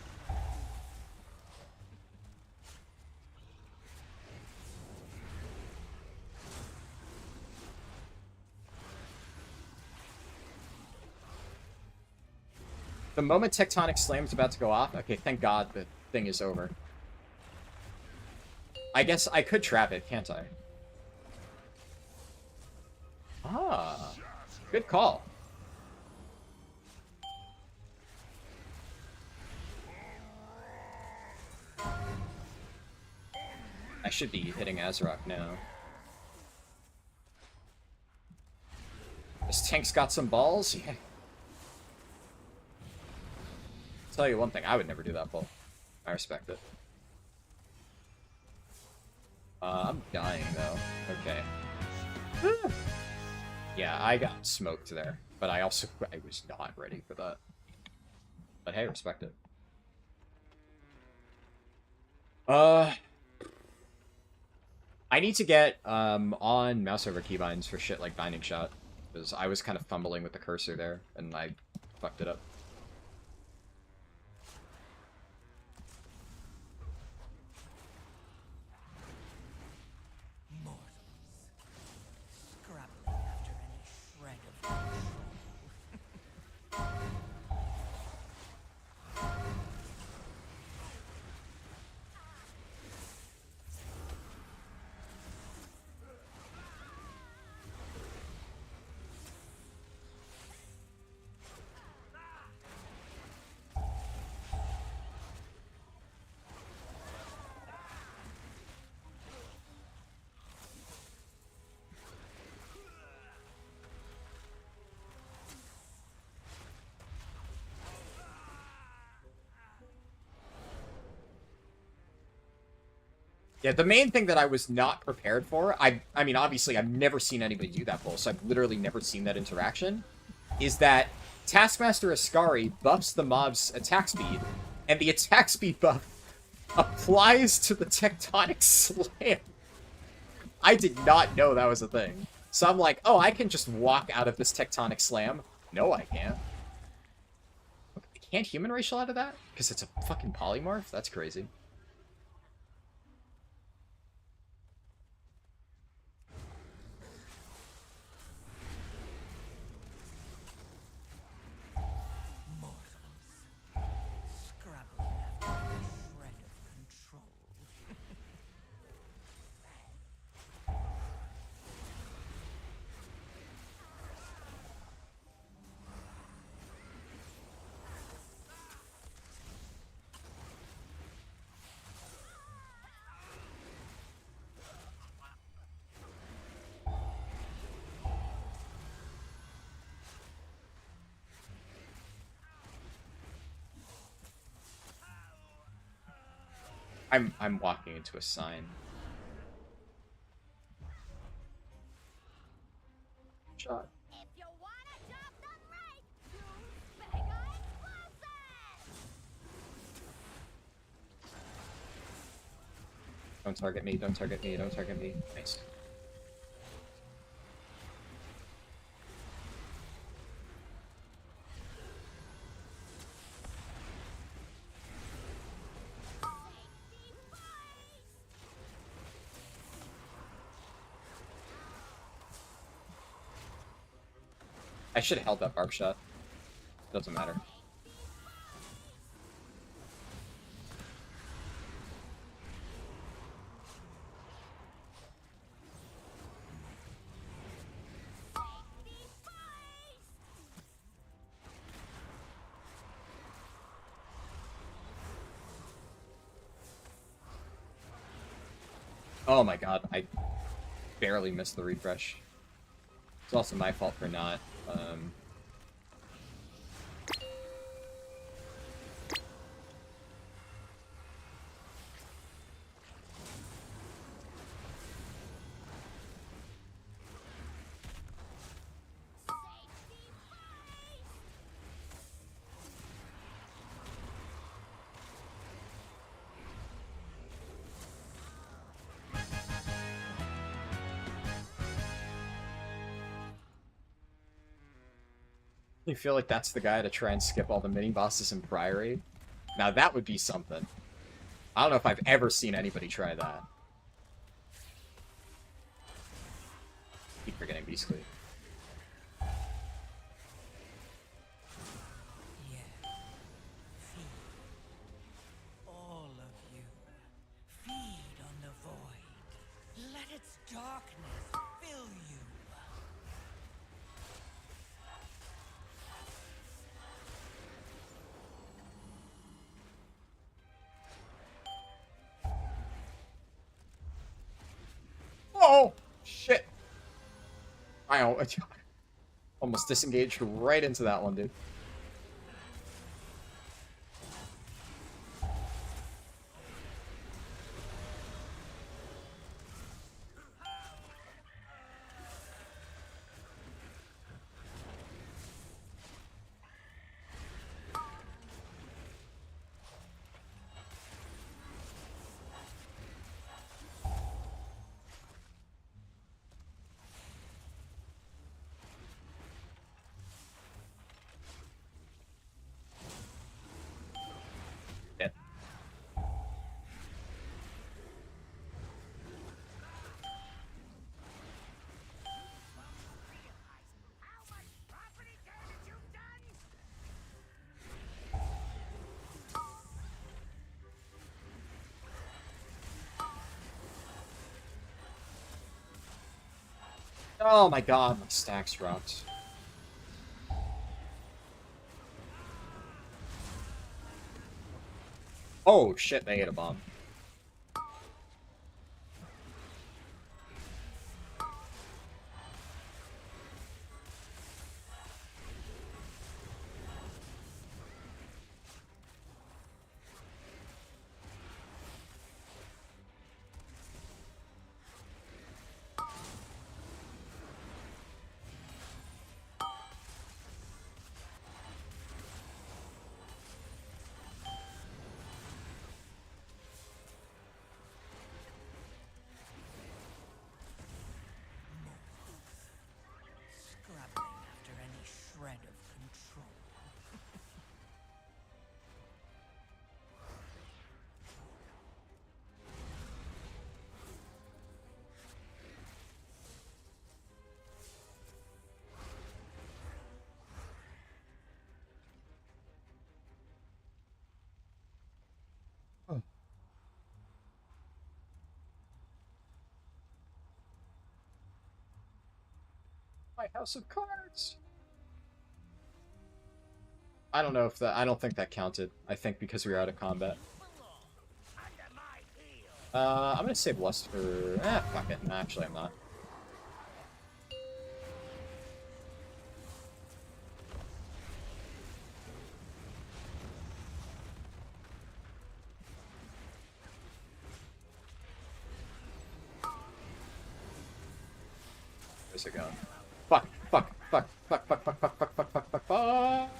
The moment Tectonic Slam is about to go off, okay, thank God the thing is over. I guess I could trap it, can't I? Ah, good call. I should be hitting Azrock now. This tank's got some balls? Yeah. I'll tell you one thing, I would never do that bull. I respect it. I'm dying, though. Okay. Yeah, I got smoked there. But I was not ready for that. But hey, respect it. I need to get on mouse over keybinds for shit like Binding Shot. Because I was kind of fumbling with the cursor there, and I fucked it up. Scrabbling after any shred of control. Yeah, the main thing that I was not prepared for, I mean, obviously, I've never seen anybody do that bull, so I've literally never seen that interaction, is that Taskmaster Ascari buffs the mob's attack speed, and the attack speed buff applies to the Tectonic Slam. I did not know that was a thing. So I'm like, oh, I can just walk out of this Tectonic Slam. No, I can't. Can't human racial out of that? Because it's a fucking polymorph? That's crazy. Scrabbling after any shred of control. I'm walking into a sign. Shot. If you wanna drop the mic, use Mega Explosive! Don't target me, don't target me, don't target me. Nice. I should have held that barb shot. Doesn't matter. Oh my god, I barely missed the refresh. It's also my fault for not, You feel like that's the guy to try and skip all the mini-bosses in Priory? Now that would be something. I don't know if I've ever seen anybody try that. Keep forgetting Beastly. Yeah. Feed. All of you. Feed on the void. Let its darkness fill you. Shit! I almost disengaged right into that one, dude. Yeah. How much property damage you've done? Oh my god, my stacks dropped. Oh shit, they ate a bomb. Scrubbing after any shred of control. My house of cards. I don't know if that. I don't think that counted. I think because we were out of combat. Under my heel. I'm gonna save Lust for. Fuck it. No, actually, I'm not. Where's it going? Fuck! Fuck! Fuck! Fuck! Fuck! Fuck! Fuck! Fuck! Fuck! Fuck! Fuck! Fuck!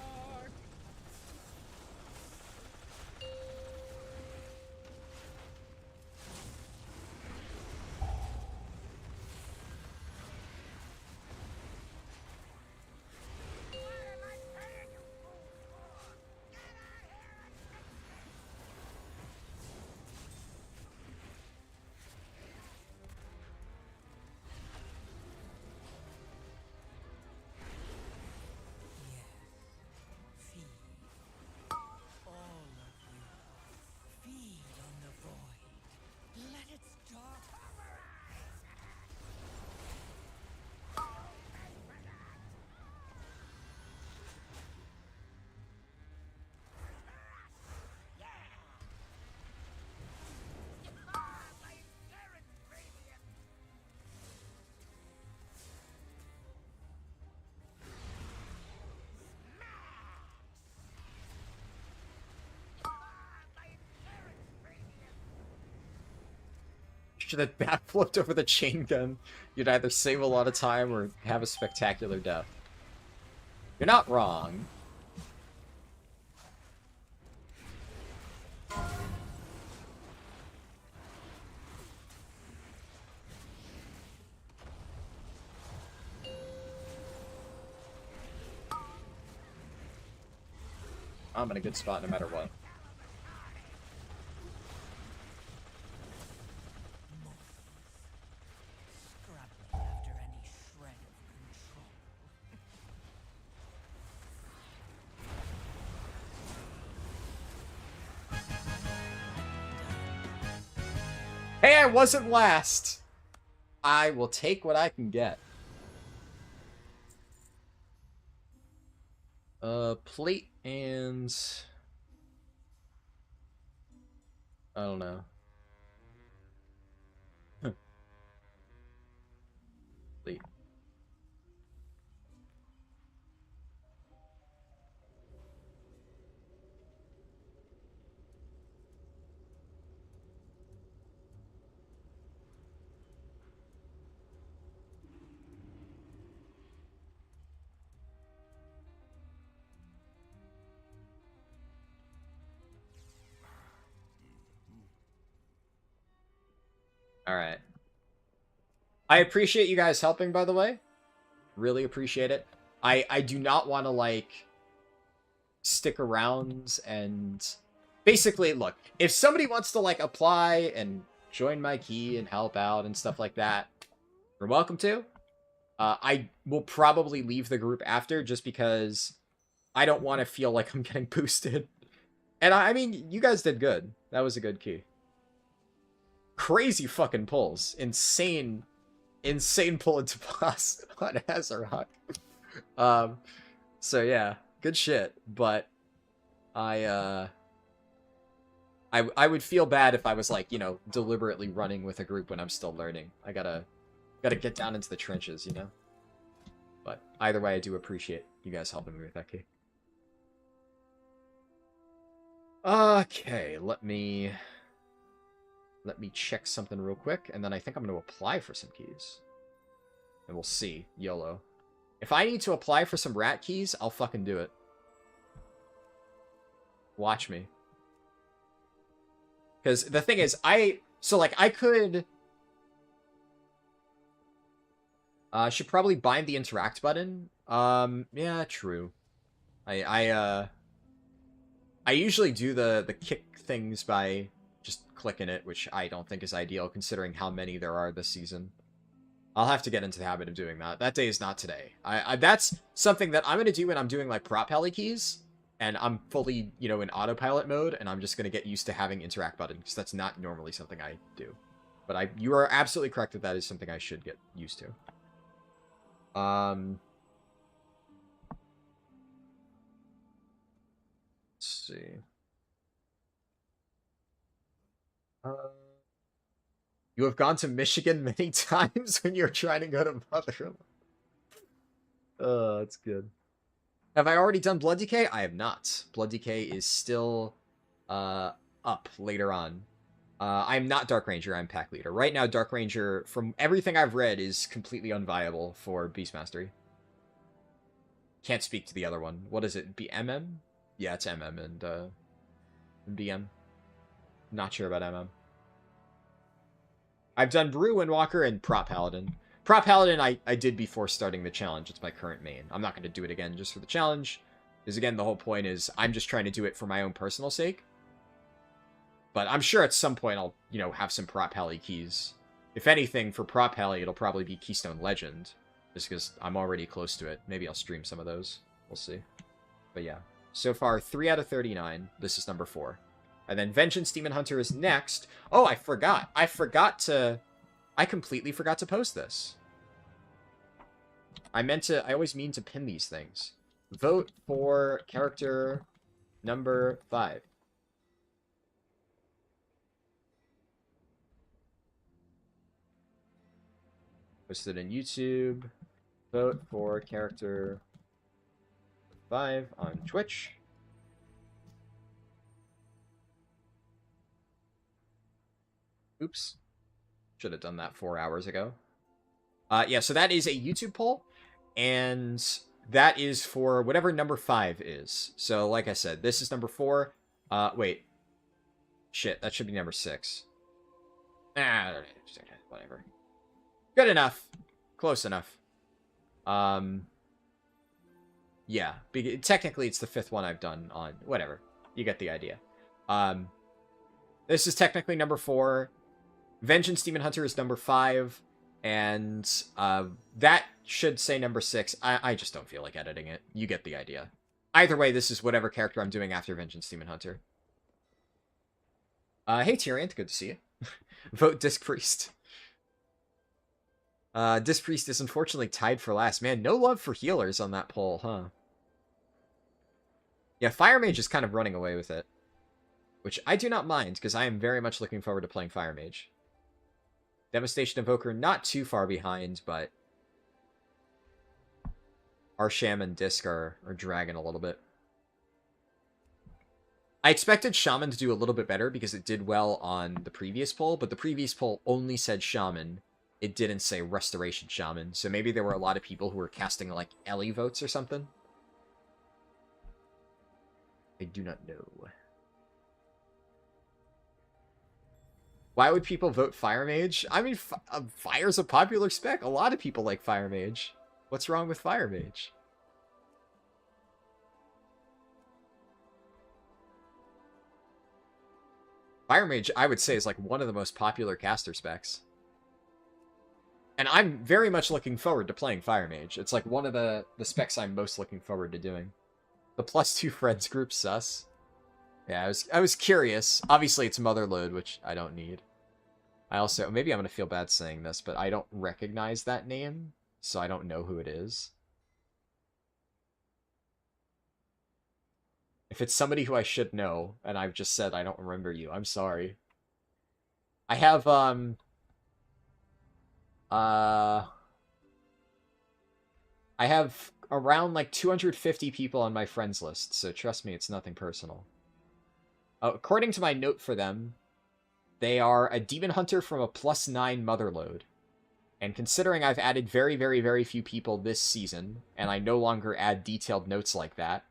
Feed. All of you. Feed on the void. Let its dark pulverize. My inherent radiance. Should have backflipped over the chain gun. You'd either save a lot of time or have a spectacular death. You're not wrong. I'm in a good spot no matter what. Scrubbing after any shred of control. Hey, I wasn't last! I will take what I can get. Plate and... I don't know. Alright. I appreciate you guys helping, by the way. Really appreciate it. I do not want to, like, stick around and... Basically, look, if somebody wants to, like, apply and join my key and help out and stuff like that, you're welcome to. I will probably leave the group after just because I don't want to feel like I'm getting boosted. And I mean, you guys did good. That was a good key. Crazy fucking pulls. Insane pull into boss on Azeroth. So yeah, good shit. But I would feel bad if I was like, you know, deliberately running with a group when I'm still learning. I gotta get down into the trenches, you know? But either way, I do appreciate you guys helping me with that key. Okay, let me check something real quick, and then I think I'm going to apply for some keys. And we'll see. YOLO. If I need to apply for some rat keys, I'll fucking do it. Watch me. Because the thing is, I could... should probably bind the interact button. Yeah, true. I usually do the kick things by just clicking it, which I don't think is ideal considering how many there are this season. I'll have to get into the habit of doing that. That day is not today. That's something that I'm going to do when I'm doing, like, prop heli keys, and I'm fully, you know, in autopilot mode, and I'm just going to get used to having interact button, because that's not normally something I do. But you are absolutely correct that that is something I should get used to. Let's see. You have gone to Michigan many times when you're trying to go to Motherland. Oh, that's good. Have I already done Blood Decay? I have not. Blood Decay is still up later on. I'm not Dark Ranger, I'm Pack Leader. Right now, Dark Ranger, from everything I've read, is completely unviable for Beast Mastery. Can't speak to the other one. What is it? MM? Yeah, it's MM and BM. Not sure about MM. I've done Brew, Windwalker, and Prop Paladin. Prop Paladin I did before starting the challenge. It's my current main. I'm not going to do it again just for the challenge. Because again, the whole point is I'm just trying to do it for my own personal sake. But I'm sure at some point I'll, you know, have some Prop Heli keys. If anything, for Prop Heli, it'll probably be Keystone Legend. Just because I'm already close to it. Maybe I'll stream some of those. We'll see. But yeah. So far, 3 out of 39. This is number 4. And then Vengeance Demon Hunter is next. Oh, I forgot. I completely forgot to post this. I always mean to pin these things. Vote for character number 5. Posted in YouTube. Vote for character 5 on Twitch. Oops. Should have done that 4 hours ago. Yeah, so that is a YouTube poll. And that is for whatever number 5 is. So, like I said, this is number 4. Wait. Shit, that should be number 6. Whatever. Good enough. Close enough. Yeah. Technically, it's the 5th one I've done on... Whatever. You get the idea. This is technically number 4. Vengeance Demon Hunter is number 5. And that should say number 6. I just don't feel like editing it. You get the idea. Either way, this is whatever character I'm doing after Vengeance Demon Hunter. Hey, Tyriant. Good to see you. Vote Disc Priest. Disc Priest is unfortunately tied for last. Man, no love for healers on that poll, huh? Yeah, Fire Mage is kind of running away with it. Which I do not mind, because I am very much looking forward to playing Fire Mage. Devastation Invoker, not too far behind, but... Arsham and Disc are dragging a little bit. I expected Shaman to do a little bit better, because it did well on the previous poll, but the previous poll only said Shaman. It didn't say Restoration Shaman, so maybe there were a lot of people who were casting, like, Ellie votes or something. I do not know. Why would people vote Fire Mage? I mean, Fire's a popular spec. A lot of people like Fire Mage. What's wrong with Fire Mage? Fire Mage, I would say, is like one of the most popular caster specs. And I'm very much looking forward to playing Fire Mage. It's like one of the specs I'm most looking forward to doing. The +2 friends group sus. Yeah, I was curious. Obviously, it's Motherload, which I don't need. I also, maybe I'm going to feel bad saying this, but I don't recognize that name, so I don't know who it is. If it's somebody who I should know, and I've just said I don't remember you, I'm sorry. I have, I have around, like, 250 people on my friends list, so trust me, it's nothing personal. According to my note for them, they are a demon hunter from a +9 Motherload. And considering I've added very, very, very few people this season, and I no longer add detailed notes like that,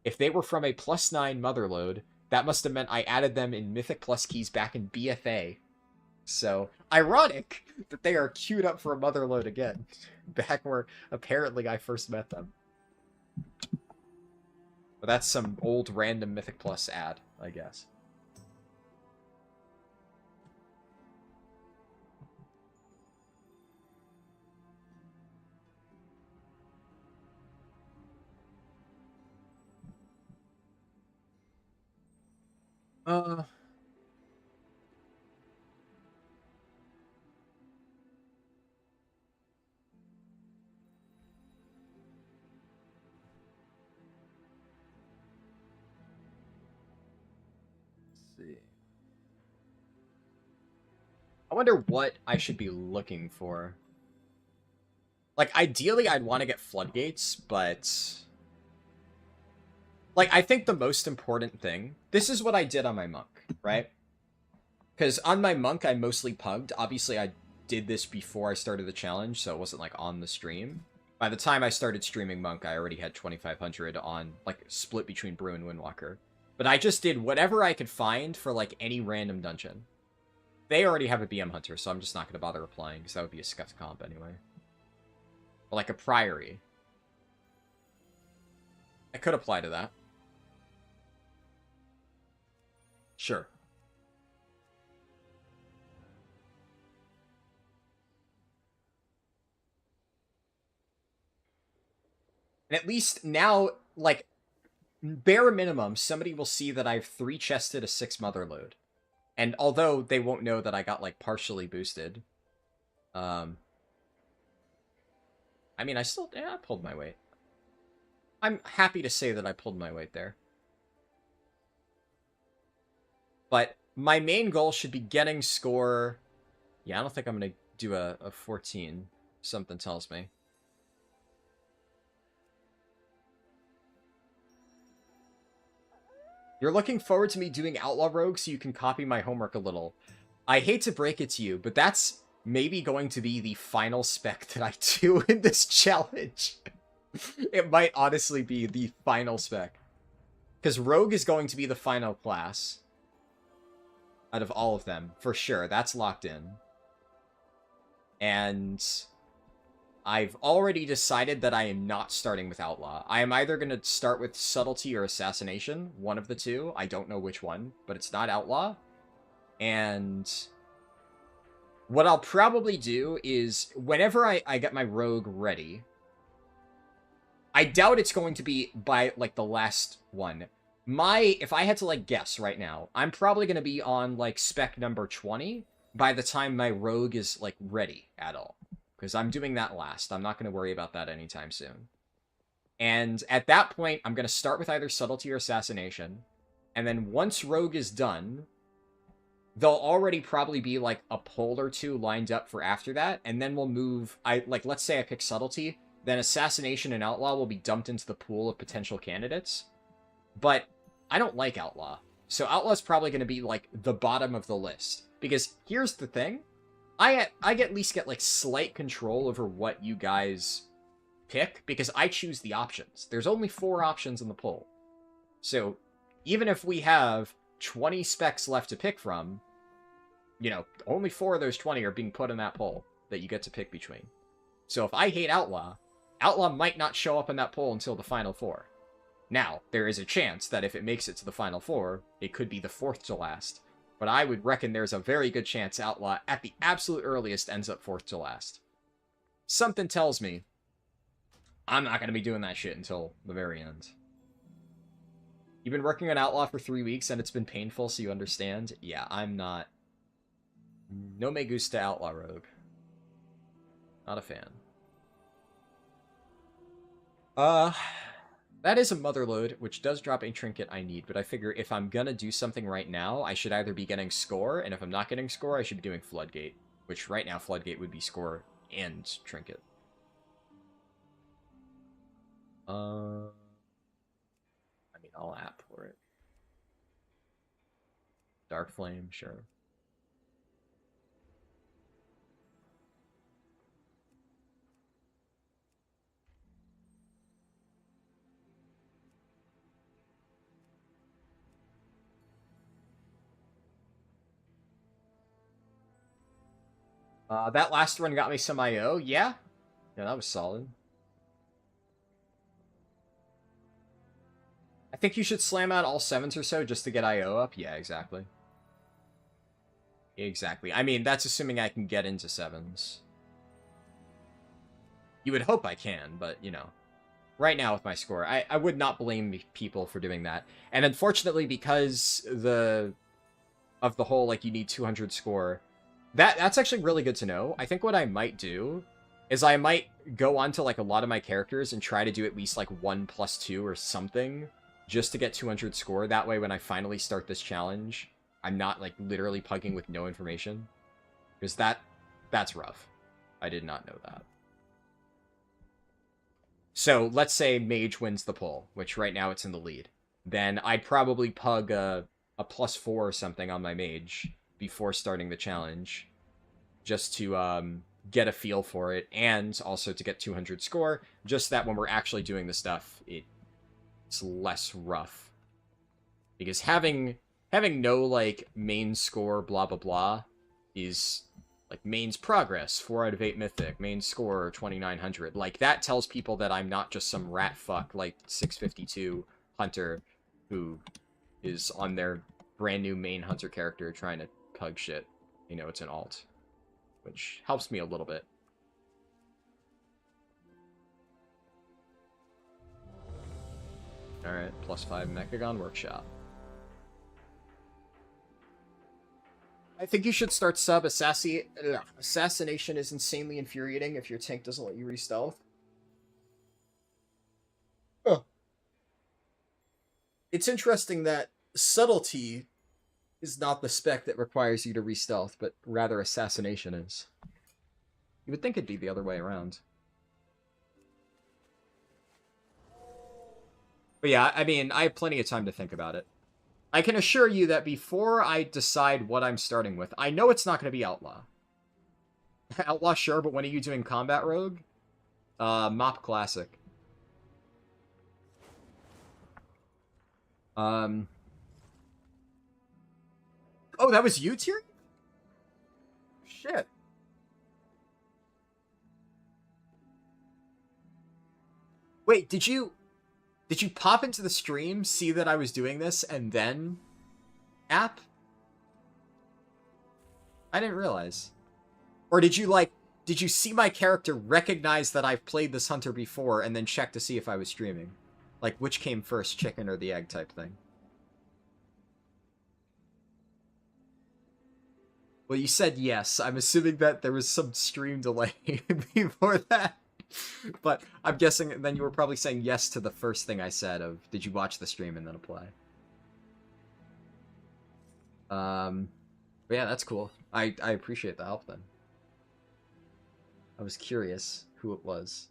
if they were from a +9 Motherload, that must have meant I added them in Mythic Plus keys back in BFA. So, ironic that they are queued up for a Motherload again, back where apparently I first met them. But that's some old random Mythic Plus ad, I guess. See. I wonder what I should be looking for. Like, ideally, I'd want to get Floodgates, but... Like, I think the most important thing... This is what I did on my Monk, right? Because on my Monk, I mostly pugged. Obviously, I did this before I started the challenge, so it wasn't, like, on the stream. By the time I started streaming Monk, I already had 2,500 on, like, split between Brew and Windwalker. But I just did whatever I could find for, like, any random dungeon. They already have a BM Hunter, so I'm just not going to bother replying, because that would be a scuffed comp anyway. But, like, a Priory. I could apply to that. Sure. And at least now, like, bare minimum, somebody will see that I've 3-chested a 6 Motherload. And although they won't know that I got, like, partially boosted, I mean, I still, yeah, I pulled my weight. I'm happy to say that I pulled my weight there. But my main goal should be getting score... Yeah, I don't think I'm going to do a 14. Something tells me. You're looking forward to me doing Outlaw Rogue so you can copy my homework a little. I hate to break it to you, but that's maybe going to be the final spec that I do in this challenge. It might honestly be the final spec. Because Rogue is going to be the final class. Out of all of them, for sure. That's locked in. And I've already decided that I am not starting with Outlaw. I am either going to start with Subtlety or Assassination. One of the two. I don't know which one, but it's not Outlaw. And what I'll probably do is, whenever I get my Rogue ready, I doubt it's going to be by, like, the last one. If I had to, like, guess right now, I'm probably going to be on, like, spec number 20 by the time my Rogue is, like, ready at all. Because I'm doing that last. I'm not going to worry about that anytime soon. And at that point, I'm going to start with either Subtlety or Assassination. And then once Rogue is done, there'll already probably be, like, a poll or two lined up for after that. And then we'll move... let's say I pick Subtlety, then Assassination and Outlaw will be dumped into the pool of potential candidates. But I don't like Outlaw. So Outlaw's probably going to be, like, the bottom of the list. Because here's the thing. I at least get, like, slight control over what you guys pick, because I choose the options. There's only 4 options in the poll. So, even if we have 20 specs left to pick from, you know, only 4 of those 20 are being put in that poll that you get to pick between. So if I hate Outlaw, Outlaw might not show up in that poll until the final 4. Now, there is a chance that if it makes it to the final 4, it could be the 4th to last. But I would reckon there's a very good chance Outlaw, at the absolute earliest, ends up 4th to last. Something tells me I'm not going to be doing that shit until the very end. You've been working on Outlaw for 3 weeks and it's been painful, so you understand? Yeah, I'm not. No me gusta Outlaw Rogue. Not a fan. That is a Motherlode, which does drop a trinket I need, but I figure if I'm gonna do something right now, I should either be getting score, and if I'm not getting score, I should be doing Floodgate, which right now Floodgate would be score and trinket. I mean, I'll app for it. Dark Flame, sure. That last run got me some IO, yeah? Yeah, that was solid. I think you should slam out all 7s or so just to get IO up. Yeah, exactly. Exactly. I mean, that's assuming I can get into 7s. You would hope I can, but, you know. Right now with my score, I would not blame people for doing that. And unfortunately, because of the whole, like, you need 200 score... That's actually really good to know. I think what I might do is I might go on to, like, a lot of my characters and try to do at least, like, 1+2 or something just to get 200 score. That way, when I finally start this challenge, I'm not, like, literally pugging with no information. Because that's rough. I did not know that. So, let's say Mage wins the poll, which right now it's in the lead. Then I'd probably pug a +4 or something on my Mage before starting the challenge, just to get a feel for it, and also to get 200 score, just that when we're actually doing the stuff, it's less rough. Because having no, like, main score blah blah blah is, like, main's progress, 4 out of 8 mythic, main score 2900, like, that tells people that I'm not just some rat fuck, like, 652 hunter who is on their brand new main hunter character trying to pug shit. You know, it's an alt, which helps me a little bit. Alright, +5 Mechagon Workshop. I think you should start sub Assassination is insanely infuriating if your tank doesn't let you re-stealth. Oh. It's interesting that Subtlety is not the spec that requires you to re-stealth, but rather Assassination is. You would think it'd be the other way around. But yeah, I mean, I have plenty of time to think about it. I can assure you that before I decide what I'm starting with, I know it's not going to be Outlaw. Outlaw, sure, but when are you doing Combat Rogue? Mop Classic. Oh, that was you, Tyrion? Shit. Wait, did you pop into the stream, see that I was doing this, and then app? I didn't realize. Or did you see my character recognize that I've played this hunter before and then check to see if I was streaming? Like, which came first, chicken or the egg type thing? Well, you said yes. I'm assuming that there was some stream delay before that. But I'm guessing then you were probably saying yes to the first thing I said of, did you watch the stream and then apply? But yeah, that's cool. I appreciate the help then. I was curious who it was.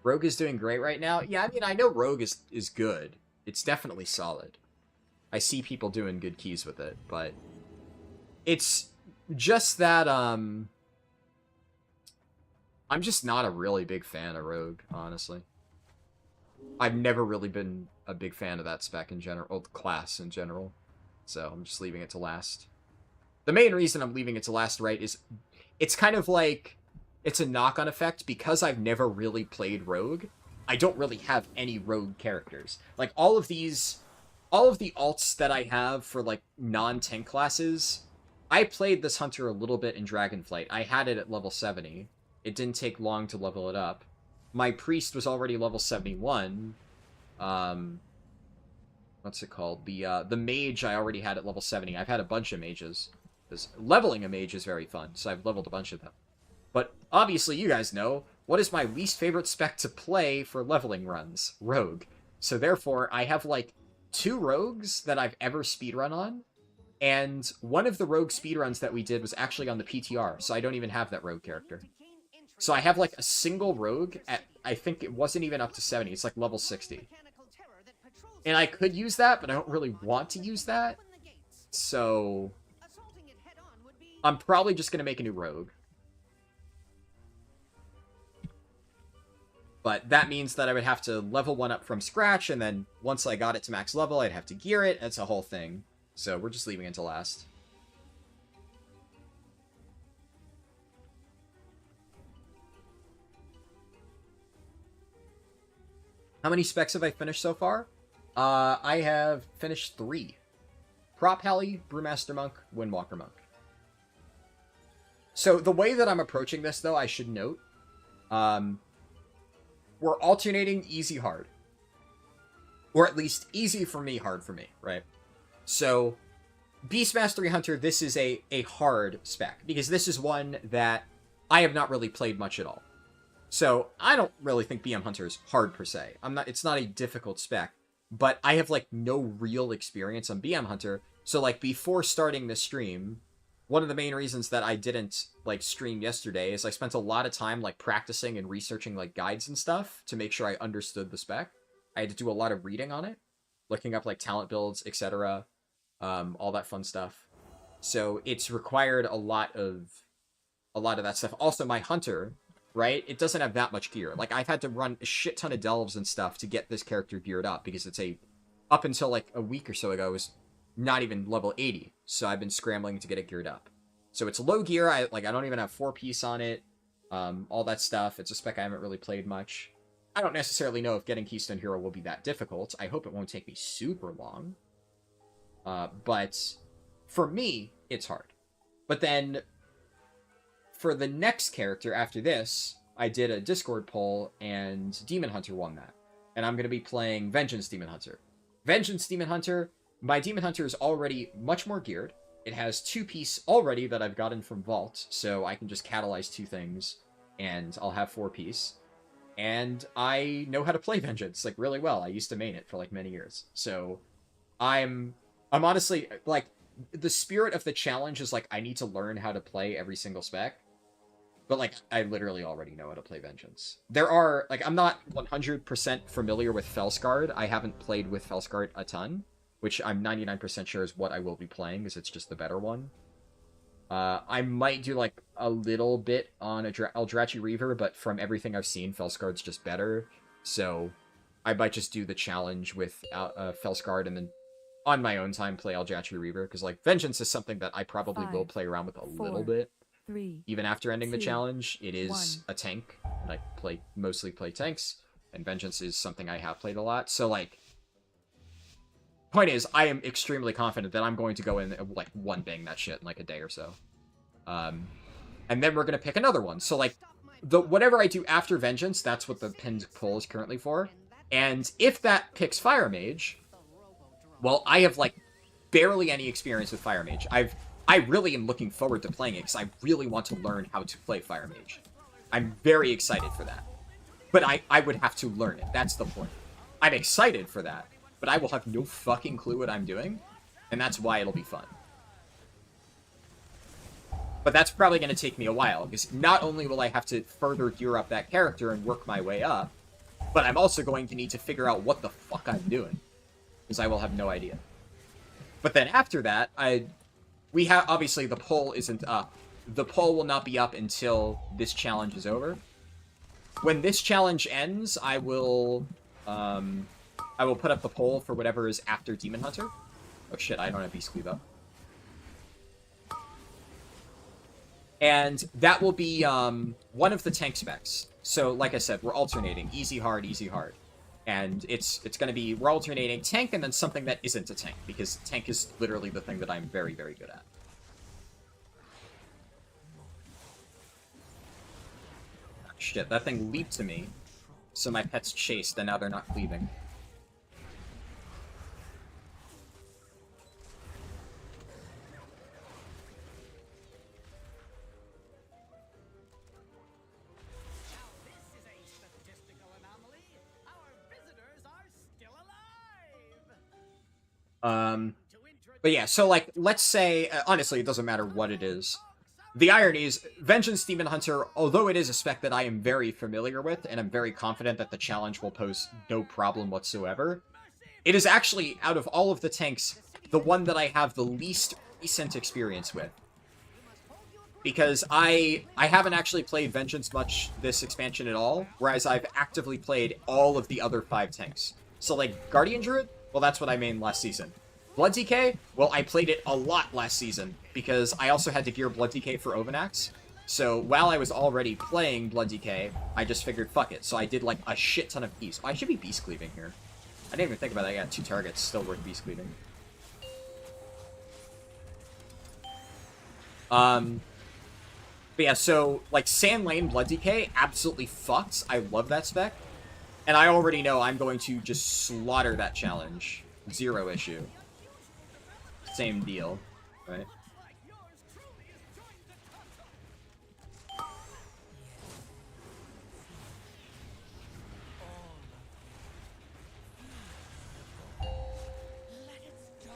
Rogue is doing great right now. Yeah, I mean, I know Rogue is good. It's definitely solid. I see people doing good keys with it, but it's just that, I'm just not a really big fan of Rogue, honestly. I've never really been a big fan of that spec in general, or the class in general. So I'm just leaving it to last. The main reason I'm leaving it to last, right, is it's kind of like, it's a knock-on effect because I've never really played Rogue. I don't really have any Rogue characters. Like, all of the alts that I have for, like, non-tank classes, I played this Hunter a little bit in Dragonflight. I had it at level 70. It didn't take long to level it up. My Priest was already level 71. What's it called? The Mage I already had at level 70. I've had a bunch of mages. Because leveling a mage is very fun, so I've leveled a bunch of them. But obviously, you guys know, what is my least favorite spec to play for leveling runs? Rogue. So therefore, I have, like, 2 rogues that I've ever speedrun on, and one of the rogue speedruns that we did was actually on the PTR, so I don't even have that rogue character. So I have, like, a single rogue at, I think it wasn't even up to 70, it's like level 60. And I could use that, but I don't really want to use that, so I'm probably just going to make a new rogue. But that means that I would have to level one up from scratch, and then once I got it to max level, I'd have to gear it. It's a whole thing. So we're just leaving it to last. How many specs have I finished so far? I have finished 3. Prop Heli, Brewmaster Monk, Windwalker Monk. So the way that I'm approaching this, though, I should note, we're alternating easy-hard. Or at least easy for me, hard for me, right? So, Beast Mastery Hunter, this is a hard spec, because this is one that I have not really played much at all. So, I don't really think BM Hunter is hard per se. It's not a difficult spec, but I have, like, no real experience on BM Hunter, so, like, before starting this stream, one of the main reasons that I didn't, like, stream yesterday is I spent a lot of time, like, practicing and researching, like, guides and stuff to make sure I understood the spec. I had to do a lot of reading on it, looking up, like, talent builds, etc., all that fun stuff. So it's required a lot of that stuff. Also, my Hunter, right, it doesn't have that much gear. Like, I've had to run a shit ton of delves and stuff to get this character geared up, because it's up until, like, a week or so ago, it was not even level 80, so I've been scrambling to get it geared up. So it's low gear, I don't even have 4-piece on it, all that stuff. It's a spec I haven't really played much. I don't necessarily know if getting Keystone Hero will be that difficult. I hope it won't take me super long. But for me, it's hard. But then, for the next character after this, I did a Discord poll, and Demon Hunter won that. And I'm going to be playing Vengeance Demon Hunter. Vengeance Demon Hunter, my Demon Hunter is already much more geared. It has 2-piece already that I've gotten from Vault, so I can just catalyze 2 things, and I'll have 4-piece. And I know how to play Vengeance, like, really well. I used to main it for, like, many years. So, I'm honestly, like, the spirit of the challenge is, like, I need to learn how to play every single spec. But, like, I literally already know how to play Vengeance. There are, like, I'm not 100% familiar with Felsguard. I haven't played with Felsguard a ton, which I'm 99% sure is what I will be playing, because it's just the better one. I might do, like, a little bit on Eldrachi Reaver, but from everything I've seen, Felsguard's just better. So, I might just do the challenge with Felsguard, and then on my own time play Eldrachi Reaver, because, like, Vengeance is something that I probably will play around with a little bit. 3, Even after ending the 2, challenge, it is 1. a tank, and I mostly play tanks, and Vengeance is something I have played a lot. So, like, point is, I am extremely confident that I'm going to go in and, like, one-bang that shit in, like, a day or so. And then we're going to pick another one. So, like, whatever I do after Vengeance, that's what the pinned poll is currently for. And if that picks Fire Mage, well, I have, like, barely any experience with Fire Mage. I really am looking forward to playing it, because I really want to learn how to play Fire Mage. I'm very excited for that. But I would have to learn it. That's the point. I'm excited for that, but I will have no fucking clue what I'm doing, and that's why it'll be fun. But that's probably going to take me a while, because not only will I have to further gear up that character and work my way up, but I'm also going to need to figure out what the fuck I'm doing, because I will have no idea. But then after that, we have, obviously the poll isn't up. The poll will not be up until this challenge is over. When this challenge ends, I will I will put up the poll for whatever is after Demon Hunter. Oh shit, I don't have Beast Cleave up. And that will be one of the tank specs. So, like I said, we're alternating easy, hard, easy, hard. And it's going to be, we're alternating tank and then something that isn't a tank, because tank is literally the thing that I'm very, very good at. Shit, that thing leaped to me, so my pet's chased, and now they're not cleaving. But yeah, so like, let's say, honestly, it doesn't matter what it is. The irony is, Vengeance Demon Hunter, although it is a spec that I am very familiar with, and I'm very confident that the challenge will pose no problem whatsoever, it is actually, out of all of the tanks, the one that I have the least recent experience with. Because I haven't actually played Vengeance much this expansion at all, whereas I've actively played all of the other 5 tanks. So like, Guardian Druid? Well, that's what I mained last season. Blood DK? Well, I played it a lot last season, because I also had to gear Blood DK for Ovanax. So, while I was already playing Blood DK, I just figured, fuck it. So I did, like, a shit ton of Beast. Oh, I should be Beast Cleaving here. I didn't even think about that. I got 2 targets, still worth Beast Cleaving. But yeah, so, like, Sand Lane Blood DK, absolutely fucked. I love that spec. And I already know I'm going to just slaughter that challenge. Zero issue. Same deal, right?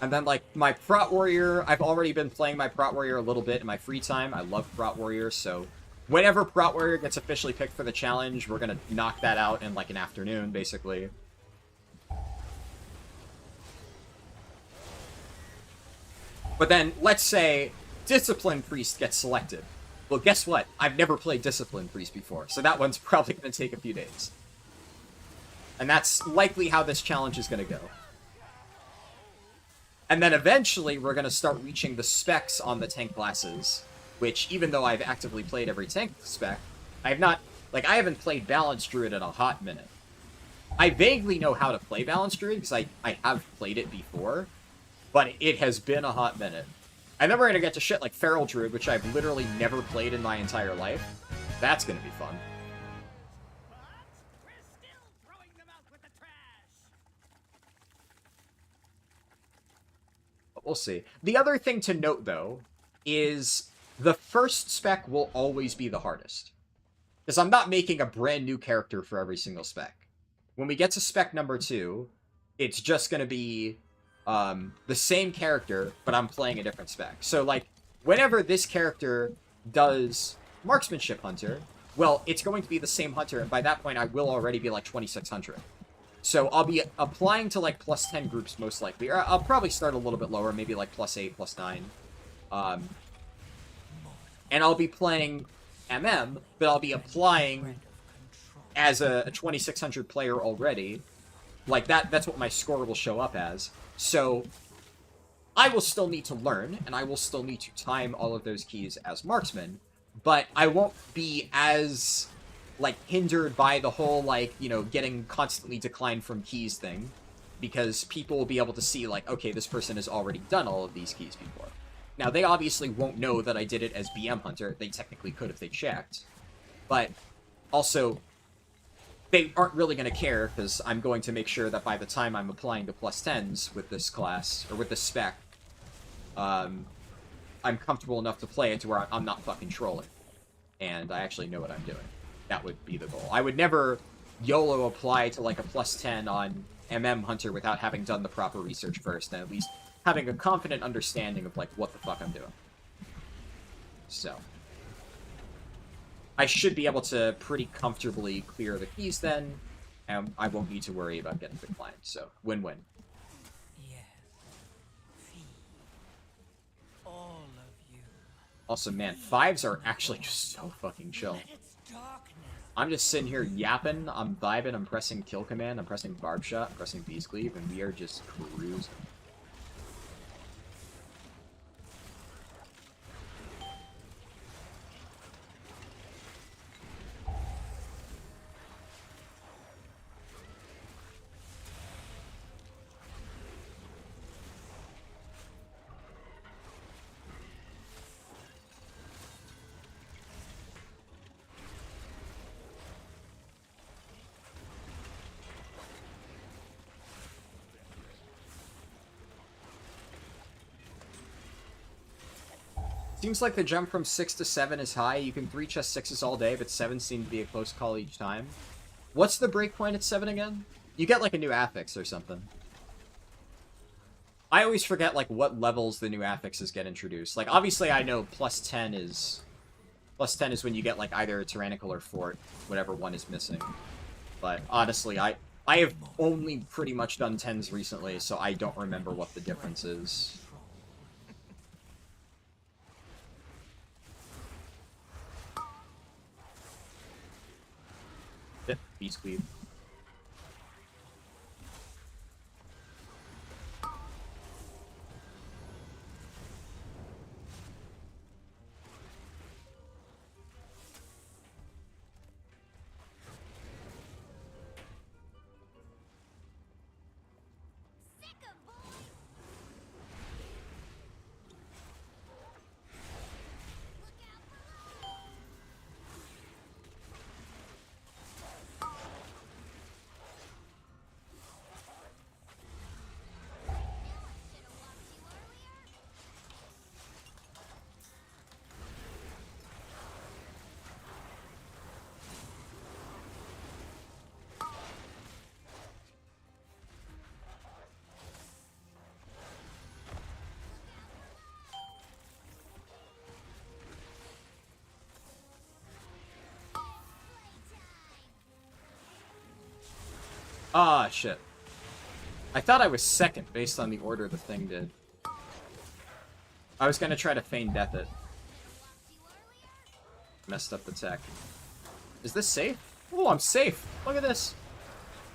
And then, like, my Prot Warrior, I've already been playing my Prot Warrior a little bit in my free time. I love Prot Warrior, so whenever Prot Warrior gets officially picked for the challenge, we're gonna knock that out in, like, an afternoon, basically. But then, let's say, Discipline Priest gets selected. Well, guess what? I've never played Discipline Priest before, so that one's probably going to take a few days. And that's likely how this challenge is going to go. And then eventually, we're going to start reaching the specs on the tank classes, which, even though I've actively played every tank spec, I have not, like, I haven't played Balanced Druid in a hot minute. I vaguely know how to play Balanced Druid, because I have played it before, but it has been a hot minute. And then we're going to get to shit like Feral Druid, which I've literally never played in my entire life. That's going to be fun. We're still throwing them out with the trash. But we'll see. The other thing to note, though, is the first spec will always be the hardest. Because I'm not making a brand new character for every single spec. When we get to spec number 2, it's just going to be the same character, but I'm playing a different spec. So, like, whenever this character does Marksmanship Hunter, well, it's going to be the same Hunter, and by that point, I will already be, like, 2600. So I'll be applying to, like, plus 10 groups, most likely. Or I'll probably start a little bit lower, maybe, like, plus 8, plus 9. And I'll be playing MM, but I'll be applying as a 2600 player already. Like, that's what my score will show up as. So, I will still need to learn, and I will still need to time all of those keys as marksman, but I won't be as, like, hindered by the whole, like, you know, getting constantly declined from keys thing, because people will be able to see, like, okay, this person has already done all of these keys before. Now, they obviously won't know that I did it as BM Hunter. They technically could if they checked. But, also, they aren't really going to care, because I'm going to make sure that by the time I'm applying the plus 10s with this class, or with this spec, I'm comfortable enough to play it to where I'm not fucking trolling. And I actually know what I'm doing. That would be the goal. I would never YOLO apply to, like, a plus 10 on MM Hunter without having done the proper research first, and at least having a confident understanding of, like, what the fuck I'm doing. So I should be able to pretty comfortably clear the keys then, and I won't need to worry about getting declined. So, win-win. Yes. Feed all of you. Also, man, 5s are actually just so fucking chill. Let its darkness I'm just sitting here yapping, I'm vibing, I'm pressing kill command, I'm pressing barb shot, I'm pressing beast cleave, and we are just cruising. Seems like the jump from 6 to 7 is high. You can 3 chest 6s all day, but 7 seem to be a close call each time. What's the breakpoint at 7 again? You get like a new affix or something. I always forget like what levels the new affixes get introduced. Like obviously I know plus 10 is when you get like either a tyrannical or fort, whatever one is missing. But honestly, I have only pretty much done 10s recently, so I don't remember what the difference is. Beast Cleave. Sick of boys. Look out below. Should have walked you earlier. Ah, shit. I thought I was second based on the order the thing did. I was gonna try to feign death it. Messed up the tech. Is this safe? Oh, I'm safe! Look at this!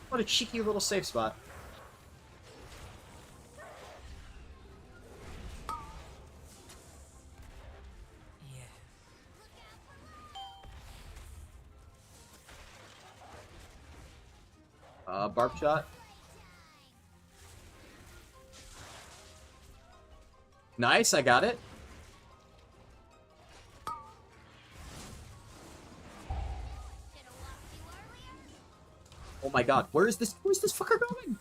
What a cheeky little safe spot. Barb shot. Nice, I got it. Oh my god, where's this fucker going?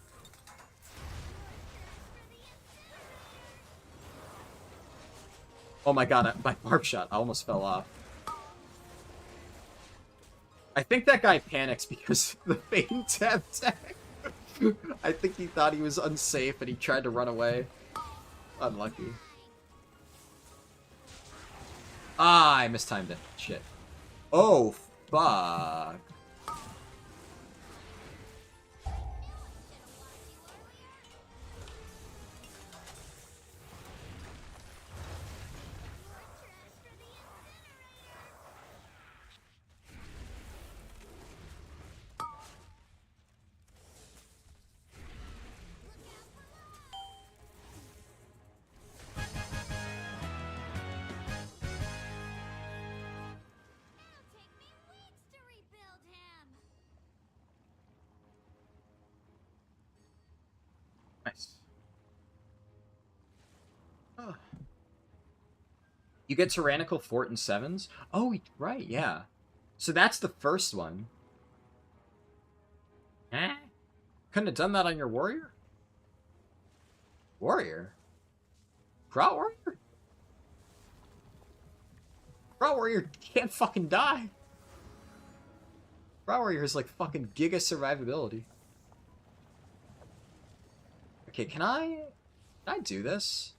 Oh my god, my barb shot, I almost fell off. I think that guy panics because of the feign death tech. I think he thought he was unsafe and he tried to run away. Unlucky. Ah, I mistimed it. Shit. Oh, fuck. Nice. Oh. You get Tyrannical Fort in 7s? Oh, right, yeah. So that's the first one. Eh? Couldn't have done that on your warrior? Warrior? Kraut warrior? Kraut warrior can't fucking die. Kraut warrior is like fucking giga survivability. Okay, can I do this?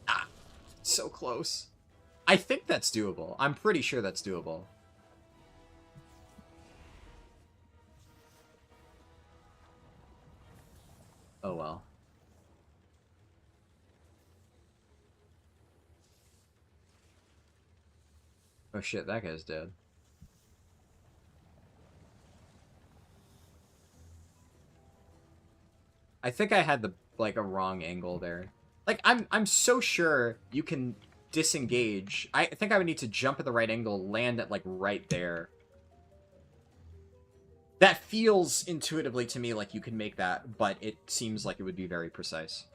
Ah, so close. I think that's doable. I'm pretty sure that's doable. Oh well. Oh shit, that guy's dead. I think I had a wrong angle there. Like, I'm so sure you can disengage. I think I would need to jump at the right angle, land at, like, right there. That feels intuitively to me like you can make that, but it seems like it would be very precise.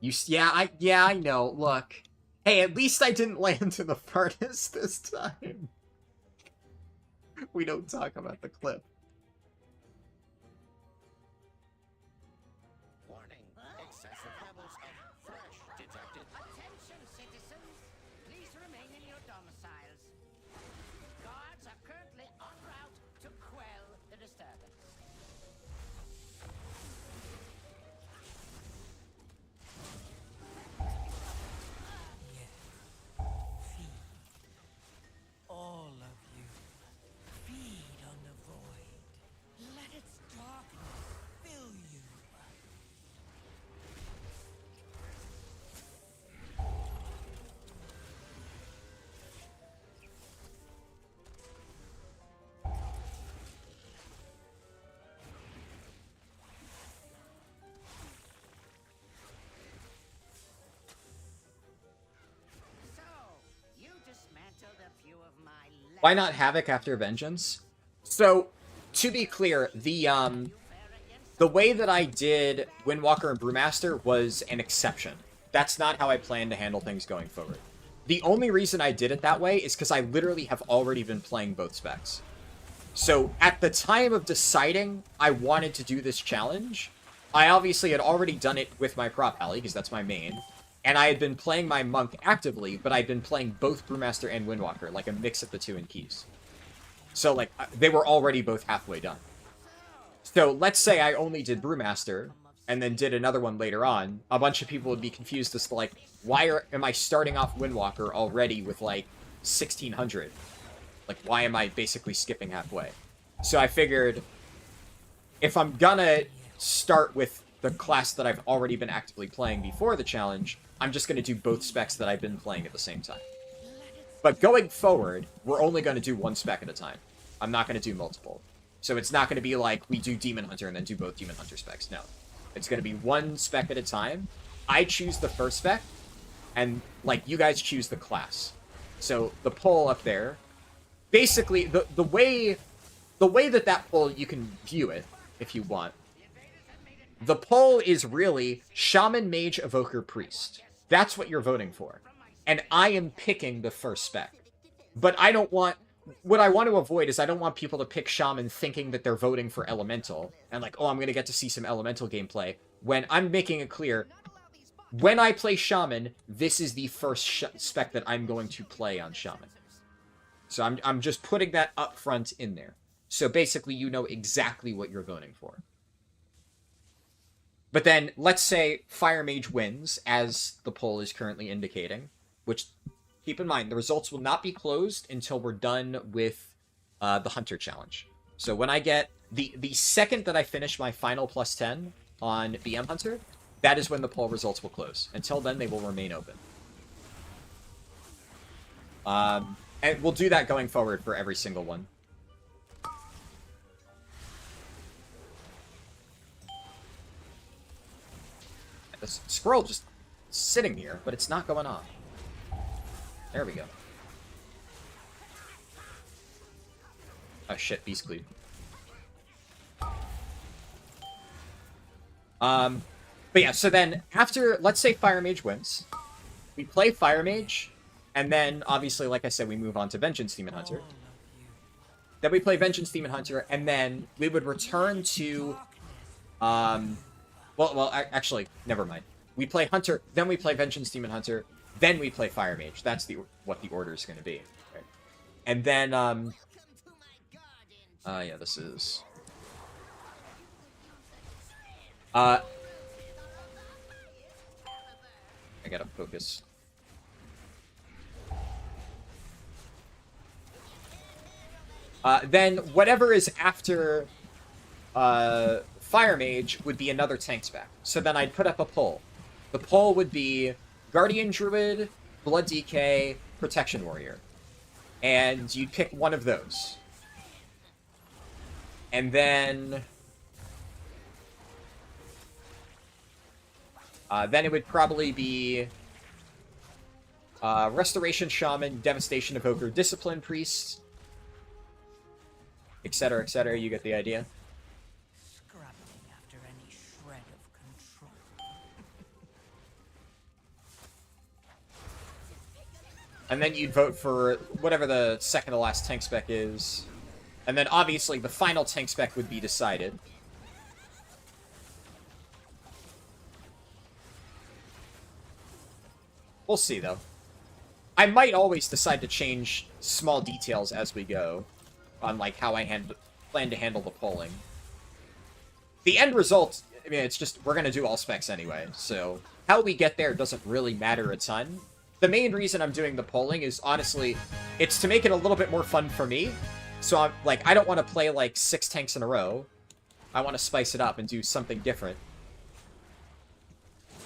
Yeah, I know. Look. Hey, at least I didn't land in the furnace this time. We don't talk about the clip. Warning. Excessive levels of fresh detected. Attention, citizens. Please remain in your domiciles. Guards are currently en route to quell the disturbance. All of you, feed on the void. Let its darkness fill you. So, you dismantled a few of my Why not Havoc after Vengeance? So, to be clear, the way that I did Windwalker and Brewmaster was an exception. That's not how I plan to handle things going forward. The only reason I did it that way is because I literally have already been playing both specs. So, at the time of deciding I wanted to do this challenge, I obviously had already done it with my Prop Alley, because that's my main, and I had been playing my Monk actively, but I'd been playing both Brewmaster and Windwalker, like a mix of the two in keys. So, like, they were already both halfway done. So, let's say I only did Brewmaster, and then did another one later on, a bunch of people would be confused as to, like, why am I starting off Windwalker already with, like, 1600? Like, why am I basically skipping halfway? So I figured, if I'm gonna start with the class that I've already been actively playing before the challenge, I'm just gonna do both specs that I've been playing at the same time. But going forward, we're only gonna do one spec at a time. I'm not gonna do multiple. So it's not gonna be like, we do Demon Hunter and then do both Demon Hunter specs. No. It's gonna be one spec at a time. I choose the first spec, and, like, you guys choose the class. So, the poll up there, basically, the way that poll, you can view it, if you want. The poll is really Shaman, Mage, Evoker, Priest. That's what you're voting for. And I am picking the first spec. But I don't want... What I want to avoid is I don't want people to pick Shaman thinking that they're voting for Elemental. And like, oh, I'm going to get to see some Elemental gameplay. When I'm making it clear, when I play Shaman, this is the first spec that I'm going to play on Shaman. So I'm just putting that up front in there. So basically, you know exactly what you're voting for. But then, let's say Fire Mage wins, as the poll is currently indicating. Which, keep in mind, the results will not be closed until we're done with the Hunter Challenge. So when I get... The second that I finish my final plus 10 on BM Hunter, that is when the poll results will close. Until then, they will remain open. And we'll do that going forward for every single one. The scroll just sitting here, but it's not going on. There we go. Oh shit, Beast Cleave. But yeah, so then after, let's say Fire Mage wins, we play Fire Mage, and then obviously, like I said, we move on to Vengeance Demon Hunter. Then we play Vengeance Demon Hunter, and then we would return to, actually, never mind. We play Hunter, then we play Vengeance Demon Hunter, then we play Fire Mage. That's what the order is going to be. Right? And then, yeah, this is... I gotta focus. Then whatever is after Fire Mage would be another tank spec. So then I'd put up a poll. The poll would be Guardian Druid, Blood DK, Protection Warrior. And you'd pick one of those. And then it would probably be Restoration Shaman, Devastation Evoker, Discipline Priest, etc., etc. You get the idea. Scrabbling after any shred of control. And then you'd vote for whatever the second to last tank spec is. And then obviously the final tank spec would be decided. We'll see, though. I might always decide to change small details as we go on, like, how I plan to handle the polling. The end result, I mean, it's just, we're going to do all specs anyway, so how we get there doesn't really matter a ton. The main reason I'm doing the polling is, honestly, it's to make it a little bit more fun for me. So, I'm like, I don't want to play, like, 6 tanks in a row. I want to spice it up and do something different.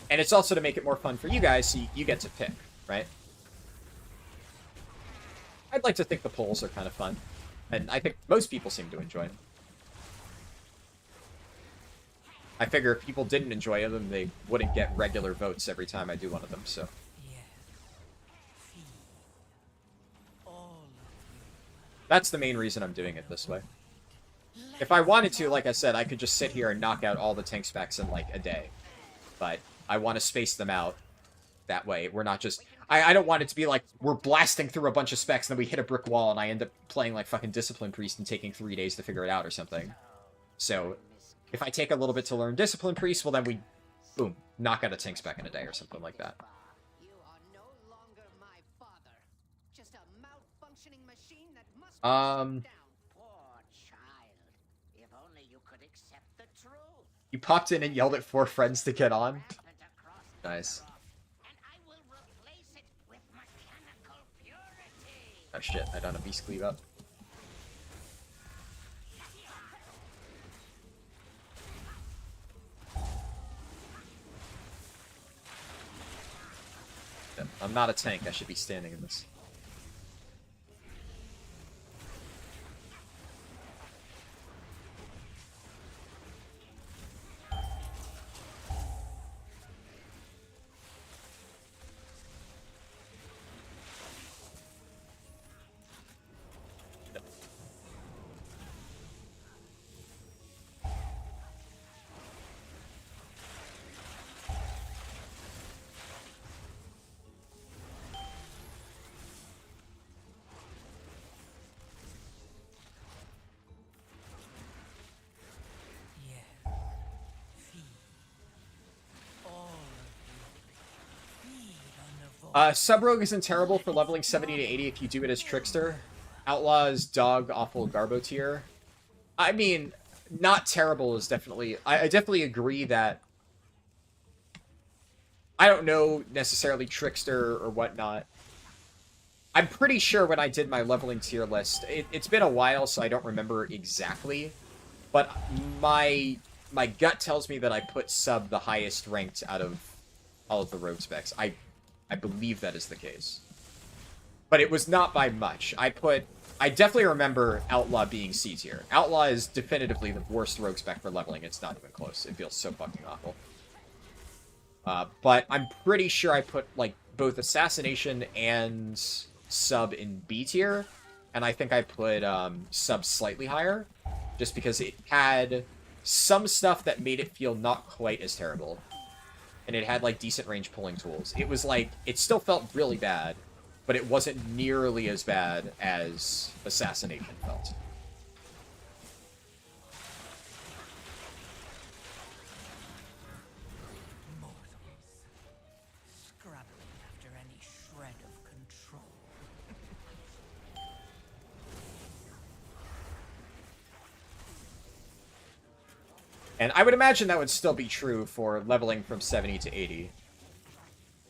And it's also to make it more fun for you guys, so you get to pick, right? I'd like to think the polls are kind of fun. And I think most people seem to enjoy them. I figure if people didn't enjoy them, they wouldn't get regular votes every time I do one of them, so... That's the main reason I'm doing it this way. If I wanted to, like I said, I could just sit here and knock out all the tank specs in, like, a day. But I want to space them out that way. We're not just... I don't want it to be like, we're blasting through a bunch of specs, and then we hit a brick wall, and I end up playing, like, fucking Discipline Priest and taking 3 days to figure it out or something. So, if I take a little bit to learn Discipline Priest, well, then we, boom, knock out a tank spec in a day or something like that. You are no longer my father. Just a malfunctioning machine that must be shut down. Poor child. If only you could accept the truth. You popped in and yelled at 4 friends to get on? Nice. And I will replace it with mechanical purity. Oh shit, I don't have Beast Cleave up. I'm not a tank, I should be standing in this. Sub-Rogue isn't terrible for leveling 70 to 80 if you do it as Trickster. Outlaw is Dog, Awful, Garbo tier. I mean, not terrible is definitely... I definitely agree that... I don't know necessarily Trickster or whatnot. I'm pretty sure when I did my leveling tier list, it's been a while, so I don't remember exactly. But my gut tells me that I put Sub the highest ranked out of all of the rogue specs. I believe that is the case. But it was not by much. I definitely remember Outlaw being C tier. Outlaw is definitively the worst rogue spec for leveling. It's not even close. It feels so fucking awful. But I'm pretty sure I put, like, both Assassination and Sub in B tier. And I think I put Sub slightly higher. Just because it had some stuff that made it feel not quite as terrible. And it had, like, decent range pulling tools. It was, like, it still felt really bad, but it wasn't nearly as bad as Assassination felt. Mortals. Scrabbling after any shred of control. And I would imagine that would still be true for leveling from 70 to 80.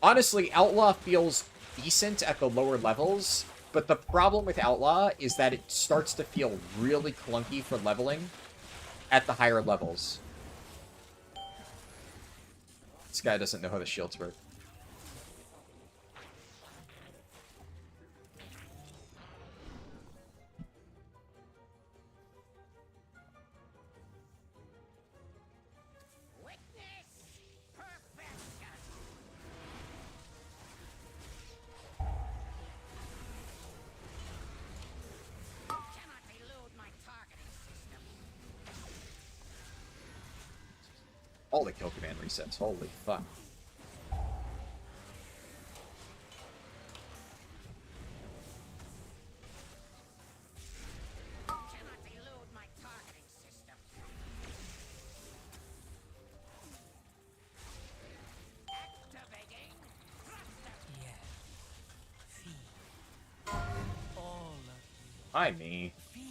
Honestly, Outlaw feels decent at the lower levels, but the problem with Outlaw is that it starts to feel really clunky for leveling at the higher levels. This guy doesn't know how the shields work. All the kill command resets. Holy fuck. Cannot elude my targeting system. Activating thruster. Yeah. Feed. All of you. Hi, me. Feed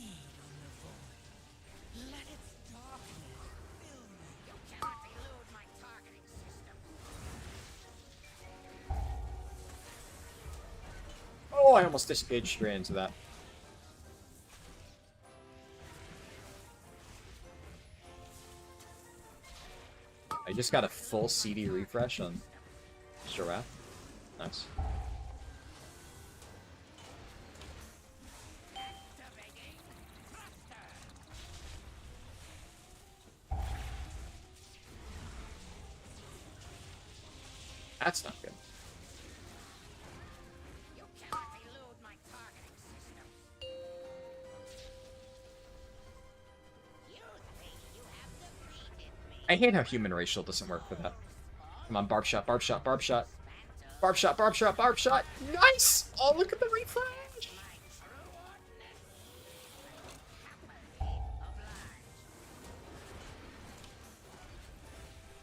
on the void. Let its darkness fill you. You cannot elude my targeting system. Oh, I almost disengaged straight into that. I just got a full CD refresh on Giraffe. Nice. Activating thruster. That's not good. You cannot elude my targeting system. You think you have defeated me. I hate how human racial doesn't work for that. Come on, barb shot, barb shot, barb shot. Barb shot, barb shot, barb shot. Nice! Oh, look at the refresh! My true ordinance. Happily obliged.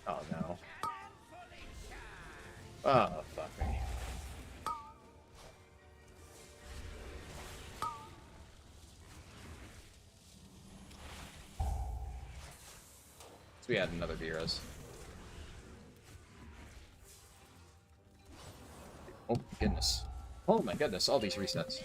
Oh, no. Cannon fully charged. Oh, fuck me. So we had another Beerus. Oh, my goodness. Oh, my goodness. All these resets.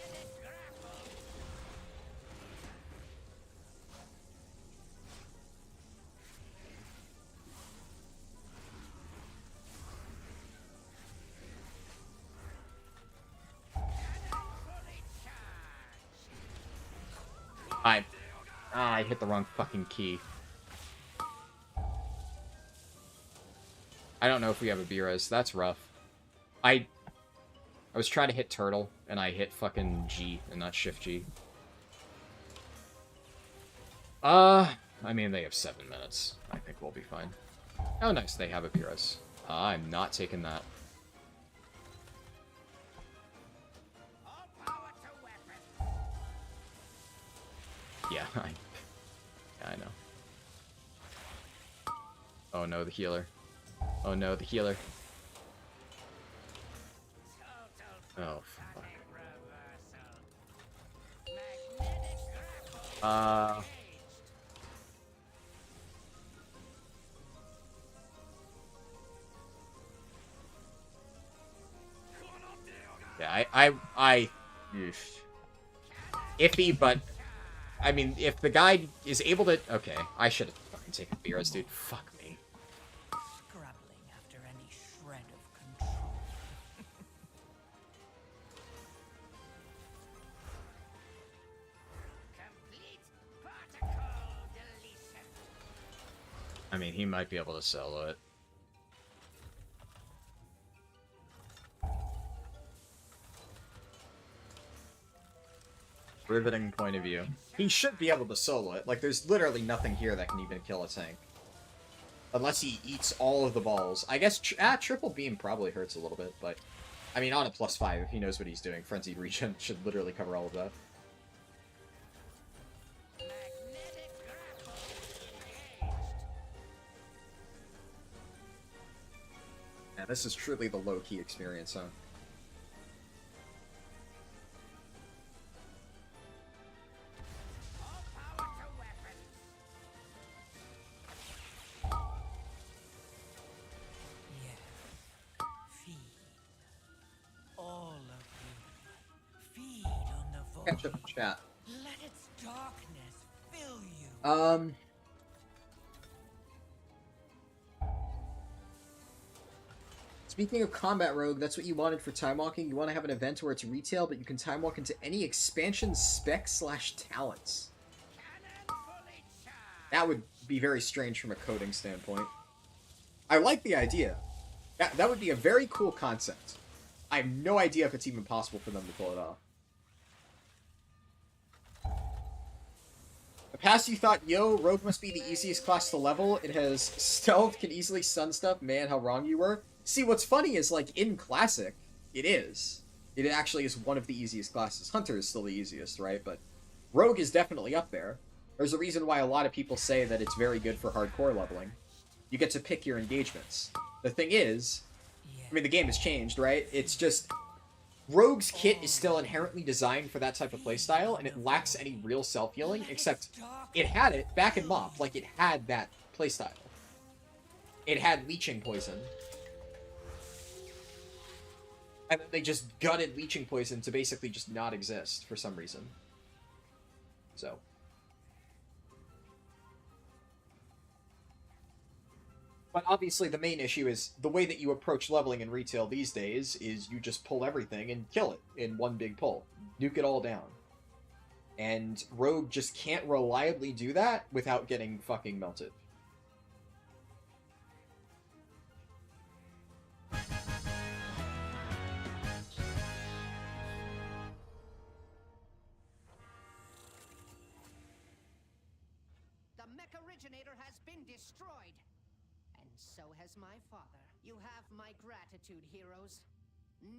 I hit the wrong fucking key. I don't know if we have a B-res. That's rough. I was trying to hit turtle, and I hit fucking G, and not shift G. I mean, they have 7 minutes. I think we'll be fine. Oh, nice. They have a B-res. I'm not taking that. All power to weapon. Yeah, I know. Oh no, the healer. Oh no, the healer. Total Oh, fuck. sonic reversal. Magnetic grapple engaged. Yeah, iffy, but I mean, if the guy is able to, okay, I should have fucking taken Beerus, dude. Fuck me. Scrabbling after any shred of control. Complete particle deletion. I mean, he might be able to solo it. Riveting point of view. He should be able to solo it. Like, there's literally nothing here that can even kill a tank. Unless he eats all of the balls. I guess triple beam probably hurts a little bit, but... I mean, on a +5, if he knows what he's doing, Frenzied Regen should literally cover all of that. Magnetic grapple engaged. Yeah, this is truly the low-key experience, huh? All power to weapon. Yeah. Feed. All of you. Feed on the void. Catch up in chat. Let its darkness fill you. Speaking of combat rogue, that's what you wanted for time walking. You want to have an event where it's retail, but you can time walk into any expansion spec/talents. Cannon fully charged. That would be very strange from a coding standpoint. I like the idea. That would be a very cool concept. I have no idea if it's even possible for them to pull it off. The past you thought, yo, Rogue must be the easiest class to level. It has stealth, can easily stun stuff. Man, how wrong you were. See, what's funny is, like, in Classic, it is. It actually is one of the easiest classes. Hunter is still the easiest, right? But Rogue is definitely up there. There's a reason why a lot of people say that it's very good for hardcore leveling. You get to pick your engagements. The thing is, I mean, the game has changed, right? It's just, Rogue's kit is still inherently designed for that type of playstyle, and it lacks any real self-healing, except it had it back in MoP. Like, it had that playstyle. It had leeching poison. And then they just gutted leeching poison to basically just not exist for some reason. So. But obviously the main issue is the way that you approach leveling in retail these days is you just pull everything and kill it in one big pull. Nuke it all down. And Rogue just can't reliably do that without getting fucking melted. The mech originator has been destroyed. And so has my father. You have my gratitude, heroes.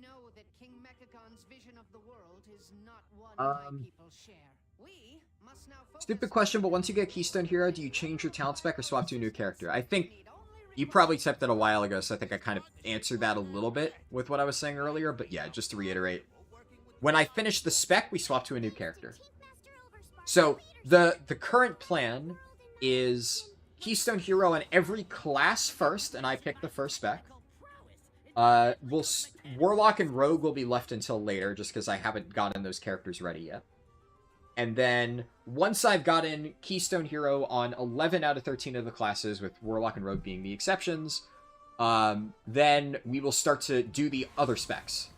Know that King Mechagon's vision of the world is not one my people share. We must now focus. Stupid question, but once you get Keystone Hero, do you change your talent spec or swap to a new character? I think you probably typed that a while ago, so I think I kind of answered that a little bit with what I was saying earlier. But yeah, just to reiterate, when I finish the spec, we swap to a new character. So the current plan is Keystone Hero in every class first, and I pick the first spec. Warlock and Rogue will be left until later, just because I haven't gotten those characters ready yet. And then, once I've gotten Keystone Hero on 11 out of 13 of the classes, with Warlock and Rogue being the exceptions, then we will start to do the other specs.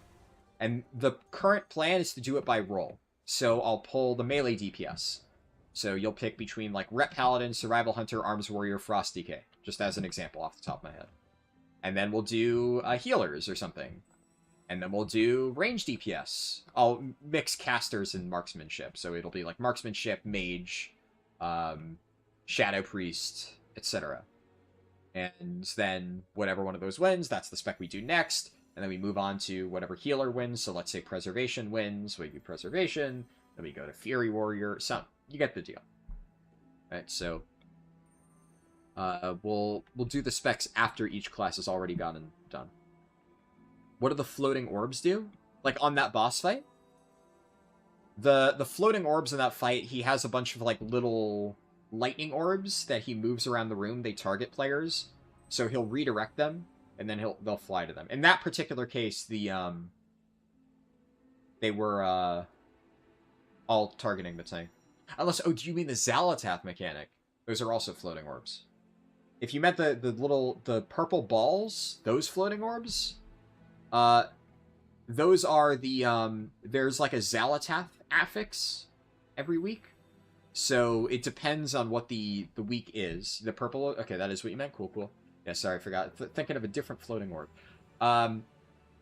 And the current plan is to do it by role. So I'll pull the melee DPS. So you'll pick between, like, Rep Paladin, Survival Hunter, Arms Warrior, Frost DK. Just as an example off the top of my head. And then we'll do healers or something. And then we'll do range DPS. I'll mix casters and marksmanship. So it'll be like marksmanship, mage, shadow priest, etc. And then whatever one of those wins, that's the spec we do next. And then we move on to whatever healer wins. So let's say preservation wins. We do preservation. Then we go to Fury Warrior. So you get the deal. Right, so we'll do the specs after each class has already gotten done. What do the floating orbs do? Like, on that boss fight? The floating orbs in that fight, he has a bunch of, like, little lightning orbs that he moves around the room. They target players. So he'll redirect them, and then they'll fly to them. In that particular case, they were, all targeting the tank. Unless, oh, do you mean the Xalatath mechanic? Those are also floating orbs. If you meant the purple balls, those floating orbs... those are the, there's like a Xalatath affix every week. So it depends on what the week is. The purple, okay, that is what you meant. Cool, cool. Yeah, sorry, I forgot. Thinking of a different floating orb.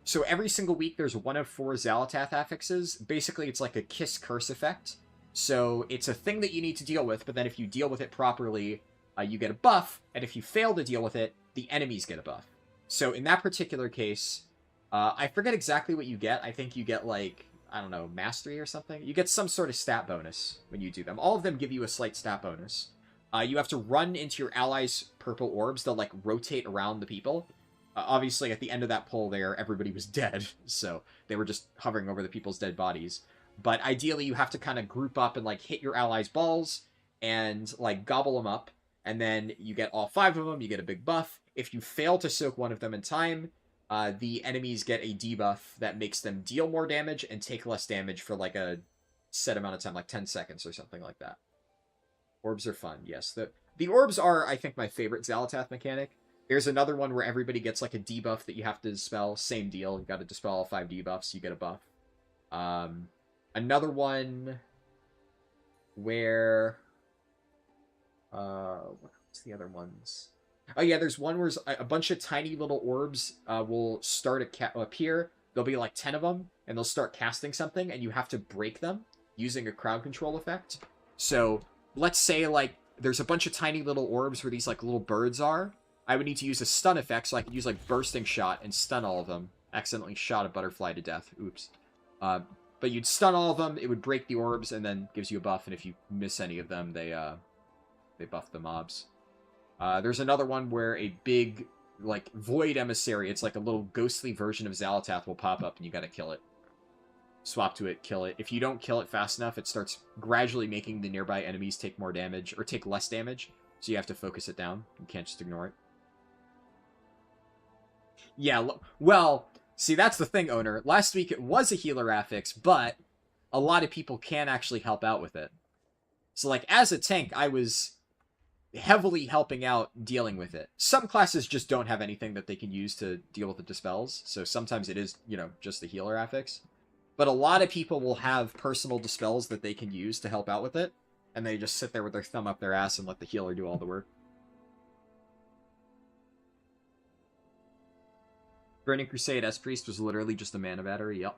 So every single week there's one of 4 Xalatath affixes. Basically, it's like a kiss curse effect. So it's a thing that you need to deal with, but then if you deal with it properly, you get a buff, and if you fail to deal with it, the enemies get a buff. So in that particular case, I forget exactly what you get. I think you get, like, I don't know, mastery or something. You get some sort of stat bonus when you do them. All of them give you a slight stat bonus. You have to run into your allies' purple orbs. They'll, like, rotate around the people. Obviously, at the end of that pull there, everybody was dead. So they were just hovering over the people's dead bodies. But ideally, you have to kind of group up and, like, hit your allies' balls and, like, gobble them up. And then you get all 5 of them. You get a big buff. If you fail to soak one of them in time... the enemies get a debuff that makes them deal more damage and take less damage for, like, a set amount of time, like 10 seconds or something like that. Orbs are fun, yes. The orbs are, I think, my favorite Xalatath mechanic. There's another one where everybody gets, like, a debuff that you have to dispel. Same deal. You got to dispel all 5 debuffs, you get a buff. Another one where... what's the other ones? Oh yeah, there's one where a bunch of tiny little orbs will start to appear. There'll be like 10 of them, and they'll start casting something, and you have to break them using a crowd control effect. So let's say, like, there's a bunch of tiny little orbs where these, like, little birds are. I would need to use a stun effect, so I could use, like, Bursting Shot and stun all of them. Accidentally shot a butterfly to death. Oops. But you'd stun all of them, it would break the orbs, and then gives you a buff, and if you miss any of them, they buff the mobs. There's another one where a big, like, Void Emissary, it's like a little ghostly version of Xal'atath will pop up, and you gotta kill it. Swap to it, kill it. If you don't kill it fast enough, it starts gradually making the nearby enemies take more damage, or take less damage, so you have to focus it down. You can't just ignore it. Yeah, well, see, that's the thing, Owner. Last week it was a healer affix, but a lot of people can actually help out with it. So, like, as a tank, I was heavily helping out dealing with it. Some classes just don't have anything that they can use to deal with the dispels, so sometimes it is, you know, just the healer affix. But a lot of people will have personal dispels that they can use to help out with it, and they just sit there with their thumb up their ass and let the healer do all the work. Burning Crusade S-Priest was literally just a mana battery, yep.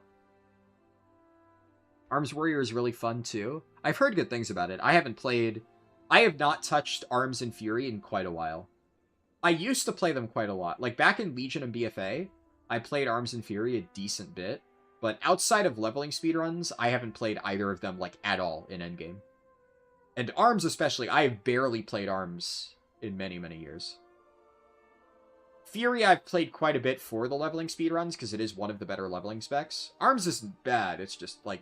Arms Warrior is really fun, too. I've heard good things about it. I have not touched Arms and Fury in quite a while. I used to play them quite a lot. Like, back in Legion and BFA, I played Arms and Fury a decent bit. But outside of leveling speedruns, I haven't played either of them, like, at all in Endgame. And Arms especially, I have barely played Arms in many, many years. Fury I've played quite a bit for the leveling speedruns, because it is one of the better leveling specs. Arms isn't bad, it's just, like,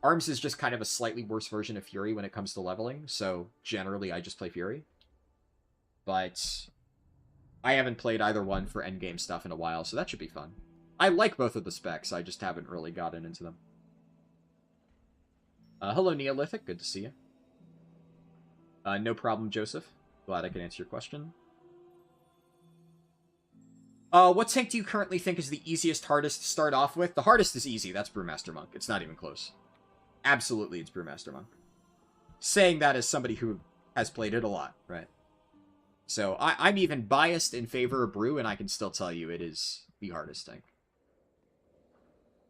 Arms is just kind of a slightly worse version of Fury when it comes to leveling, so generally I just play Fury. But I haven't played either one for endgame stuff in a while, so that should be fun. I like both of the specs, I just haven't really gotten into them. Hello, Neolithic. Good to see you. No problem, Joseph. Glad I can answer your question. What tank do you currently think is the easiest, hardest to start off with? The hardest is easy. That's Brewmaster Monk. It's not even close. Absolutely, it's Brewmaster Monk. Saying that as somebody who has played it a lot, right? So I'm even biased in favor of Brew, and I can still tell you it is the hardest tank.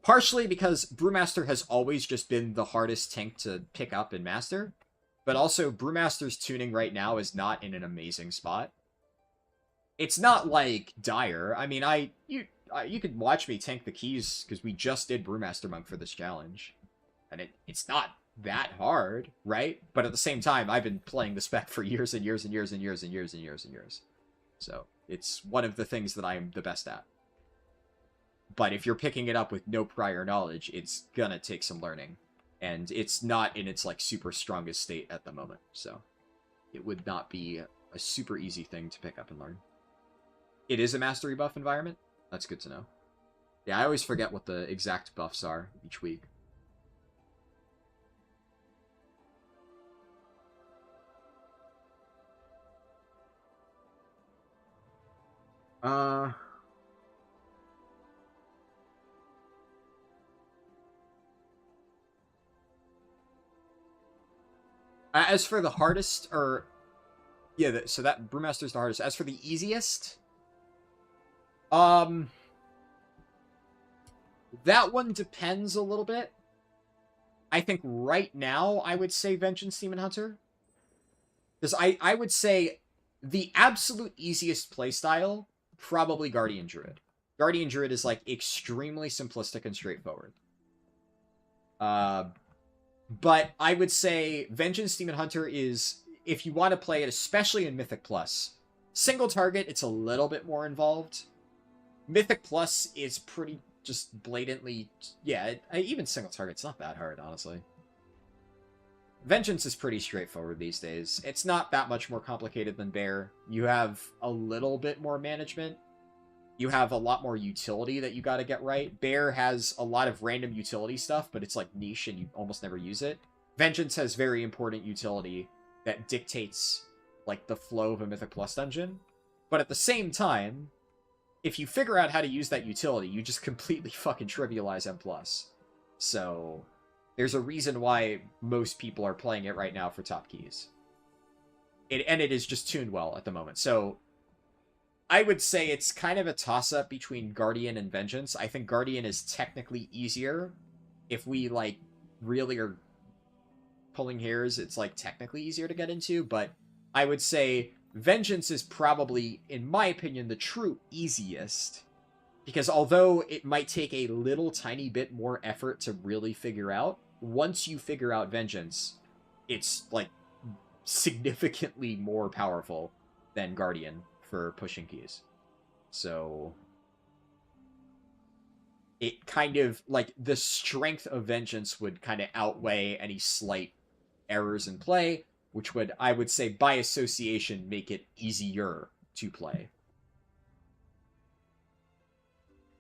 Partially because Brewmaster has always just been the hardest tank to pick up and master, but also Brewmaster's tuning right now is not in an amazing spot. It's not, like, dire. I mean, you could watch me tank the keys, because we just did Brewmaster Monk for this challenge. And it's not that hard, right? But at the same time, I've been playing the spec for years and years and years and years and years and years and years. So, it's one of the things that I'm the best at. But if you're picking it up with no prior knowledge, it's gonna take some learning. And it's not in its, like, super strongest state at the moment. So, it would not be a super easy thing to pick up and learn. It is a mastery buff environment? That's good to know. Yeah, I always forget what the exact buffs are each week. As for the hardest, or... Yeah, so that Brewmaster's the hardest. As for the easiest... that one depends a little bit. I think right now, I would say Vengeance Demon Hunter. Because I would say the absolute easiest playstyle, probably Guardian Druid. Guardian Druid is, like, extremely simplistic and straightforward. But I would say Vengeance Demon Hunter is, if you want to play it, especially in Mythic Plus, single target, it's a little bit more involved. Mythic Plus is pretty just blatantly... Yeah, even single target's not that hard, honestly. Vengeance is pretty straightforward these days. It's not that much more complicated than Bear. You have a little bit more management. You have a lot more utility that you gotta get right. Bear has a lot of random utility stuff, but it's, like, niche and you almost never use it. Vengeance has very important utility that dictates, like, the flow of a Mythic Plus dungeon. But at the same time... if you figure out how to use that utility, you just completely fucking trivialize M+. So, there's a reason why most people are playing it right now for top keys. And it is just tuned well at the moment. So, I would say it's kind of a toss-up between Guardian and Vengeance. I think Guardian is technically easier if we, like, really are pulling hairs, it's like technically easier to get into, but I would say Vengeance is probably, in my opinion, the true easiest. Because although it might take a little tiny bit more effort to really figure out, once you figure out Vengeance, it's like significantly more powerful than Guardian for pushing keys. So it kind of, like, the strength of Vengeance would kind of outweigh any slight errors in play, which would, I would say, by association, make it easier to play.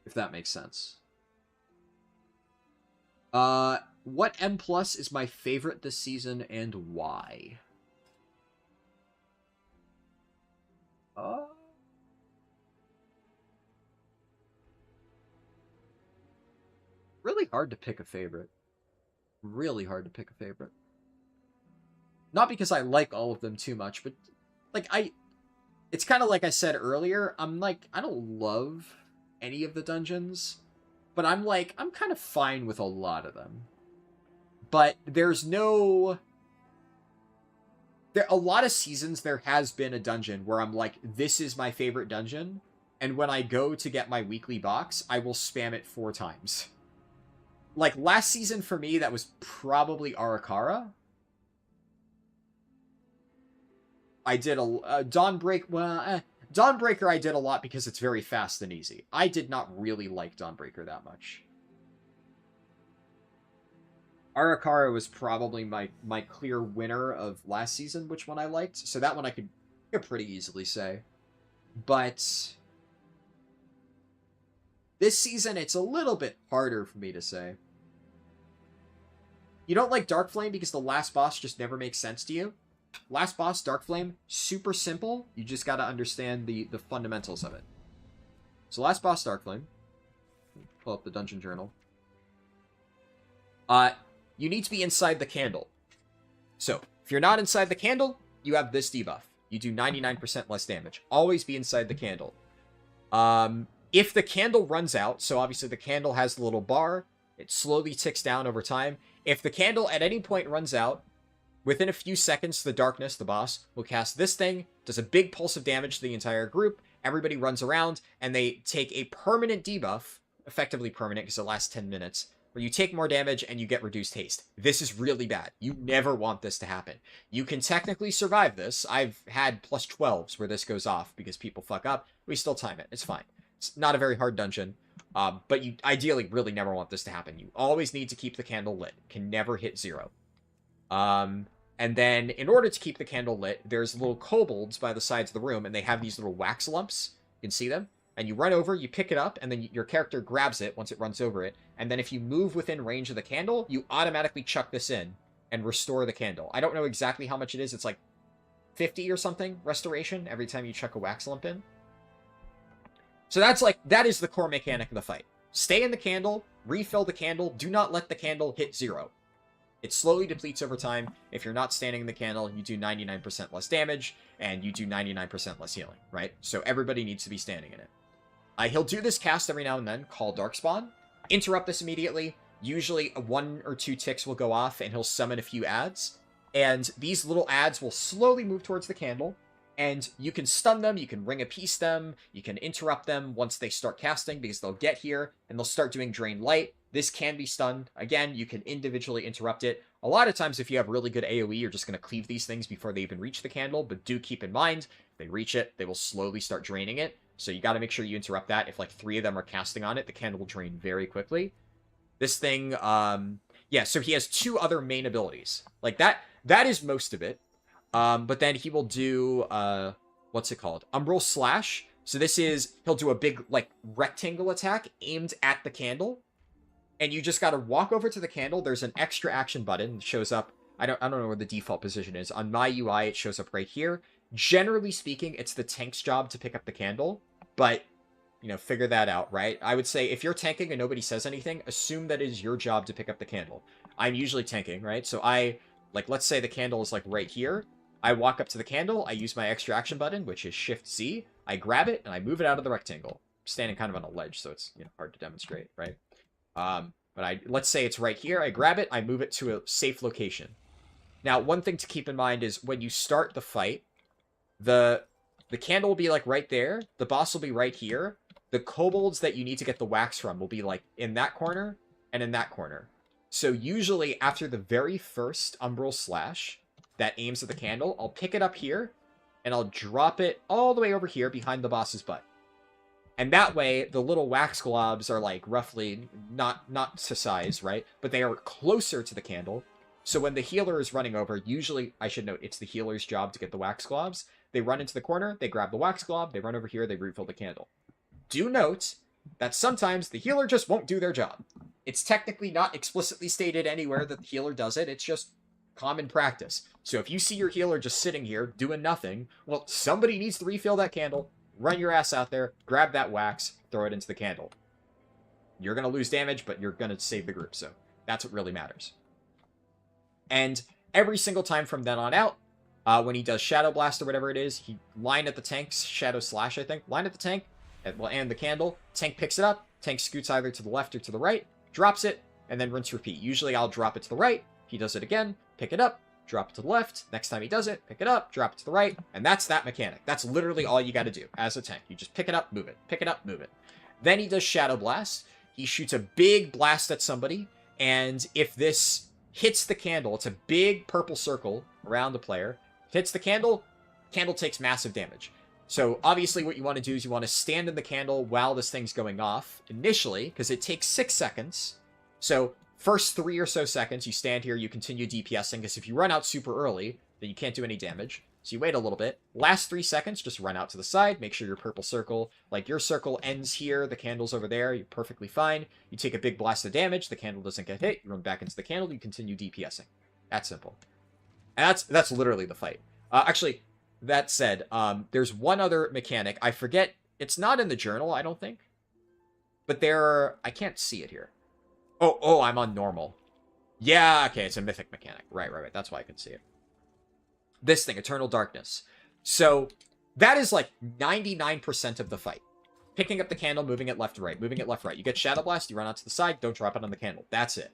If that makes sense. What M+ is my favorite this season and why? Really hard to pick a favorite. Really hard to pick a favorite. Not because I like all of them too much, but, like, it's kind of like I said earlier, I'm like, I don't love any of the dungeons, but I'm kind of fine with a lot of them. But there's no... a lot of seasons there has been a dungeon where I'm like, this is my favorite dungeon, and when I go to get my weekly box, I will spam it 4 times. Like, last season for me, that was probably Arakara. I did a Dawnbreaker. Well, Dawnbreaker I did a lot because it's very fast and easy. I did not really like Dawnbreaker that much. Arakara was probably my clear winner of last season, which one I liked. So that one I could pretty easily say. But this season, it's a little bit harder for me to say. You don't like Darkflame because the last boss just never makes sense to you? Last boss, Darkflame, super simple. You just got to understand the fundamentals of it. So last boss, Darkflame. Pull up the dungeon journal. You need to be inside the candle. So, if you're not inside the candle, you have this debuff. You do 99% less damage. Always be inside the candle. If the candle runs out, so obviously the candle has the little bar, it slowly ticks down over time. If the candle at any point runs out, within a few seconds, the darkness, the boss, will cast this thing, does a big pulse of damage to the entire group, everybody runs around, and they take a permanent debuff, effectively permanent because it lasts 10 minutes, where you take more damage and you get reduced haste. This is really bad. You never want this to happen. You can technically survive this. I've had plus 12s where this goes off because people fuck up. We still time it. It's fine. It's not a very hard dungeon. But you ideally really never want this to happen. You always need to keep the candle lit. Can never hit 0. And then, in order to keep the candle lit, there's little kobolds by the sides of the room, and they have these little wax lumps. You can see them. And you run over, you pick it up, and then your character grabs it once it runs over it. And then if you move within range of the candle, you automatically chuck this in and restore the candle. I don't know exactly how much it is. It's like 50 or something restoration every time you chuck a wax lump in. So that is the core mechanic of the fight. Stay in the candle, refill the candle, do not let the candle hit 0. It slowly depletes over time. If you're not standing in the candle, you do 99% less damage, and you do 99% less healing, right? So everybody needs to be standing in it. He'll do this cast every now and then, called Darkspawn. Interrupt this immediately. Usually 1 or 2 ticks will go off, and he'll summon a few adds. And these little adds will slowly move towards the candle, and you can stun them, you can ring a piece them, you can interrupt them once they start casting, because they'll get here, and they'll start doing Drain Light. This can be stunned. Again, you can individually interrupt it. A lot of times, if you have really good AoE, you're just going to cleave these things before they even reach the candle, but do keep in mind, if they reach it, they will slowly start draining it. So you got to make sure you interrupt that. If like 3 of them are casting on it, the candle will drain very quickly. This thing, yeah, so he has 2 other main abilities. Like that is most of it. But then he will do, what's it called? Umbral Slash. So this is, he'll do a big, like, rectangle attack aimed at the candle. And you just got to walk over to the candle. There's an extra action button that shows up. I don't know where the default position is. On my UI, it shows up right here. Generally speaking, it's the tank's job to pick up the candle, but, you know, figure that out, right? I would say if you're tanking and nobody says anything, assume that it is your job to pick up the candle. I'm usually tanking, right? So let's say the candle is, like, right here. I walk up to the candle, I use my extra action button, which is Shift-Z. I grab it, and I move it out of the rectangle. I'm standing kind of on a ledge, so it's, you know, hard to demonstrate, right? But let's say it's right here. I grab it, I move it to a safe location. Now, one thing to keep in mind is when you start the fight, the candle will be like right there. The boss will be right here. The kobolds that you need to get the wax from will be like in that corner and in that corner. So usually after the very first umbral slash that aims at the candle, I'll pick it up here and I'll drop it all the way over here behind the boss's butt. And that way, the little wax globs are like roughly not to size, right? But they are closer to the candle. So when the healer is running over, usually, I should note, it's the healer's job to get the wax globs. They run into the corner, they grab the wax glob, they run over here, they refill the candle. Do note that sometimes the healer just won't do their job. It's technically not explicitly stated anywhere that the healer does it, it's just common practice. So if you see your healer just sitting here doing nothing, well, somebody needs to refill that candle, run your ass out there, grab that wax, throw it into the candle. You're going to lose damage, but you're going to save the group, so that's what really matters. And every single time from then on out, when he does Shadow Blast or whatever it is, he line at the tank's Shadow Slash, I think. Line at the tank, and the candle. Tank picks it up. Tank scoots either to the left or to the right, drops it, and then rinse repeat. Usually I'll drop it to the right. He does it again, pick it up, drop it to the left. Next time he does it, pick it up, drop it to the right. And that's that mechanic. That's literally all you got to do as a tank. You just pick it up, move it. Pick it up, move it. Then he does Shadow Blast. He shoots a big blast at somebody. And if this hits the candle, it's a big purple circle around the player. Hits the candle, candle takes massive damage. So obviously what you want to do is you want to stand in the candle while this thing's going off initially, because it takes 6 seconds. So first 3 or so seconds, you stand here, you continue DPSing, because if you run out super early, then you can't do any damage. So you wait a little bit. Last 3 seconds, just run out to the side, make sure your purple circle, like your circle ends here, the candle's over there, you're perfectly fine. You take a big blast of damage, the candle doesn't get hit, you run back into the candle, you continue DPSing. That's simple. And that's literally the fight. Actually, that said, there's one other mechanic. I forget. It's not in the journal, I don't think. But I can't see it here. Oh, I'm on normal. Yeah, okay, it's a mythic mechanic. Right. That's why I can see it. This thing, Eternal Darkness. So, that is like 99% of the fight. Picking up the candle, moving it left to right, moving it left to right. You get Shadow Blast, you run out to the side, don't drop it on the candle. That's it.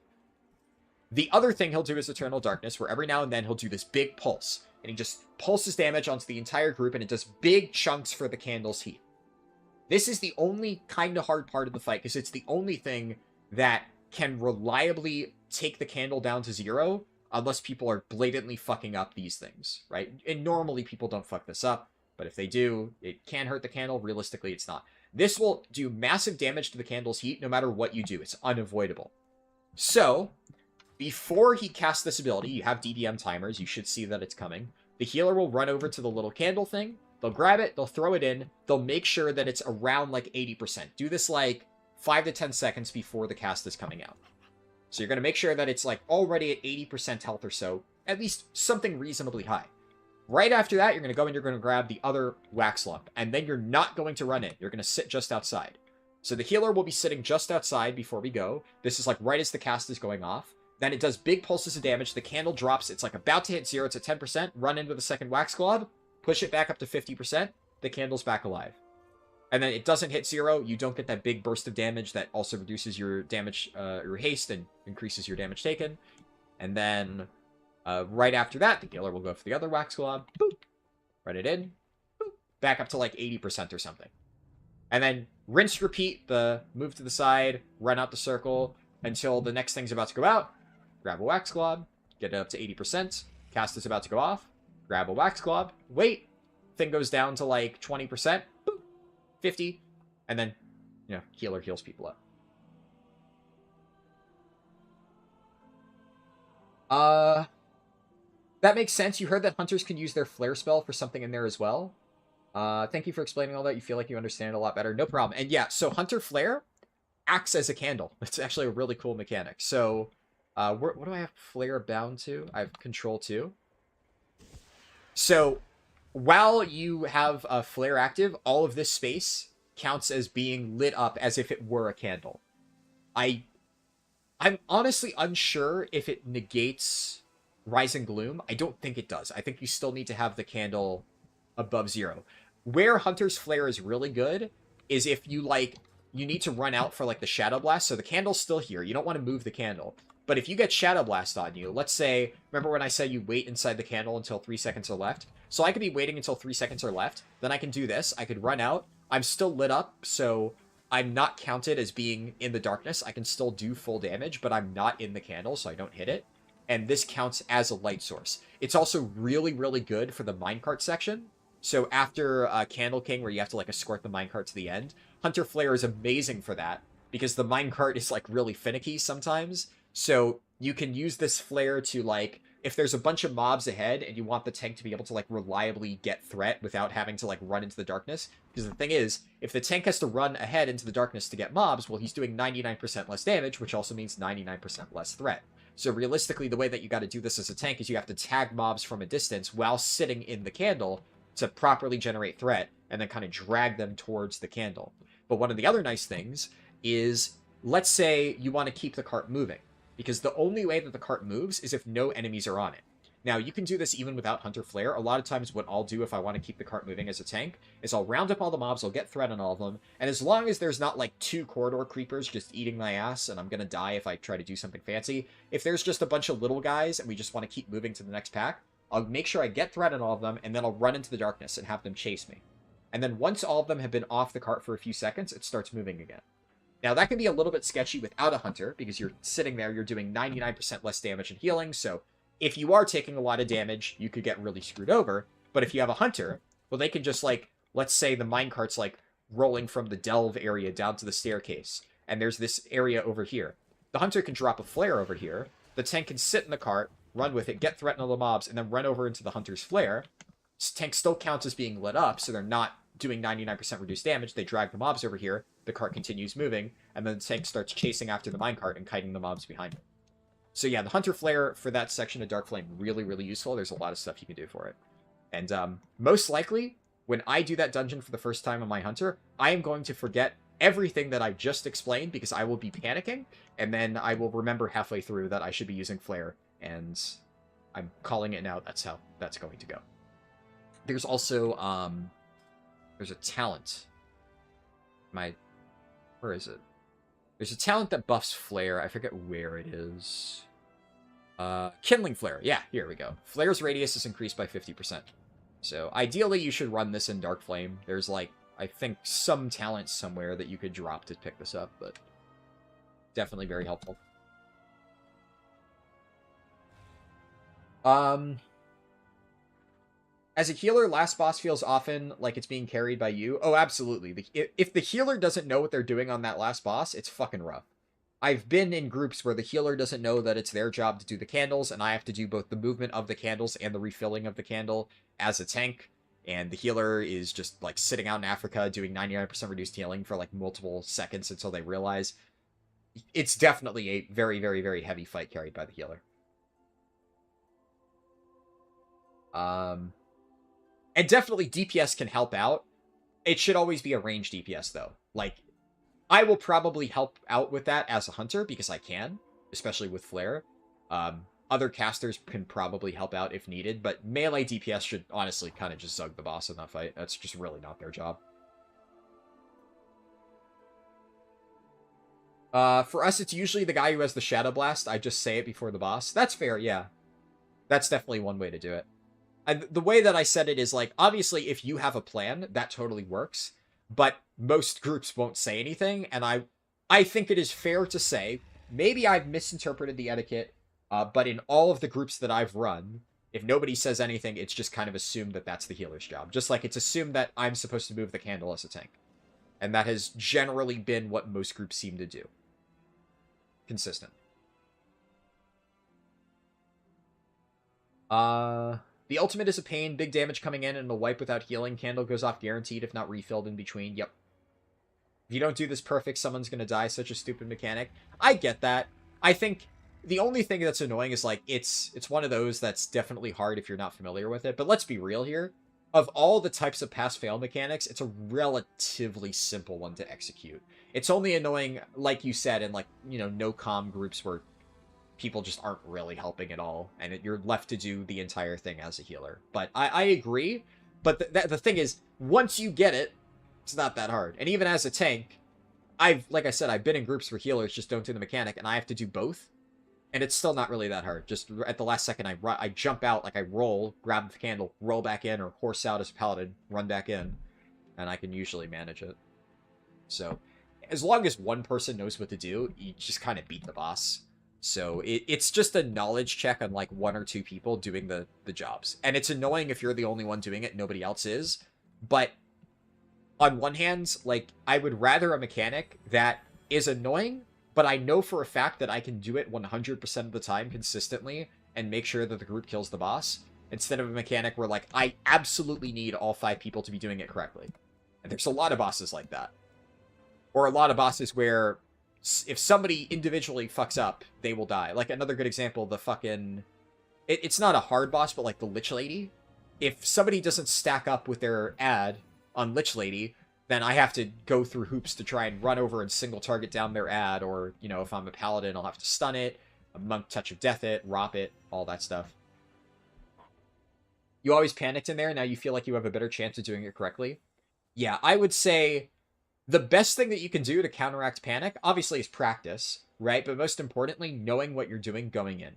The other thing he'll do is Eternal Darkness, where every now and then he'll do this big pulse. And he just pulses damage onto the entire group, and it does big chunks for the candle's heat. This is the only kind of hard part of the fight, because it's the only thing that can reliably take the candle down to 0, unless people are blatantly fucking up these things, right? And normally people don't fuck this up, but if they do, it can hurt the candle. Realistically, it's not. This will do massive damage to the candle's heat no matter what you do. It's unavoidable. So, before he casts this ability, you have DDM timers, you should see that it's coming. The healer will run over to the little candle thing, they'll grab it, they'll throw it in, they'll make sure that it's around like 80%. Do this like 5 to 10 seconds before the cast is coming out. So you're going to make sure that it's like already at 80% health or so, at least something reasonably high. Right after that, you're going to go and you're going to grab the other wax lump, and then you're not going to run in, you're going to sit just outside. So the healer will be sitting just outside before we go. This is like right as the cast is going off. Then it does big pulses of damage. The candle drops. It's like about to hit 0. It's at 10%. Run in with a second wax glob. Push it back up to 50%. The candle's back alive. And then it doesn't hit 0. You don't get that big burst of damage that also reduces your damage, your haste, and increases your damage taken. And then right after that, the healer will go for the other wax glob. Boop. Run it in. Boop. Back up to like 80% or something. And then rinse, repeat the move to the side, run out the circle until the next thing's about to go out. Grab a wax glob, get it up to 80%. Cast is about to go off. Grab a wax glob, wait. Thing goes down to like 20%. Boop, 50. And then, healer heals people up. That makes sense. You heard that hunters can use their flare spell for something in there as well. Thank you for explaining all that. You feel like you understand it a lot better. No problem. And yeah, so Hunter Flare acts as a candle. It's actually a really cool mechanic. So, what do I have Flare bound to? I have Control 2. So, while you have a Flare active, all of this space counts as being lit up as if it were a candle. I'm honestly unsure if it negates Rising Gloom. I don't think it does. I think you still need to have the candle above 0. Where Hunter's Flare is really good is if you need to run out for like the Shadow Blast, so the candle's still here. You don't want to move the candle. But if you get Shadow Blast on you, let's say, remember when I said you wait inside the candle until 3 seconds are left? So I could be waiting until 3 seconds are left, then I can do this, I could run out, I'm still lit up, so I'm not counted as being in the darkness, I can still do full damage, but I'm not in the candle, so I don't hit it. And this counts as a light source. It's also really, really good for the minecart section. So after Candle King, where you have to like escort the minecart to the end, Hunter Flare is amazing for that, because the minecart is like really finicky sometimes. So you can use this flare to like, if there's a bunch of mobs ahead and you want the tank to be able to like reliably get threat without having to like run into the darkness. Because the thing is, if the tank has to run ahead into the darkness to get mobs, well, he's doing 99% less damage, which also means 99% less threat. So realistically, the way that you got to do this as a tank is you have to tag mobs from a distance while sitting in the candle to properly generate threat and then kind of drag them towards the candle. But one of the other nice things is, let's say you want to keep the cart moving, because the only way that the cart moves is if no enemies are on it. Now, you can do this even without Hunter Flare. A lot of times what I'll do if I want to keep the cart moving as a tank is I'll round up all the mobs, I'll get threat on all of them, and as long as there's not like 2 corridor creepers just eating my ass and I'm going to die if I try to do something fancy, if there's just a bunch of little guys and we just want to keep moving to the next pack, I'll make sure I get threat on all of them, and then I'll run into the darkness and have them chase me. And then once all of them have been off the cart for a few seconds, it starts moving again. Now, that can be a little bit sketchy without a hunter, because you're sitting there, you're doing 99% less damage and healing, so if you are taking a lot of damage, you could get really screwed over. But if you have a hunter, well, they can just, like, let's say the minecart's, like, rolling from the delve area down to the staircase, and there's this area over here. The hunter can drop a flare over here, the tank can sit in the cart, run with it, get threatened all the mobs, and then run over into the hunter's flare. Tank still counts as being lit up, so they're not doing 99% reduced damage. They drag the mobs over here, the cart continues moving, and then the tank starts chasing after the minecart and kiting the mobs behind it. So yeah, the Hunter Flare for that section of Dark Flame, really, really useful. There's a lot of stuff you can do for it. And most likely, when I do that dungeon for the first time on my Hunter, I am going to forget everything that I just explained because I will be panicking, and then I will remember halfway through that I should be using Flare, and I'm calling it now. That's how that's going to go. There's also, there's a talent. Where is it? There's a talent that buffs Flare. I forget where it is. Kindling Flare. Yeah, here we go. Flare's radius is increased by 50%. So ideally you should run this in Dark Flame. There's like, I think some talent somewhere that you could drop to pick this up, but definitely very helpful. As a healer, last boss feels often like it's being carried by you. Oh, absolutely. If the healer doesn't know what they're doing on that last boss, it's fucking rough. I've been in groups where the healer doesn't know that it's their job to do the candles, and I have to do both the movement of the candles and the refilling of the candle as a tank, and the healer is just, like, sitting out in Africa doing 99% reduced healing for, like, multiple seconds until they realize. It's definitely a very, very, very heavy fight carried by the healer. And definitely DPS can help out. It should always be a ranged DPS, though. Like, I will probably help out with that as a hunter, because I can, especially with Flare. Other casters can probably help out if needed, but melee DPS should honestly kind of just zug the boss in that fight. That's just really not their job. For us, it's usually the guy who has the Shadow Blast. I just say it before the boss. That's fair, yeah. That's definitely one way to do it. And the way that I said it is, like, obviously, if you have a plan, that totally works. But most groups won't say anything, and I think it is fair to say, maybe I've misinterpreted the etiquette, but in all of the groups that I've run, if nobody says anything, it's just kind of assumed that that's the healer's job. Just like it's assumed that I'm supposed to move the candle as a tank. And that has generally been what most groups seem to do. Consistent. The ultimate is a pain. Big damage coming in and a wipe without healing. Candle goes off guaranteed if not refilled in between. Yep. If you don't do this perfect, someone's going to die. Such a stupid mechanic. I get that. I think the only thing that's annoying is, like, it's one of those that's definitely hard if you're not familiar with it. But let's be real here. Of all the types of pass-fail mechanics, it's a relatively simple one to execute. It's only annoying, like you said, in, like, you know, no-comm groups where people just aren't really helping at all, and you're left to do the entire thing as a healer. But I agree, but the thing is, once you get it, it's not that hard. And even as a tank, like I said, I've been in groups where healers just don't do the mechanic, and I have to do both. And it's still not really that hard. Just at the last second, I jump out, like I roll, grab the candle, roll back in, or horse out as a paladin, run back in, and I can usually manage it. So, as long as one person knows what to do, you just kind of beat the boss. So it's just a knowledge check on like one or two people doing the jobs. And it's annoying if you're the only one doing it, nobody else is. But on one hand, like, I would rather a mechanic that is annoying, but I know for a fact that I can do it 100% of the time consistently and make sure that the group kills the boss, instead of a mechanic where, like, I absolutely need all 5 people to be doing it correctly. And there's a lot of bosses like that. Or a lot of bosses where if somebody individually fucks up, they will die. Like, another good example, the fucking... It's not a hard boss, but, like, the Lich Lady. If somebody doesn't stack up with their add on Lich Lady, then I have to go through hoops to try and run over and single target down their add, or, you know, if I'm a paladin, I'll have to stun it, a monk touch of death it, rop it, all that stuff. You always panicked in there, now you feel like you have a better chance of doing it correctly? Yeah, I would say the best thing that you can do to counteract panic, obviously, is practice, right? But most importantly, knowing what you're doing going in.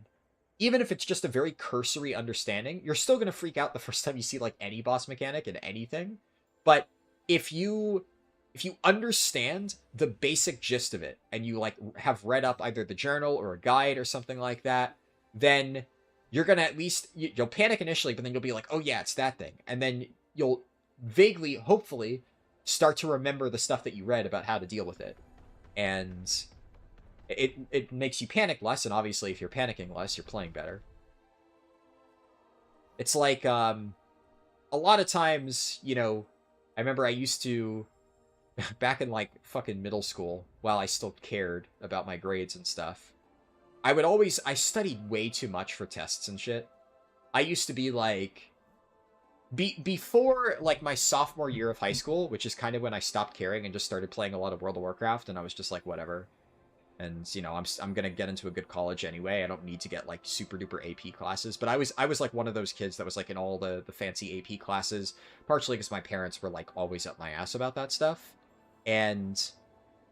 Even if it's just a very cursory understanding, you're still going to freak out the first time you see, like, any boss mechanic in anything. But if you understand the basic gist of it, and you, like, have read up either the journal or a guide or something like that, then you're going to at least... You'll panic initially, but then you'll be like, oh yeah, it's that thing. And then you'll vaguely, hopefully, start to remember the stuff that you read about how to deal with it. And it makes you panic less, and obviously if you're panicking less, you're playing better. It's like, a lot of times, you know, I remember I used to, back in, like, fucking middle school, while I still cared about my grades and stuff, I studied way too much for tests and shit. I used to be, like, before, like, my sophomore year of high school, which is kind of when I stopped caring and just started playing a lot of World of Warcraft, and I was just like, whatever. And, you know, I'm gonna get into a good college anyway. I don't need to get, like, super duper AP classes. But I was like one of those kids that was, like, in all the fancy AP classes, partially because my parents were, like, always up my ass about that stuff. And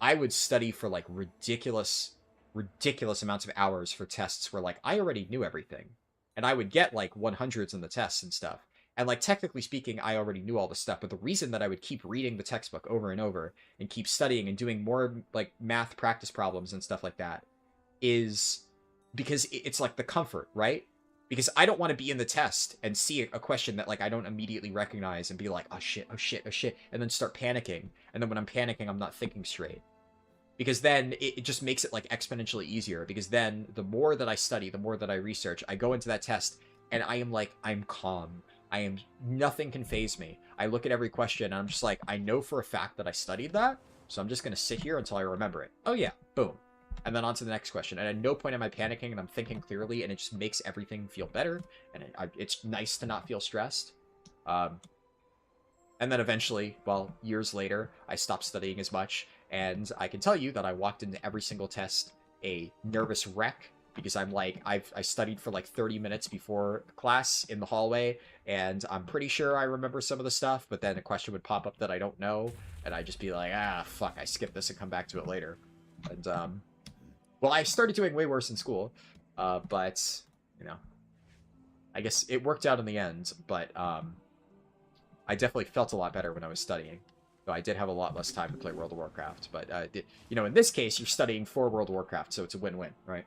I would study for, like, ridiculous amounts of hours for tests where, like, I already knew everything. And I would get, like, 100s in the tests and stuff. And, like, technically speaking, I already knew all this stuff, but the reason that I would keep reading the textbook over and over and keep studying and doing more, like, math practice problems and stuff like that is because it's, like, the comfort, right? Because I don't want to be in the test and see a question that, like, I don't immediately recognize and be like, oh shit, oh shit, oh shit, and then start panicking. And then when I'm panicking, I'm not thinking straight. Because then it just makes it, like, exponentially easier. Because then the more that I study, the more that I research, I go into that test and I am, like, I'm calm. Nothing can faze me. I look at every question and I'm just like, I know for a fact that I studied that, so I'm just going to sit here until I remember it. Oh yeah, boom. And then on to the next question. And at no point am I panicking, and I'm thinking clearly, and it just makes everything feel better. And it's nice to not feel stressed. And then eventually, well, years later, I stopped studying as much, and I can tell you that I walked into every single test a nervous wreck, because I'm like, I studied for like 30 minutes before class in the hallway, and I'm pretty sure I remember some of the stuff, but then a question would pop up that I don't know, and I'd just be like, ah, fuck, I skipped this and come back to it later. And, well, I started doing way worse in school, but, you know, I guess it worked out in the end, but, I definitely felt a lot better when I was studying. So I did have a lot less time to play World of Warcraft, but, you know, in this case, you're studying for World of Warcraft, so it's a win-win, right?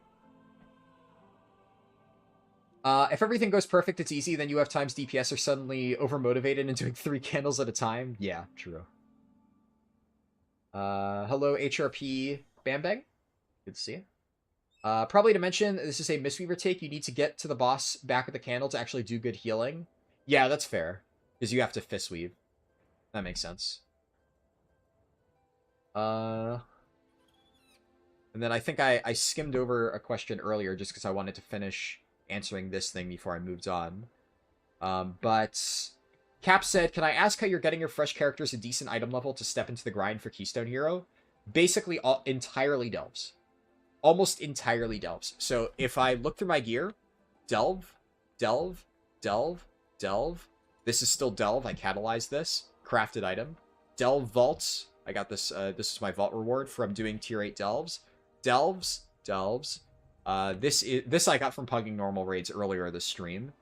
If everything goes perfect, it's easy, then UF times DPS are suddenly overmotivated and doing 3 candles at a time. Yeah, true. Hello, HRP Bam Bang. Good to see you. Probably to mention, this is a Mistweaver take. You need to get to the boss back with the candle to actually do good healing. Yeah, that's fair. Because you have to fist weave. That makes sense. And then I think I skimmed over a question earlier just because I wanted to finish answering this thing before I moved on. But Cap said, can I ask how you're getting your fresh characters a decent item level to step into the grind for Keystone Hero? Basically, entirely delves. Almost entirely delves. So if I look through my gear, delve, delve, delve, delve. This is still delve. I catalyzed this. Crafted item. Delve vaults. I got this. This is my vault reward from doing tier 8 delves. Delves, delves, This I got from pugging normal raids earlier this stream.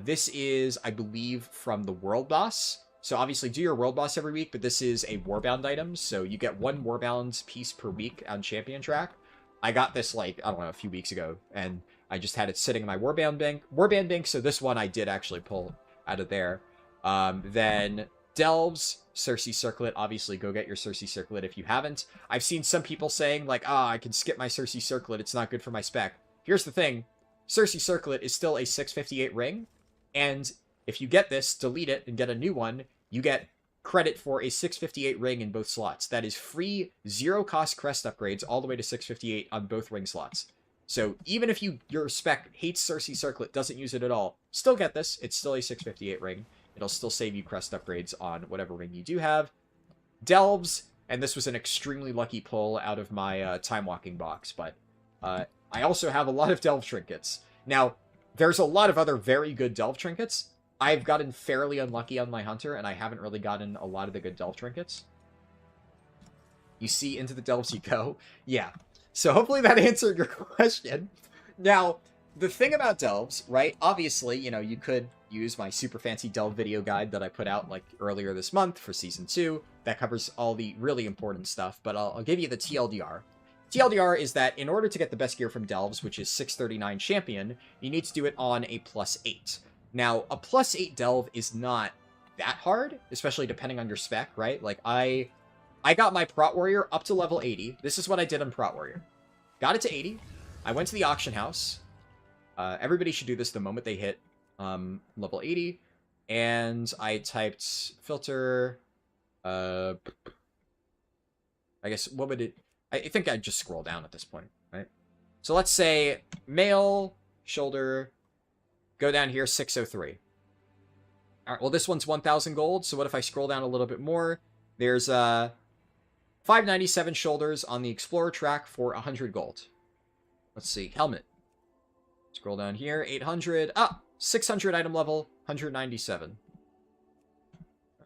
This is, I believe, from the world boss. So obviously do your world boss every week, but this is a Warbound item, so you get 1 Warbound piece per week on Champion Track. I got this, like, I don't know, a few weeks ago, and I just had it sitting in my Warband bank, so this one I did actually pull out of there. Then Delves, Cersei Circlet, obviously go get your Cersei Circlet if you haven't. I've seen some people saying, like, I can skip my Cersei Circlet, it's not good for my spec. Here's the thing, Cersei Circlet is still a 658 ring, and if you get this, delete it, and get a new one, you get credit for a 658 ring in both slots. That is free, zero-cost crest upgrades all the way to 658 on both ring slots. So even if your spec hates Cersei Circlet, doesn't use it at all, still get this. It's still a 658 ring. It'll still save you crest upgrades on whatever ring you do have. Delves, and this was an extremely lucky pull out of my time walking box, but I also have a lot of delve trinkets. Now, there's a lot of other very good delve trinkets. I've gotten fairly unlucky on my hunter, and I haven't really gotten a lot of the good delve trinkets. You see, into the delves you go. Yeah. So hopefully that answered your question. Now, the thing about delves, right? Obviously, you know, you could use my super fancy delve video guide that I put out like earlier this month for Season 2. That covers all the really important stuff, but I'll give you the TLDR. TLDR is that in order to get the best gear from delves, which is 639 champion, you need to do it on a +8. Now, a +8 delve is not that hard, especially depending on your spec, right? Like, I got my Prot Warrior up to level 80. This is what I did on Prot Warrior. Got it to 80. I went to the auction house. Everybody should do this the moment they hit level 80. And I typed filter... I guess, what would it... I think I'd just scroll down at this point, right? So let's say male, shoulder... Go down here, 603. All right, well, this one's 1,000 gold, so what if I scroll down a little bit more? There's 597 shoulders on the Explorer track for 100 gold. Let's see, helmet. Scroll down here, 800. 600 item level, 197.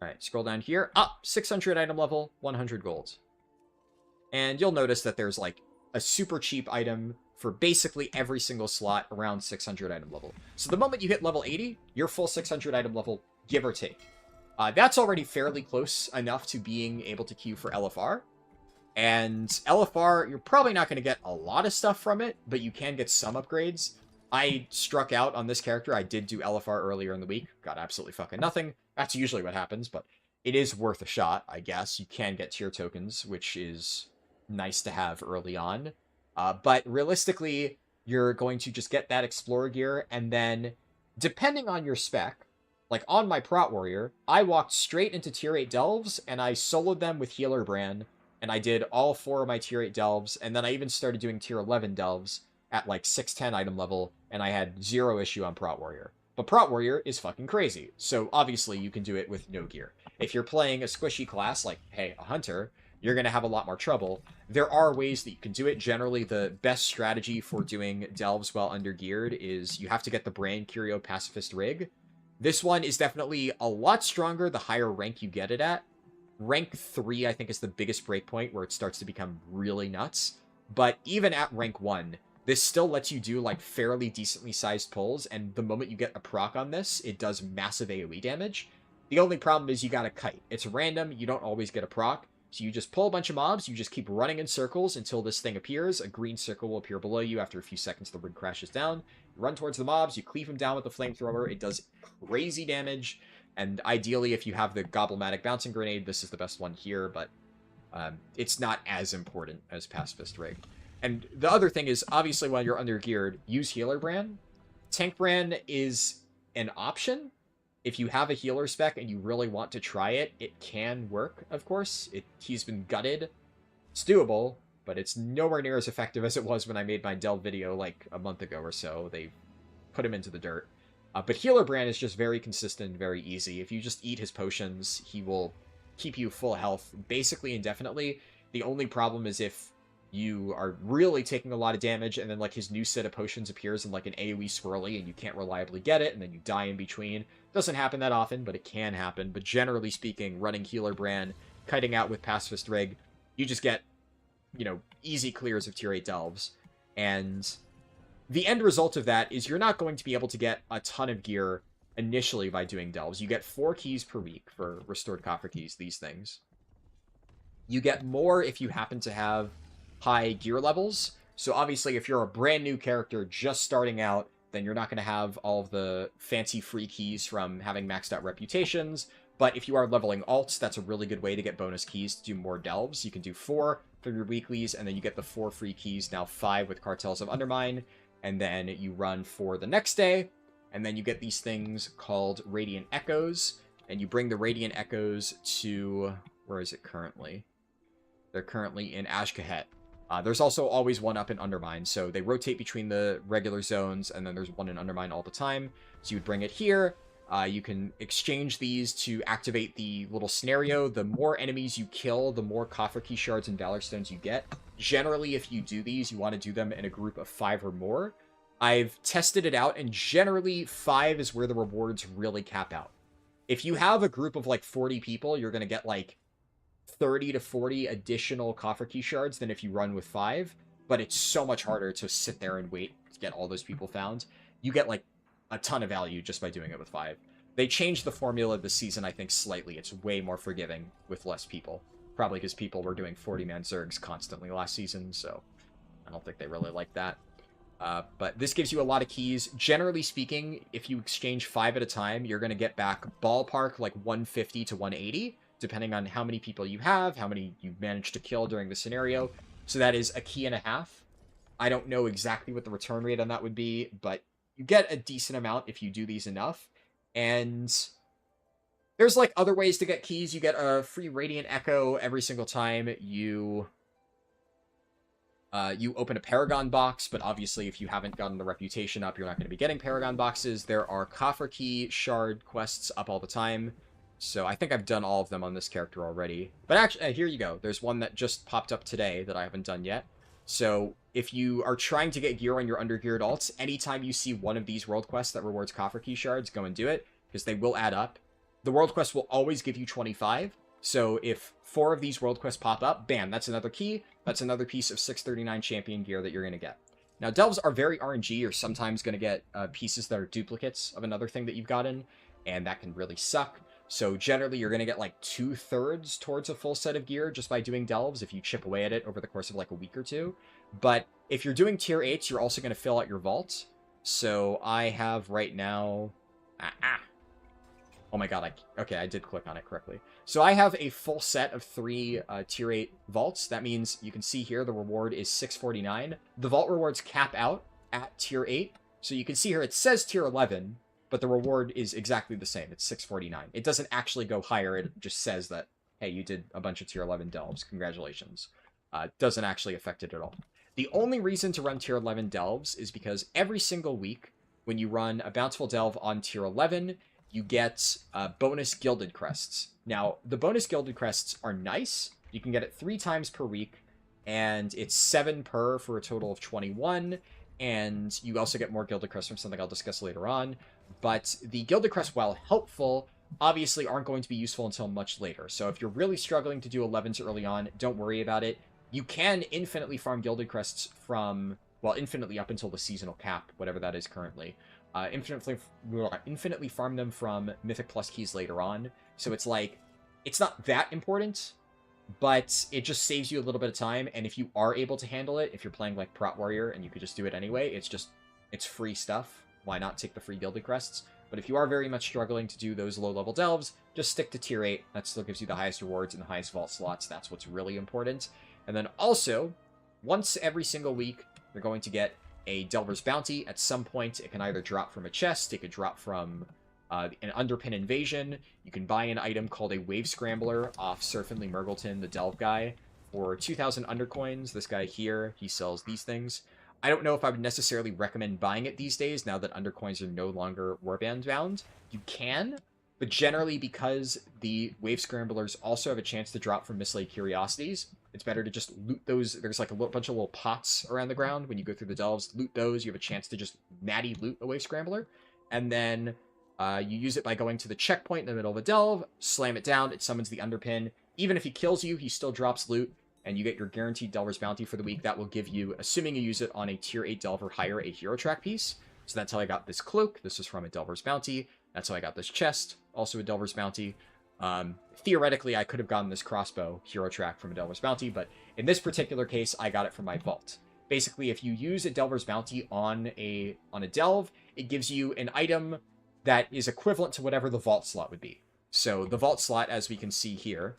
All right, scroll down here. 600 item level, 100 gold. And you'll notice that there's, like, a super cheap item for basically every single slot around 600 item level. So the moment you hit level 80, you're full 600 item level, give or take. That's already fairly close enough to being able to queue for LFR. And LFR, you're probably not going to get a lot of stuff from it, but you can get some upgrades. I struck out on this character. I did do LFR earlier in the week. Got absolutely fucking nothing. That's usually what happens, but it is worth a shot, I guess. You can get tier tokens, which is nice to have early on. But realistically, you're going to just get that Explorer gear, and then, depending on your spec, like on my Prot Warrior, I walked straight into tier 8 delves, and I soloed them with Healer Brand, and I did all 4 of my tier 8 delves, and then I even started doing tier 11 delves at like 610 item level, and I had 0 issue on Prot Warrior. But Prot Warrior is fucking crazy, so obviously you can do it with no gear. If you're playing a squishy class like, hey, a Hunter, you're going to have a lot more trouble. There are ways that you can do it. Generally, the best strategy for doing delves while undergeared is you have to get the Brand Curio Pacifist rig. This one is definitely a lot stronger the higher rank you get it at. Rank 3, I think, is the biggest breakpoint where it starts to become really nuts. But even at rank 1, this still lets you do, like, fairly decently sized pulls, and the moment you get a proc on this, it does massive AoE damage. The only problem is you got a kite. It's random, you don't always get a proc. So you just pull a bunch of mobs, you just keep running in circles until this thing appears. A green circle will appear below you after a few seconds the rig crashes down. You run towards the mobs, you cleave them down with the flamethrower. It does crazy damage, and ideally if you have the Goblematic Bouncing Grenade, this is the best one here, but it's not as important as Pacifist Rig. And the other thing is, obviously while you're undergeared, use Healer Brand. Tank Brand is an option. If you have a healer spec and you really want to try it, it can work, of course. He's been gutted. It's doable, but it's nowhere near as effective as it was when I made my Delve video like a month ago or so. They put him into the dirt. But Healer Brand is just very consistent, very easy. If you just eat his potions, he will keep you full health basically indefinitely. The only problem is if you are really taking a lot of damage and then like his new set of potions appears in like an AoE swirly and you can't reliably get it and then you die in between. Doesn't happen that often, but it can happen. But generally speaking, running Healer Brand, kiting out with Pacifist Rig, you just get, you know, easy clears of tier 8 delves. And the end result of that is you're not going to be able to get a ton of gear initially by doing delves. You get 4 keys per week for restored coffer keys, these things. You get more if you happen to have high gear levels. So obviously, if you're a brand new character just starting out, then you're not going to have all of the fancy free keys from having maxed out reputations. But if you are leveling alts, that's a really good way to get bonus keys to do more delves. You can do 4 for your weeklies, and then you get the 4 free keys, now 5 with Cartels of Undermine. And then you run for the next day, and then you get these things called Radiant Echoes, and you bring the Radiant Echoes to... where is it currently? They're currently in Ashkahet. There's also always one up in Undermine, so they rotate between the regular zones, and then there's one in Undermine all the time. So you would bring it here. You can exchange these to activate the little scenario. The more enemies you kill, the more Coffer Key Shards and Valor Stones you get. Generally, if you do these, you want to do them in a group of 5 or more. I've tested it out, and generally 5 is where the rewards really cap out. If you have a group of like 40 people, you're going to get like 30 to 40 additional Coffer Key Shards than if you run with 5, but it's so much harder to sit there and wait to get all those people found. You get like a ton of value just by doing it with 5. They changed the formula this season, I think, slightly. It's way more forgiving with less people. Probably because people were doing 40-man Zergs constantly last season, so I don't think they really like that. But this gives you a lot of keys. Generally speaking, if you exchange 5 at a time, you're going to get back ballpark like 150 to 180, depending on how many people you have, how many you managed to kill during the scenario. So that is a key and a half. I don't know exactly what the return rate on that would be, but you get a decent amount if you do these enough. And there's like other ways to get keys. You get a free Radiant Echo every single time you open a Paragon box, but obviously if you haven't gotten the reputation up, you're not going to be getting Paragon boxes. There are Coffer Key Shard quests up all the time. So I think I've done all of them on this character already. But actually, here you go. There's one that just popped up today that I haven't done yet. So if you are trying to get gear on your undergeared alts, anytime you see one of these world quests that rewards Coffer Key Shards, go and do it, because they will add up. The world quest will always give you 25. So if 4 of these world quests pop up, bam, that's another key. That's another piece of 639 champion gear that you're going to get. Now, delves are very RNG. You're sometimes going to get pieces that are duplicates of another thing that you've gotten, and that can really suck. So generally, you're going to get like 2/3 towards a full set of gear just by doing delves if you chip away at it over the course of like a week or 2. But if you're doing tier 8s, you're also going to fill out your vault. So I have right now... Oh my god, okay, I did click on it correctly. So I have a full set of 3 tier 8 vaults. That means you can see here the reward is 649. The vault rewards cap out at tier 8. So you can see here it says tier 11, but the reward is exactly the same. It's 649. It doesn't actually go higher. It just says that, hey, you did a bunch of tier 11 delves. Congratulations. Doesn't actually affect it at all. The only reason to run tier 11 delves is because every single week when you run a Bountiful Delve on tier 11, you get bonus Gilded Crests. Now, the bonus Gilded Crests are nice. You can get it 3 times per week, and it's 7 per for a total of 21, and you also get more Gilded Crests from something I'll discuss later on. But the Gilded Crests, while helpful, obviously aren't going to be useful until much later. So if you're really struggling to do 11s early on, don't worry about it. You can infinitely farm Gilded Crests from, well, infinitely up until the seasonal cap, whatever that is currently. Infinitely farm them from Mythic Plus keys later on. So it's like, it's not that important, but it just saves you a little bit of time. And if you are able to handle it, if you're playing like Prot Warrior and you could just do it anyway, it's free stuff. Why not take the free Gilded Crests? But if you are very much struggling to do those low-level delves, just stick to tier 8. That still gives you the highest rewards and the highest vault slots. That's what's really important. And then also, once every single week, you're going to get a Delver's Bounty. At some point, it can either drop from a chest, it could drop from an Underpin Invasion. You can buy an item called a Wave Scrambler off Sir Finley Murgleton, the Delve guy, for 2,000 Undercoins. This guy here, he sells these things. I don't know if I would necessarily recommend buying it these days, now that Undercoins are no longer Warband bound. You can, but generally because the Wave Scramblers also have a chance to drop from Mislaid Curiosities, it's better to just loot those. There's like a bunch of little pots around the ground when you go through the delves. Loot those. You have a chance to just natty loot a Wave Scrambler. And then you use it by going to the checkpoint in the middle of a delve, slam it down, it summons the Underpin. Even if he kills you, he still drops loot. and you get your guaranteed Delver's Bounty for the week. That will give you, assuming you use it on a tier 8 Delver higher, a hero track piece. So that's how I got this cloak. This is from a Delver's Bounty. That's how I got this chest, also a Delver's Bounty. Theoretically, I could have gotten this crossbow hero track from a Delver's Bounty, but in this particular case, I got it from my vault. Basically, if you use a Delver's Bounty on a delve, it gives you an item that is equivalent to whatever the vault slot would be. So the vault slot, as we can see here,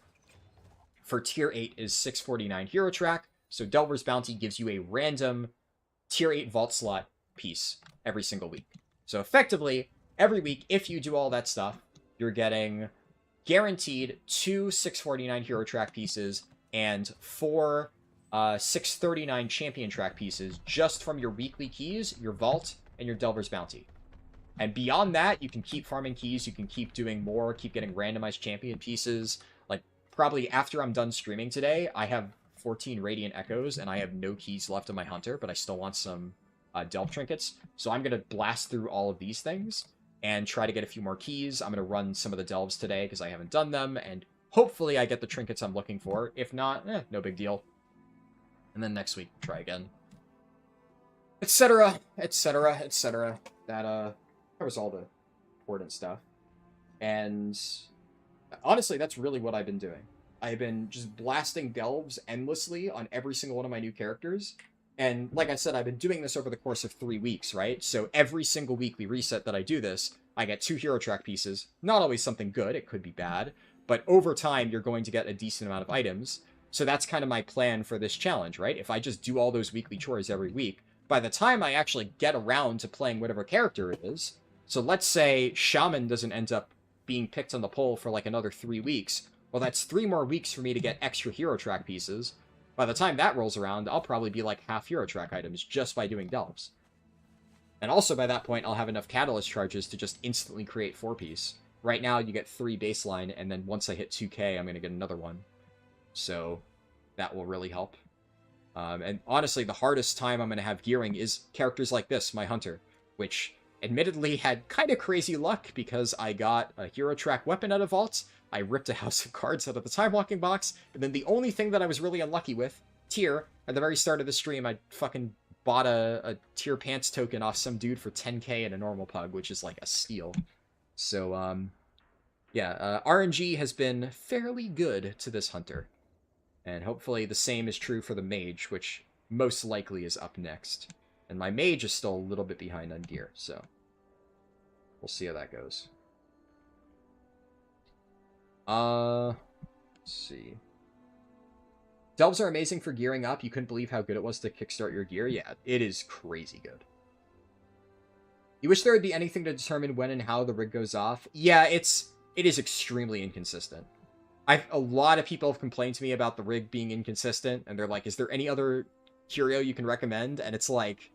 for tier 8 is 649 hero track. So Delver's Bounty gives you a random tier 8 vault slot piece every single week. So effectively, every week, if you do all that stuff, you're getting guaranteed 2 649 hero track pieces and 4 639 champion track pieces just from your weekly keys, your vault, and your Delver's Bounty. And beyond that, you can keep farming keys, you can keep doing more, keep getting randomized champion pieces. Like, probably after I'm done streaming today, I have 14 Radiant Echoes, and I have no keys left on my Hunter, but I still want some Delve Trinkets. So I'm going to blast through all of these things and try to get a few more keys. I'm going to run some of the Delves today, because I haven't done them, and hopefully I get the Trinkets I'm looking for. If not, no big deal. And then next week, try again. Etc., etc., etc. That, covers all the important stuff. And honestly, that's really what I've been doing. I've been just blasting delves endlessly on every single one of my new characters. And like I said, I've been doing this over the course of 3 weeks, right? So every single weekly reset that I do this, I get 2 hero track pieces. Not always something good, it could be bad. But over time, you're going to get a decent amount of items. So that's kind of my plan for this challenge, right? If I just do all those weekly chores every week, by the time I actually get around to playing whatever character it is, so let's say Shaman doesn't end up being picked on the poll for like another 3 weeks. Well, that's 3 more weeks for me to get extra hero track pieces. By the time that rolls around, I'll probably be like half hero track items just by doing delves. And also by that point, I'll have enough catalyst charges to just instantly create 4-piece. Right now, you get 3 baseline, and then once I hit 2k, I'm going to get another one. So that will really help. And honestly, the hardest time I'm going to have gearing is characters like this, my Hunter, which admittedly had kind of crazy luck because I got a hero track weapon out of vault, I ripped a House of Cards out of the time walking box, and then the only thing that I was really unlucky with, tier, at the very start of the stream, I fucking bought a tier pants token off some dude for 10k in a normal pug, which is like a steal. So, yeah, RNG has been fairly good to this Hunter. And hopefully the same is true for the Mage, which most likely is up next. And my Mage is still a little bit behind on gear, so we'll see how that goes. Let's see. Delves are amazing for gearing up. You couldn't believe how good it was to kickstart your gear. Yeah, it is crazy good. You wish there would be anything to determine when and how the rig goes off? Yeah, it is extremely inconsistent. A lot of people have complained to me about the rig being inconsistent, and they're like, is there any other curio you can recommend? And it's like,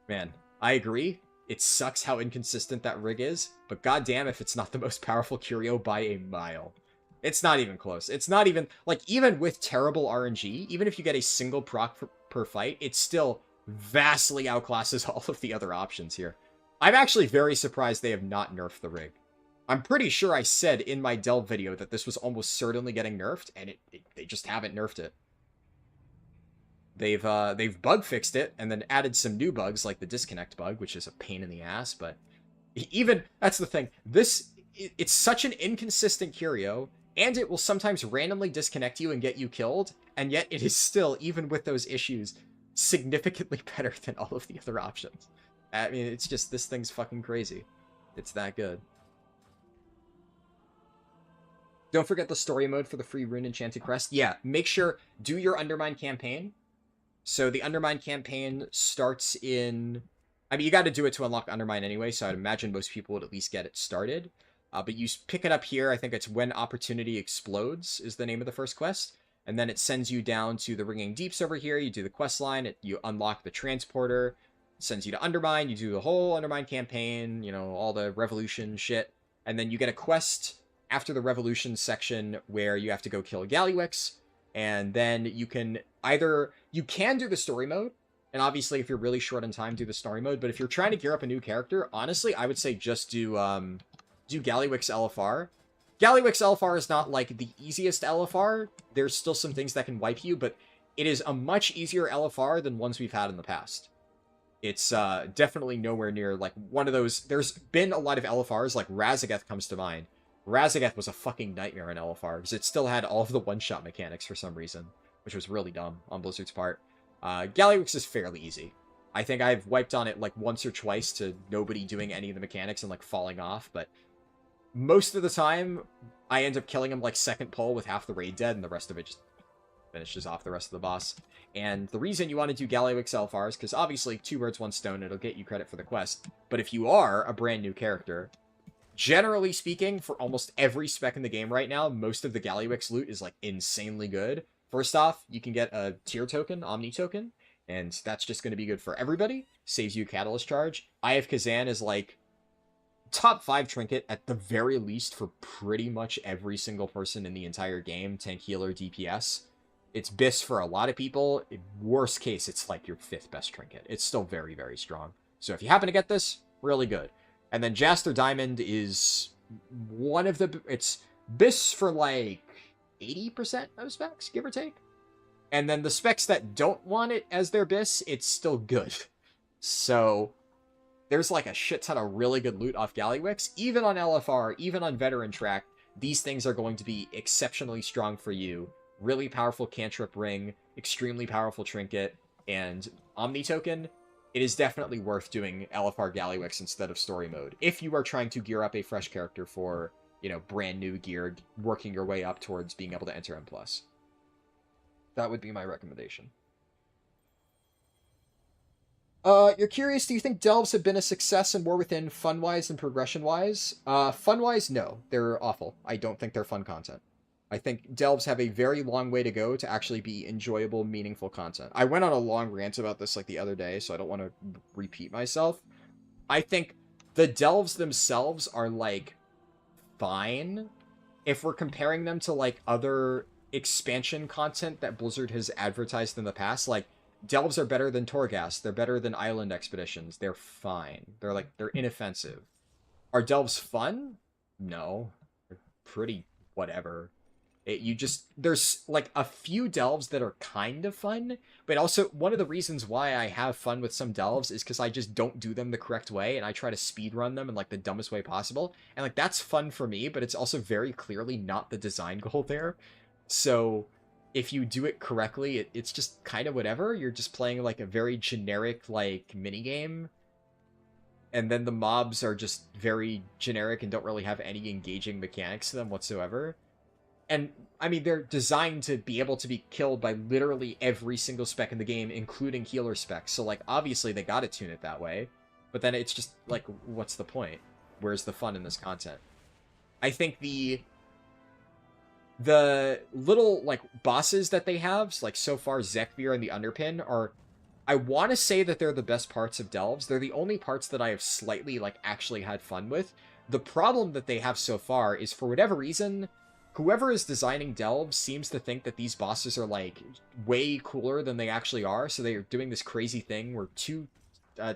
man, I agree. It sucks how inconsistent that rig is, but goddamn if it's not the most powerful curio by a mile. It's not even close. It's not even, like, even with terrible RNG, even if you get a single proc per fight, it still vastly outclasses all of the other options here. I'm actually very surprised they have not nerfed the rig. I'm pretty sure I said in my Delve video that this was almost certainly getting nerfed, and they just haven't nerfed it. They've bug fixed it, and then added some new bugs, like the disconnect bug, which is a pain in the ass, but even, that's the thing, it's such an inconsistent curio, and it will sometimes randomly disconnect you and get you killed, and yet it is still, even with those issues, significantly better than all of the other options. I mean, it's just, this thing's fucking crazy. It's that good. Don't forget the story mode for the free Rune Enchanted Crest. Yeah, make sure, do your Undermine campaign. So the Undermine campaign starts in... I mean, you got to do it to unlock Undermine anyway, so I'd imagine most people would at least get it started. But you pick it up here. I think it's When Opportunity Explodes is the name of the first quest. And then it sends you down to the Ringing Deeps over here. You do the quest line. You unlock the Transporter. It sends you to Undermine. You do the whole Undermine campaign, you know, all the Revolution shit. And then you get a quest after the Revolution section where you have to go kill Galliwix. And then you can either... You can do the story mode. And obviously, if you're really short on time, do the story mode. But if you're trying to gear up a new character, honestly, I would say just do Galliwix LFR. Galliwix LFR is not, like, the easiest LFR. There's still some things that can wipe you, but it is a much easier LFR than ones we've had in the past. It's definitely nowhere near, like, one of those... There's been a lot of LFRs, like Razageth comes to mind. Razageth was a fucking nightmare in LFR, because it still had all of the one-shot mechanics for some reason, which was really dumb on Blizzard's part. Gallywix is fairly easy. I think I've wiped on it, like, once or twice to nobody doing any of the mechanics and, like, falling off, but most of the time, I end up killing him, like, second pull with half the raid dead, and the rest of it just finishes off the rest of the boss. And the reason you want to do Gallywix LFR is because, obviously, 2 birds, 1 stone, it'll get you credit for the quest. But if you are a brand new character, generally speaking, for almost every spec in the game right now, most of the Gallywix loot is, like, insanely good. First off, you can get a tier token, Omni token, and that's just going to be good for everybody. Saves you a catalyst charge. Eye of Kazan is, like, top 5 trinket at the very least for pretty much every single person in the entire game, tank, healer, DPS. It's BIS for a lot of people. In worst case, it's like your 5th best trinket. It's still very, very strong. So if you happen to get this, really good. And then Jaster Diamond is one of the... It's BIS for like 80% of specs, give or take. And then the specs that don't want it as their BIS, it's still good. So there's like a shit ton of really good loot off Gallywix. Even on LFR, even on Veteran Track, these things are going to be exceptionally strong for you. Really powerful cantrip ring, extremely powerful trinket, and Omni token. It is definitely worth doing LFR Gallywix instead of story mode, if you are trying to gear up a fresh character for, you know, brand new gear, working your way up towards being able to enter M+. That would be my recommendation. You're curious, do you think Delves have been a success in War Within fun-wise and progression-wise? Fun-wise, no. They're awful. I don't think they're fun content. I think Delves have a very long way to go to actually be enjoyable, meaningful content. I went on a long rant about this like the other day, so I don't want to repeat myself. I think the Delves themselves are like fine if we're comparing them to like other expansion content that Blizzard has advertised in the past. Like, Delves are better than Torghast. They're better than Island Expeditions. They're fine. They're inoffensive. Are Delves fun? No. They're pretty whatever. There's like a few Delves that are kind of fun, but also one of the reasons why I have fun with some Delves is because I just don't do them the correct way, and I try to speedrun them in like the dumbest way possible. And like, that's fun for me, but it's also very clearly not the design goal there. So if you do it correctly, it's just kind of whatever. You're just playing like a very generic like minigame, and then the mobs are just very generic and don't really have any engaging mechanics to them whatsoever. And, I mean, they're designed to be able to be killed by literally every single spec in the game, including healer specs. So, like, obviously they gotta tune it that way. But then it's just, like, what's the point? Where's the fun in this content? I think the little, like, bosses that they have, like, so far, Zekvir and the Underpin, are... I want to say that they're the best parts of Delves. They're the only parts that I have slightly, like, actually had fun with. The problem that they have so far is, for whatever reason... Whoever is designing Delves seems to think that these bosses are, like, way cooler than they actually are, so they are doing this crazy thing where 2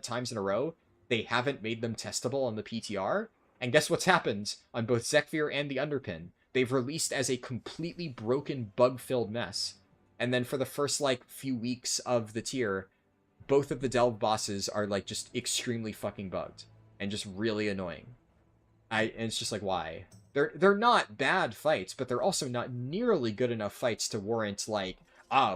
times in a row, they haven't made them testable on the PTR, and guess what's happened on both Zekvir and the Underpin? They've released as a completely broken, bug-filled mess. And then for the first, like, few weeks of the tier, both of the Delve bosses are, like, just extremely fucking bugged, and just really annoying. And it's just like, why? They're not bad fights, but they're also not nearly good enough fights to warrant, like,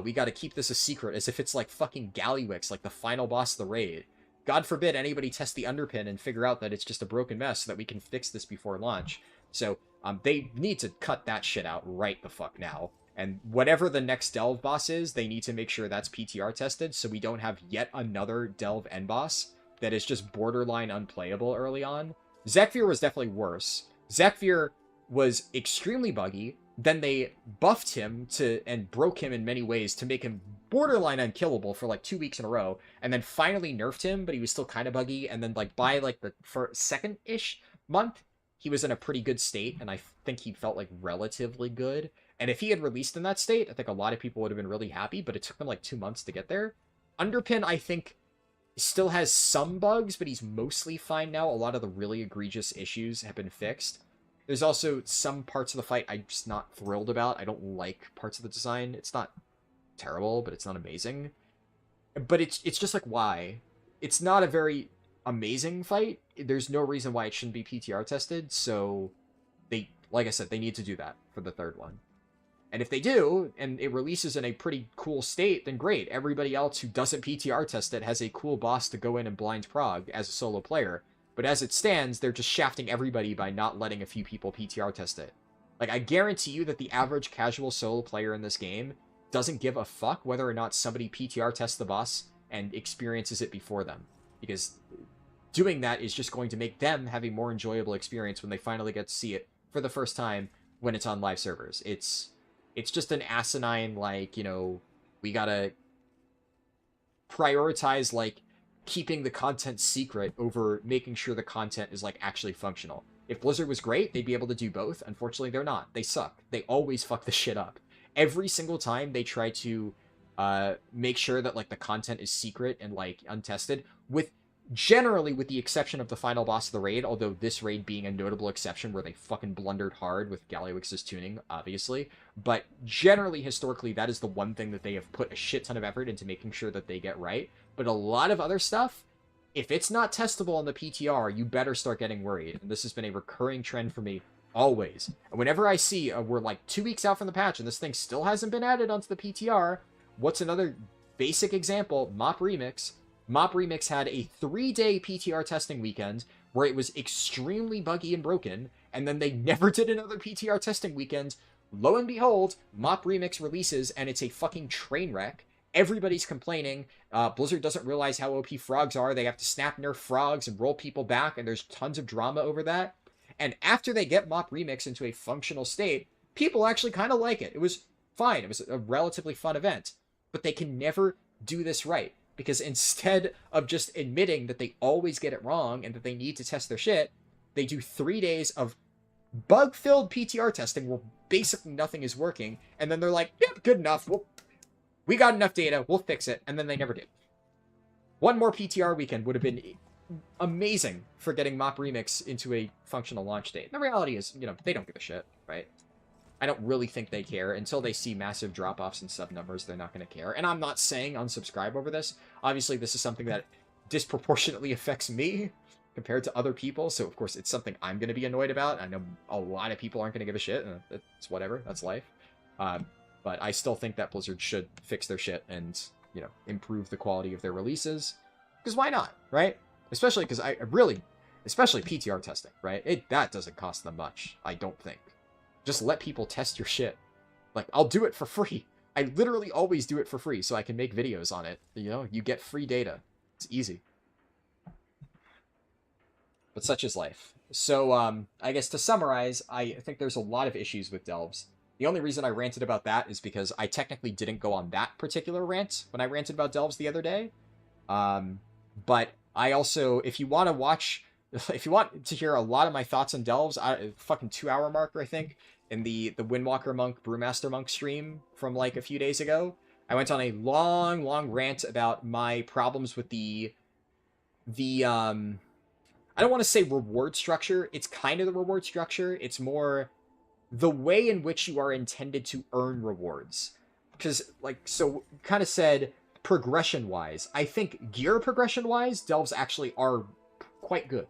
we gotta keep this a secret, as if it's like fucking Gallywix, like the final boss of the raid. God forbid anybody test the Underpin and figure out that it's just a broken mess so that we can fix this before launch. So, they need to cut that shit out right the fuck now. And whatever the next Delve boss is, they need to make sure that's PTR tested, so we don't have yet another Delve end boss that is just borderline unplayable early on. Zekvir was definitely worse. Zekvir was extremely buggy, then they buffed him and broke him in many ways to make him borderline unkillable for like 2 weeks in a row, and then finally nerfed him, but he was still kind of buggy, and then like by like the second-ish month, he was in a pretty good state, and I think he felt like relatively good. And if he had released in that state, I think a lot of people would have been really happy, but it took them like 2 months to get there. Underpin, I think, still has some bugs, but he's mostly fine now. A lot of the really egregious issues have been fixed. There's also some parts of the fight I'm just not thrilled about. I don't like parts of the design. It's not terrible, but it's not amazing. But it's just like, why? It's not a very amazing fight. There's no reason why it shouldn't be PTR tested, so they, like I said, they need to do that for the third one. And if they do, and it releases in a pretty cool state, then great. Everybody else who doesn't PTR test it has a cool boss to go in and blind prog as a solo player. But as it stands, they're just shafting everybody by not letting a few people PTR test it. Like, I guarantee you that the average casual solo player in this game doesn't give a fuck whether or not somebody PTR tests the boss and experiences it before them. Because doing that is just going to make them have a more enjoyable experience when they finally get to see it for the first time when it's on live servers. It's just an asinine, like, you know, we gotta prioritize, like, keeping the content secret over making sure the content is, like, actually functional. If Blizzard was great, they'd be able to do both. Unfortunately, they're not. They suck. They always fuck the shit up. Every single time they try to make sure that, like, the content is secret and, like, untested, generally with the exception of the final boss of the raid, although this raid being a notable exception where they fucking blundered hard with Galliwix's tuning, obviously. But generally, historically, that is the one thing that they have put a shit ton of effort into making sure that they get right. But a lot of other stuff, if it's not testable on the PTR, you better start getting worried. And this has been a recurring trend for me always. And whenever I see we're like 2 weeks out from the patch and this thing still hasn't been added onto the PTR, what's another basic example? Mop Remix. Mop Remix had a 3-day PTR testing weekend where it was extremely buggy and broken, and then they never did another PTR testing weekend. Lo and behold, Mop Remix releases, and it's a fucking train wreck. Everybody's complaining. Blizzard doesn't realize how OP frogs are. They have to snap nerf frogs and roll people back, and there's tons of drama over that. And after they get Mop Remix into a functional state, people actually kind of like it. It was fine. It was a relatively fun event. But they can never do this right. Because instead of just admitting that they always get it wrong and that they need to test their shit, they do 3 days of bug-filled PTR testing where basically nothing is working, and then they're like, yep, good enough. We got enough data. We'll fix it. And then they never did. One more PTR weekend would have been amazing for getting Mop Remix into a functional launch date. And the reality is, you know, they don't give a shit, right? I don't really think they care. Until they see massive drop-offs in sub numbers, they're not going to care. And I'm not saying unsubscribe over this. Obviously, this is something that disproportionately affects me compared to other people. So, of course, it's something I'm going to be annoyed about. I know a lot of people aren't going to give a shit. And it's whatever. That's life. But I still think that Blizzard should fix their shit and, you know, improve the quality of their releases. Because why not, right? Especially because especially PTR testing, right? That doesn't cost them much, I don't think. Just let people test your shit. Like, I'll do it for free. I literally always do it for free so I can make videos on it. You know, you get free data. It's easy. But such is life. So, I guess to summarize, I think there's a lot of issues with Delves. The only reason I ranted about that is because I technically didn't go on that particular rant when I ranted about Delves the other day. But I also, if you want to hear a lot of my thoughts on Delves, fucking 2-hour marker, I think, in the Windwalker Monk, Brewmaster Monk stream from like a few days ago, I went on a long rant about my problems with the I don't want to say reward structure. It's kind of the reward structure. It's more the way in which you are intended to earn rewards. Because, like, so kind of said, progression-wise, I think gear progression-wise, Delves actually are quite good.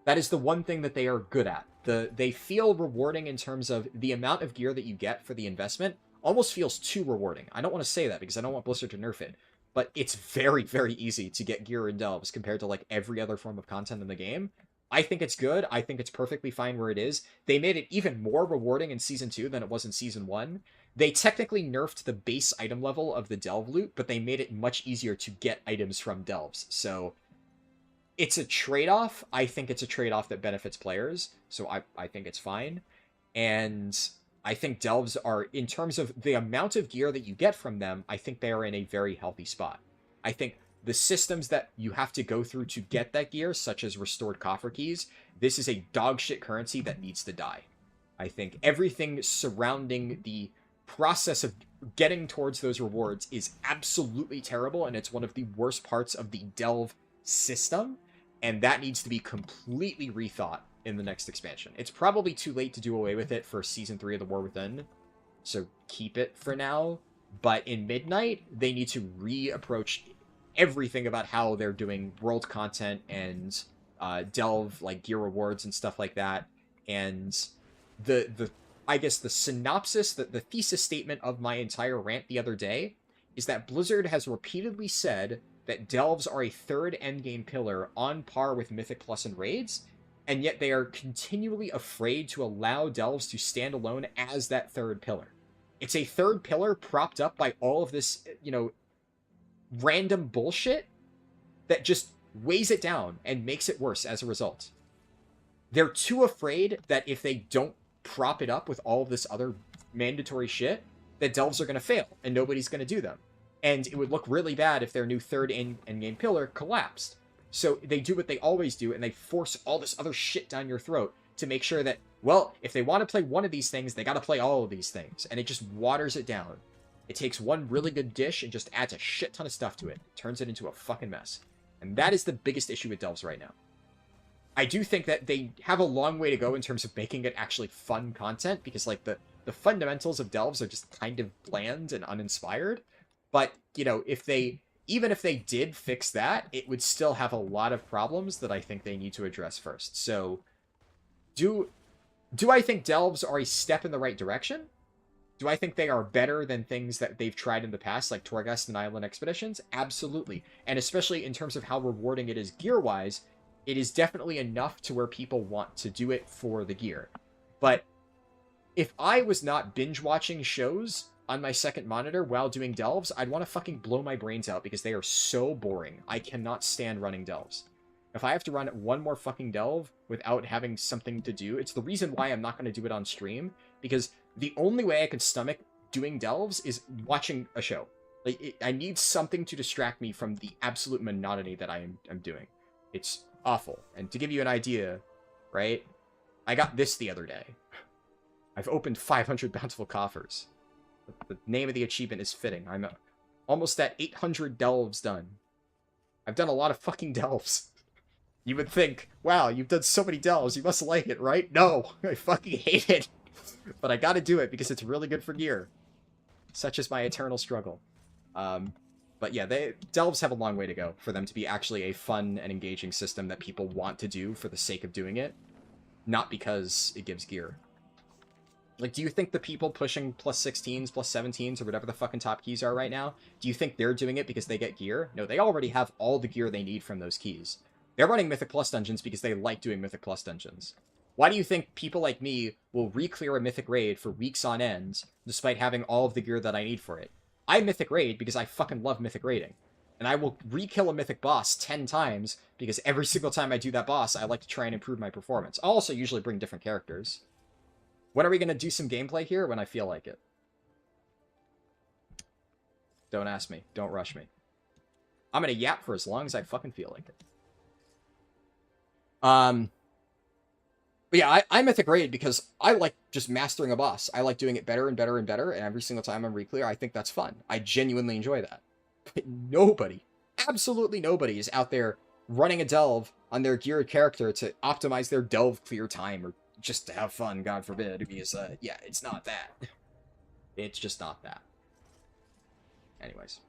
That is the one thing that they are good at. They feel rewarding in terms of the amount of gear that you get for the investment almost feels too rewarding. I don't want to say that because I don't want Blizzard to nerf it, but it's very, very easy to get gear in Delves compared to like every other form of content in the game. I think it's good. I think it's perfectly fine where it is. They made it even more rewarding in Season 2 than it was in Season 1. They technically nerfed the base item level of the Delve loot, but they made it much easier to get items from Delves. So it's a trade-off. I think it's a trade-off that benefits players, so I think it's fine. And I think Delves are, in terms of the amount of gear that you get from them, I think they are in a very healthy spot. I think the systems that you have to go through to get that gear, such as restored coffer keys, this is a dogshit currency that needs to die. I think everything surrounding the process of getting towards those rewards is absolutely terrible, and it's one of the worst parts of the Delve system. And that needs to be completely rethought in the next expansion. It's probably too late to do away with it for Season 3 of The War Within, so keep it for now. But in Midnight, they need to reapproach everything about how they're doing world content and delve like gear rewards and stuff like that. And the I guess the synopsis, the thesis statement of my entire rant the other day is that Blizzard has repeatedly said that delves are a third endgame pillar on par with Mythic Plus and raids, and yet they are continually afraid to allow delves to stand alone as that third pillar. It's a third pillar propped up by all of this, random bullshit that just weighs it down and makes it worse as a result. They're too afraid that if they don't prop it up with all of this other mandatory shit, that delves are going to fail and nobody's going to do them. And it would look really bad if their new third endgame pillar collapsed. So they do what they always do, and they force all this other shit down your throat to make sure that, well, if they want to play one of these things, they got to play all of these things. And it just waters it down. It takes one really good dish and just adds a shit ton of stuff to it. Turns it into a fucking mess. And that is the biggest issue with delves right now. I do think that they have a long way to go in terms of making it actually fun content, because like the fundamentals of delves are just kind of bland and uninspired. But, even if they did fix that, it would still have a lot of problems that I think they need to address first. So, do I think delves are a step in the right direction? Do I think they are better than things that they've tried in the past, like Torghast and Island Expeditions? Absolutely. And especially in terms of how rewarding it is gear-wise, it is definitely enough to where people want to do it for the gear. But if I was not binge-watching shows on my second monitor while doing delves, I'd want to fucking blow my brains out because they are so boring. I cannot stand running delves. If I have to run one more fucking delve without having something to do, it's the reason why I'm not going to do it on stream, because the only way I can stomach doing delves is watching a show. I need something to distract me from the absolute monotony that I'm doing. It's awful. And to give you an idea, right? I got this the other day. I've opened 500 bountiful coffers. The name of the achievement is fitting. I'm almost at 800 delves done. I've done a lot of fucking delves. You would think, wow, you've done so many delves, you must like it, right? No, I fucking hate it. But I gotta do it because it's really good for gear. Such is my eternal struggle. But yeah, delves have a long way to go for them to be actually a fun and engaging system that people want to do for the sake of doing it, not because it gives gear. Like, do you think the people pushing plus 16s, plus 17s, or whatever the fucking top keys are right now, do you think they're doing it because they get gear? No, they already have all the gear they need from those keys. They're running Mythic Plus dungeons because they like doing Mythic Plus dungeons. Why do you think people like me will re-clear a Mythic Raid for weeks on end, despite having all of the gear that I need for it? I Mythic Raid because I fucking love Mythic Raiding. And I will re-kill a Mythic boss 10 times, because every single time I do that boss, I like to try and improve my performance. I'll also usually bring different characters. When are we going to do some gameplay here? When I feel like it. Don't ask me. Don't rush me. I'm going to yap for as long as I fucking feel like it. But yeah, I Mythic Raid because I like just mastering a boss. I like doing it better and better and better, and every single time I'm re-clear, I think that's fun. I genuinely enjoy that. But nobody, absolutely nobody, is out there running a delve on their geared character to optimize their delve clear time, or just to have fun, God forbid, because, yeah, it's not that. It's just not that. Anyways.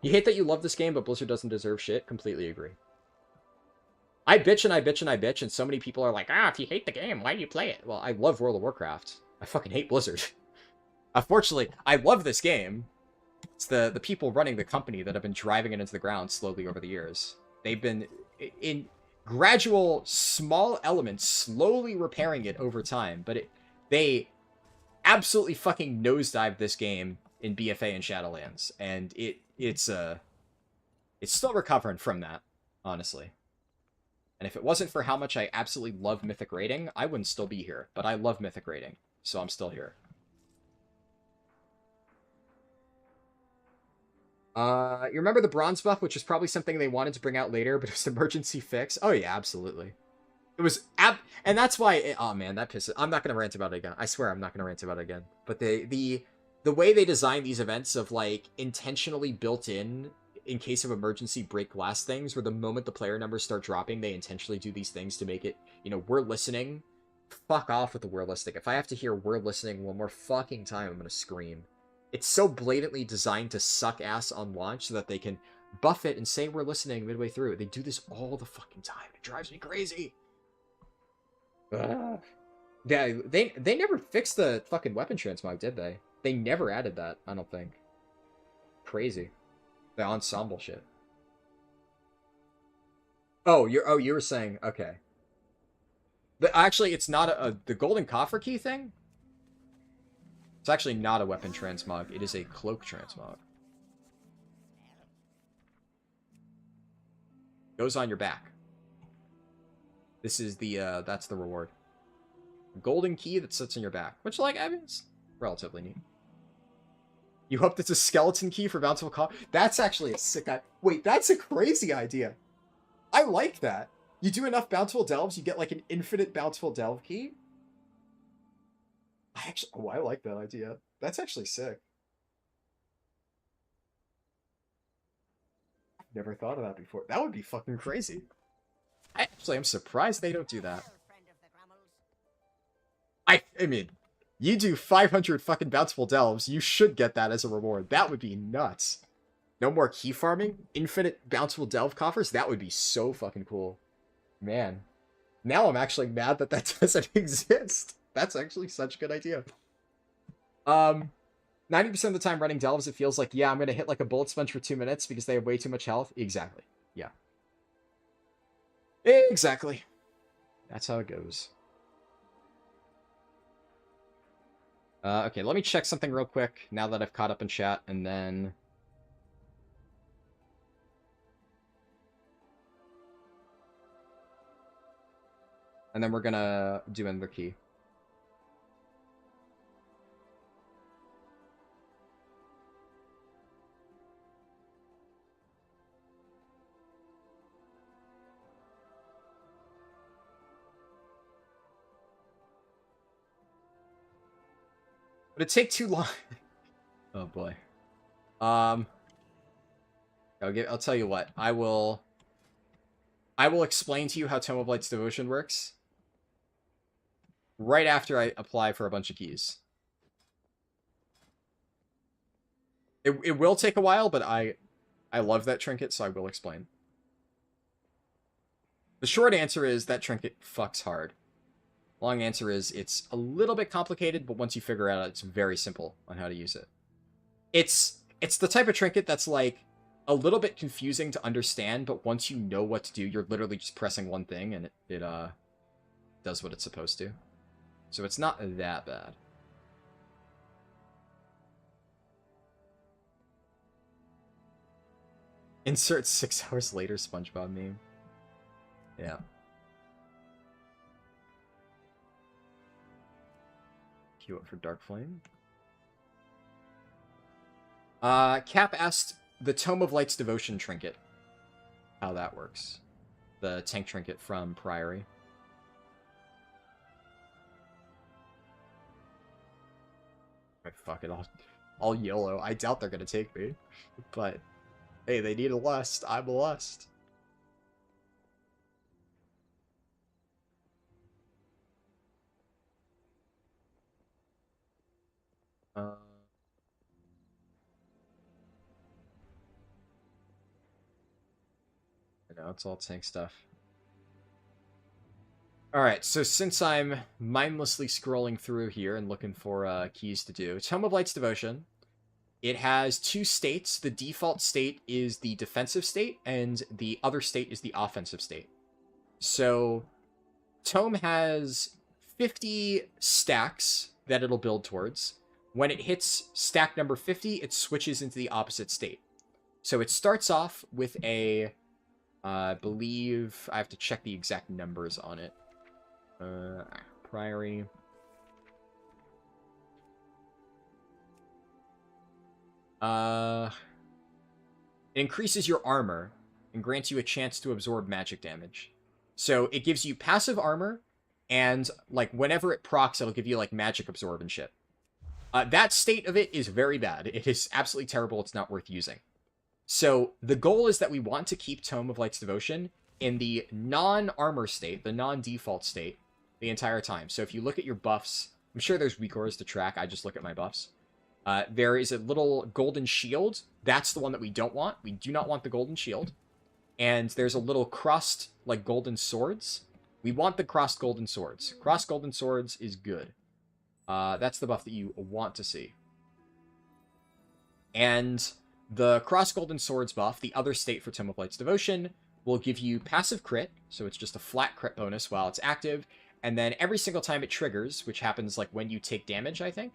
You hate that you love this game, but Blizzard doesn't deserve shit? Completely agree. I bitch and I bitch and I bitch, and so many people are like, if you hate the game, why do you play it? Well, I love World of Warcraft. I fucking hate Blizzard. Unfortunately, I love this game. It's the people running the company that have been driving it into the ground slowly over the years. They've been, in gradual, small elements, slowly repairing it over time, but they absolutely fucking nosedived this game in BFA and Shadowlands, and it's still recovering from that, honestly. And if it wasn't for how much I absolutely love Mythic Raiding, I wouldn't still be here. But I love Mythic Raiding, so I'm still here. You remember the bronze buff, which is probably something they wanted to bring out later, but it was an emergency fix? Oh yeah, absolutely. It was and that's why oh man, that pisses. I'm not gonna rant about it again. I swear I'm not gonna rant about it again. But the way they design these events of like intentionally built in case of emergency break glass things, where the moment the player numbers start dropping, they intentionally do these things to make it, we're listening. Fuck off with the we're listening. If I have to hear we're listening one more fucking time, I'm gonna scream. It's so blatantly designed to suck ass on launch so that they can buff it and say we're listening midway through. They do this all the fucking time. It drives me crazy. Ugh. Yeah, they never fixed the fucking weapon transmog, did they? They never added that, I don't think. Crazy. The ensemble shit. Oh, you were saying, okay. Actually, it's not the golden coffer key thing? It's actually not a weapon transmog. It is a cloak transmog. Goes on your back. This is the, that's the reward. A golden key that sits on your back. Which, like, I mean, it's relatively neat. You hope it's a skeleton key for bountiful call? That's actually a sick idea. Wait, that's a crazy idea. I like that. You do enough bountiful delves, you get, like, an infinite bountiful delve key? I like that idea. That's actually sick. I've never thought of that before. That would be fucking crazy. I'm surprised they don't do that. I mean, you do 500 fucking bountiful delves, you should get that as a reward. That would be nuts. No more key farming? Infinite bountiful delve coffers? That would be so fucking cool. Man. Now I'm actually mad that that doesn't exist. That's actually such a good idea. 90% of the time running delves, it feels like, yeah, I'm going to hit like a bullet sponge for 2 minutes because they have way too much health. Exactly. Yeah. Exactly. That's how it goes. Okay, let me check something real quick now that I've caught up in chat, and then... And then we're gonna do another key. But it'd take too long. Oh boy. I'll tell you what. I will explain to you how Tome of Light's Devotion works right after I apply for a bunch of keys. It will take a while, but I love that trinket, so I will explain. The short answer is that trinket fucks hard. Long answer is it's a little bit complicated, but once you figure it out, it's very simple on how to use it. It's the type of trinket that's like a little bit confusing to understand, but once you know what to do, you're literally just pressing one thing and it does what it's supposed to. So it's not that bad. Insert 6 hours later SpongeBob meme. Yeah. Queue up for Dark Flame. Cap asked the Tome of Light's Devotion trinket. How that works. The tank trinket from Priory. Right, fuck it, I'll YOLO. I doubt they're gonna take me. But, hey, they need a lust. I'm a lust. No, it's all tank stuff. Alright, so since I'm mindlessly scrolling through here and looking for keys to do, Tome of Light's Devotion, it has 2 states. The default state is the defensive state, and the other state is the offensive state. So, Tome has 50 stacks that it'll build towards. When it hits stack number 50, it switches into the opposite state. So it starts off with a... I believe I have to check the exact numbers on it. Priory. It increases your armor and grants you a chance to absorb magic damage. So it gives you passive armor, and like whenever it procs, it'll give you like magic absorb and shit. That state of it is very bad. It is absolutely terrible. It's not worth using. So the goal is that we want to keep Tome of Light's Devotion in the non-armor state, the non-default state, the entire time. So if you look at your buffs, I'm sure there's weak auras to track. I just look at my buffs. There is a little golden shield. That's the one that we don't want. We do not want the golden shield. And there's a little crossed, like, golden swords. We want the crossed golden swords. Crossed golden swords is good. That's the buff that you want to see. And the crossed golden swords buff, the other state for Tome of Light's Devotion, will give you passive crit, so it's just a flat crit bonus while it's active, and then every single time it triggers, which happens like when you take damage, I think.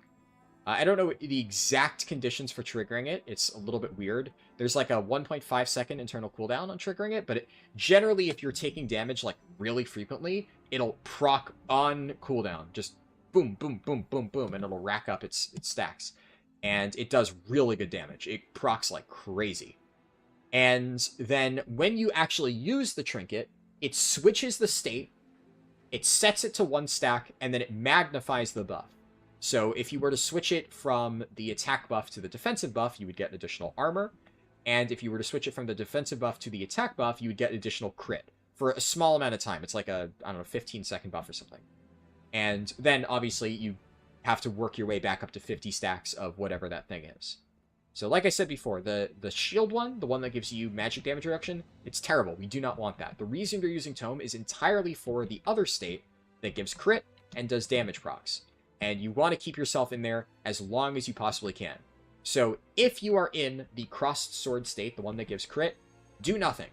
I don't know the exact conditions for triggering it. It's a little bit weird. There's like a 1.5 second internal cooldown on triggering it, but generally if you're taking damage like really frequently, it'll proc on cooldown. Just boom, boom, boom, boom, boom, and it'll rack up its stacks. And it does really good damage. It procs like crazy. And then when you actually use the trinket, it switches the state, it sets it to 1 stack, and then it magnifies the buff. So if you were to switch it from the attack buff to the defensive buff, you would get additional armor. And if you were to switch it from the defensive buff to the attack buff, you would get additional crit for a small amount of time. It's like a, I don't know, 15-second buff or something. And then, obviously, you have to work your way back up to 50 stacks of whatever that thing is. So like I said before, the shield one, the one that gives you magic damage reduction, it's terrible. We do not want that. The reason you're using Tome is entirely for the other state that gives crit and does damage procs. And you want to keep yourself in there as long as you possibly can. So if you are in the crossed sword state, the one that gives crit, do nothing.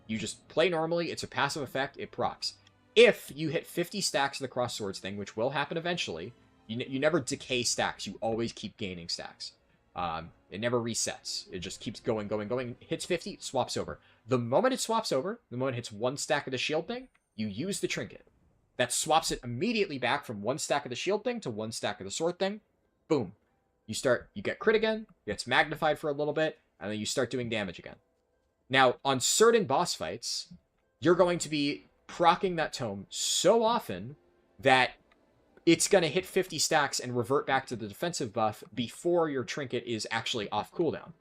You just play normally, it's a passive effect, it procs. If you hit 50 stacks of the crossed swords thing, which will happen eventually, you never decay stacks, you always keep gaining stacks. It never resets. It just keeps going, going, going. Hits 50, swaps over. The moment it swaps over, the moment it hits 1 stack of the shield thing, you use the trinket. That swaps it immediately back from 1 stack of the shield thing to 1 stack of the sword thing. Boom. You get crit again, it gets magnified for a little bit, and then you start doing damage again. Now, on certain boss fights, you're going to be proccing that tome so often that it's going to hit 50 stacks and revert back to the defensive buff before your trinket is actually off cooldown.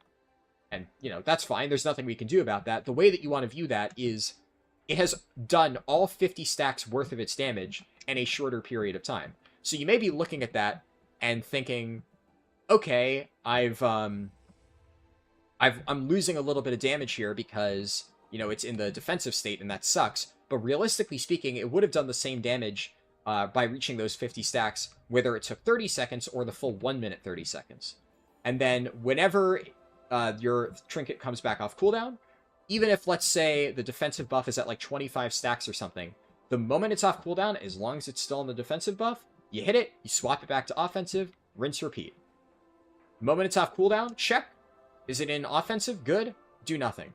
And, that's fine. There's nothing we can do about that. The way that you want to view that is it has done all 50 stacks worth of its damage in a shorter period of time. So you may be looking at that and thinking, okay, I'm losing a little bit of damage here because, it's in the defensive state and that sucks. But realistically speaking, it would have done the same damage by reaching those 50 stacks, whether it took 30 seconds or the full 1 minute 30 seconds. And then whenever your trinket comes back off cooldown, even if, let's say, the defensive buff is at like 25 stacks or something, the moment it's off cooldown, as long as it's still in the defensive buff, you hit it, you swap it back to offensive, rinse, repeat. The moment it's off cooldown, check. Is it in offensive? Good. Do nothing.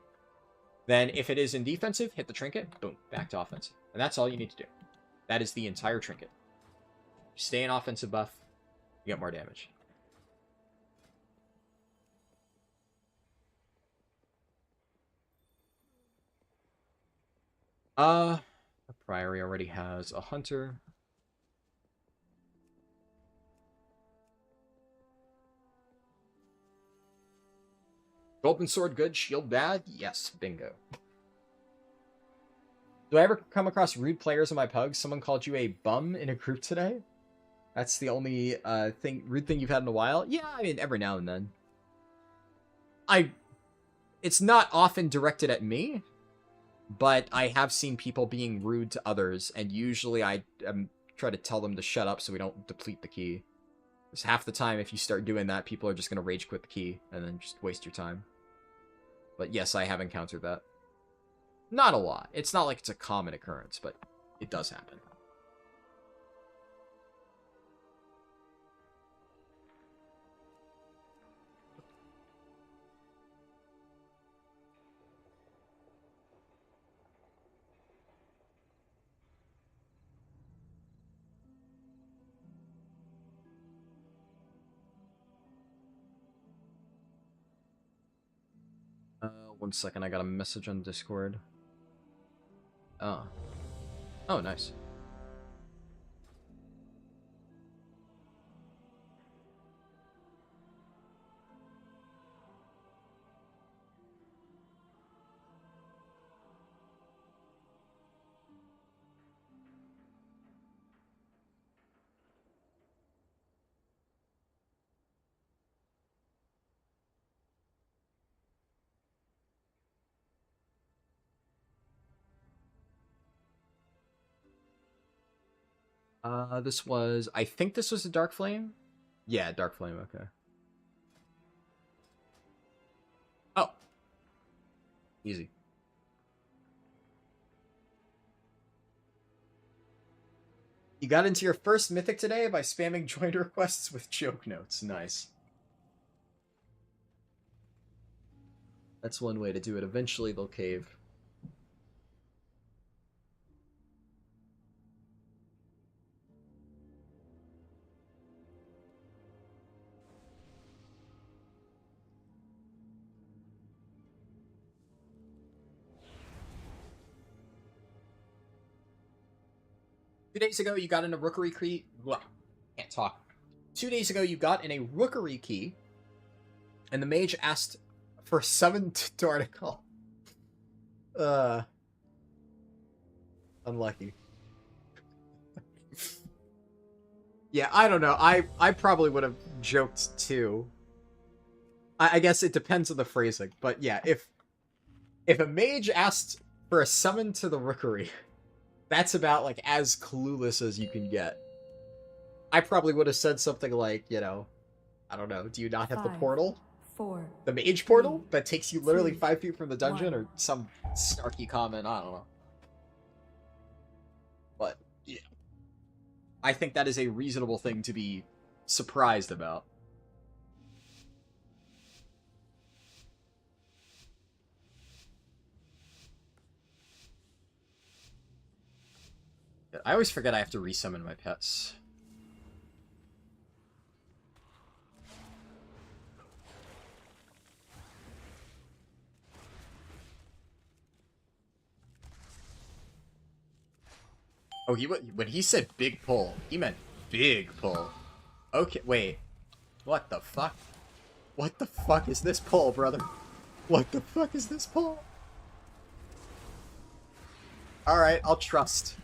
Then if it is in defensive, hit the trinket, boom, back to offensive. And that's all you need to do. That is the entire trinket. Stay in offensive buff, you get more damage. The Priory already has a hunter. Golden sword good, shield bad? Yes, bingo. Do I ever come across rude players in my pugs? Someone called you a bum in a group today? That's the only rude thing you've had in a while? Yeah, I mean, every now and then. It's not often directed at me, but I have seen people being rude to others, and usually I try to tell them to shut up so we don't deplete the key. Because half the time, if you start doing that, people are just going to rage quit the key, and then just waste your time. But yes, I have encountered that. Not a lot. It's not like it's a common occurrence, but it does happen. One second, I got a message on Discord. Oh. Oh, nice. This was... I think this was a Dark Flame? Yeah, Dark Flame, okay. Oh. Easy. You got into your first mythic today by spamming join requests with joke notes. Nice. That's one way to do it. Eventually they'll cave. 2 days ago, you got in a rookery key. Well, can't talk. 2 days ago, you got in a rookery key, and the mage asked for summon Darticle. Unlucky. Yeah, I don't know. I probably would have joked too. I guess it depends on the phrasing, but yeah, if a mage asked for a summon to the rookery, that's about like as clueless as you can get. I probably would have said something like, you know, I don't know, do you not have the 5, portal? 4, The mage portal 3, that takes you literally 2, 5 feet from the dungeon, 1. or some snarky comment, I don't know. But yeah, I think that is a reasonable thing to be surprised about. I always forget I have to resummon my pets. Oh, when he said big pull, he meant big pull. Okay, wait. What the fuck? What the fuck is this pull, brother? What the fuck is this pull? Alright, I'll trust.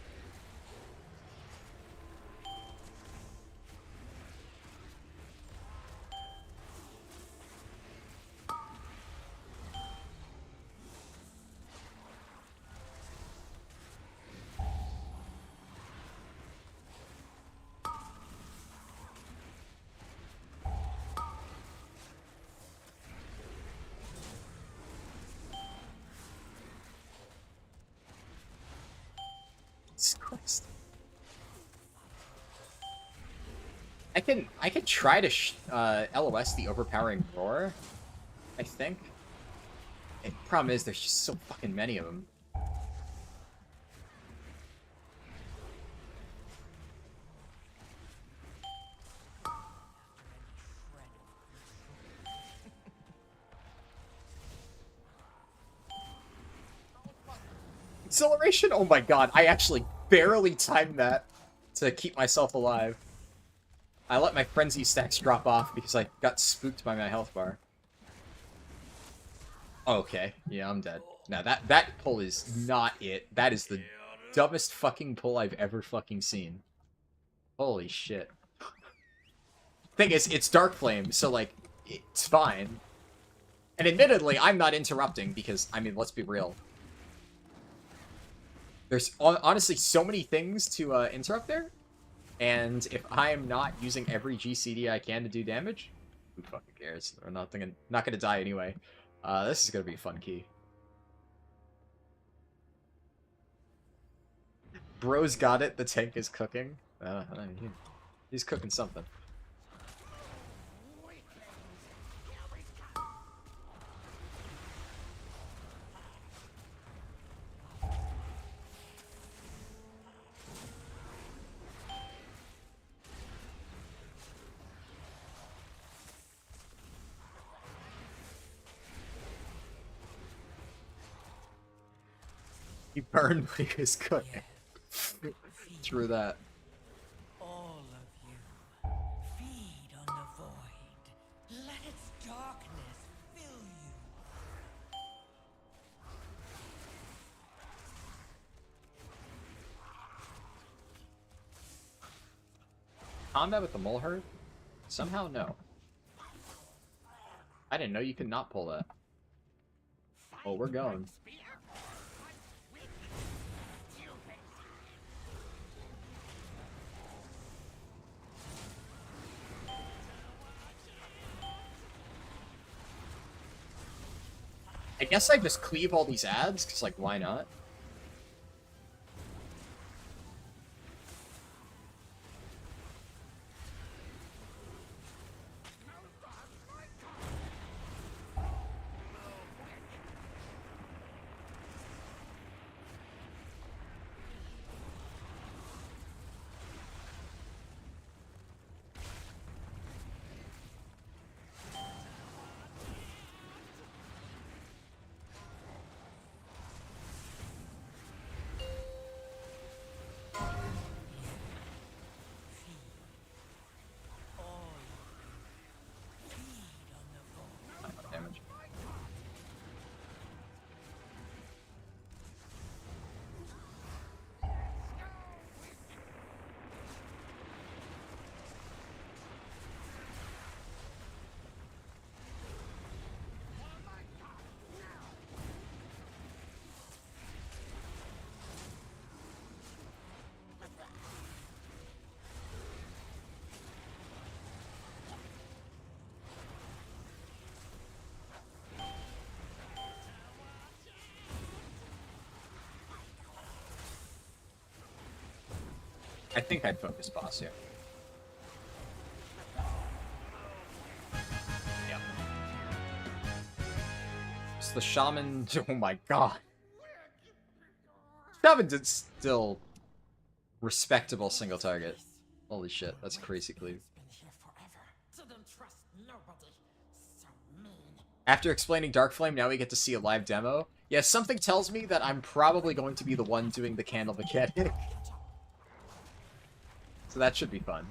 Christ. I can try to LOS the overpowering roar, I think. The problem is there's just so fucking many of them. Acceleration? Oh my god, I actually barely timed that to keep myself alive. I let my frenzy stacks drop off because I got spooked by my health bar. Okay, yeah, I'm dead. Now that pull is not it. That is the dumbest fucking pull I've ever fucking seen. Holy shit. Thing is, it's Dark Flame, so like, it's fine. And admittedly, I'm not interrupting because, I mean, let's be real. There's honestly so many things to interrupt there, and if I am not using every GCD I can to do damage, who fucking cares? I'm not gonna die anyway. This is gonna be a fun key. Bro's got it. The tank is cooking. He's cooking something. He burned when he was cooking. Through that. All of you, feed on the void. Let its darkness fill you. Combat with the mole herd? Somehow, no. I didn't know you could not pull that. Oh, we're going. I guess I just cleave all these ads, because, like, why not? Damage. I think I'd focus boss here. Yeah. It's the shaman. Oh my god. Shaman did still respectable single target. Holy shit, that's crazy cleave. After explaining Dark Flame, now we get to see a live demo. Yeah, something tells me that I'm probably going to be the one doing the candle mechanic. So that should be fun.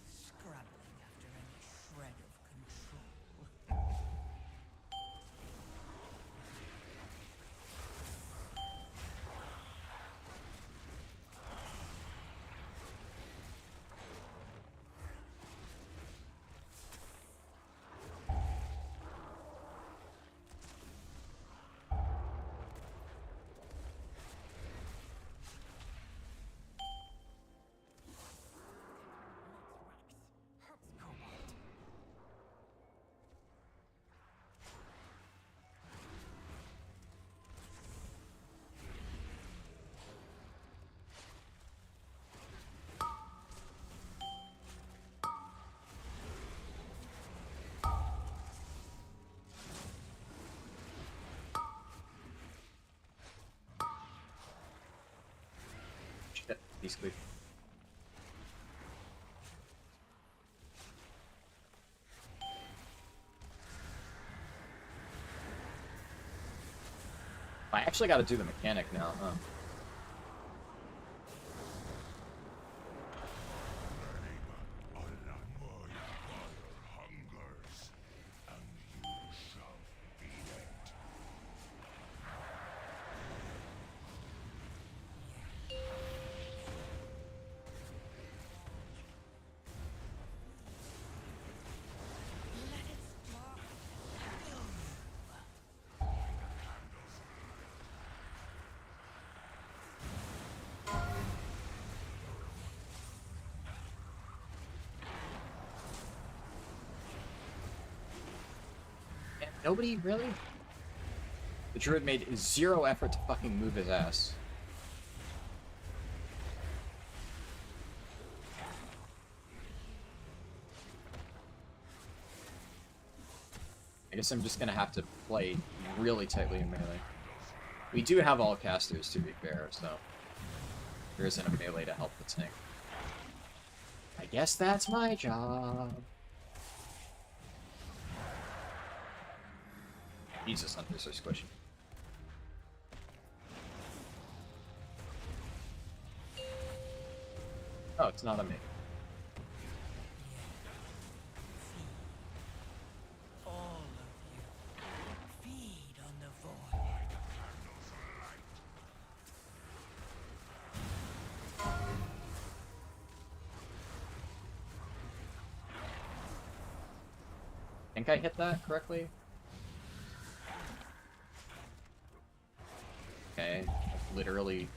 Scrabbling after any shred of control. Shit, he's cleave. I actually gotta do the mechanic now, huh? Nobody really? The Druid made zero effort to fucking move his ass. I guess I'm just gonna have to play really tightly in melee. We do have all casters, to be fair, so there isn't a melee to help the tank. I guess that's my job. Jesus, hunters are squishy. Oh, it's not on me. All of you, feed on the void. Think I hit that correctly? Okay, literally.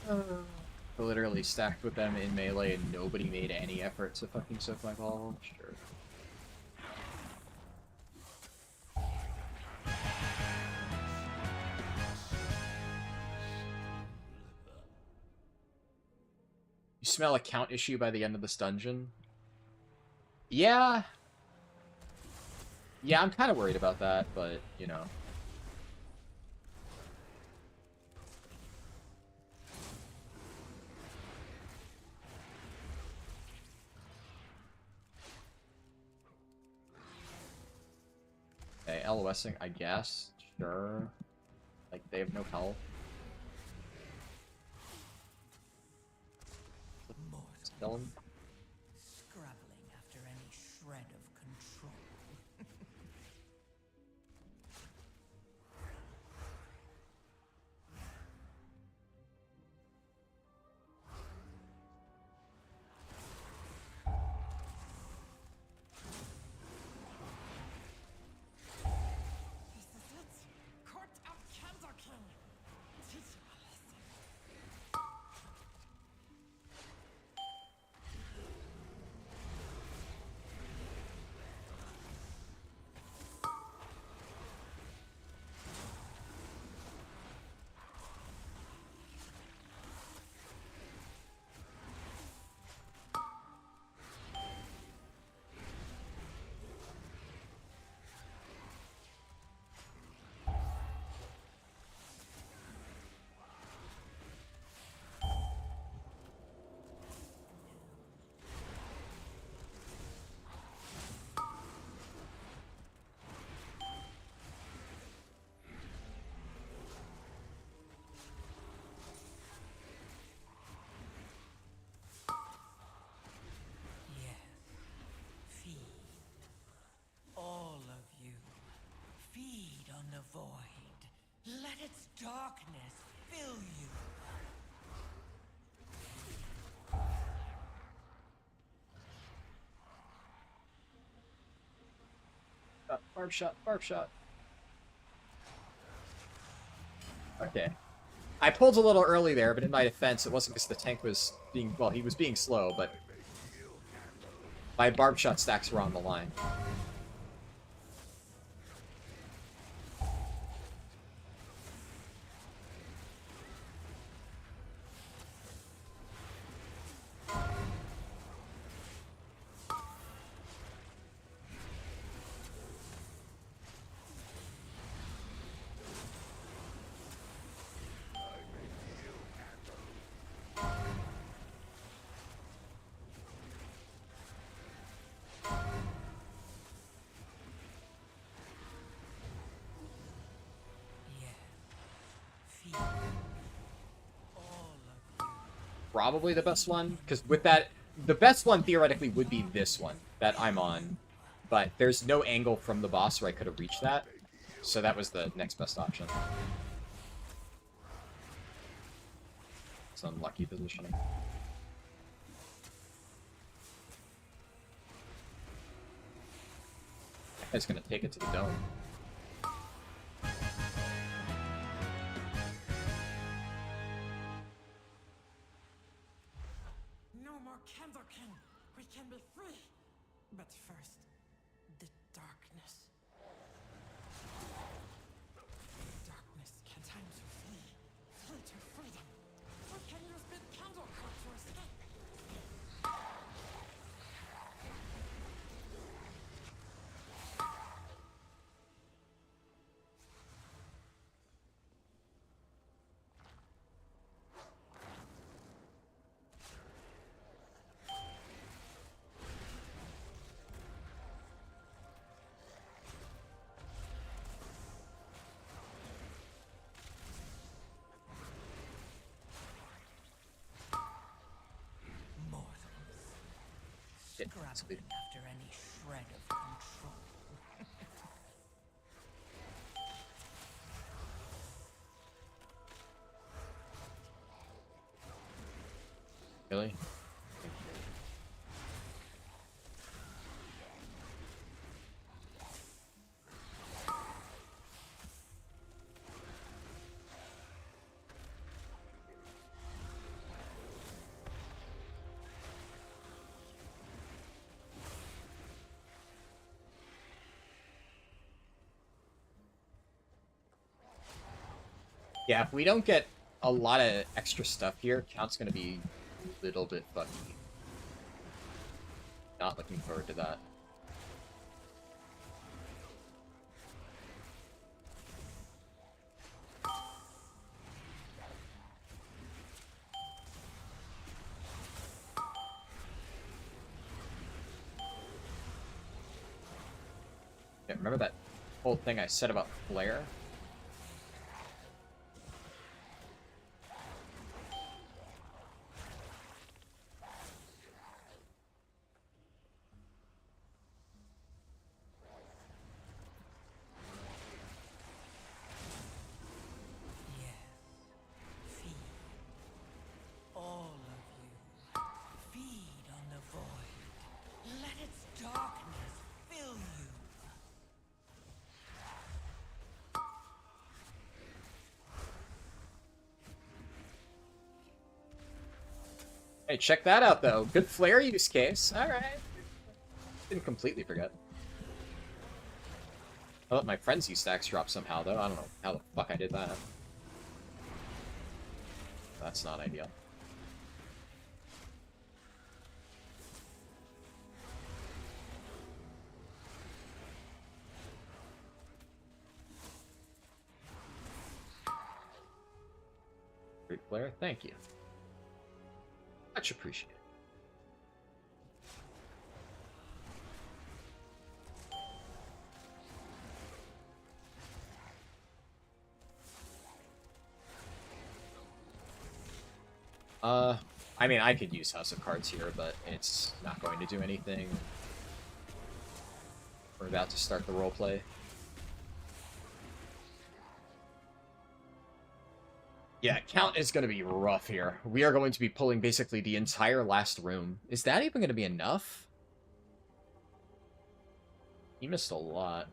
I literally stacked with them in melee and nobody made any effort to fucking soak my ball. Sure. You smell a count issue by the end of this dungeon? Yeah. Yeah, I'm kind of worried about that, but, you know. Okay, LOSing, I guess. Sure. Like, they have no health. Kill him. Scrabbling after any shred of control. This is it. Court of Candor King. Teach him a lesson. Yes. Feed. All of you. Feed on the void. Let its darkness fill you. Barb shot, barb shot. Okay. I pulled a little early there, but in my defense, it wasn't because the tank was being, well, he was being slow, but my barb shot stacks were on the line. Yes. Feed. All of you. Probably the best one, because with that, the best one theoretically would be this one that I'm on, but there's no angle from the boss where I could have reached that, so that was the next best option. It's unlucky positioning. That guy's gonna take it to the dome. No more Candor King. We can be free. But first, the darkness. Darkness can time to flee. Flee to freedom. We can use the Candor King to escape. Shit, Scrabbling after any shred of control. Really? Yeah, if we don't get a lot of extra stuff here, count's gonna be a little bit fucky. Not looking forward to that. Yeah, remember that whole thing I said about flare? Yes. Feed. All of you. Feed on the void. Let its darkness fill you. Hey, check that out, though. Good flare use case. Alright. Didn't completely forget. I let my frenzy stacks drop somehow, though. I don't know how the fuck I did that. That's not ideal. Great flare, thank you. Much appreciated. I mean, I could use House of Cards here, but it's not going to do anything. We're about to start the roleplay. Yeah, count is going to be rough here. We are going to be pulling basically the entire last room. Is that even going to be enough? He missed a lot.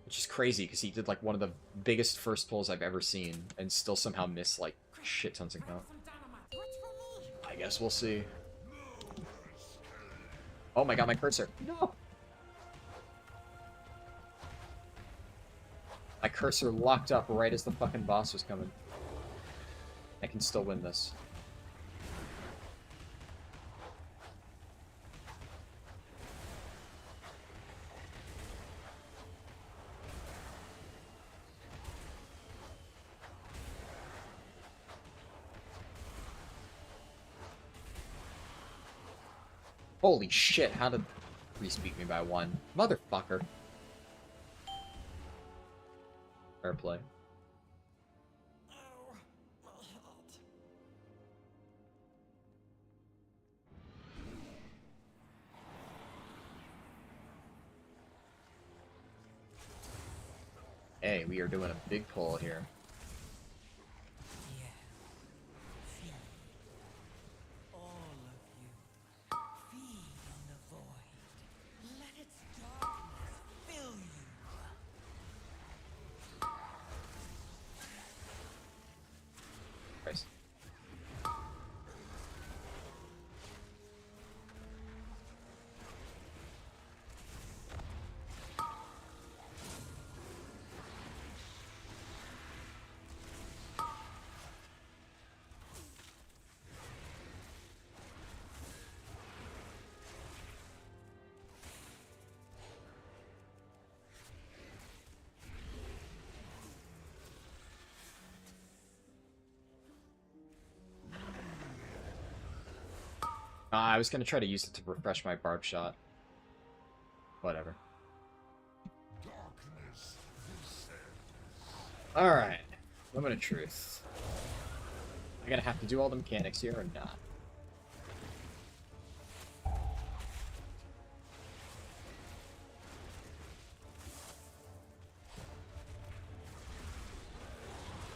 Which is crazy, because he did, like, one of the biggest first pulls I've ever seen, and still somehow missed, like, shit tons of count. Some dynamite. What's for me? I guess we'll see. Oh my god, my cursor. No! My cursor locked up right as the fucking boss was coming. I can still win this. Holy shit, how did Reese beat me by 1? Motherfucker. Fair play. Oh, my head. Hey, we are doing a big pull here. Yes. Feed. All of you. Feed on the void. Let its darkness fill you. Christ. I was gonna try to use it to refresh my barb shot. Whatever. Alright. Moment of truth. I gotta have to do all the mechanics here or not?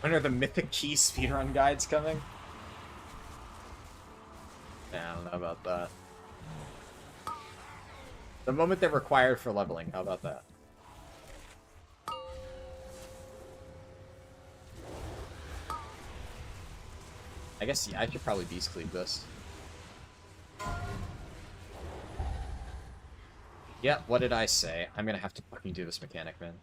When are the Mythic Key speedrun guides coming? Nah, I don't know about that. The moment they're required for leveling, how about that? I guess, yeah, I could probably beast cleave this. Yeah, what did I say? I'm gonna have to fucking do this mechanic, man.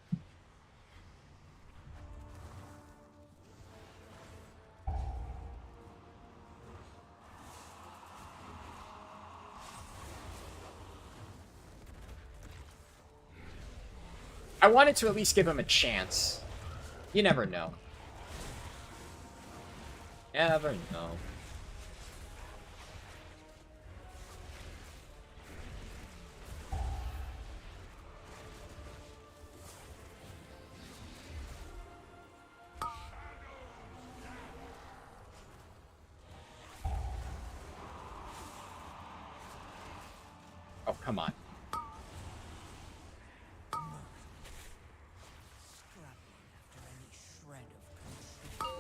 I wanted to at least give him a chance. You never know. Never know. Oh, come on. Struggling after any shred of control.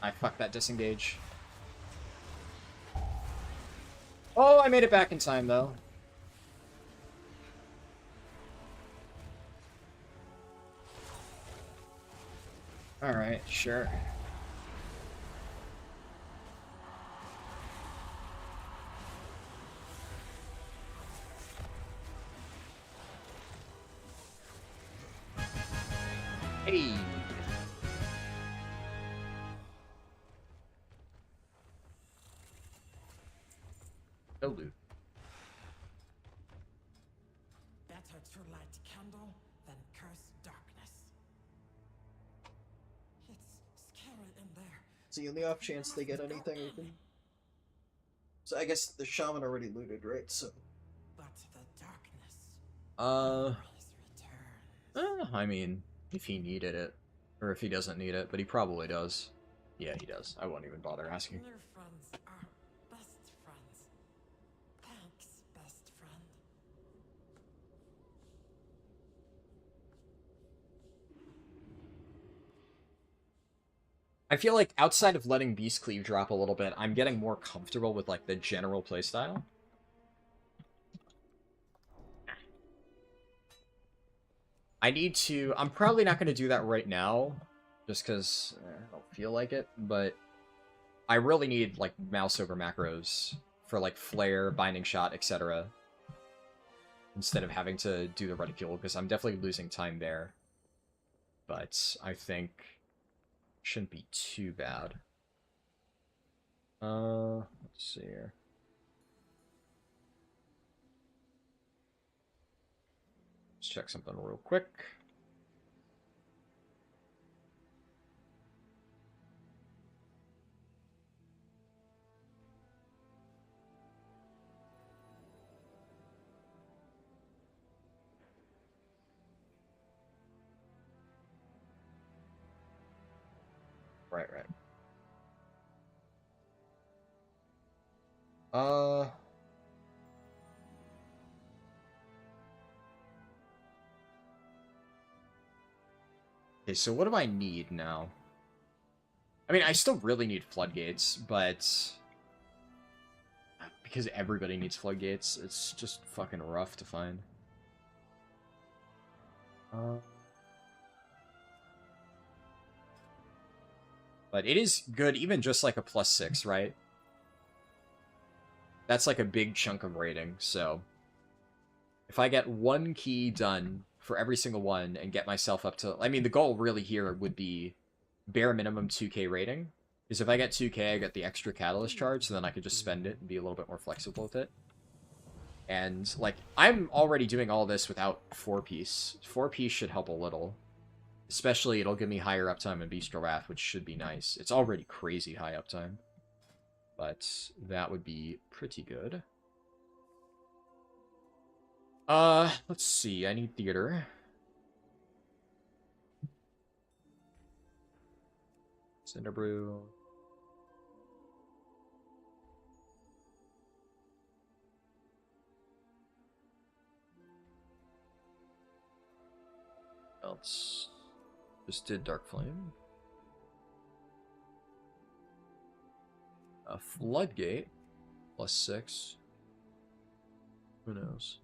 I fucked that disengage. Oh, I made it back in time, though. Alright, sure. Hey! No loot. Better to light candle than curse darkness. It's scary in there. See, in the off chance they get anything, we can... So I guess the shaman already looted, right? So... But the darkness always returns. I mean, if he needed it. Or if he doesn't need it, but he probably does. Yeah, he does. I won't even bother asking. New friends are best friends. Thanks, best friend. I feel like outside of letting Beast Cleave drop a little bit, I'm getting more comfortable with, like, the general playstyle. I need to... I'm probably not going to do that right now, just because I don't feel like it, but I really need, like, mouse over macros for, like, flare, binding shot, etc. Instead of having to do the reticule, because I'm definitely losing time there. But I think shouldn't be too bad. Let's see here. Let's check something real quick. Right. Okay, so what do I need now? I mean, I still really need floodgates, but... because everybody needs floodgates, it's just fucking rough to find. But it is good, even just like a +6, right? That's like a big chunk of rating, so... if I get one key done for every single one and get myself up to... I mean, the goal really here would be bare minimum 2k rating. Because if I get 2k, I get the extra catalyst charge, so then I could just spend it and be a little bit more flexible with it. And, like, I'm already doing all this without 4-piece. 4-piece should help a little. Especially, it'll give me higher uptime in Bestial Wrath, which should be nice. It's already crazy high uptime. But that would be pretty good. Let's see. I need theater. Cinderbrew. Else. Just did Dark Flame. A Floodgate. +6. Who knows?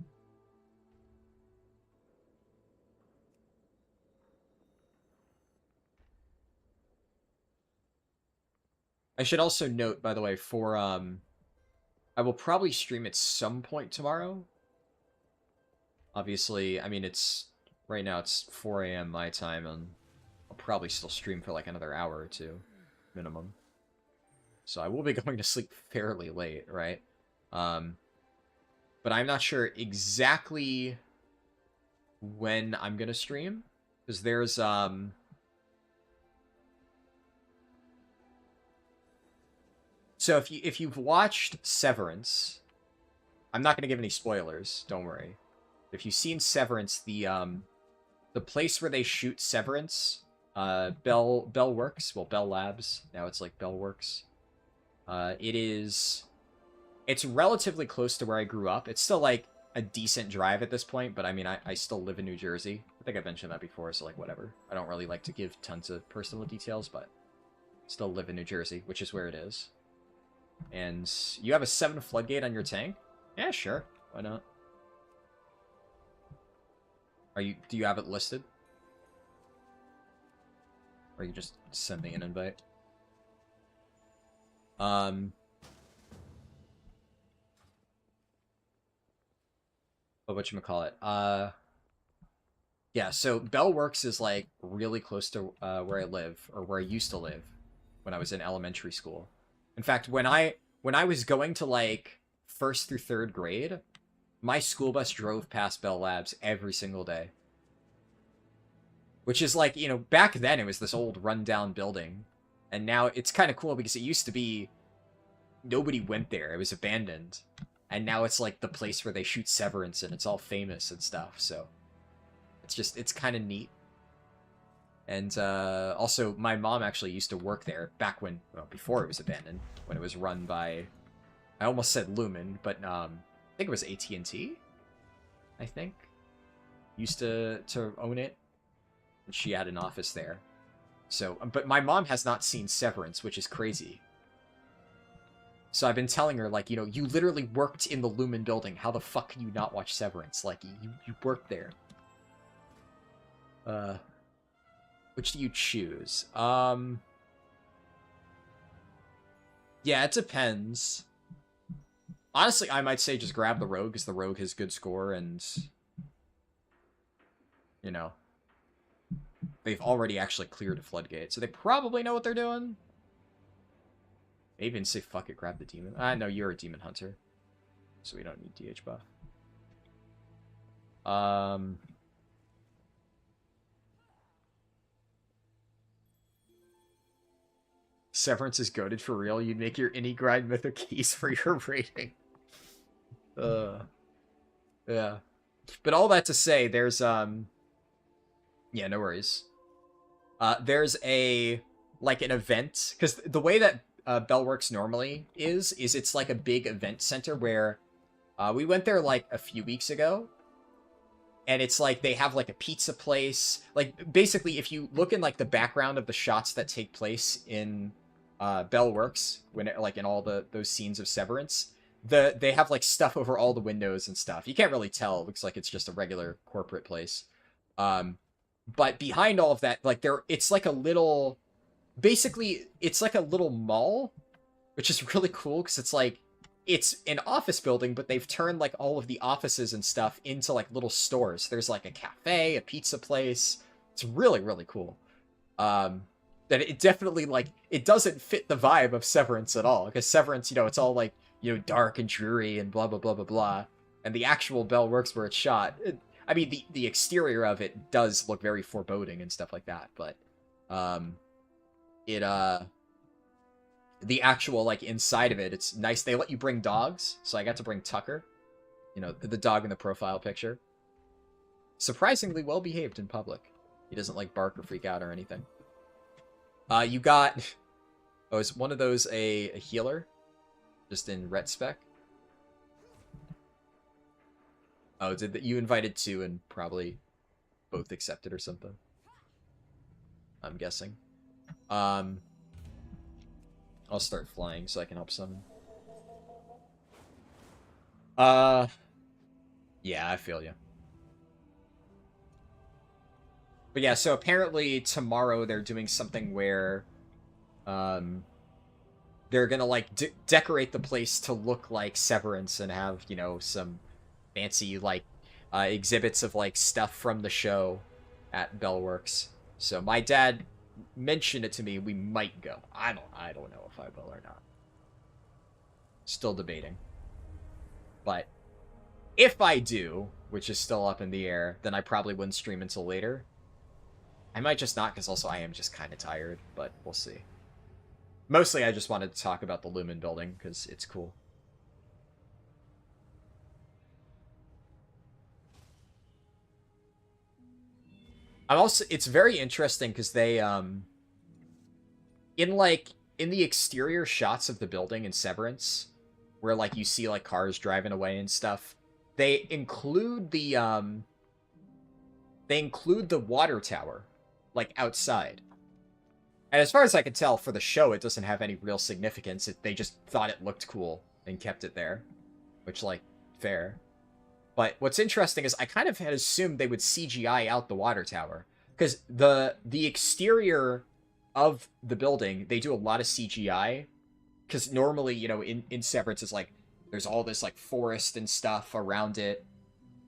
I should also note, by the way, for, I will probably stream at some point tomorrow. Obviously, I mean, it's, right now it's 4 AM my time, and I'll probably still stream for like another hour or two, minimum. So I will be going to sleep fairly late, right? but I'm not sure exactly when I'm gonna stream, because there's so if you've watched Severance, I'm not gonna give any spoilers, don't worry. If you've seen Severance, the place where they shoot Severance, Bell Works, well, Bell Labs, now it's like Bell Works. It's relatively close to where I grew up. It's still like a decent drive at this point, but I mean, I still live in New Jersey. I think I mentioned that before, so like whatever. I don't really like to give tons of personal details, but still live in New Jersey, which is where it is. And you have a 7 floodgate on your tank? Yeah, sure. Why not? Do you have it listed? Or are you just sending an invite? But whatchamacallit? Yeah, so Bellworks is like really close to where I live, or where I used to live when I was in elementary school. In fact, when I was going to like 1st through 3rd grade, my school bus drove past Bell Labs every single day. Which is like, you know, back then it was this old rundown building. And now it's kind of cool because it used to be nobody went there. It was abandoned. And now it's like the place where they shoot Severance and it's all famous and stuff. So it's kind of neat. And also my mom actually used to work there back when, well, before it was abandoned, when it was run by, I almost said Lumen, but I think it was AT&T, I think. Used to own it. And she had an office there. So, but my mom has not seen Severance, which is crazy. So I've been telling her, like, you know, you literally worked in the Lumen building. How the fuck can you not watch Severance? Like, you worked there. Which do you choose? Yeah, it depends. Honestly, I might say just grab the Rogue, because the Rogue has good score, and... You know... They've already actually cleared a floodgate, so they probably know what they're doing. Maybe even say, fuck it, grab the demon. No, you're a demon hunter. So we don't need DH buff. Severance is goated for real. You'd make your any grind mythic keys for your rating. Yeah. But all that to say, there's, yeah, no worries. There's like an event, because the way that Bell works normally is it's like a big event center where we went there like a few weeks ago, and it's like they have like a pizza place. Like basically, if you look in like the background of the shots that take place in Bell Works, when it, like in all those scenes of Severance, they have like stuff over all the windows and stuff. You can't really tell. It looks like it's just a regular corporate place. But behind all of that, like it's like a little, basically it's like a little mall, which is really cool because it's like, it's an office building, but they've turned like all of the offices and stuff into like little stores. There's like a cafe, a pizza place. It's really, really cool. That it definitely like, it doesn't fit the vibe of Severance at all, because Severance, you know, it's all like, you know, dark and dreary and blah, blah, blah, blah, blah. And the actual Bell Works where it's shot, I mean, the exterior of it does look very foreboding and stuff like that, but, the actual, like, inside of it, it's nice. They let you bring dogs, so I got to bring Tucker, you know, the dog in the profile picture. Surprisingly well-behaved in public. He doesn't, like, bark or freak out or anything. You got, oh, is one of those a healer? Just in ret spec? Oh, you invited 2 and probably both accepted or something? I'm guessing. I'll start flying so I can help summon. Yeah, I feel you. But yeah, so apparently tomorrow they're doing something where they're gonna like decorate the place to look like Severance and have, you know, some fancy like exhibits of like stuff from the show at Bellworks. So my dad mentioned it to me. We might go. I don't know if I will or not. Still debating. But If I do, which is still up in the air, then I probably wouldn't stream until later. I might just not, because also I am just kind of tired, but we'll see. Mostly I just wanted to talk about the Lumen building, because it's cool. It's very interesting, because they, in the exterior shots of the building in Severance, where, like, you see, like, cars driving away and stuff, they include the water tower, like, outside. And as far as I can tell, for the show, it doesn't have any real significance. They just thought it looked cool and kept it there. Which, like, fair. But what's interesting is I kind of had assumed they would CGI out the water tower. Because the exterior of the building, they do a lot of CGI. Because normally, you know, in Severance, it's like, there's all this, like, forest and stuff around it.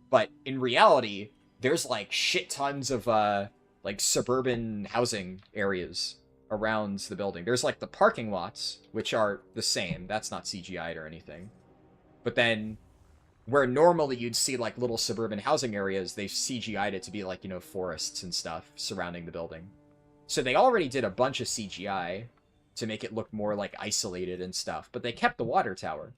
But in reality, there's, like, shit tons of, like, suburban housing areas around the building. There's, like, the parking lots, which are the same. That's not CGI'd or anything. But then, where normally you'd see, like, little suburban housing areas, they've CGI'd it to be, like, you know, forests and stuff surrounding the building. So they already did a bunch of CGI to make it look more, like, isolated and stuff. But they kept the water tower,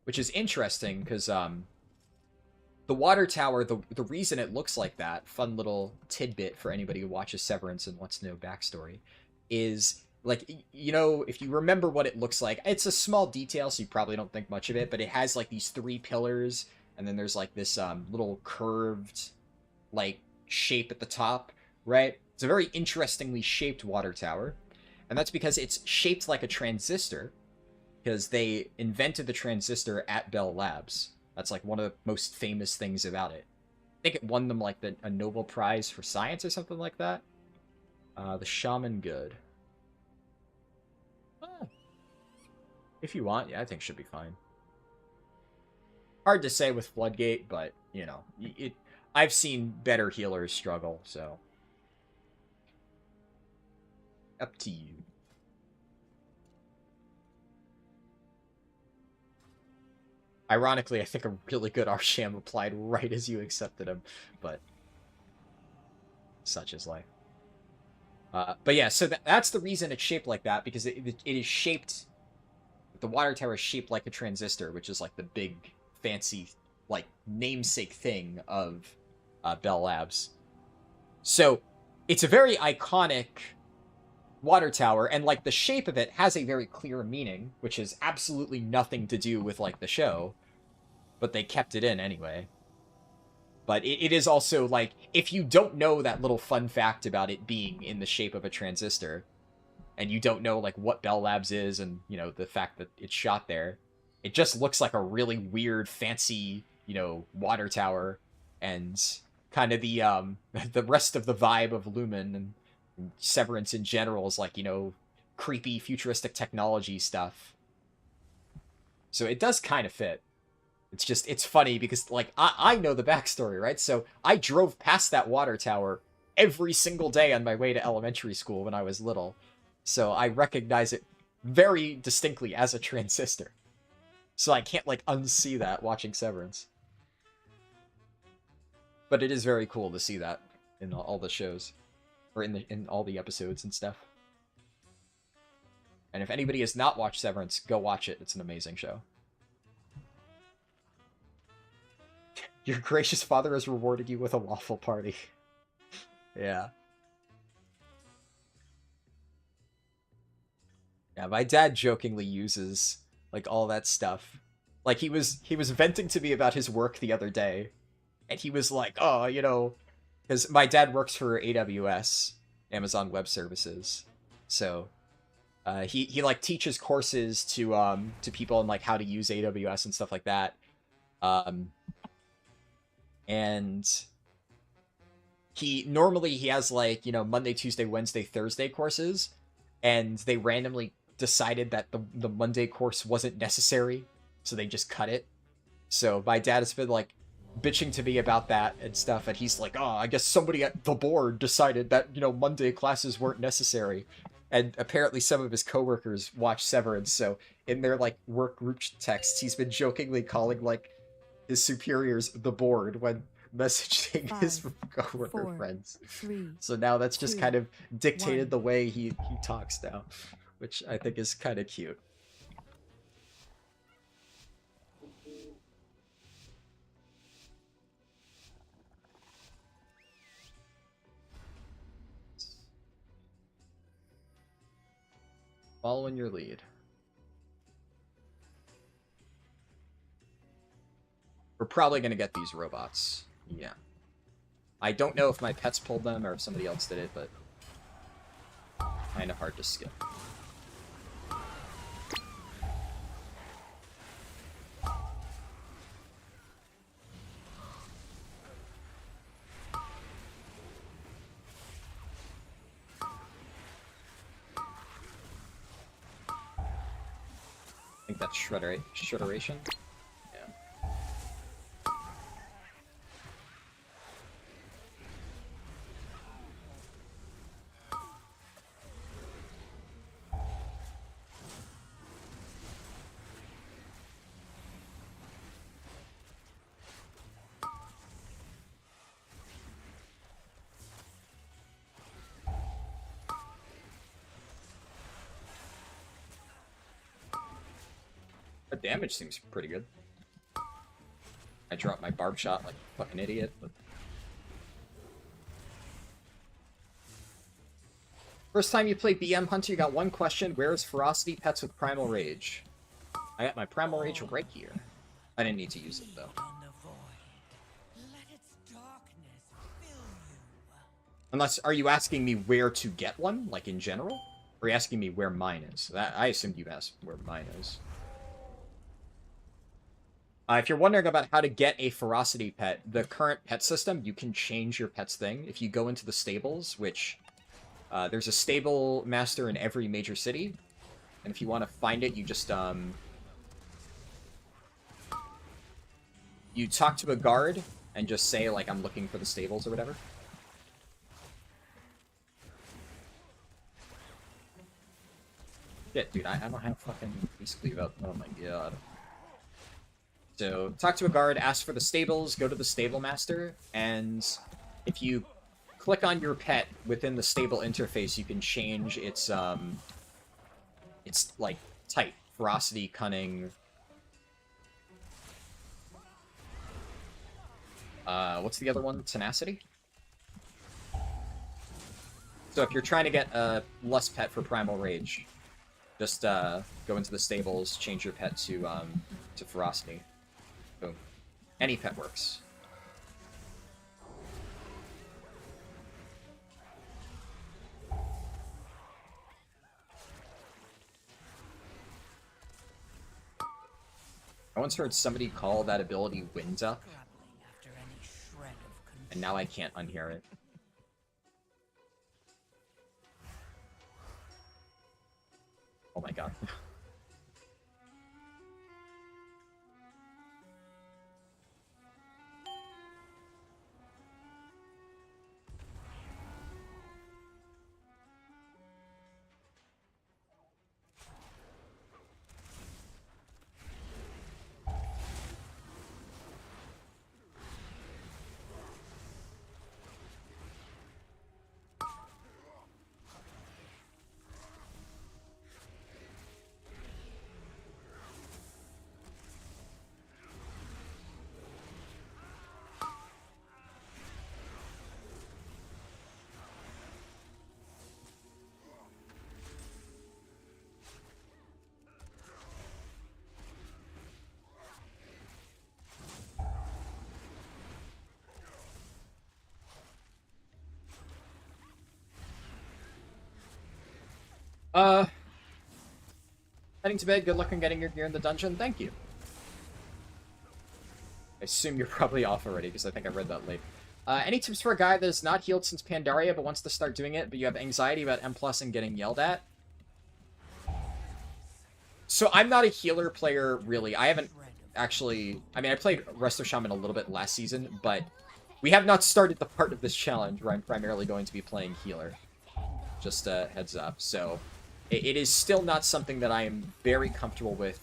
which is interesting, because, the water tower, the reason it looks like that, fun little tidbit for anybody who watches Severance and wants to know backstory, is, like, you know, if you remember what it looks like, it's a small detail, so you probably don't think much of it, but it has, like, these 3 pillars, and then there's, like, this, little curved, like, shape at the top, right? It's a very interestingly shaped water tower, and that's because it's shaped like a transistor, because they invented the transistor at Bell Labs. That's, like, one of the most famous things about it. I think it won them, like, a Nobel Prize for Science or something like that. The Shaman Good. If you want, yeah, I think should be fine. Hard to say with Floodgate, but, you know, I've seen better healers struggle, so. Up to you. Ironically, I think a really good Arsham applied right as you accepted him, but such is life. But yeah, so that's the reason it's shaped like that, because it is shaped, the water tower is shaped like a transistor, which is like the big, fancy, like, namesake thing of Bell Labs. So it's a very iconic water tower, and, like, the shape of it has a very clear meaning, which has absolutely nothing to do with, like, the show, but they kept it in anyway. But it is also, like, if you don't know that little fun fact about it being in the shape of a transistor, and you don't know, like, what Bell Labs is, and, you know, the fact that it's shot there, it just looks like a really weird, fancy, you know, water tower, and kind of the rest of the vibe of Lumen and Severance in general is, like, you know, creepy futuristic technology stuff. So it does kind of fit. It's just, it's funny because, like, I know the backstory, right? So I drove past that water tower every single day on my way to elementary school when I was little. So I recognize it very distinctly as a transistor. So I can't, like, unsee that watching Severance. But it is very cool to see that in all the shows. Or in all the episodes and stuff. And if anybody has not watched Severance, go watch it. It's an amazing show. Your gracious father has rewarded you with a waffle party. Yeah. Yeah, my dad jokingly uses, like, all that stuff. Like, he was venting to me about his work the other day. And he was like, oh, you know, because my dad works for AWS, Amazon Web Services. So he like teaches courses to people on, like, how to use AWS and stuff like that. And he has, like, you know, Monday, Tuesday, Wednesday, Thursday courses, and they randomly decided that the Monday course wasn't necessary, so they just cut it. So my dad has been, like, bitching to me about that and stuff, and he's like, oh, I guess somebody at the board decided that, you know, Monday classes weren't necessary. And apparently some of his coworkers watch Severance, so in their, like, work group texts, he's been jokingly calling, like, his superiors the board when messaging his 5, coworker 4, friends. 3, So now that's just 2, kind of dictated 1. the way he talks now, which I think is kind of cute. Following your lead. We're probably going to get these robots. Yeah. I don't know if my pets pulled them or if somebody else did it, but kind of hard to skip. I think that's shredderation. Yeah. The damage seems pretty good. I dropped my barb shot like a fucking idiot, but... First time you play BM Hunter, you got one question. Where is Ferocity Pets with Primal Rage? I got my Primal Rage right here. I didn't need to use it, though. Unless, are you asking me where to get one? Like, in general? Or are you asking me where mine is? I assumed you asked where mine is. If you're wondering about how to get a Ferocity pet, the current pet system, you can change your pet's thing. If you go into the stables, which there's a stable master in every major city, and if you want to find it, you just you talk to a guard and just say, like, I'm looking for the stables or whatever. Shit, dude, I don't have fucking basically about... Oh my god. So, talk to a guard, ask for the stables, go to the stable master, and if you click on your pet within the stable interface, you can change its like, type. Ferocity, Cunning... what's the other one? Tenacity? So if you're trying to get a less pet for Primal Rage, just go into the stables, change your pet to Ferocity. Boom. Any pet works. I once heard somebody call that ability Wind Up, and now I can't unhear it. Oh my god. Heading to bed, good luck on getting your gear in the dungeon, thank you. I assume you're probably off already, because I think I read that late. Any tips for a guy that is not healed since Pandaria, but wants to start doing it, but you have anxiety about M+ and getting yelled at? So I'm not a healer player, really. I haven't actually... I mean, I played Resto Shaman a little bit last season, but we have not started the part of this challenge where I'm primarily going to be playing healer. Just a heads up. So it is still not something that I am very comfortable with,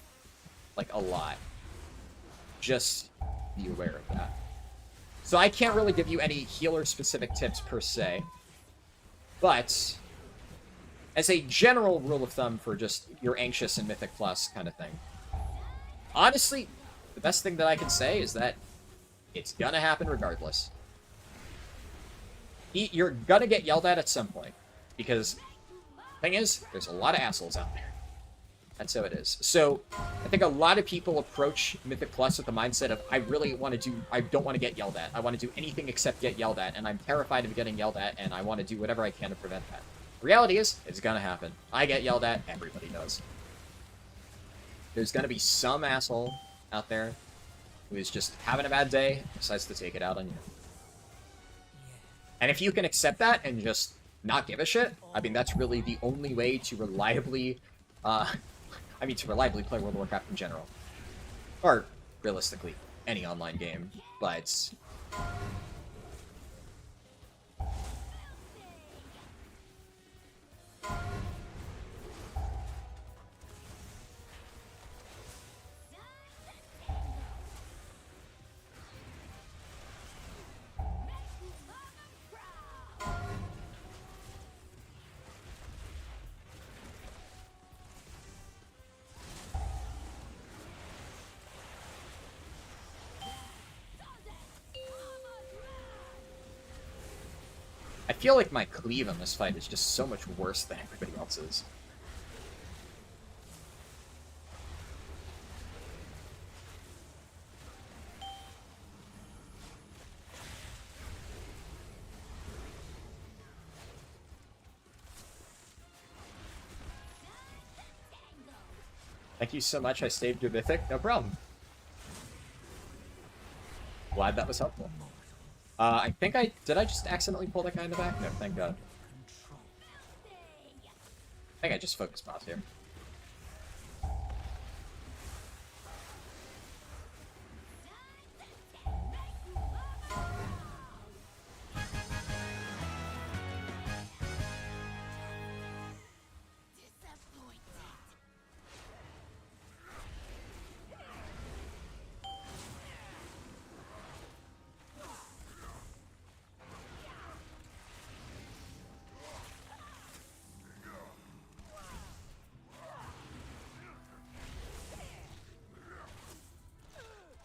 like, a lot. Just be aware of that. So I can't really give you any healer-specific tips per se, but as a general rule of thumb for just your Anxious and Mythic Plus kind of thing, honestly, the best thing that I can say is that it's gonna happen regardless. You're gonna get yelled at some point, because the thing is, there's a lot of assholes out there. That's how it is. So, I think a lot of people approach Mythic Plus with the mindset of, I don't want to get yelled at. I want to do anything except get yelled at, and I'm terrified of getting yelled at, and I want to do whatever I can to prevent that. The reality is, it's gonna happen. I get yelled at, everybody does. There's gonna be some asshole out there who is just having a bad day and decides to take it out on you. And if you can accept that and just not give a shit, I mean, that's really the only way to reliably, to reliably play World of Warcraft in general. Or, realistically, any online game. But I feel like my cleave in this fight is just so much worse than everybody else's. Thank you so much, I saved your Mythic. No problem. Glad that was helpful. I think did I just accidentally pull that guy in the back? No, thank God. I think I just focused boss here.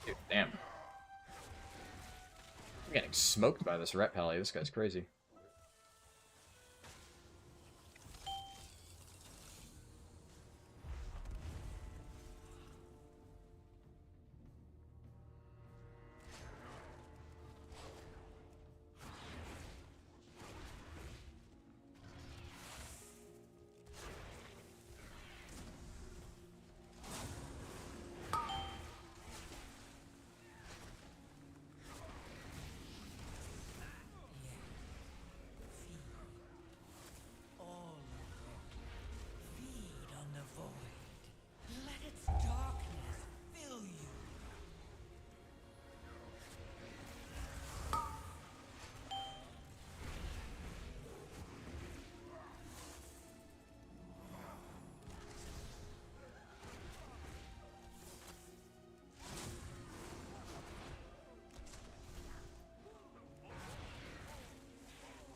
Dude, damn. I'm getting smoked by this Ret Pally. This guy's crazy.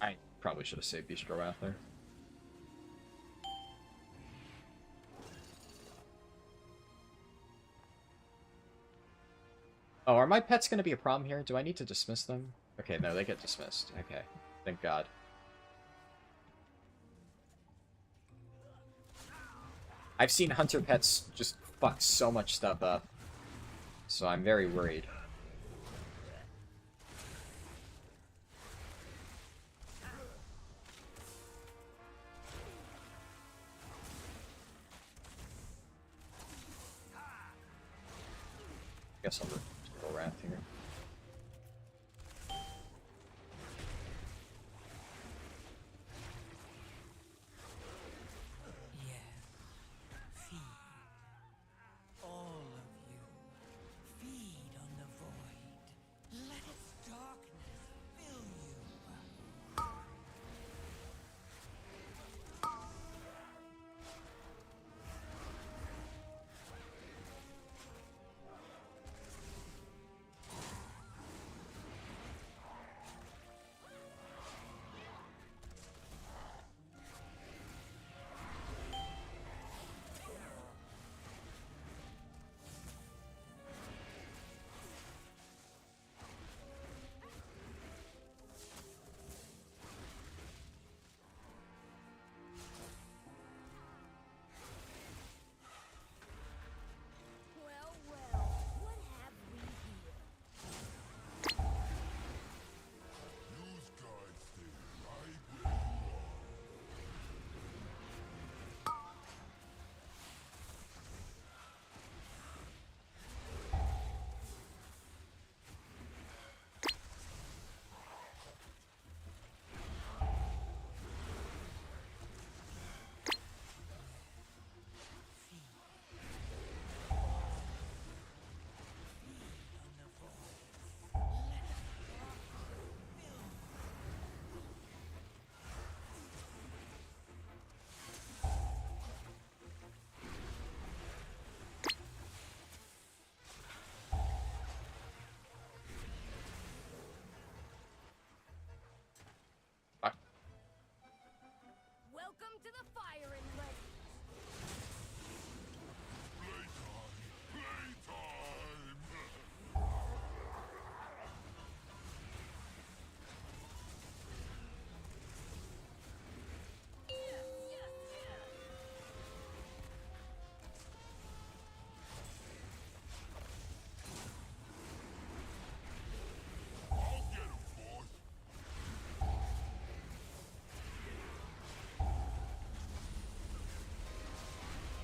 I probably should have saved Bistro Wrath there. Oh, are my pets going to be a problem here? Do I need to dismiss them? Okay, no, they get dismissed. Okay, thank God. I've seen hunter pets just fuck so much stuff up, so I'm very worried. Guess I'll just go Wrath here.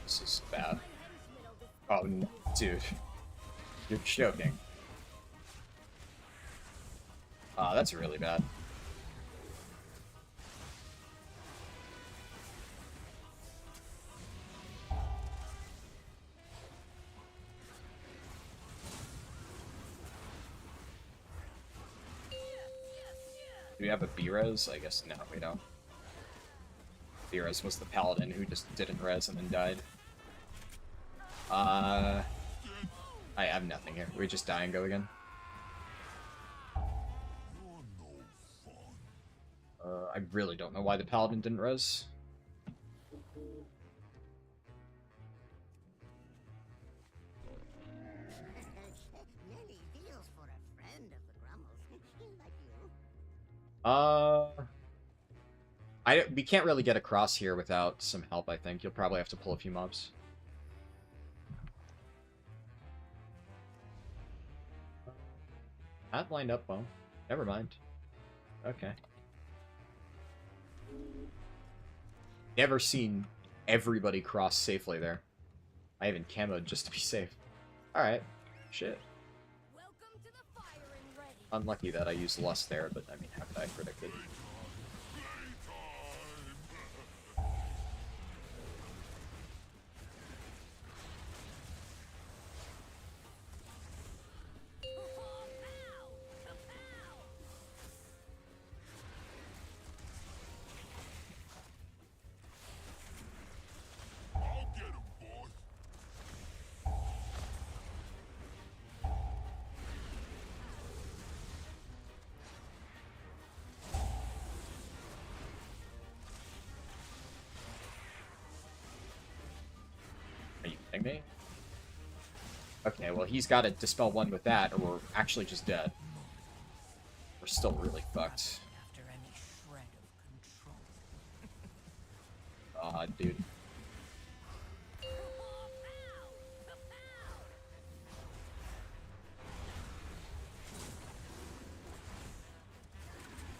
This is bad. Oh, dude. You're joking. Ah, that's really bad. Do we have a B-res? I guess no, we don't. B-res was the Paladin who just didn't res and then died. I have nothing here. We just die and go again. I really don't know why the Paladin didn't res. Many deals for a friend of the Grummles, like you. We can't really get across here without some help, I think. You'll probably have to pull a few mobs. That lined up well. Never mind. Okay. Never seen everybody cross safely there. I even camoed just to be safe. Alright. Shit. Welcome to the firing ready. Unlucky that I used Lust there, but I mean, how could I predict it? Are you kidding me? Okay, well, he's got to dispel one with that, or we're actually just dead. We're still really fucked. After any shred of control. Dude.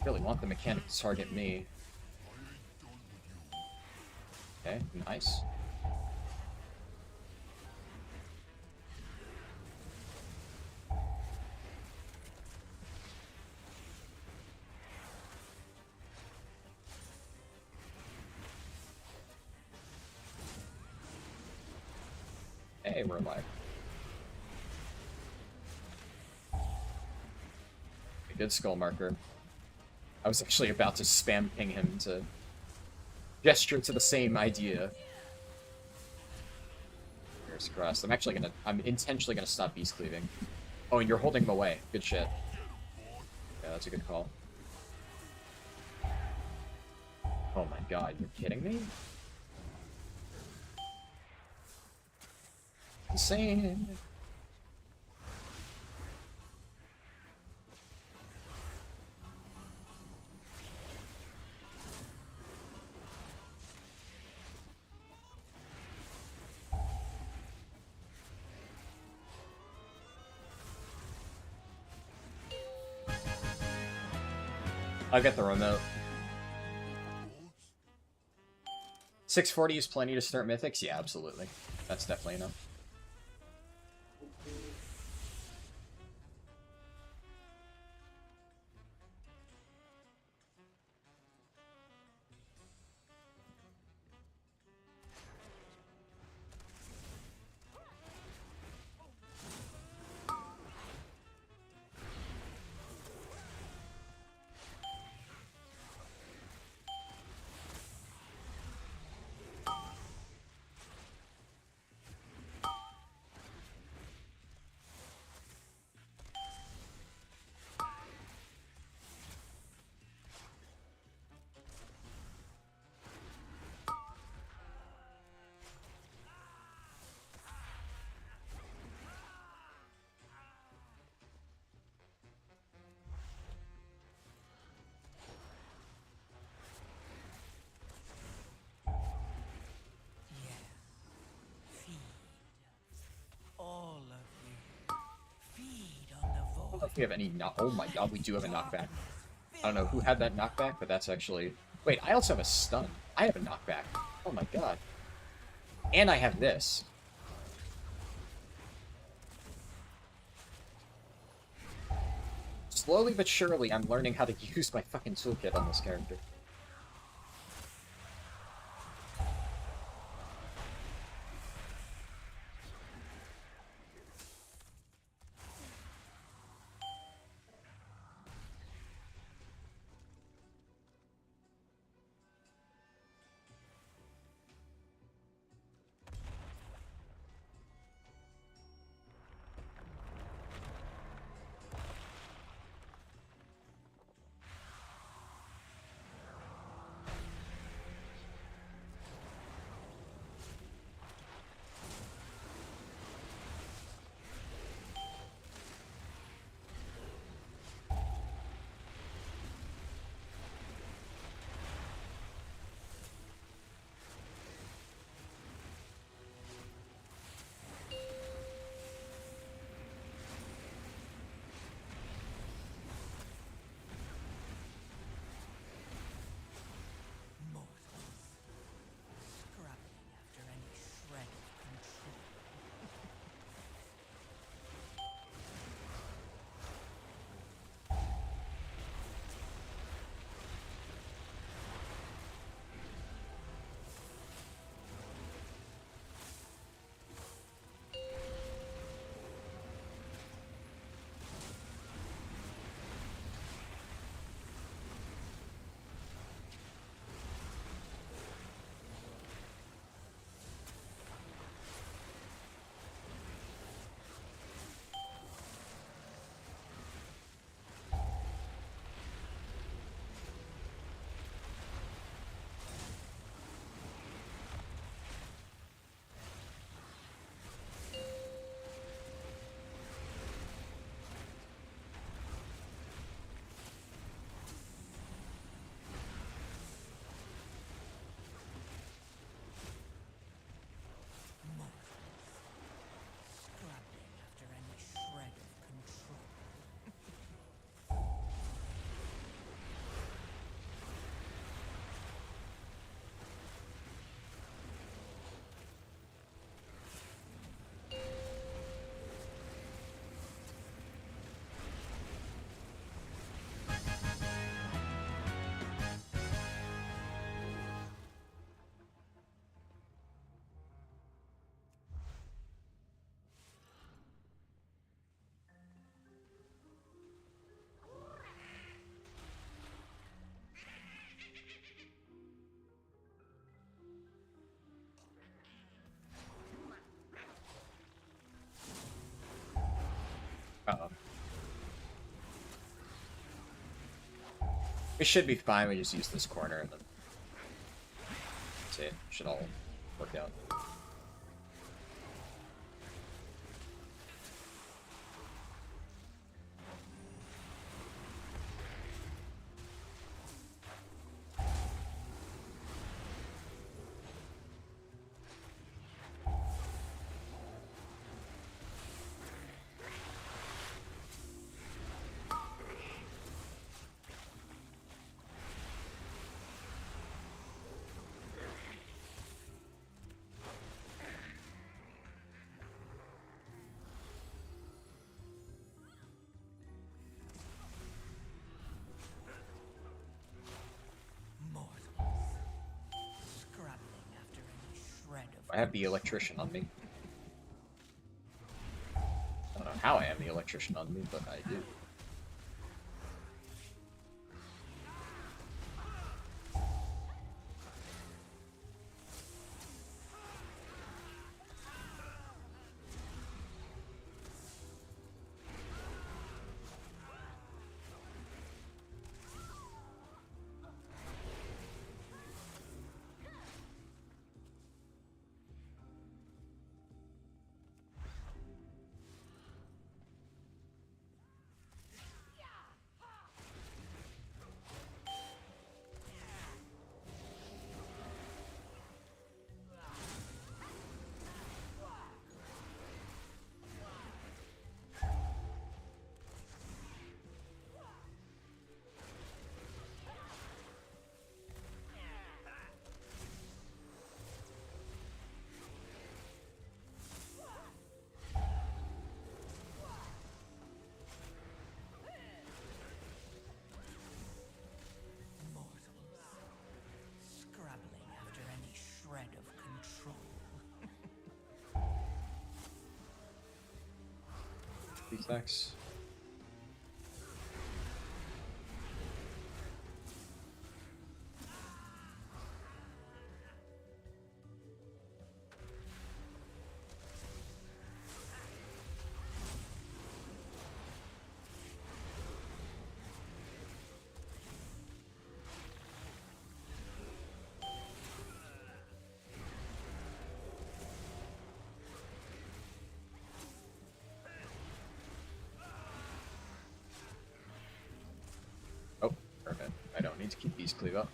Really want the mechanic to target me. Okay, nice. Hey, we're alive. A good skull marker. I was actually about to spam ping him to gesture to the same idea. Fingers crossed. I'm intentionally gonna stop beast cleaving. Oh, and you're holding him away. Good shit. Yeah, that's a good call. Oh my god, you're kidding me? Insane. I'll get the remote. 640 is plenty to start mythics? Yeah, absolutely. That's definitely enough. I don't know if we have any oh my god, we do have a knockback. I don't know who had that knockback, but that's actually... Wait, I also have a stun. I have a knockback. Oh my god. And I have this. Slowly but surely, I'm learning how to use my fucking toolkit on this character. Uh-oh. We should be fine. We just use this corner and then that's it. Should all work out. I have the electrician on me. I don't know how I have the electrician on me, but I do. Leatrix. Oh, perfect. I don't need to keep these cleave up.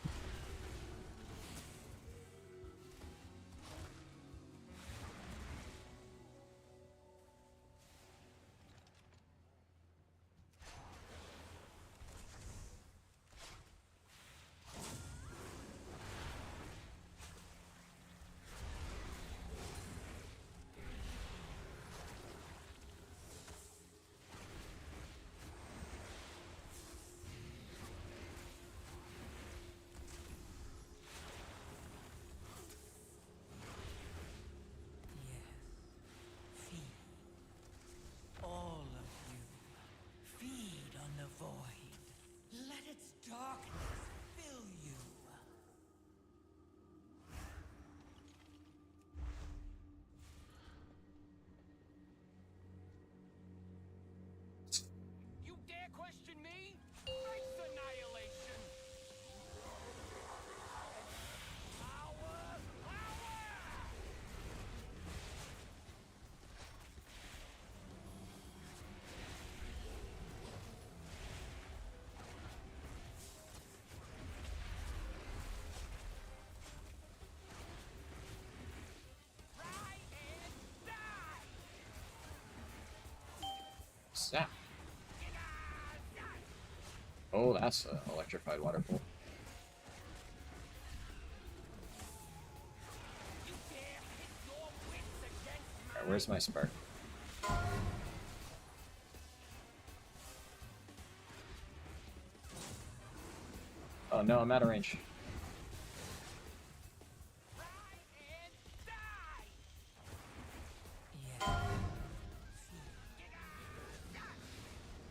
All of you, feed on the void. Let its darkness fill you. You dare question me? Face annihilation. Power! Power! Try and die! Snap. Oh, that's an electrified waterfall. You dare hit your wits against Alright, where's my spark? Oh no, I'm out of range. try and die!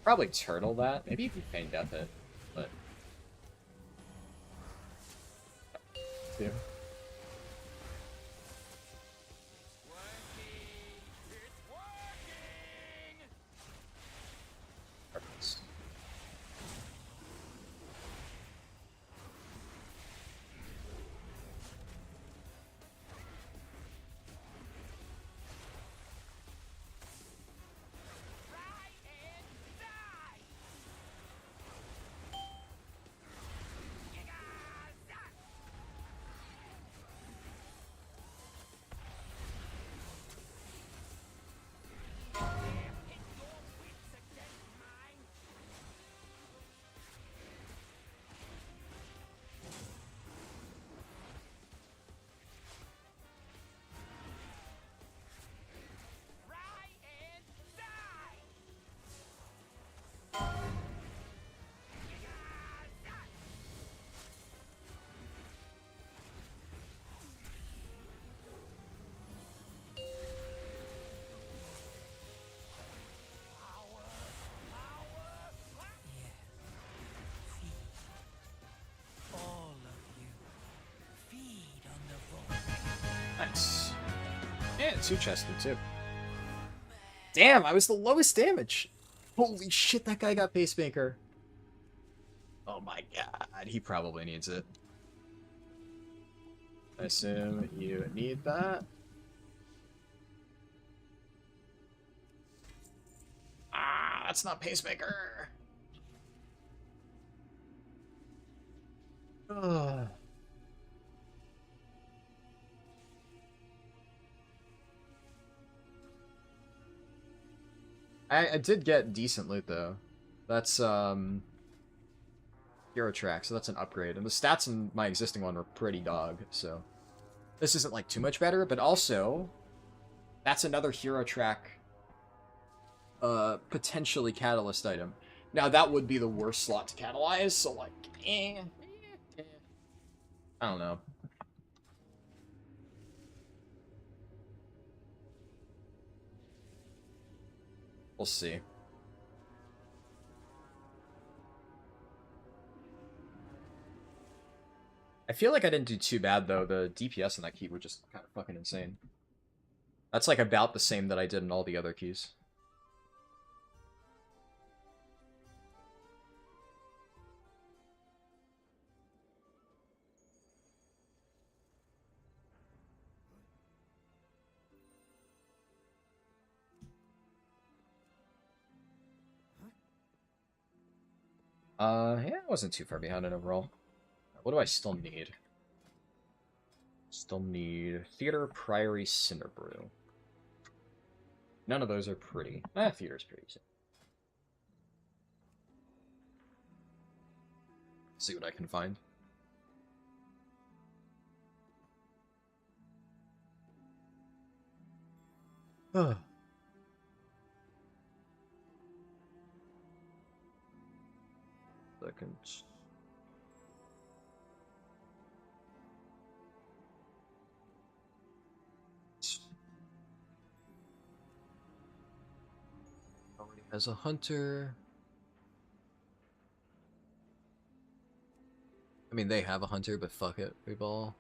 Probably turtle that. Maybe if you feign death it, but. Two. It's working! Perfect. Try and die! Hit your wits against mine! Try and die! All of you, feed on the void. Nice. Yeah, two chested too. Damn, I was the lowest damage. Holy shit, that guy got pacemaker. Oh my god, he probably needs it. I assume you need that. Ah, that's not pacemaker. Ugh. I did get decent loot though. That's hero track, so that's an upgrade. And the stats in my existing one were pretty dog, so this isn't like too much better, but also that's another hero track potentially catalyst item. Now that would be the worst slot to catalyze, so like I don't know. We'll see. I feel like I didn't do too bad, though. The DPS in that key were just kind of fucking insane. That's like about the same that I did in all the other keys. Yeah, I wasn't too far behind it overall. What do I still need? Still need Theater, Priory, Cinderbrew. None of those are pretty. Theater's pretty. See what I can find. Seconds. Already has a hunter. I mean, they have a hunter, but fuck it, we ball.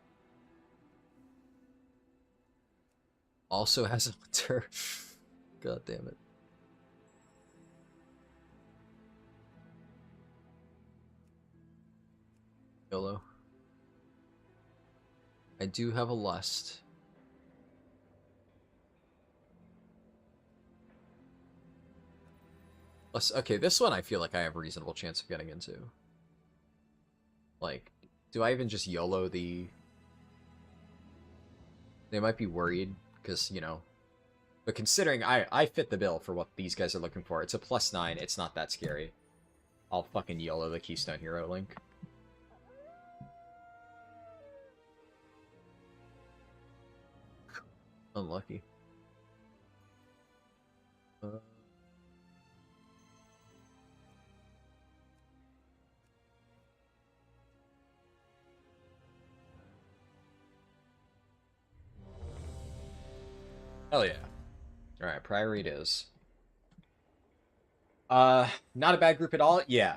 Also has a hunter. God damn it. YOLO. I do have a lust. Okay, this one I feel like I have a reasonable chance of getting into. Like, do I even just YOLO the... They might be worried, because, you know... But considering I fit the bill for what these guys are looking for, it's a +9, it's not that scary. I'll fucking YOLO the Keystone Hero link. Unlucky. Hell yeah. Alright, Priory it is. Not a bad group at all? Yeah.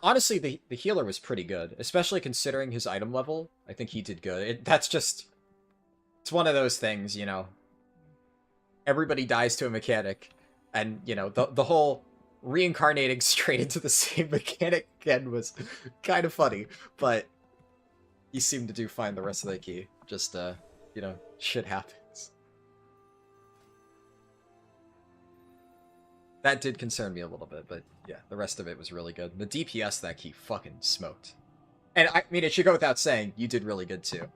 Honestly, the healer was pretty good, especially considering his item level. I think he did good. That's just... It's one of those things, you know. Everybody dies to a mechanic, and, you know, the whole reincarnating straight into the same mechanic again was kind of funny, but he seemed to do fine the rest of the key. Just, you know, shit happens. That did concern me a little bit, but yeah, the rest of it was really good. The DPS that key fucking smoked. And I mean, it should go without saying, you did really good too.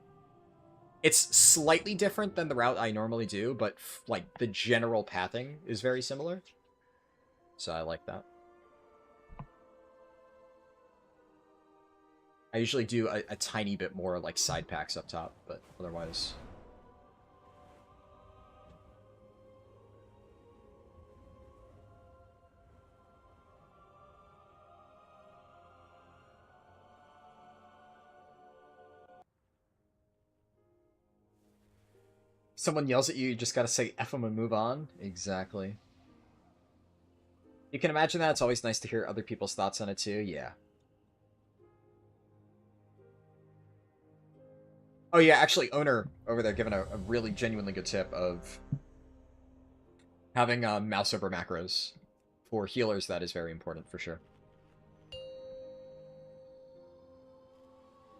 It's slightly different than the route I normally do, but like the general pathing is very similar. So I like that. I usually do a tiny bit more like side packs up top, but otherwise... Someone yells at you, you just gotta say F them and move on. Exactly. You can imagine that. It's always nice to hear other people's thoughts on it too. Yeah. Oh yeah, actually, Owner over there giving a really genuinely good tip of having mouse over macros. For healers, that is very important for sure.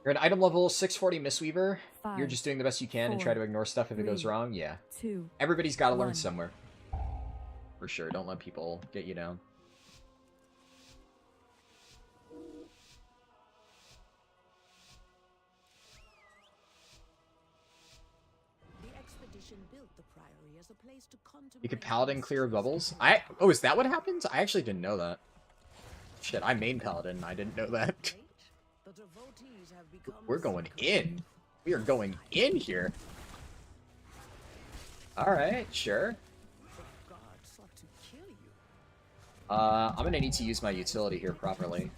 You're an item level 640 Mistweaver. 5, You're just doing the best you can and try to ignore stuff if it goes 3, wrong. Yeah. 2, Everybody's got to learn 1. somewhere. For sure. Don't let people get you down. The expedition built the Priory as a place to contemplate. You can Paladin clear bubbles. Oh, is that what happens? I actually didn't know that. Shit, I main Paladin and I didn't know that. The devotees have become We're going in. We are going in here. Alright, sure. God sought to kill you. I'm gonna need to use my utility here properly.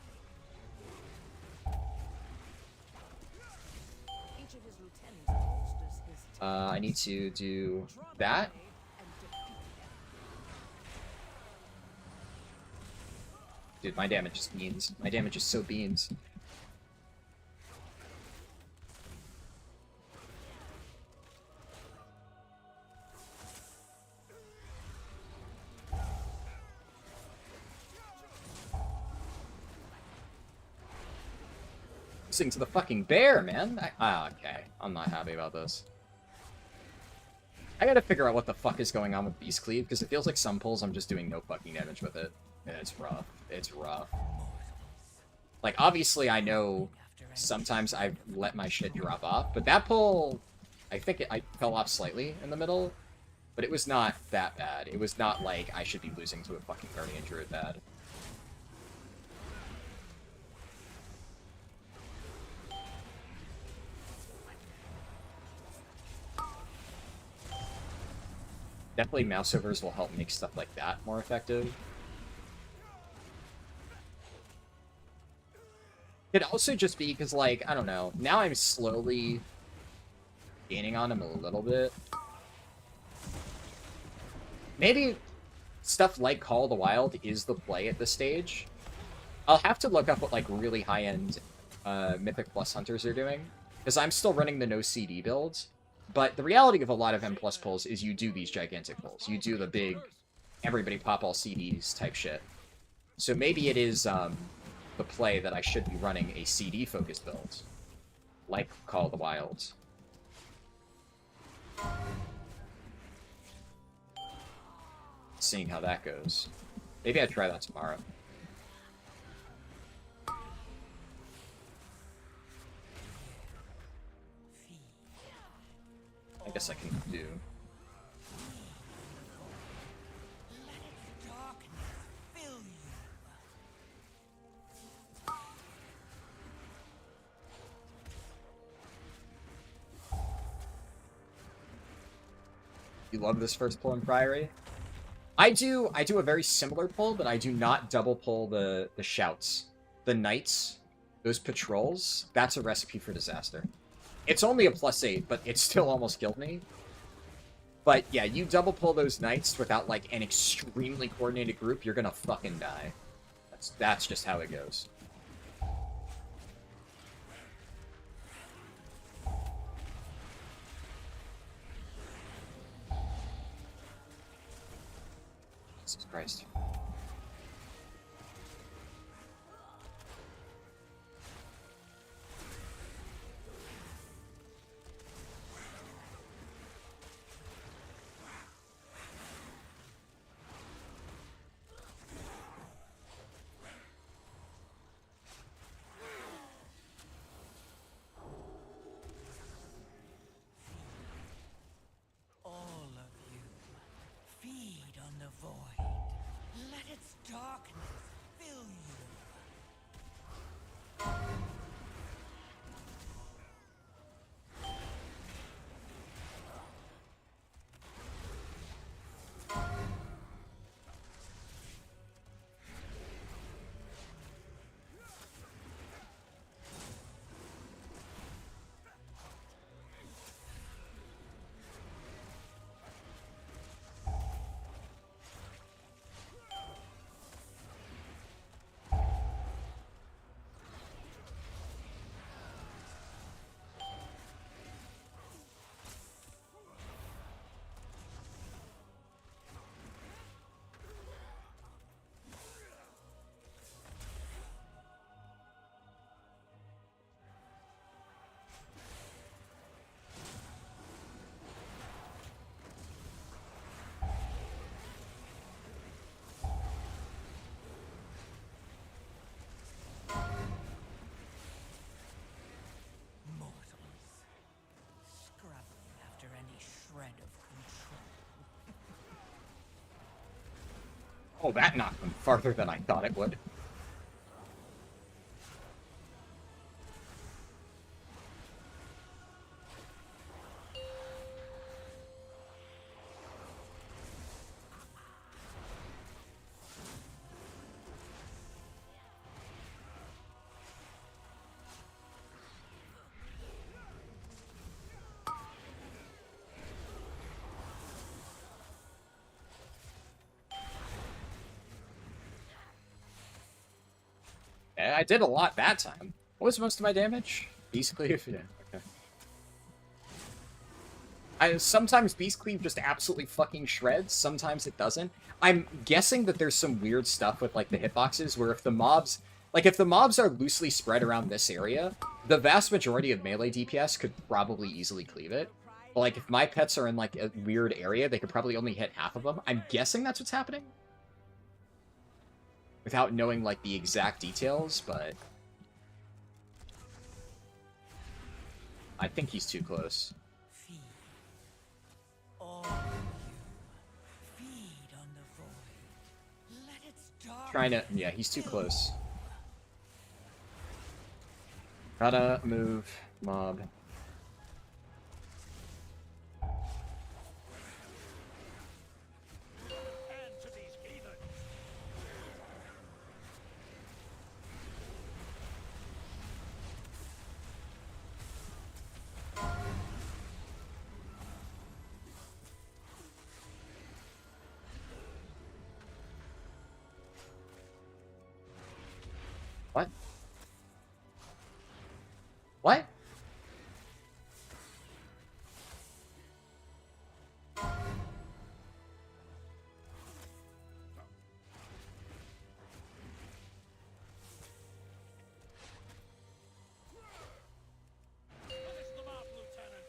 Each of his lieutenants bolsters his I need to do that. Dude, my damage is beans. My damage is so beans. losing to the fucking bear, man. Okay. I'm not happy about this. I gotta figure out what the fuck is going on with Beast Cleave, because it feels like some pulls I'm just doing no fucking damage with it. And it's rough. It's rough. Like, obviously I know sometimes I've let my shit drop off, but that pull, I think I fell off slightly in the middle, but it was not that bad. It was not like I should be losing to a fucking Guardian Druid bad. Definitely mouse overs will help make stuff like that more effective. Could also just be because, like, I don't know, now I'm slowly gaining on him a little bit. Maybe stuff like Call of the Wild is the play at this stage. I'll have to look up what, like, really high-end Mythic Plus hunters are doing, because I'm still running the no CD builds. But the reality of a lot of M+ pulls is you do these gigantic pulls. You do the big, everybody pop all CDs type shit. So maybe it is the play that I should be running a CD-focused build, like Call of the Wilds. Seeing how that goes. Maybe I'd try that tomorrow. I guess I can do. You love this first pull in Priory? I do a very similar pull, but I do not double pull the shouts. The knights, those patrols, that's a recipe for disaster. It's only a +8, but it still almost killed me. But yeah, you double pull those knights without like an extremely coordinated group, you're gonna fucking die. That's just how it goes. Jesus Christ. Oh, that knocked them farther than I thought it would. I did a lot that time. What was most of my damage? Beast Cleave? Yeah, okay. Sometimes Beast Cleave just absolutely fucking shreds, sometimes it doesn't. I'm guessing that there's some weird stuff with, like, the hitboxes, where if the mobs... Like, if the mobs are loosely spread around this area, the vast majority of melee DPS could probably easily cleave it. But, like, if my pets are in, like, a weird area, they could probably only hit half of them. I'm guessing that's what's happening. Without knowing, like, the exact details, but... I think he's too close. Feed. All of you. Feed on the void. Let its dark Trying to... Yeah, he's too close. Gotta move mob. Hand to these heathens. What? What? Finish them off, Lieutenant.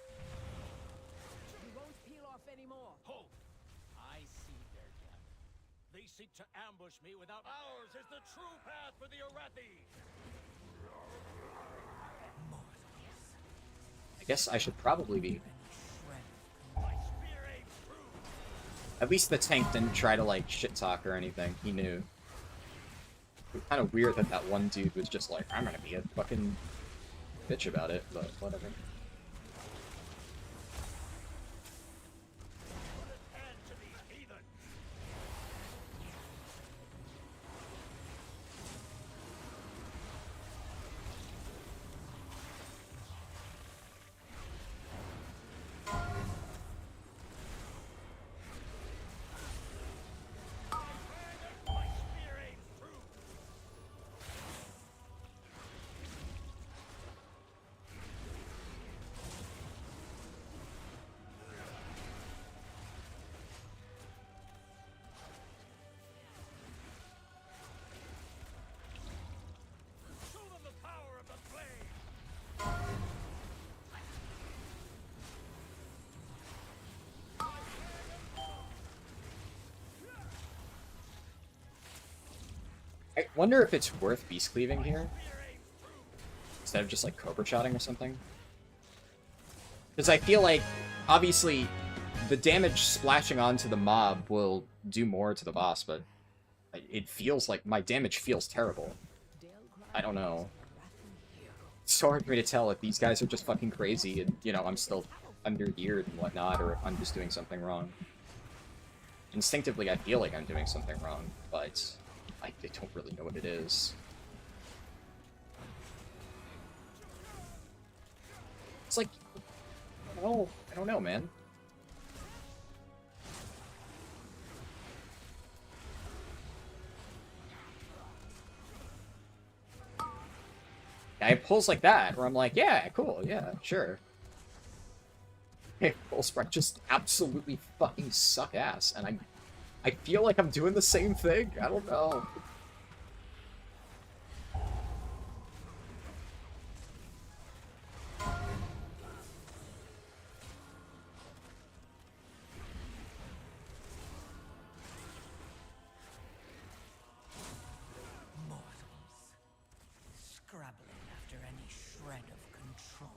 We won't peel off anymore. Hold. I see their depth. They seek to ambush me without. Ours is the true path for the Arathi. I guess I should probably be... My spear aims true. At least the tank didn't try to, like, shit-talk or anything. He knew. It's kind of weird that that one dude was just like, I'm gonna be a fucking bitch about it, but whatever. Hand to these heathens. My spear aims true. Show them the power of the flame. I wonder if it's worth beast cleaving here. Instead of just, like, cobra shotting or something. Because I feel like, obviously, the damage splashing onto the mob will do more to the boss, but it feels like my damage feels terrible. I don't know. It's so hard for me to tell if these guys are just fucking crazy and, you know, I'm still under-geared and whatnot, or if I'm just doing something wrong. Instinctively, I feel like I'm doing something wrong, but I don't really know what it is. It's like, I don't know, man. I have pulls like that, where I'm like, yeah, cool, yeah, sure. Pull sprite just absolutely fucking suck ass, and I feel like I'm doing the same thing. I don't know. Mortals. Scrabbling after any shred of control.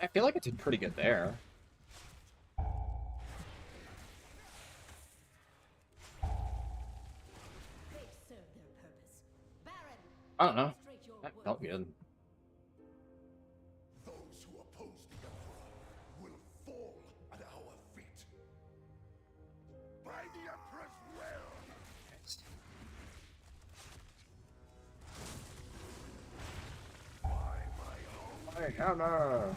I feel like it did pretty good there. I don't know. That felt good. Those who oppose the Emperor will fall at our feet. By the Emperor's will! By my own My hammer!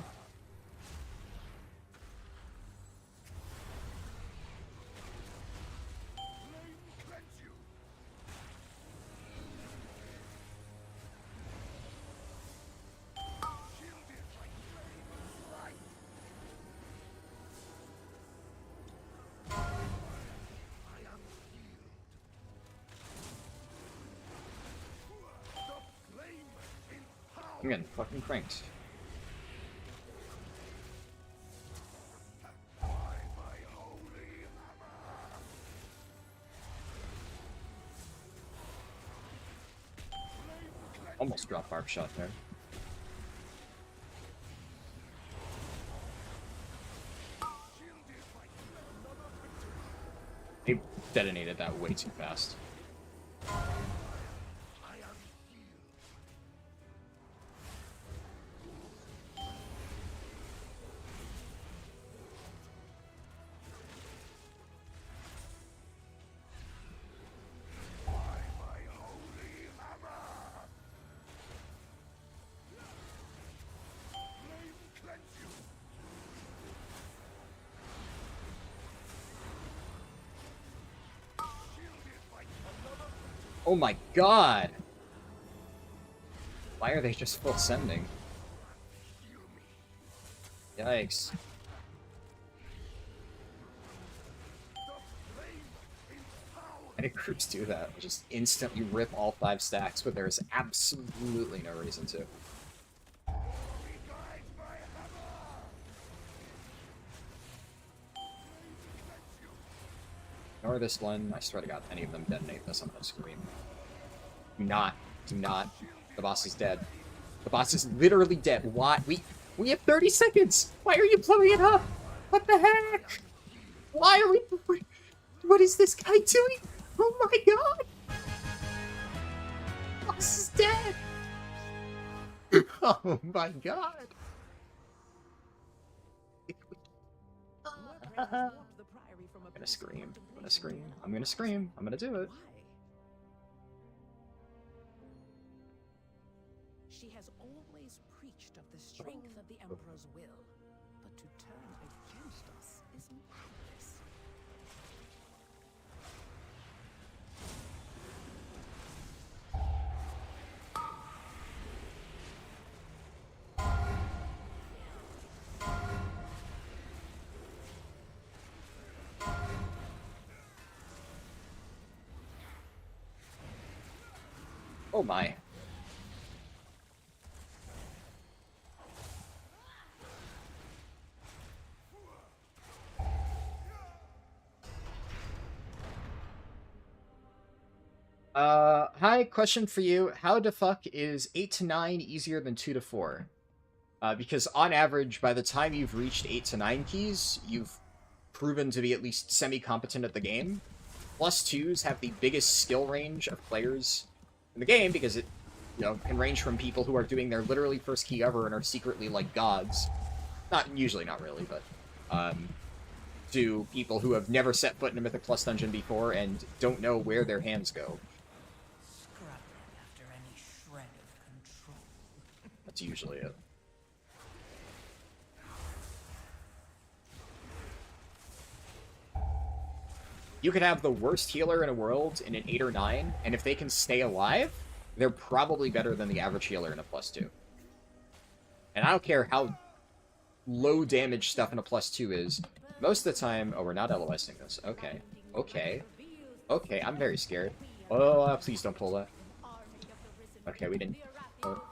flame cleanse you! Shielded by flame light! I am healed. The flame in power! I'm getting fucking cranked. By my holy hammer! Almost dropped barb shot there. He detonated that way too fast. I am healed. By my holy hammer! Flame cleanse you! Shielded by another Oh my god! Why are they just full sending? heal me. Yikes. The flame in power! Many groups do that. Just instantly rip all 5 stacks, but there's absolutely no reason to. Guide my hammer! Ignore this one. I swear to god, any of them detonate this, I'm gonna scream. Do not. Do not. The boss is dead. The boss is literally dead. Why? We have 30 seconds! Why are you blowing it up? What the heck? Why are we... What is this guy doing? Oh my god! The boss is dead! Oh my god! I'm gonna scream. I'm gonna scream. I'm gonna scream. I'm gonna do it. She has always preached of the strength of the Emperor's will, but to turn against us is madness. Oh my. Hi, question for you. How the fuck is 8 to 9 easier than 2 to 4? Because on average, by the time you've reached 8 to 9 keys, you've proven to be at least semi-competent at the game. Plus 2s have the biggest skill range of players in the game, because it, you know, can range from people who are doing their literally first key ever and are secretly like gods. Usually not really, but, to people who have never set foot in a Mythic Plus dungeon before and don't know where their hands go. Scrubbing after any shred of control. That's usually it. You could have the worst healer in a world in an 8 or 9, and if they can stay alive, they're probably better than the average healer in a +2. And I don't care how low damage stuff in a +2 is, most of the time... Oh, we're not LOSing this. Okay. Okay. Okay, I'm very scared. Oh, please don't pull that. Okay, we didn't... Oh.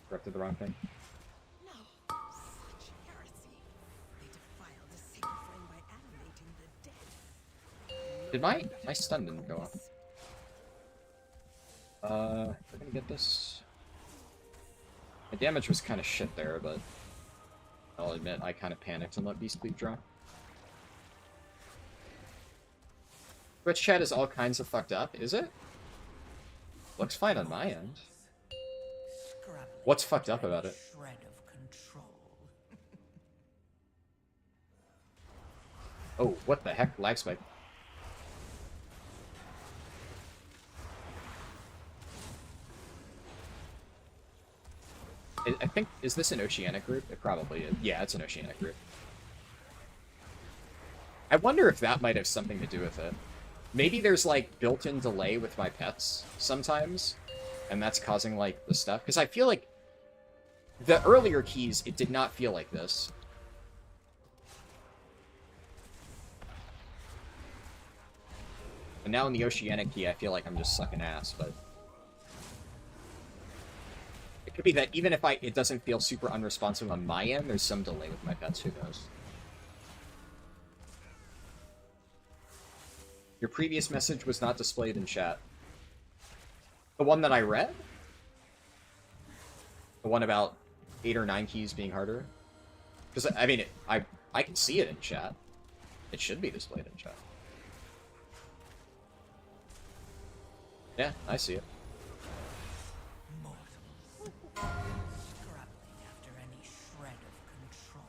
Corrected the wrong thing. No, such heresy. They defile the sacred flame by animating the dead. Did my stun didn't go off? We're gonna get this. My damage was kind of shit there, but I'll admit I kind of panicked and let Beast Leap draw. Twitch chat is all kinds of fucked up, is it? Looks fine on my end. What's fucked up about it? Shred of control. Oh, what the heck? Lag spike. I think, is this an Oceanic group? It probably is. Yeah, it's an Oceanic group. I wonder if that might have something to do with it. Maybe there's, like, built-in delay with my pets sometimes, and that's causing, like, the stuff. Because I feel like the earlier keys, it did not feel like this. And now in the Oceanic key, I feel like I'm just sucking ass, but... It could be that even if it doesn't feel super unresponsive on my end, there's some delay with my pets, who knows. Your previous message was not displayed in chat. The one that I read? The one about 8 or 9 keys being harder? Because, I mean, I can see it in chat. It should be displayed in chat. Yeah, I see it. Scrabbling after any shred of control.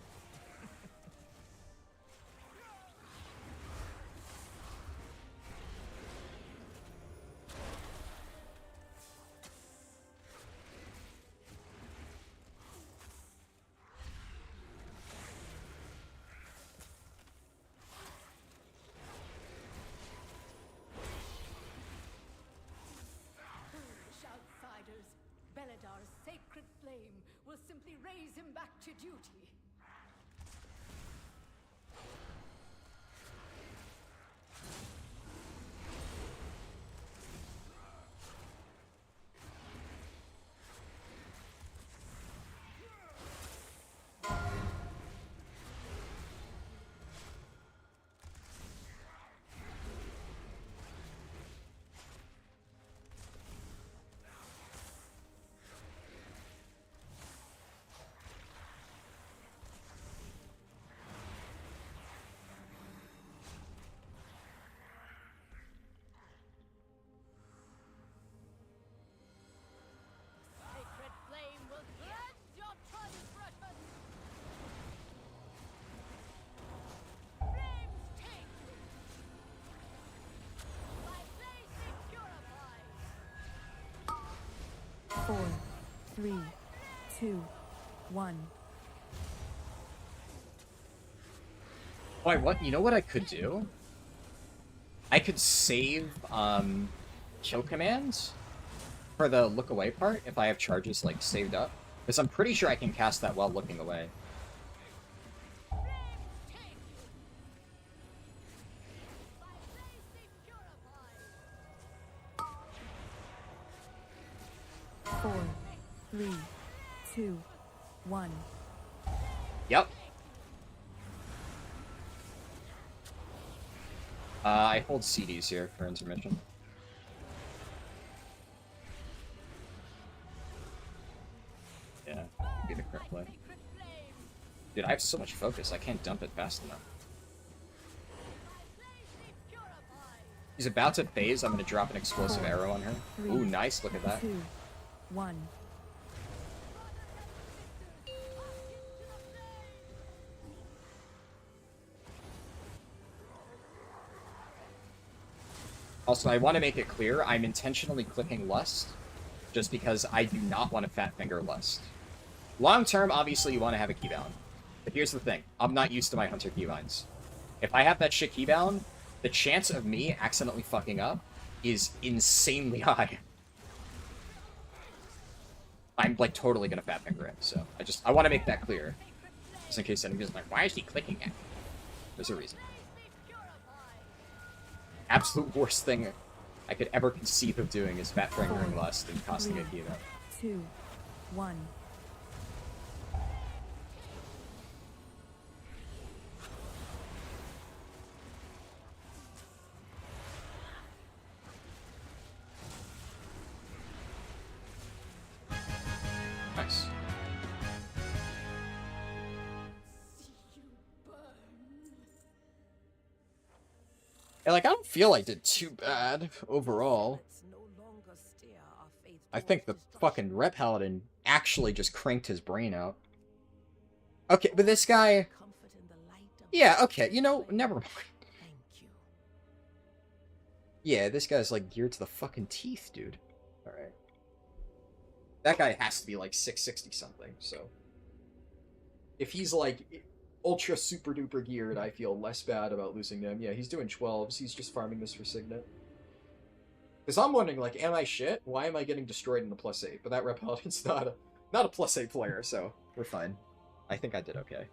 Foolish outsiders. Beledar's sacred flame will simply raise him back to duty. Sacred flame will cleanse your transgressions. Flames take you. My place is purified. 4, 3, 2, 1. Oh, what? You know what I could do? I could save, kill commands for the look away part if I have charges, like, saved up. Because I'm pretty sure I can cast that while looking away. Flames take you. My place is purified. 4, 3, 2, 1. Yep. I hold CDs here for intermission. Yeah, be the correct play. Sacred flame. Dude, I have so much focus, I can't dump it fast enough. My place is purified. He's about to phase, I'm gonna drop an explosive arrow on her. Ooh, nice, look at that. 2, 1. Also, I want to make it clear, I'm intentionally clicking Lust, just because I do not want to fat finger Lust. Long term, obviously, you want to have a keybound. But here's the thing, I'm not used to my Hunter keybinds. If I have that shit keybound, the chance of me accidentally fucking up is insanely high. I'm, like, totally gonna fat finger it, so I want to make that clear. Just in case anybody's like, why is he clicking it? There's a reason. Absolute worst thing I could ever conceive of doing is fat fingering Lust and costing a key 2, 1. And, like, I don't feel I did too bad overall. Let's no longer steer our faith I think the towards destruction. fucking Rep Paladin actually just cranked his brain out. Okay, but this guy... Comfort in the light of Yeah, the okay, you know, never mind. Thank you. Yeah, this guy's, like, geared to the fucking teeth, dude. Alright. That guy has to be, like, 660-something, so... If he's, like, ultra super duper geared, I feel less bad about losing them. Yeah, he's doing 12s, he's just farming this for Signet. Because I'm wondering, like, am I shit? Why am I getting destroyed in the +8? But that Rep Paladin's not a +8 player, so we're fine. I think I did okay.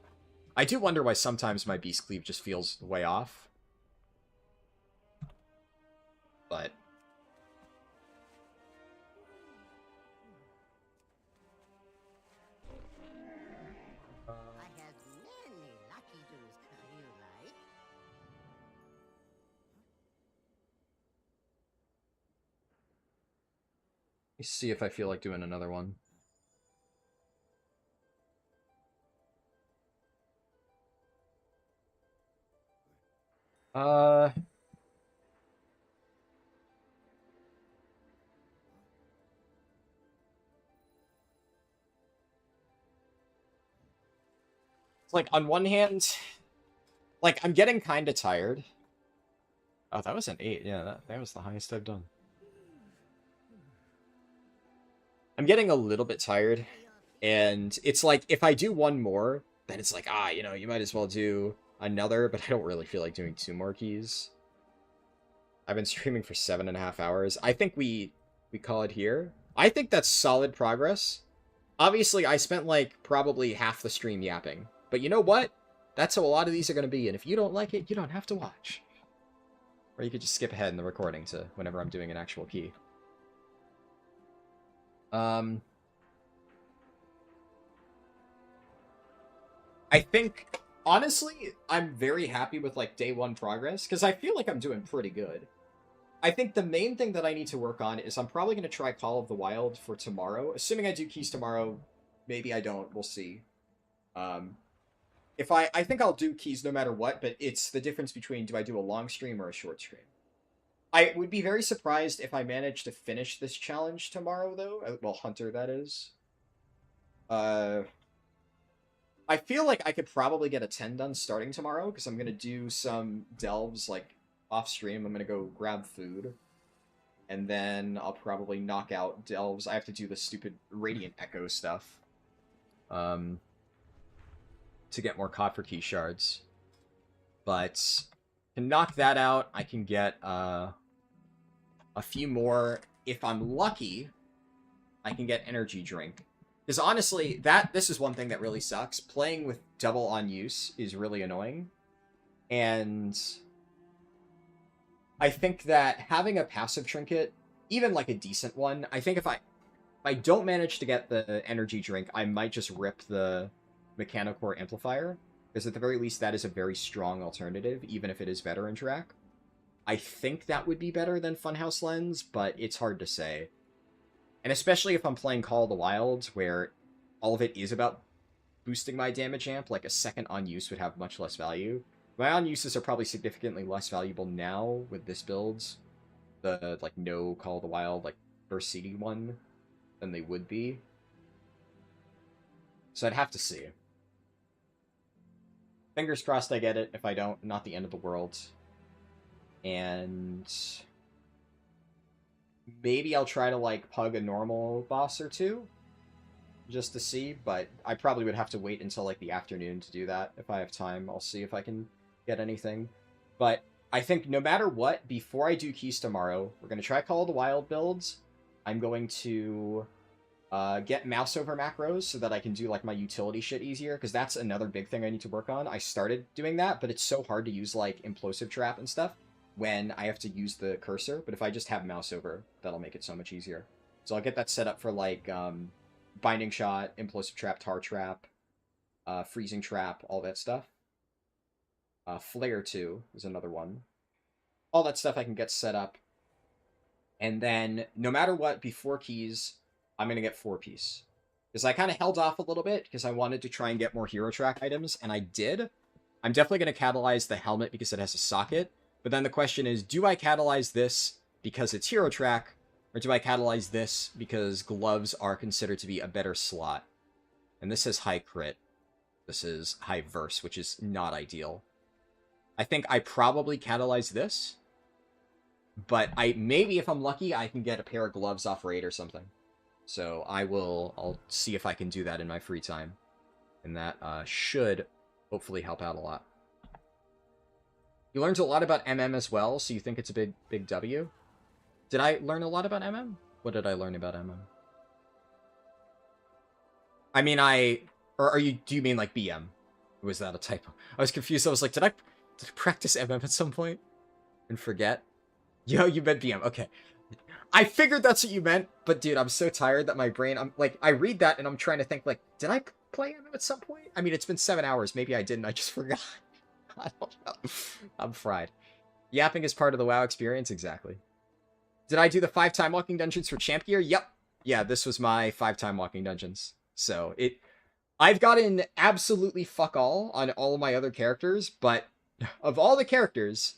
I do wonder why sometimes my Beast Cleave just feels way off. But... I have many lucky doos you like. Let me see if I feel like doing another one. It's like, on one hand, like, I'm getting kind of tired. Oh, that was an 8. Yeah, that was the highest I've done. I'm getting a little bit tired. And it's like, if I do one more, then it's like, you know, you might as well do another, but I don't really feel like doing 2 more keys. I've been streaming for 7.5 hours. I think we call it here. I think that's solid progress. Obviously, I spent, like, probably half the stream yapping. But you know what? That's how a lot of these are going to be, and if you don't like it, you don't have to watch. Or you could just skip ahead in the recording to whenever I'm doing an actual key. I think, honestly, I'm very happy with, like, day 1 progress, because I feel like I'm doing pretty good. I think the main thing that I need to work on is I'm probably going to try Call of the Wild for tomorrow. Assuming I do keys tomorrow, maybe I don't, we'll see. If I think I'll do keys no matter what, but it's the difference between do I do a long stream or a short stream. I would be very surprised if I manage to finish this challenge tomorrow, though. Well, Hunter, that is. I feel like I could probably get a 10 done starting tomorrow, because I'm going to do some delves, like, off-stream. I'm going to go grab food. And then I'll probably knock out delves. I have to do the stupid Radiant Echo stuff. To get more copper key shards. But to knock that out, I can get a few more. If I'm lucky, I can get energy drink. Because honestly, this is one thing that really sucks. Playing with double on use is really annoying. And I think that having a passive trinket, even like a decent one, I think if I don't manage to get the energy drink, I might just rip the Mechanical Core Amplifier, because at the very least that is a very strong alternative, even if it is Veteran Track. I think that would be better than Funhouse Lens, but it's hard to say. And especially if I'm playing Call of the Wild, where all of it is about boosting my damage amp, like a second on use would have much less value. My on uses are probably significantly less valuable now with this build, the like no Call of the Wild, like burst CD one, than they would be. So I'd have to see. Fingers crossed I get it. If I don't, not the end of the world. And maybe I'll try to, like, pug a normal boss or two, just to see, but I probably would have to wait until, like, the afternoon to do that. If I have time, I'll see if I can get anything. But I think no matter what, before I do keys tomorrow, we're going to try Call of the Wild builds. I'm going to get mouse over macros so that I can do, like, my utility shit easier, because that's another big thing I need to work on. I started doing that, but it's so hard to use, like, Implosive Trap and stuff when I have to use the cursor. But if I just have mouse over, that'll make it so much easier. So I'll get that set up for, like, Binding Shot, Implosive Trap, Tar Trap, Freezing Trap, all that stuff. Flare 2 is another one. All that stuff I can get set up. And then, no matter what, before keys, I'm going to get 4-piece. Because I kind of held off a little bit, because I wanted to try and get more hero track items, and I did. I'm definitely going to catalyze the helmet because it has a socket, But then the question is, do I catalyze this because it's hero track, or do I catalyze this because gloves are considered to be a better slot? And this is high crit. This is high verse, which is not ideal. I think I probably catalyze this. But maybe if I'm lucky, I can get a pair of gloves off raid or something. So I'll see if I can do that in my free time. And that should hopefully help out a lot. You learned a lot about MM as well, so you think it's a big W? Did I learn a lot about MM? What did I learn about MM? I mean, do you mean like BM? Was that a typo? I was confused. I was like, did I practice MM at some point and forget? Yo, you meant BM. Okay. I figured that's what you meant, but dude, I'm so tired that my brain, I'm like, I read that and I'm trying to think like, did I play MM at some point? I mean, it's been 7 hours. Maybe I didn't. I just forgot. I don't know. I'm fried. Yapping is part of the WoW experience. Exactly. Did I do the 5 time walking dungeons for champ gear? Yep. Yeah, this was my 5 time walking dungeons. So I've gotten absolutely fuck all on all of my other characters, but of all the characters,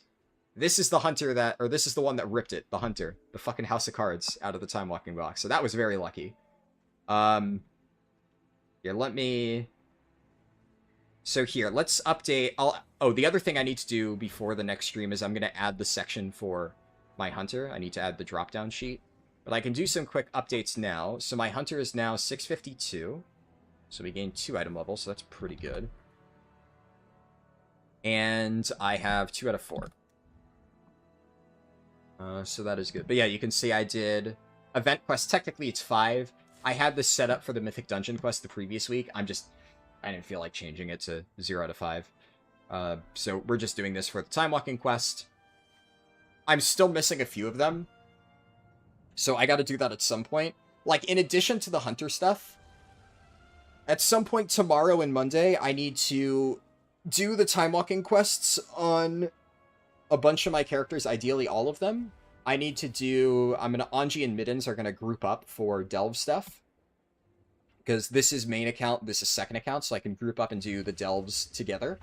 this is the hunter this is the one that ripped it. The hunter, the fucking House of Cards out of the time walking box. So that was very lucky. Here, so here, let's update. The other thing I need to do before the next stream is I'm going to add the section for my hunter. I need to add the drop-down sheet. But I can do some quick updates now. So my hunter is now 652. So we gained 2 item levels, so that's pretty good. And I have 2 out of 4. So that is good. But yeah, you can see I did event quest. Technically, it's 5. I had this set up for the Mythic Dungeon quest the previous week. I didn't feel like changing it to 0 out of 5. So we're just doing this for the time walking quest. I'm still missing a few of them. So I got to do that at some point. Like, in addition to the hunter stuff, at some point tomorrow and Monday, I need to do the time walking quests on a bunch of my characters, ideally all of them. Anji and Middens are going to group up for delve stuff. Because this is main account, this is second account, so I can group up and do the delves together.